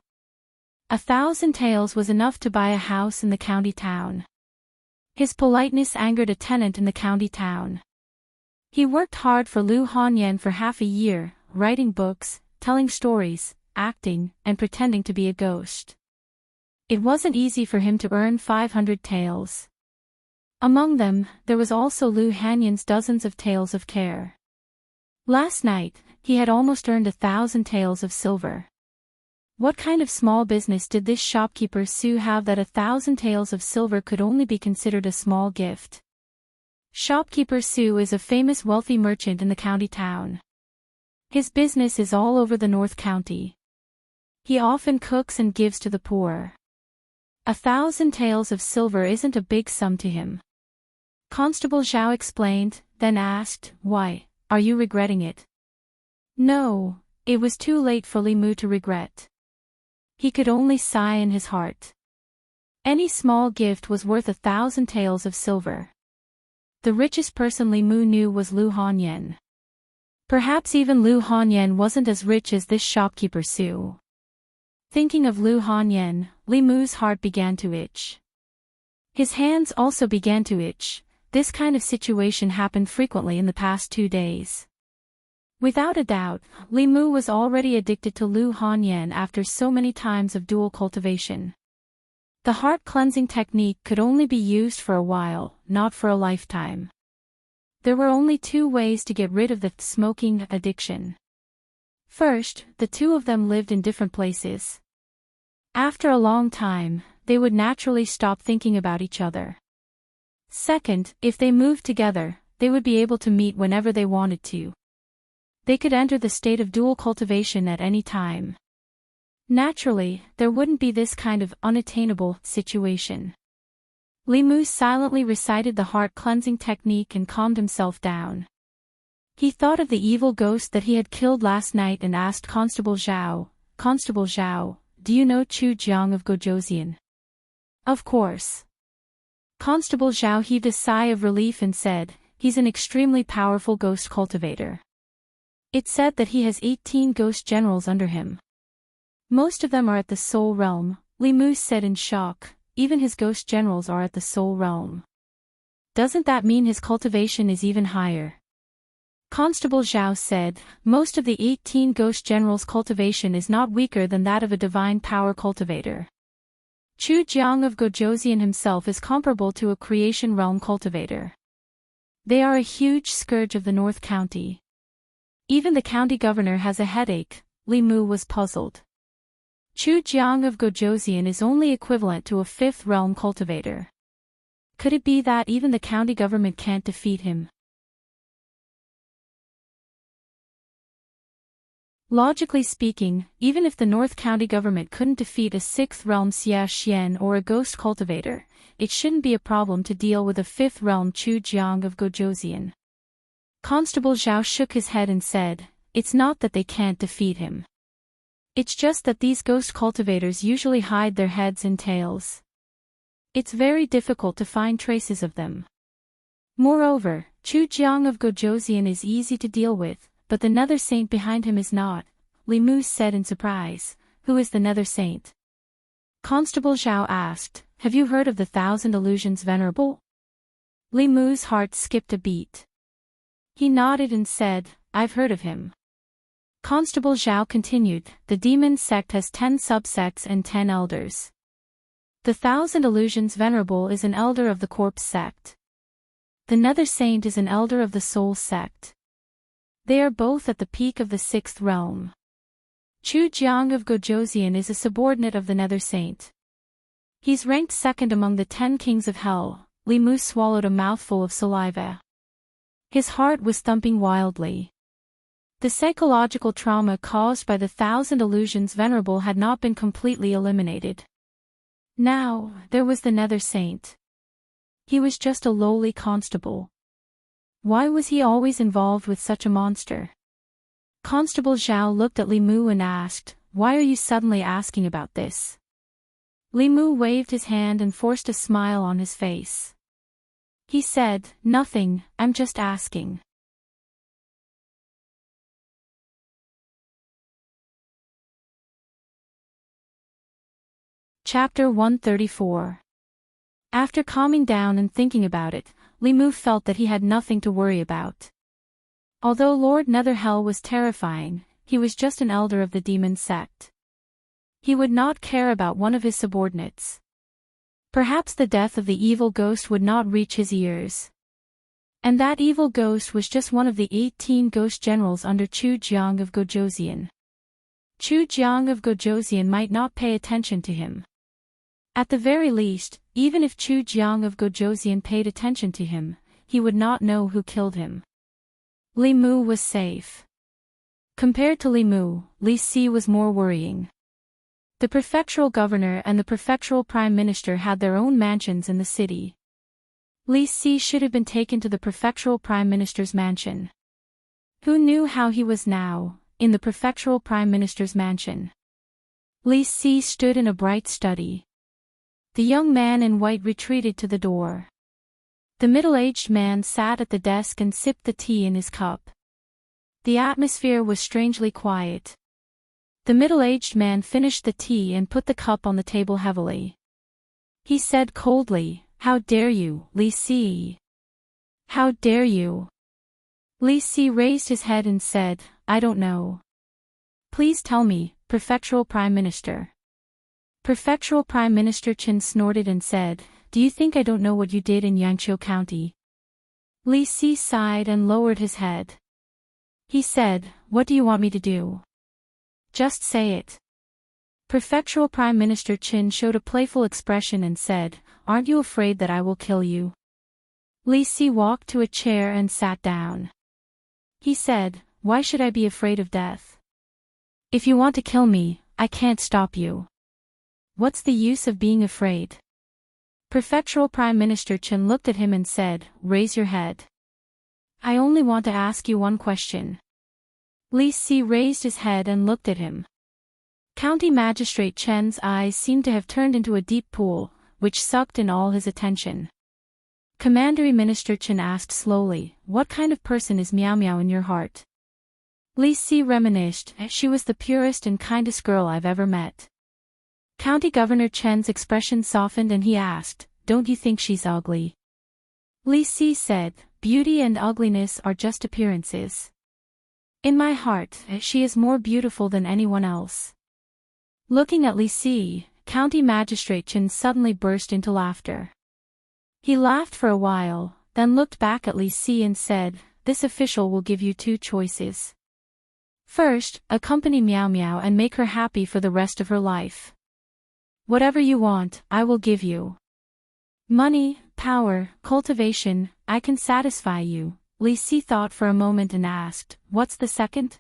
1,000 taels was enough to buy a house in the county town. His politeness angered a tenant in the county town. He worked hard for Lu Hanyan for half a year, writing books, telling stories, acting, and pretending to be a ghost. It wasn't easy for him to earn 500 taels. Among them, there was also Lu Hanyan's dozens of taels of care. Last night, he had almost earned 1,000 taels of silver. What kind of small business did this shopkeeper Su have that 1,000 taels of silver could only be considered a small gift? Shopkeeper Su is a famous wealthy merchant in the county town. His business is all over the North County. He often cooks and gives to the poor. 1,000 taels of silver isn't a big sum to him. Constable Zhao explained, then asked, "Why, are you regretting it?" No, it was too late for Li Mu to regret. He could only sigh in his heart. Any small gift was worth 1,000 taels of silver. The richest person Li Mu knew was Lu Hanyan. Perhaps even Lu Hanyan wasn't as rich as this shopkeeper Su. Thinking of Lu Hanyan, Li Mu's heart began to itch. His hands also began to itch. This kind of situation happened frequently in the past 2 days. Without a doubt, Li Mu was already addicted to Lu Hanyan after so many times of dual cultivation. The heart-cleansing technique could only be used for a while, not for a lifetime. There were only 2 ways to get rid of the smoking addiction. First, the 2 of them lived in different places. After a long time, they would naturally stop thinking about each other. Second, if they moved together, they would be able to meet whenever they wanted to. They could enter the state of dual cultivation at any time. Naturally, there wouldn't be this kind of unattainable situation. Li Mu silently recited the heart-cleansing technique and calmed himself down. He thought of the evil ghost that he had killed last night and asked Constable Zhao, "Constable Zhao, do you know Chu Jiang of Gojoseon?" "Of course." Constable Zhao heaved a sigh of relief and said, "He's an extremely powerful ghost cultivator. It's said that he has 18 ghost generals under him. Most of them are at the soul realm," Li Mu said in shock. "Even his ghost generals are at the soul realm. Doesn't that mean his cultivation is even higher?" Constable Zhao said, "Most of the 18 ghost generals' cultivation is not weaker than that of a divine power cultivator. Chu Jiang of Gojoseon himself is comparable to a creation realm cultivator. They are a huge scourge of the North County. Even the county governor has a headache." Li Mu was puzzled. Chu Jiang of Gojoseon is only equivalent to a fifth realm cultivator. Could it be that even the county government can't defeat him? Logically speaking, even if the North County government couldn't defeat a sixth realm Xia Xian or a ghost cultivator, it shouldn't be a problem to deal with a fifth realm Chu Jiang of Gojoseon. Constable Zhao shook his head and said, "It's not that they can't defeat him. It's just that these ghost cultivators usually hide their heads and tails. It's very difficult to find traces of them. Moreover, Chu Jiang of Gojoseon is easy to deal with, but the Nether Saint behind him is not," Li Mu said in surprise. "Who is the Nether Saint?" Constable Zhao asked, "Have you heard of the 1,000 Illusions Venerable?" Li Mu's heart skipped a beat. He nodded and said, "I've heard of him." Constable Zhao continued, "The demon sect has 10 subsects and 10 elders. The 1,000 Illusions Venerable is an elder of the corpse sect. The Nether Saint is an elder of the soul sect. They are both at the peak of the 6th realm. Chu Jiang of Gojoseon is a subordinate of the Nether Saint. He's ranked second among the 10 kings of hell." Li Mu swallowed a mouthful of saliva. His heart was thumping wildly. The psychological trauma caused by the 1,000 Illusions Venerable had not been completely eliminated. Now, there was the Nether Saint. He was just a lowly constable. Why was he always involved with such a monster? Constable Zhao looked at Li Mu and asked, "Why are you suddenly asking about this?" Li Mu waved his hand and forced a smile on his face. He said, "Nothing, I'm just asking." Chapter 134. After calming down and thinking about it, Li Mu felt that he had nothing to worry about. Although Lord Netherhell was terrifying, he was just an elder of the demon sect. He would not care about one of his subordinates. Perhaps the death of the evil ghost would not reach his ears. And that evil ghost was just one of the 18 ghost generals under Chu Jiang of Gojoseon. Chu Jiang of Gojoseon might not pay attention to him. At the very least, even if Chu Jiang of Gojoseon paid attention to him, he would not know who killed him. Li Mu was safe. Compared to Li Mu, Li Si was more worrying. The prefectural governor and the prefectural prime minister had their own mansions in the city. Li Si should have been taken to the prefectural prime minister's mansion. Who knew how he was now, in the prefectural prime minister's mansion? Li Si stood in a bright study. The young man in white retreated to the door. The middle-aged man sat at the desk and sipped the tea in his cup. The atmosphere was strangely quiet. The middle-aged man finished the tea and put the cup on the table heavily. He said coldly, "How dare you, Li Si? How dare you?" Li Si raised his head and said, "I don't know." "Please tell me, prefectural prime minister." Prefectural Prime Minister Chen snorted and said, "Do you think I don't know what you did in Yangqiu County?" Li Si sighed and lowered his head. He said, "What do you want me to do? Just say it." Prefectural Prime Minister Qin showed a playful expression and said, "Aren't you afraid that I will kill you?" Li Si walked to a chair and sat down. He said, "Why should I be afraid of death? If you want to kill me, I can't stop you. What's the use of being afraid?" Prefectural Prime Minister Qin looked at him and said, "Raise your head. I only want to ask you one question." Li Si raised his head and looked at him. County Magistrate Chen's eyes seemed to have turned into a deep pool, which sucked in all his attention. Commandery Minister Chen asked slowly, "What kind of person is Miao Miao in your heart?" Li Si reminisced, "She was the purest and kindest girl I've ever met." County Governor Chen's expression softened and he asked, "Don't you think she's ugly?" Li Si said, "Beauty and ugliness are just appearances. In my heart, she is more beautiful than anyone else." Looking at Li Si, County Magistrate Chen suddenly burst into laughter. He laughed for a while, then looked back at Li Si and said, "This official will give you two choices. First, accompany Miao Miao and make her happy for the rest of her life. Whatever you want, I will give you. Money, power, cultivation, I can satisfy you." Li Si thought for a moment and asked, "What's the second?"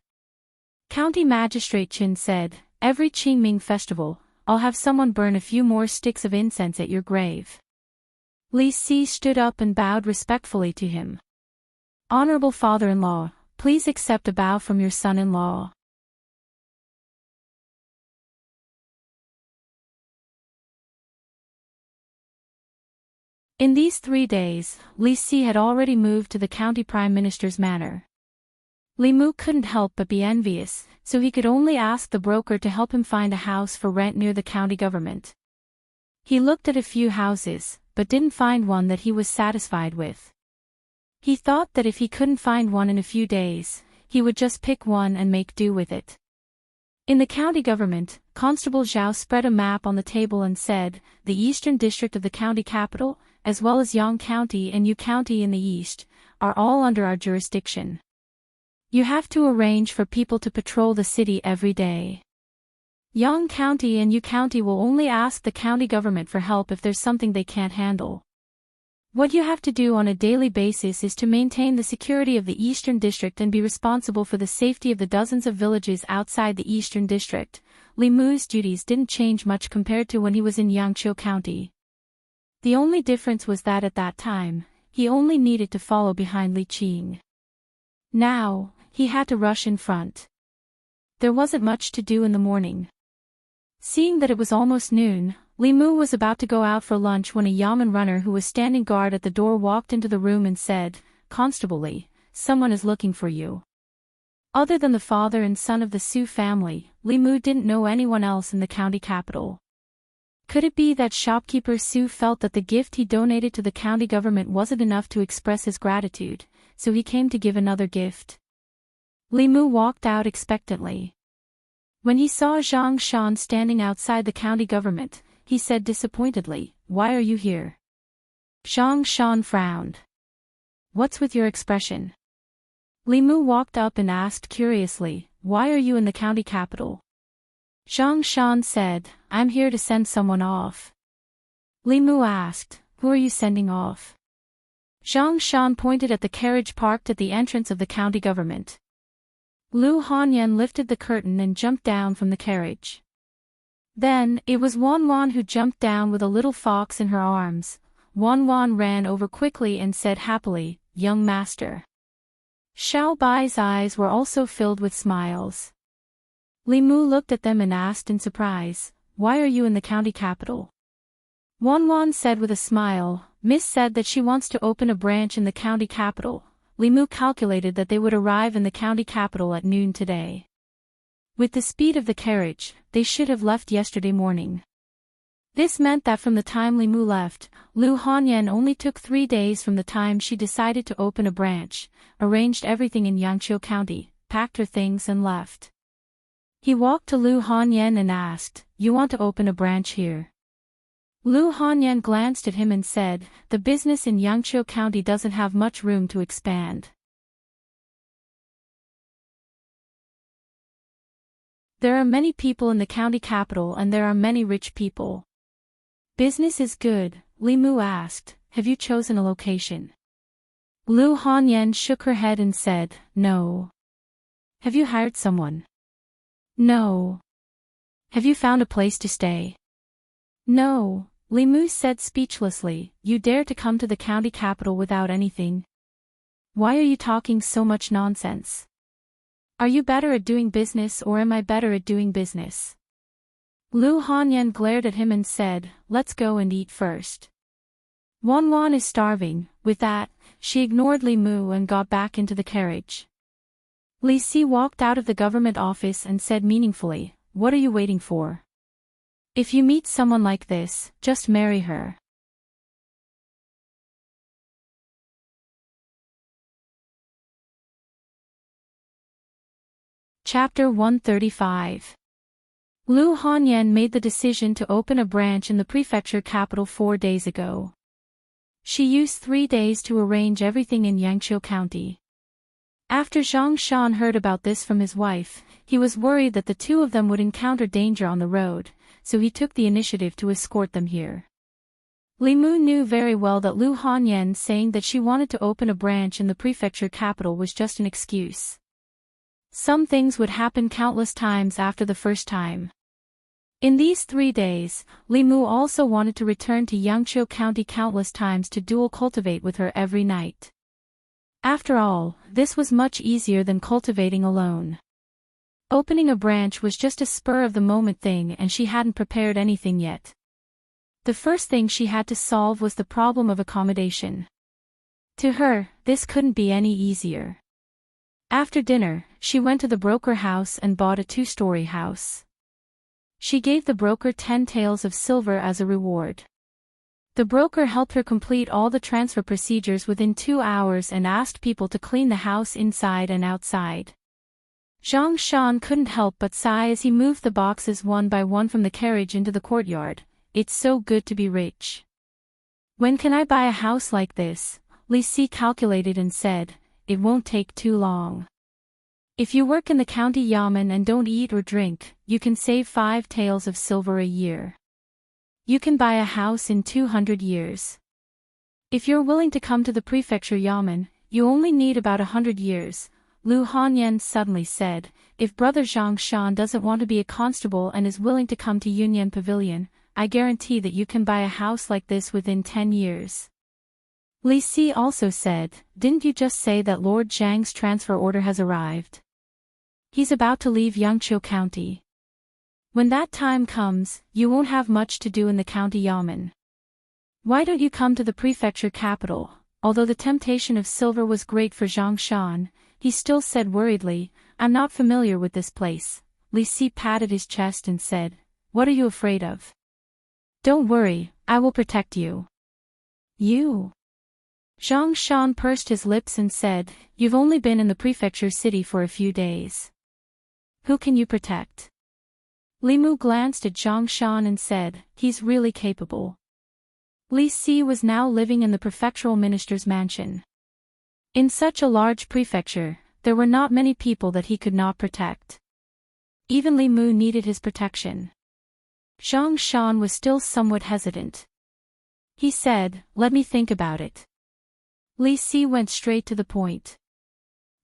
County Magistrate Qin said, "Every Qingming festival, I'll have someone burn a few more sticks of incense at your grave." Li Si stood up and bowed respectfully to him. "Honorable father-in-law, please accept a bow from your son-in-law." In these 3 days, Li Si had already moved to the county prime minister's manor. Li Mu couldn't help but be envious, so he could only ask the broker to help him find a house for rent near the county government. He looked at a few houses, but didn't find one that he was satisfied with. He thought that if he couldn't find one in a few days, he would just pick one and make do with it. In the county government, Constable Zhao spread a map on the table and said, "The eastern district of the county capital, as well as Yang County and Yu County in the east, are all under our jurisdiction. You have to arrange for people to patrol the city every day. Yang County and Yu County will only ask the county government for help if there's something they can't handle. What you have to do on a daily basis is to maintain the security of the Eastern District and be responsible for the safety of the dozens of villages outside the Eastern District." Li Mu's duties didn't change much compared to when he was in Yangqiu County. The only difference was that at that time, he only needed to follow behind Li Qing. Now, he had to rush in front. There wasn't much to do in the morning. Seeing that it was almost noon, Li Mu was about to go out for lunch when a yamen runner who was standing guard at the door walked into the room and said, "Constable Li, someone is looking for you." Other than the father and son of the Su family, Li Mu didn't know anyone else in the county capital. Could it be that shopkeeper Su felt that the gift he donated to the county government wasn't enough to express his gratitude, so he came to give another gift? Li Mu walked out expectantly. When he saw Zhang Shan standing outside the county government, he said disappointedly, "Why are you here?" Zhang Shan frowned. "What's with your expression?" Li Mu walked up and asked curiously, "Why are you in the county capital?" Zhang Shan said, "I'm here to send someone off." Li Mu asked, "Who are you sending off?" Zhang Shan pointed at the carriage parked at the entrance of the county government. Lu Hanyan lifted the curtain and jumped down from the carriage. Then, it was Wan Wan who jumped down with a little fox in her arms. Wan Wan ran over quickly and said happily, "Young master." Xiao Bai's eyes were also filled with smiles. Li Mu looked at them and asked in surprise, "Why are you in the county capital?" Wan Wan said with a smile, "Miss said that she wants to open a branch in the county capital." Li Mu calculated that they would arrive in the county capital at noon today. With the speed of the carriage, they should have left yesterday morning. This meant that from the time Li Mu left, Lu Hanyan only took 3 days from the time she decided to open a branch, arranged everything in Yangqiu County, packed her things and left. He walked to Lu Hanyan and asked, "You want to open a branch here?" Lu Hanyan glanced at him and said, "The business in Yangqiu County doesn't have much room to expand." There are many people in the county capital and there are many rich people. Business is good, Li Mu asked, have you chosen a location? Lu Hanyan shook her head and said, no. Have you hired someone? No. Have you found a place to stay? No, Li Mu said speechlessly, you dare to come to the county capital without anything? Why are you talking so much nonsense? Are you better at doing business or am I better at doing business? Lu Hanyan glared at him and said, let's go and eat first. Wan is starving. With that, she ignored Li Mu and got back into the carriage. Li Si walked out of the government office and said meaningfully, what are you waiting for? If you meet someone like this, just marry her. Chapter 135. Lu Hanyan made the decision to open a branch in the prefecture capital 4 days ago. She used 3 days to arrange everything in Yangqiu County. After Zhang Shan heard about this from his wife, he was worried that the two of them would encounter danger on the road, so he took the initiative to escort them here. Li Mu knew very well that Lu Hanyan saying that she wanted to open a branch in the prefecture capital was just an excuse. Some things would happen countless times after the first time. In these 3 days, Li Mu also wanted to return to Yangqiu County countless times to dual cultivate with her every night. After all, this was much easier than cultivating alone. Opening a branch was just a spur-of-the-moment thing and she hadn't prepared anything yet. The first thing she had to solve was the problem of accommodation. To her, this couldn't be any easier. After dinner, she went to the broker house and bought a 2-story house. She gave the broker 10 taels of silver as a reward. The broker helped her complete all the transfer procedures within 2 hours and asked people to clean the house inside and outside. Zhang Shan couldn't help but sigh as he moved the boxes one by one from the carriage into the courtyard. It's so good to be rich. When can I buy a house like this? Li Si calculated and said, it won't take too long. If you work in the county yamen and don't eat or drink, you can save 5 taels of silver a year. You can buy a house in 200 years. If you're willing to come to the prefecture yamen, you only need about 100 years, Lu Hanyan suddenly said. If brother Zhang Shan doesn't want to be a constable and is willing to come to Yunyan Pavilion, I guarantee that you can buy a house like this within 10 years. Li Si also said, didn't you just say that Lord Zhang's transfer order has arrived? He's about to leave Yangqiu County. When that time comes, you won't have much to do in the county yamen. Why don't you come to the prefecture capital? Although the temptation of silver was great for Zhang Shan, he still said worriedly, I'm not familiar with this place. Li Si patted his chest and said, what are you afraid of? Don't worry, I will protect you. You? Zhang Shan pursed his lips and said, you've only been in the prefecture city for a few days. Who can you protect? Li Mu glanced at Zhang Shan and said, he's really capable. Li Si was now living in the prefectural minister's mansion. In such a large prefecture, there were not many people that he could not protect. Even Li Mu needed his protection. Zhang Shan was still somewhat hesitant. He said, let me think about it. Li Si went straight to the point.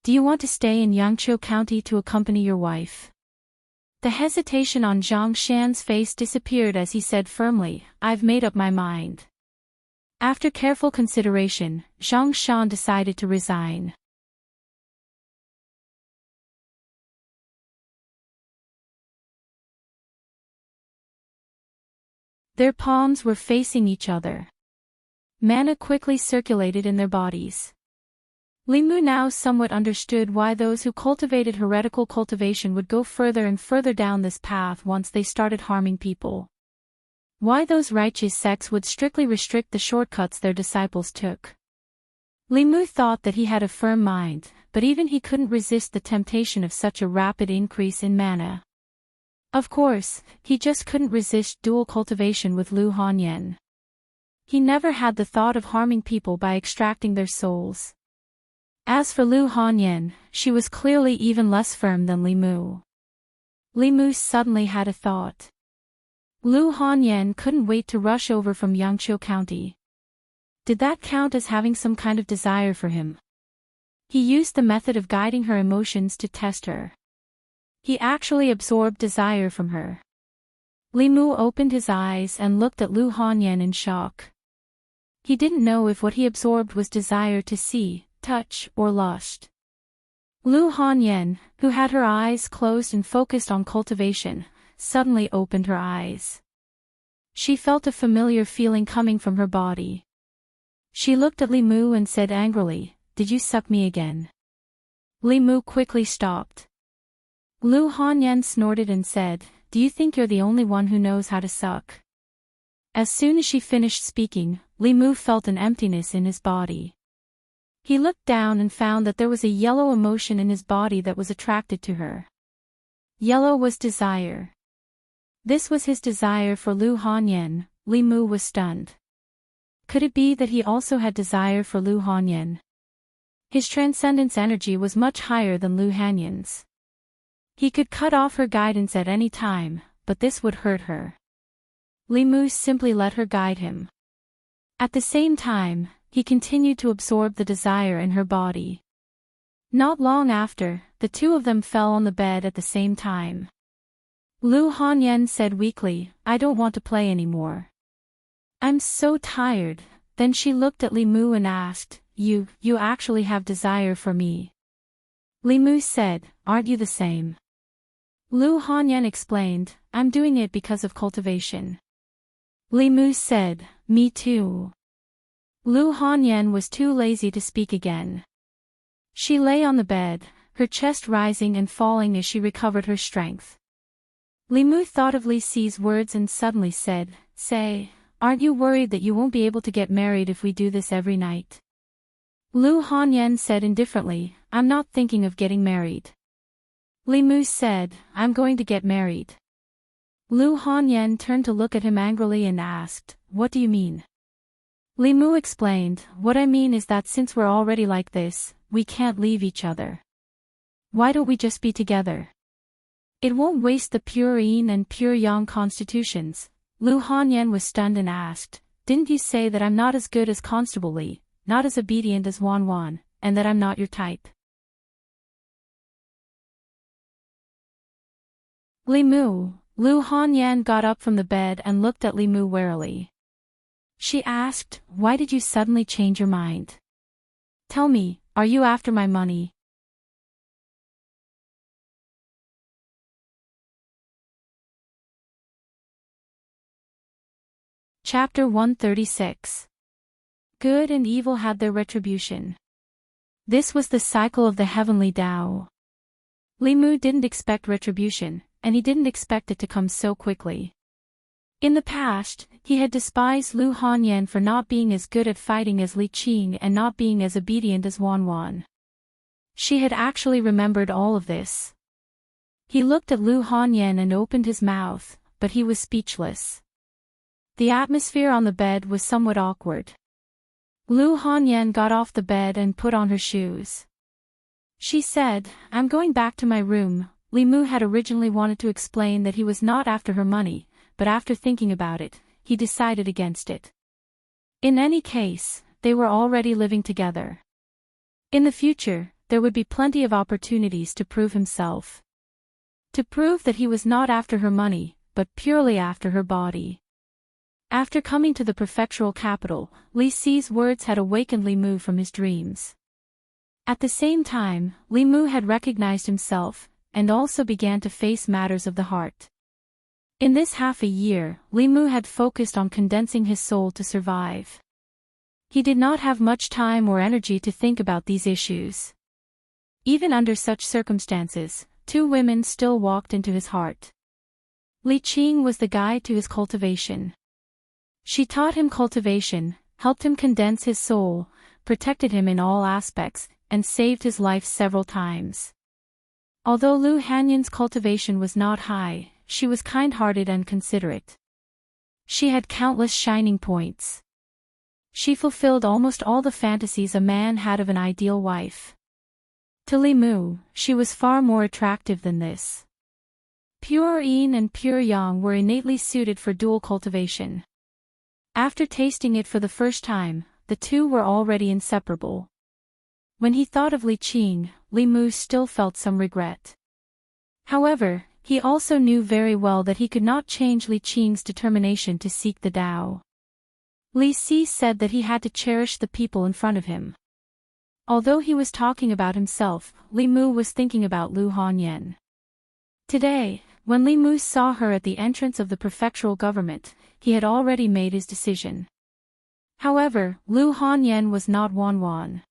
Do you want to stay in Yangqiu County to accompany your wife? The hesitation on Zhang Shan's face disappeared as he said firmly, I've made up my mind. After careful consideration, Zhang Shan decided to resign. Their palms were facing each other. Mana quickly circulated in their bodies. Li Mu now somewhat understood why those who cultivated heretical cultivation would go further and further down this path once they started harming people. Why those righteous sects would strictly restrict the shortcuts their disciples took. Li Mu thought that he had a firm mind, but even he couldn't resist the temptation of such a rapid increase in mana. Of course, he just couldn't resist dual cultivation with Lu Hanyan. He never had the thought of harming people by extracting their souls. As for Lu Hanyan, she was clearly even less firm than Li Mu. Li Mu suddenly had a thought. Lu Hanyan couldn't wait to rush over from Yangqiu County. Did that count as having some kind of desire for him? He used the method of guiding her emotions to test her. He actually absorbed desire from her. Li Mu opened his eyes and looked at Lu Hanyan in shock. He didn't know if what he absorbed was desire to see, touch, or lust. Lu Hanyan, who had her eyes closed and focused on cultivation, suddenly opened her eyes. She felt a familiar feeling coming from her body. She looked at Li Mu and said angrily, "Did you suck me again?" Li Mu quickly stopped. Lu Hanyan snorted and said, "Do you think you're the only one who knows how to suck?" As soon as she finished speaking, Li Mu felt an emptiness in his body. He looked down and found that there was a yellow emotion in his body that was attracted to her. Yellow was desire. This was his desire for Lu Hanyan. Li Mu was stunned. Could it be that he also had desire for Lu Hanyan? His transcendence energy was much higher than Lu Hanyan's. He could cut off her guidance at any time, but this would hurt her. Li Mu simply let her guide him. At the same time, he continued to absorb the desire in her body. Not long after, the two of them fell on the bed at the same time. Lu Hanyan said weakly, "I don't want to play anymore. I'm so tired." Then she looked at Li Mu and asked, You actually have desire for me?" Li Mu said, "Aren't you the same?" Lu Hanyan explained, "I'm doing it because of cultivation." Li Mu said, "Me too." Lu Hanyan was too lazy to speak again. She lay on the bed, her chest rising and falling as she recovered her strength. Li Mu thought of Li Si's words and suddenly said, "Say, aren't you worried that you won't be able to get married if we do this every night?" Lu Hanyan said indifferently, "I'm not thinking of getting married." Li Mu said, "I'm going to get married." Lu Hanyan turned to look at him angrily and asked, "What do you mean?" Li Mu explained, "What I mean is that since we're already like this, we can't leave each other. Why don't we just be together? It won't waste the pure yin and pure yang constitutions." Lu Hanyan was stunned and asked, "Didn't you say that I'm not as good as Constable Li, not as obedient as Wan Wan, and that I'm not your type?" Li Mu. Lu Hanyan got up from the bed and looked at Li Mu warily. She asked, "Why did you suddenly change your mind? Tell me, are you after my money?" Chapter 136. Good and evil had their retribution. This was the cycle of the heavenly Tao. Li Mu didn't expect retribution, and he didn't expect it to come so quickly. In the past, he had despised Lu Hanyan for not being as good at fighting as Li Qing and not being as obedient as Wan Wan. She had actually remembered all of this. He looked at Lu Hanyan and opened his mouth, but he was speechless. The atmosphere on the bed was somewhat awkward. Lu Hanyan got off the bed and put on her shoes. She said, "I'm going back to my room." Li Mu had originally wanted to explain that he was not after her money, but after thinking about it, he decided against it. In any case, they were already living together. In the future, there would be plenty of opportunities to prove himself. To prove that he was not after her money, but purely after her body. After coming to the prefectural capital, Li Si's words had awakened Li Mu from his dreams. At the same time, Li Mu had recognized himself, and also began to face matters of the heart. In this half a year, Li Mu had focused on condensing his soul to survive. He did not have much time or energy to think about these issues. Even under such circumstances, two women still walked into his heart. Li Qing was the guide to his cultivation. She taught him cultivation, helped him condense his soul, protected him in all aspects, and saved his life several times. Although Lu Hanyan's cultivation was not high, she was kind-hearted and considerate. She had countless shining points. She fulfilled almost all the fantasies a man had of an ideal wife. To Li Mu, she was far more attractive than this. Pure yin and pure yang were innately suited for dual cultivation. After tasting it for the first time, the two were already inseparable. When he thought of Li Qing, Li Mu still felt some regret. However, he also knew very well that he could not change Li Qing's determination to seek the Tao. Li Si said that he had to cherish the people in front of him. Although he was talking about himself, Li Mu was thinking about Lu Hanyan. Today, when Li Mu saw her at the entrance of the prefectural government, he had already made his decision. However, Lu Hanyan was not Wanwan.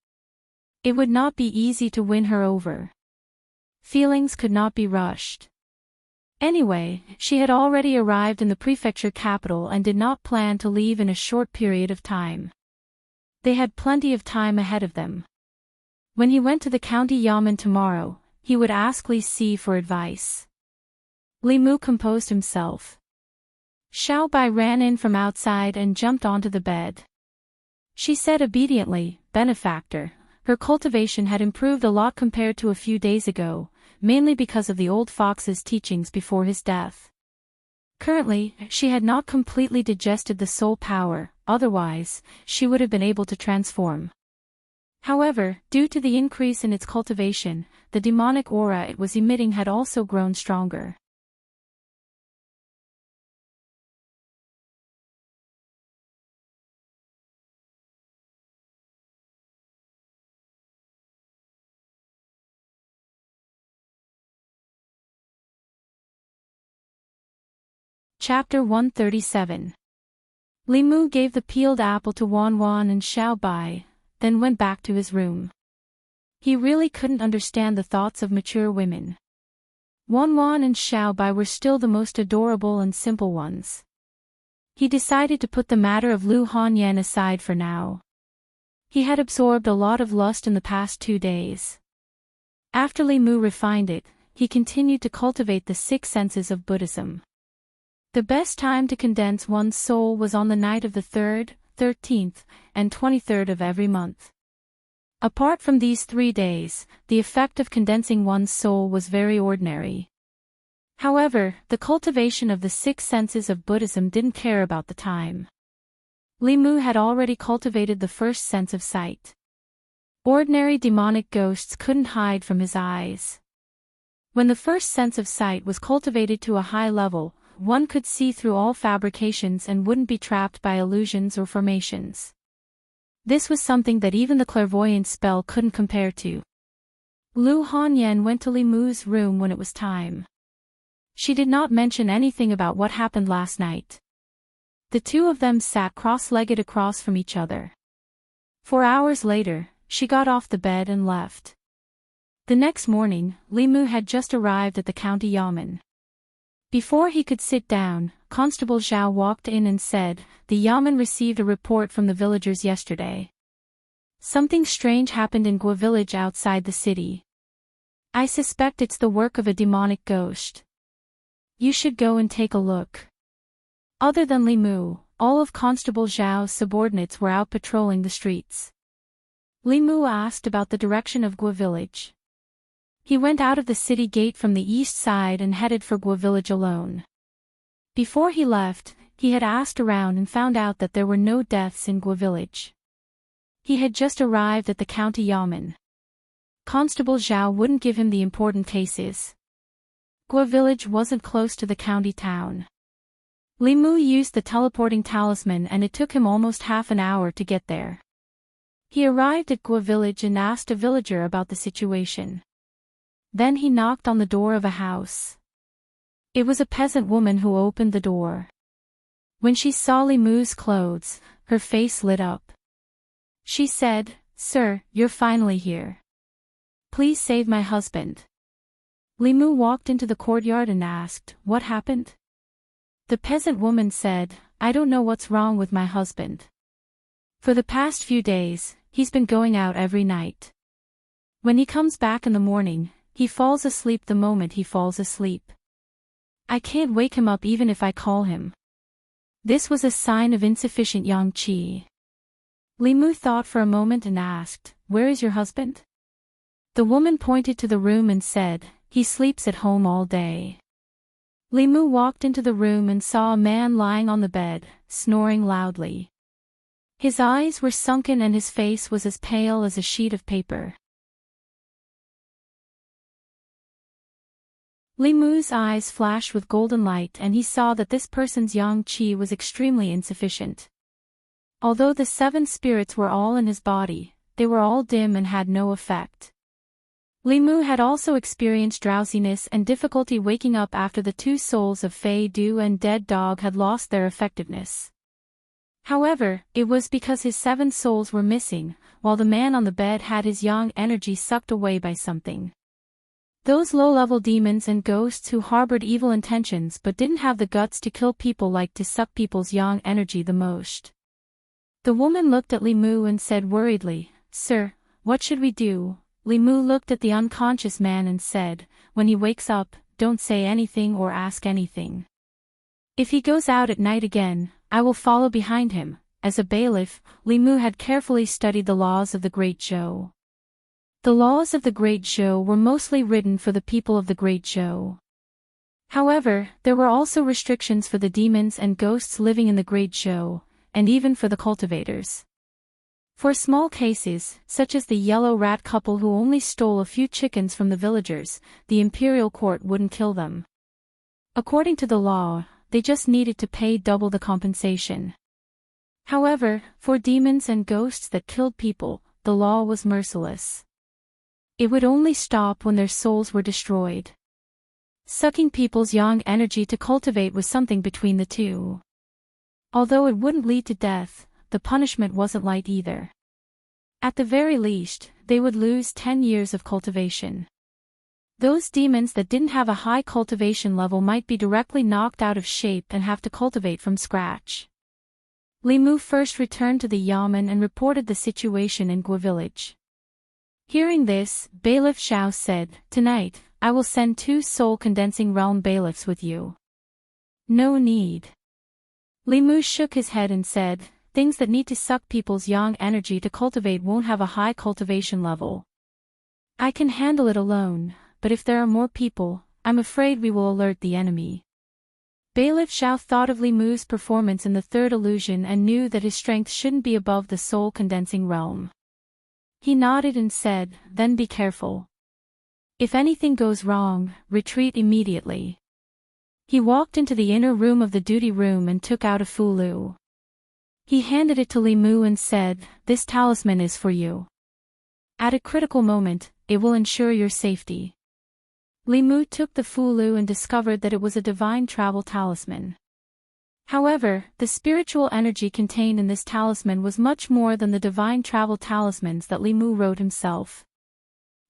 It would not be easy to win her over. Feelings could not be rushed. Anyway, she had already arrived in the prefecture capital and did not plan to leave in a short period of time. They had plenty of time ahead of them. When he went to the county yamen tomorrow, he would ask Li Si for advice. Li Mu composed himself. Xiao Bai ran in from outside and jumped onto the bed. She said obediently, "Benefactor." Her cultivation had improved a lot compared to a few days ago, mainly because of the old fox's teachings before his death. Currently, she had not completely digested the soul power, otherwise, she would have been able to transform. However, due to the increase in its cultivation, the demonic aura it was emitting had also grown stronger. Chapter 137. Li Mu gave the peeled apple to Wanwan and Xiao Bai, then went back to his room. He really couldn't understand the thoughts of mature women. Wanwan and Xiao Bai were still the most adorable and simple ones. He decided to put the matter of Lu Hanyan aside for now. He had absorbed a lot of lust in the past 2 days. After Li Mu refined it, he continued to cultivate the 6 senses of Buddhism. The best time to condense one's soul was on the night of the 3rd, 13th, and 23rd of every month. Apart from these 3 days, the effect of condensing one's soul was very ordinary. However, the cultivation of the 6 senses of Buddhism didn't care about the time. Li Mu had already cultivated the first sense of sight. Ordinary demonic ghosts couldn't hide from his eyes. When the first sense of sight was cultivated to a high level, one could see through all fabrications and wouldn't be trapped by illusions or formations. This was something that even the clairvoyant spell couldn't compare to. Lu Hanyan went to Li Mu's room when it was time. She did not mention anything about what happened last night. The two of them sat cross-legged across from each other. 4 hours later, she got off the bed and left. The next morning, Li Mu had just arrived at the county yamen. Before he could sit down, Constable Zhao walked in and said, "The yamen received a report from the villagers yesterday. Something strange happened in Gua village outside the city. I suspect it's the work of a demonic ghost. You should go and take a look." Other than Li Mu, all of Constable Zhao's subordinates were out patrolling the streets. Li Mu asked about the direction of Gua village. He went out of the city gate from the east side and headed for Gua village alone. Before he left, he had asked around and found out that there were no deaths in Gua village. He had just arrived at the county yamen. Constable Zhao wouldn't give him the important cases. Gua village wasn't close to the county town. Li Mu used the teleporting talisman and it took him almost half an hour to get there. He arrived at Gua village and asked a villager about the situation. Then he knocked on the door of a house. It was a peasant woman who opened the door. When she saw Li Mu's clothes, her face lit up. She said, "Sir, you're finally here. Please save my husband." Li Mu walked into the courtyard and asked, "What happened?" The peasant woman said, "I don't know what's wrong with my husband. For the past few days, he's been going out every night. When he comes back in the morning, he falls asleep the moment he falls asleep. I can't wake him up even if I call him." This was a sign of insufficient yang qi. Li Mu thought for a moment and asked, "Where is your husband?" The woman pointed to the room and said, "He sleeps at home all day." Li Mu walked into the room and saw a man lying on the bed, snoring loudly. His eyes were sunken and his face was as pale as a sheet of paper. Li Mu's eyes flashed with golden light and he saw that this person's yang qi was extremely insufficient. Although the 7 spirits were all in his body, they were all dim and had no effect. Li Mu had also experienced drowsiness and difficulty waking up after the 2 souls of Fei Du and Dead Dog had lost their effectiveness. However, it was because his 7 souls were missing, while the man on the bed had his yang energy sucked away by something. Those low-level demons and ghosts who harbored evil intentions but didn't have the guts to kill people liked to suck people's yang energy the most. The woman looked at Li Mu and said worriedly, "Sir, what should we do?" Li Mu looked at the unconscious man and said, "When he wakes up, don't say anything or ask anything. If he goes out at night again, I will follow behind him." As a bailiff, Li Mu had carefully studied the laws of the Great Zhou. The laws of the Great Zhou were mostly written for the people of the Great Zhou. However, there were also restrictions for the demons and ghosts living in the Great Zhou, and even for the cultivators. For small cases, such as the yellow rat couple who only stole a few chickens from the villagers, the imperial court wouldn't kill them. According to the law, they just needed to pay double the compensation. However, for demons and ghosts that killed people, the law was merciless. It would only stop when their souls were destroyed. Sucking people's yang energy to cultivate was something between the two. Although it wouldn't lead to death, the punishment wasn't light either. At the very least, they would lose 10 years of cultivation. Those demons that didn't have a high cultivation level might be directly knocked out of shape and have to cultivate from scratch. Li Mu first returned to the Yamen and reported the situation in Gua village. Hearing this, Bailiff Xiao said, "Tonight, I will send 2 soul-condensing realm bailiffs with you." "No need." Li Mu shook his head and said, "Things that need to suck people's yang energy to cultivate won't have a high cultivation level. I can handle it alone, but if there are more people, I'm afraid we will alert the enemy." Bailiff Xiao thought of Li Mu's performance in the 3rd illusion and knew that his strength shouldn't be above the soul-condensing realm. He nodded and said, "Then be careful. If anything goes wrong, retreat immediately." He walked into the inner room of the duty room and took out a fulu. He handed it to Li Mu and said, "This talisman is for you. At a critical moment, it will ensure your safety." Li Mu took the fulu and discovered that it was a divine travel talisman. However, the spiritual energy contained in this talisman was much more than the divine travel talismans that Li Mu wrote himself.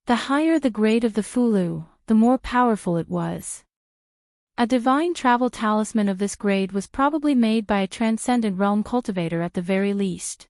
The higher the grade of the fulu, the more powerful it was. A divine travel talisman of this grade was probably made by a transcendent realm cultivator at the very least.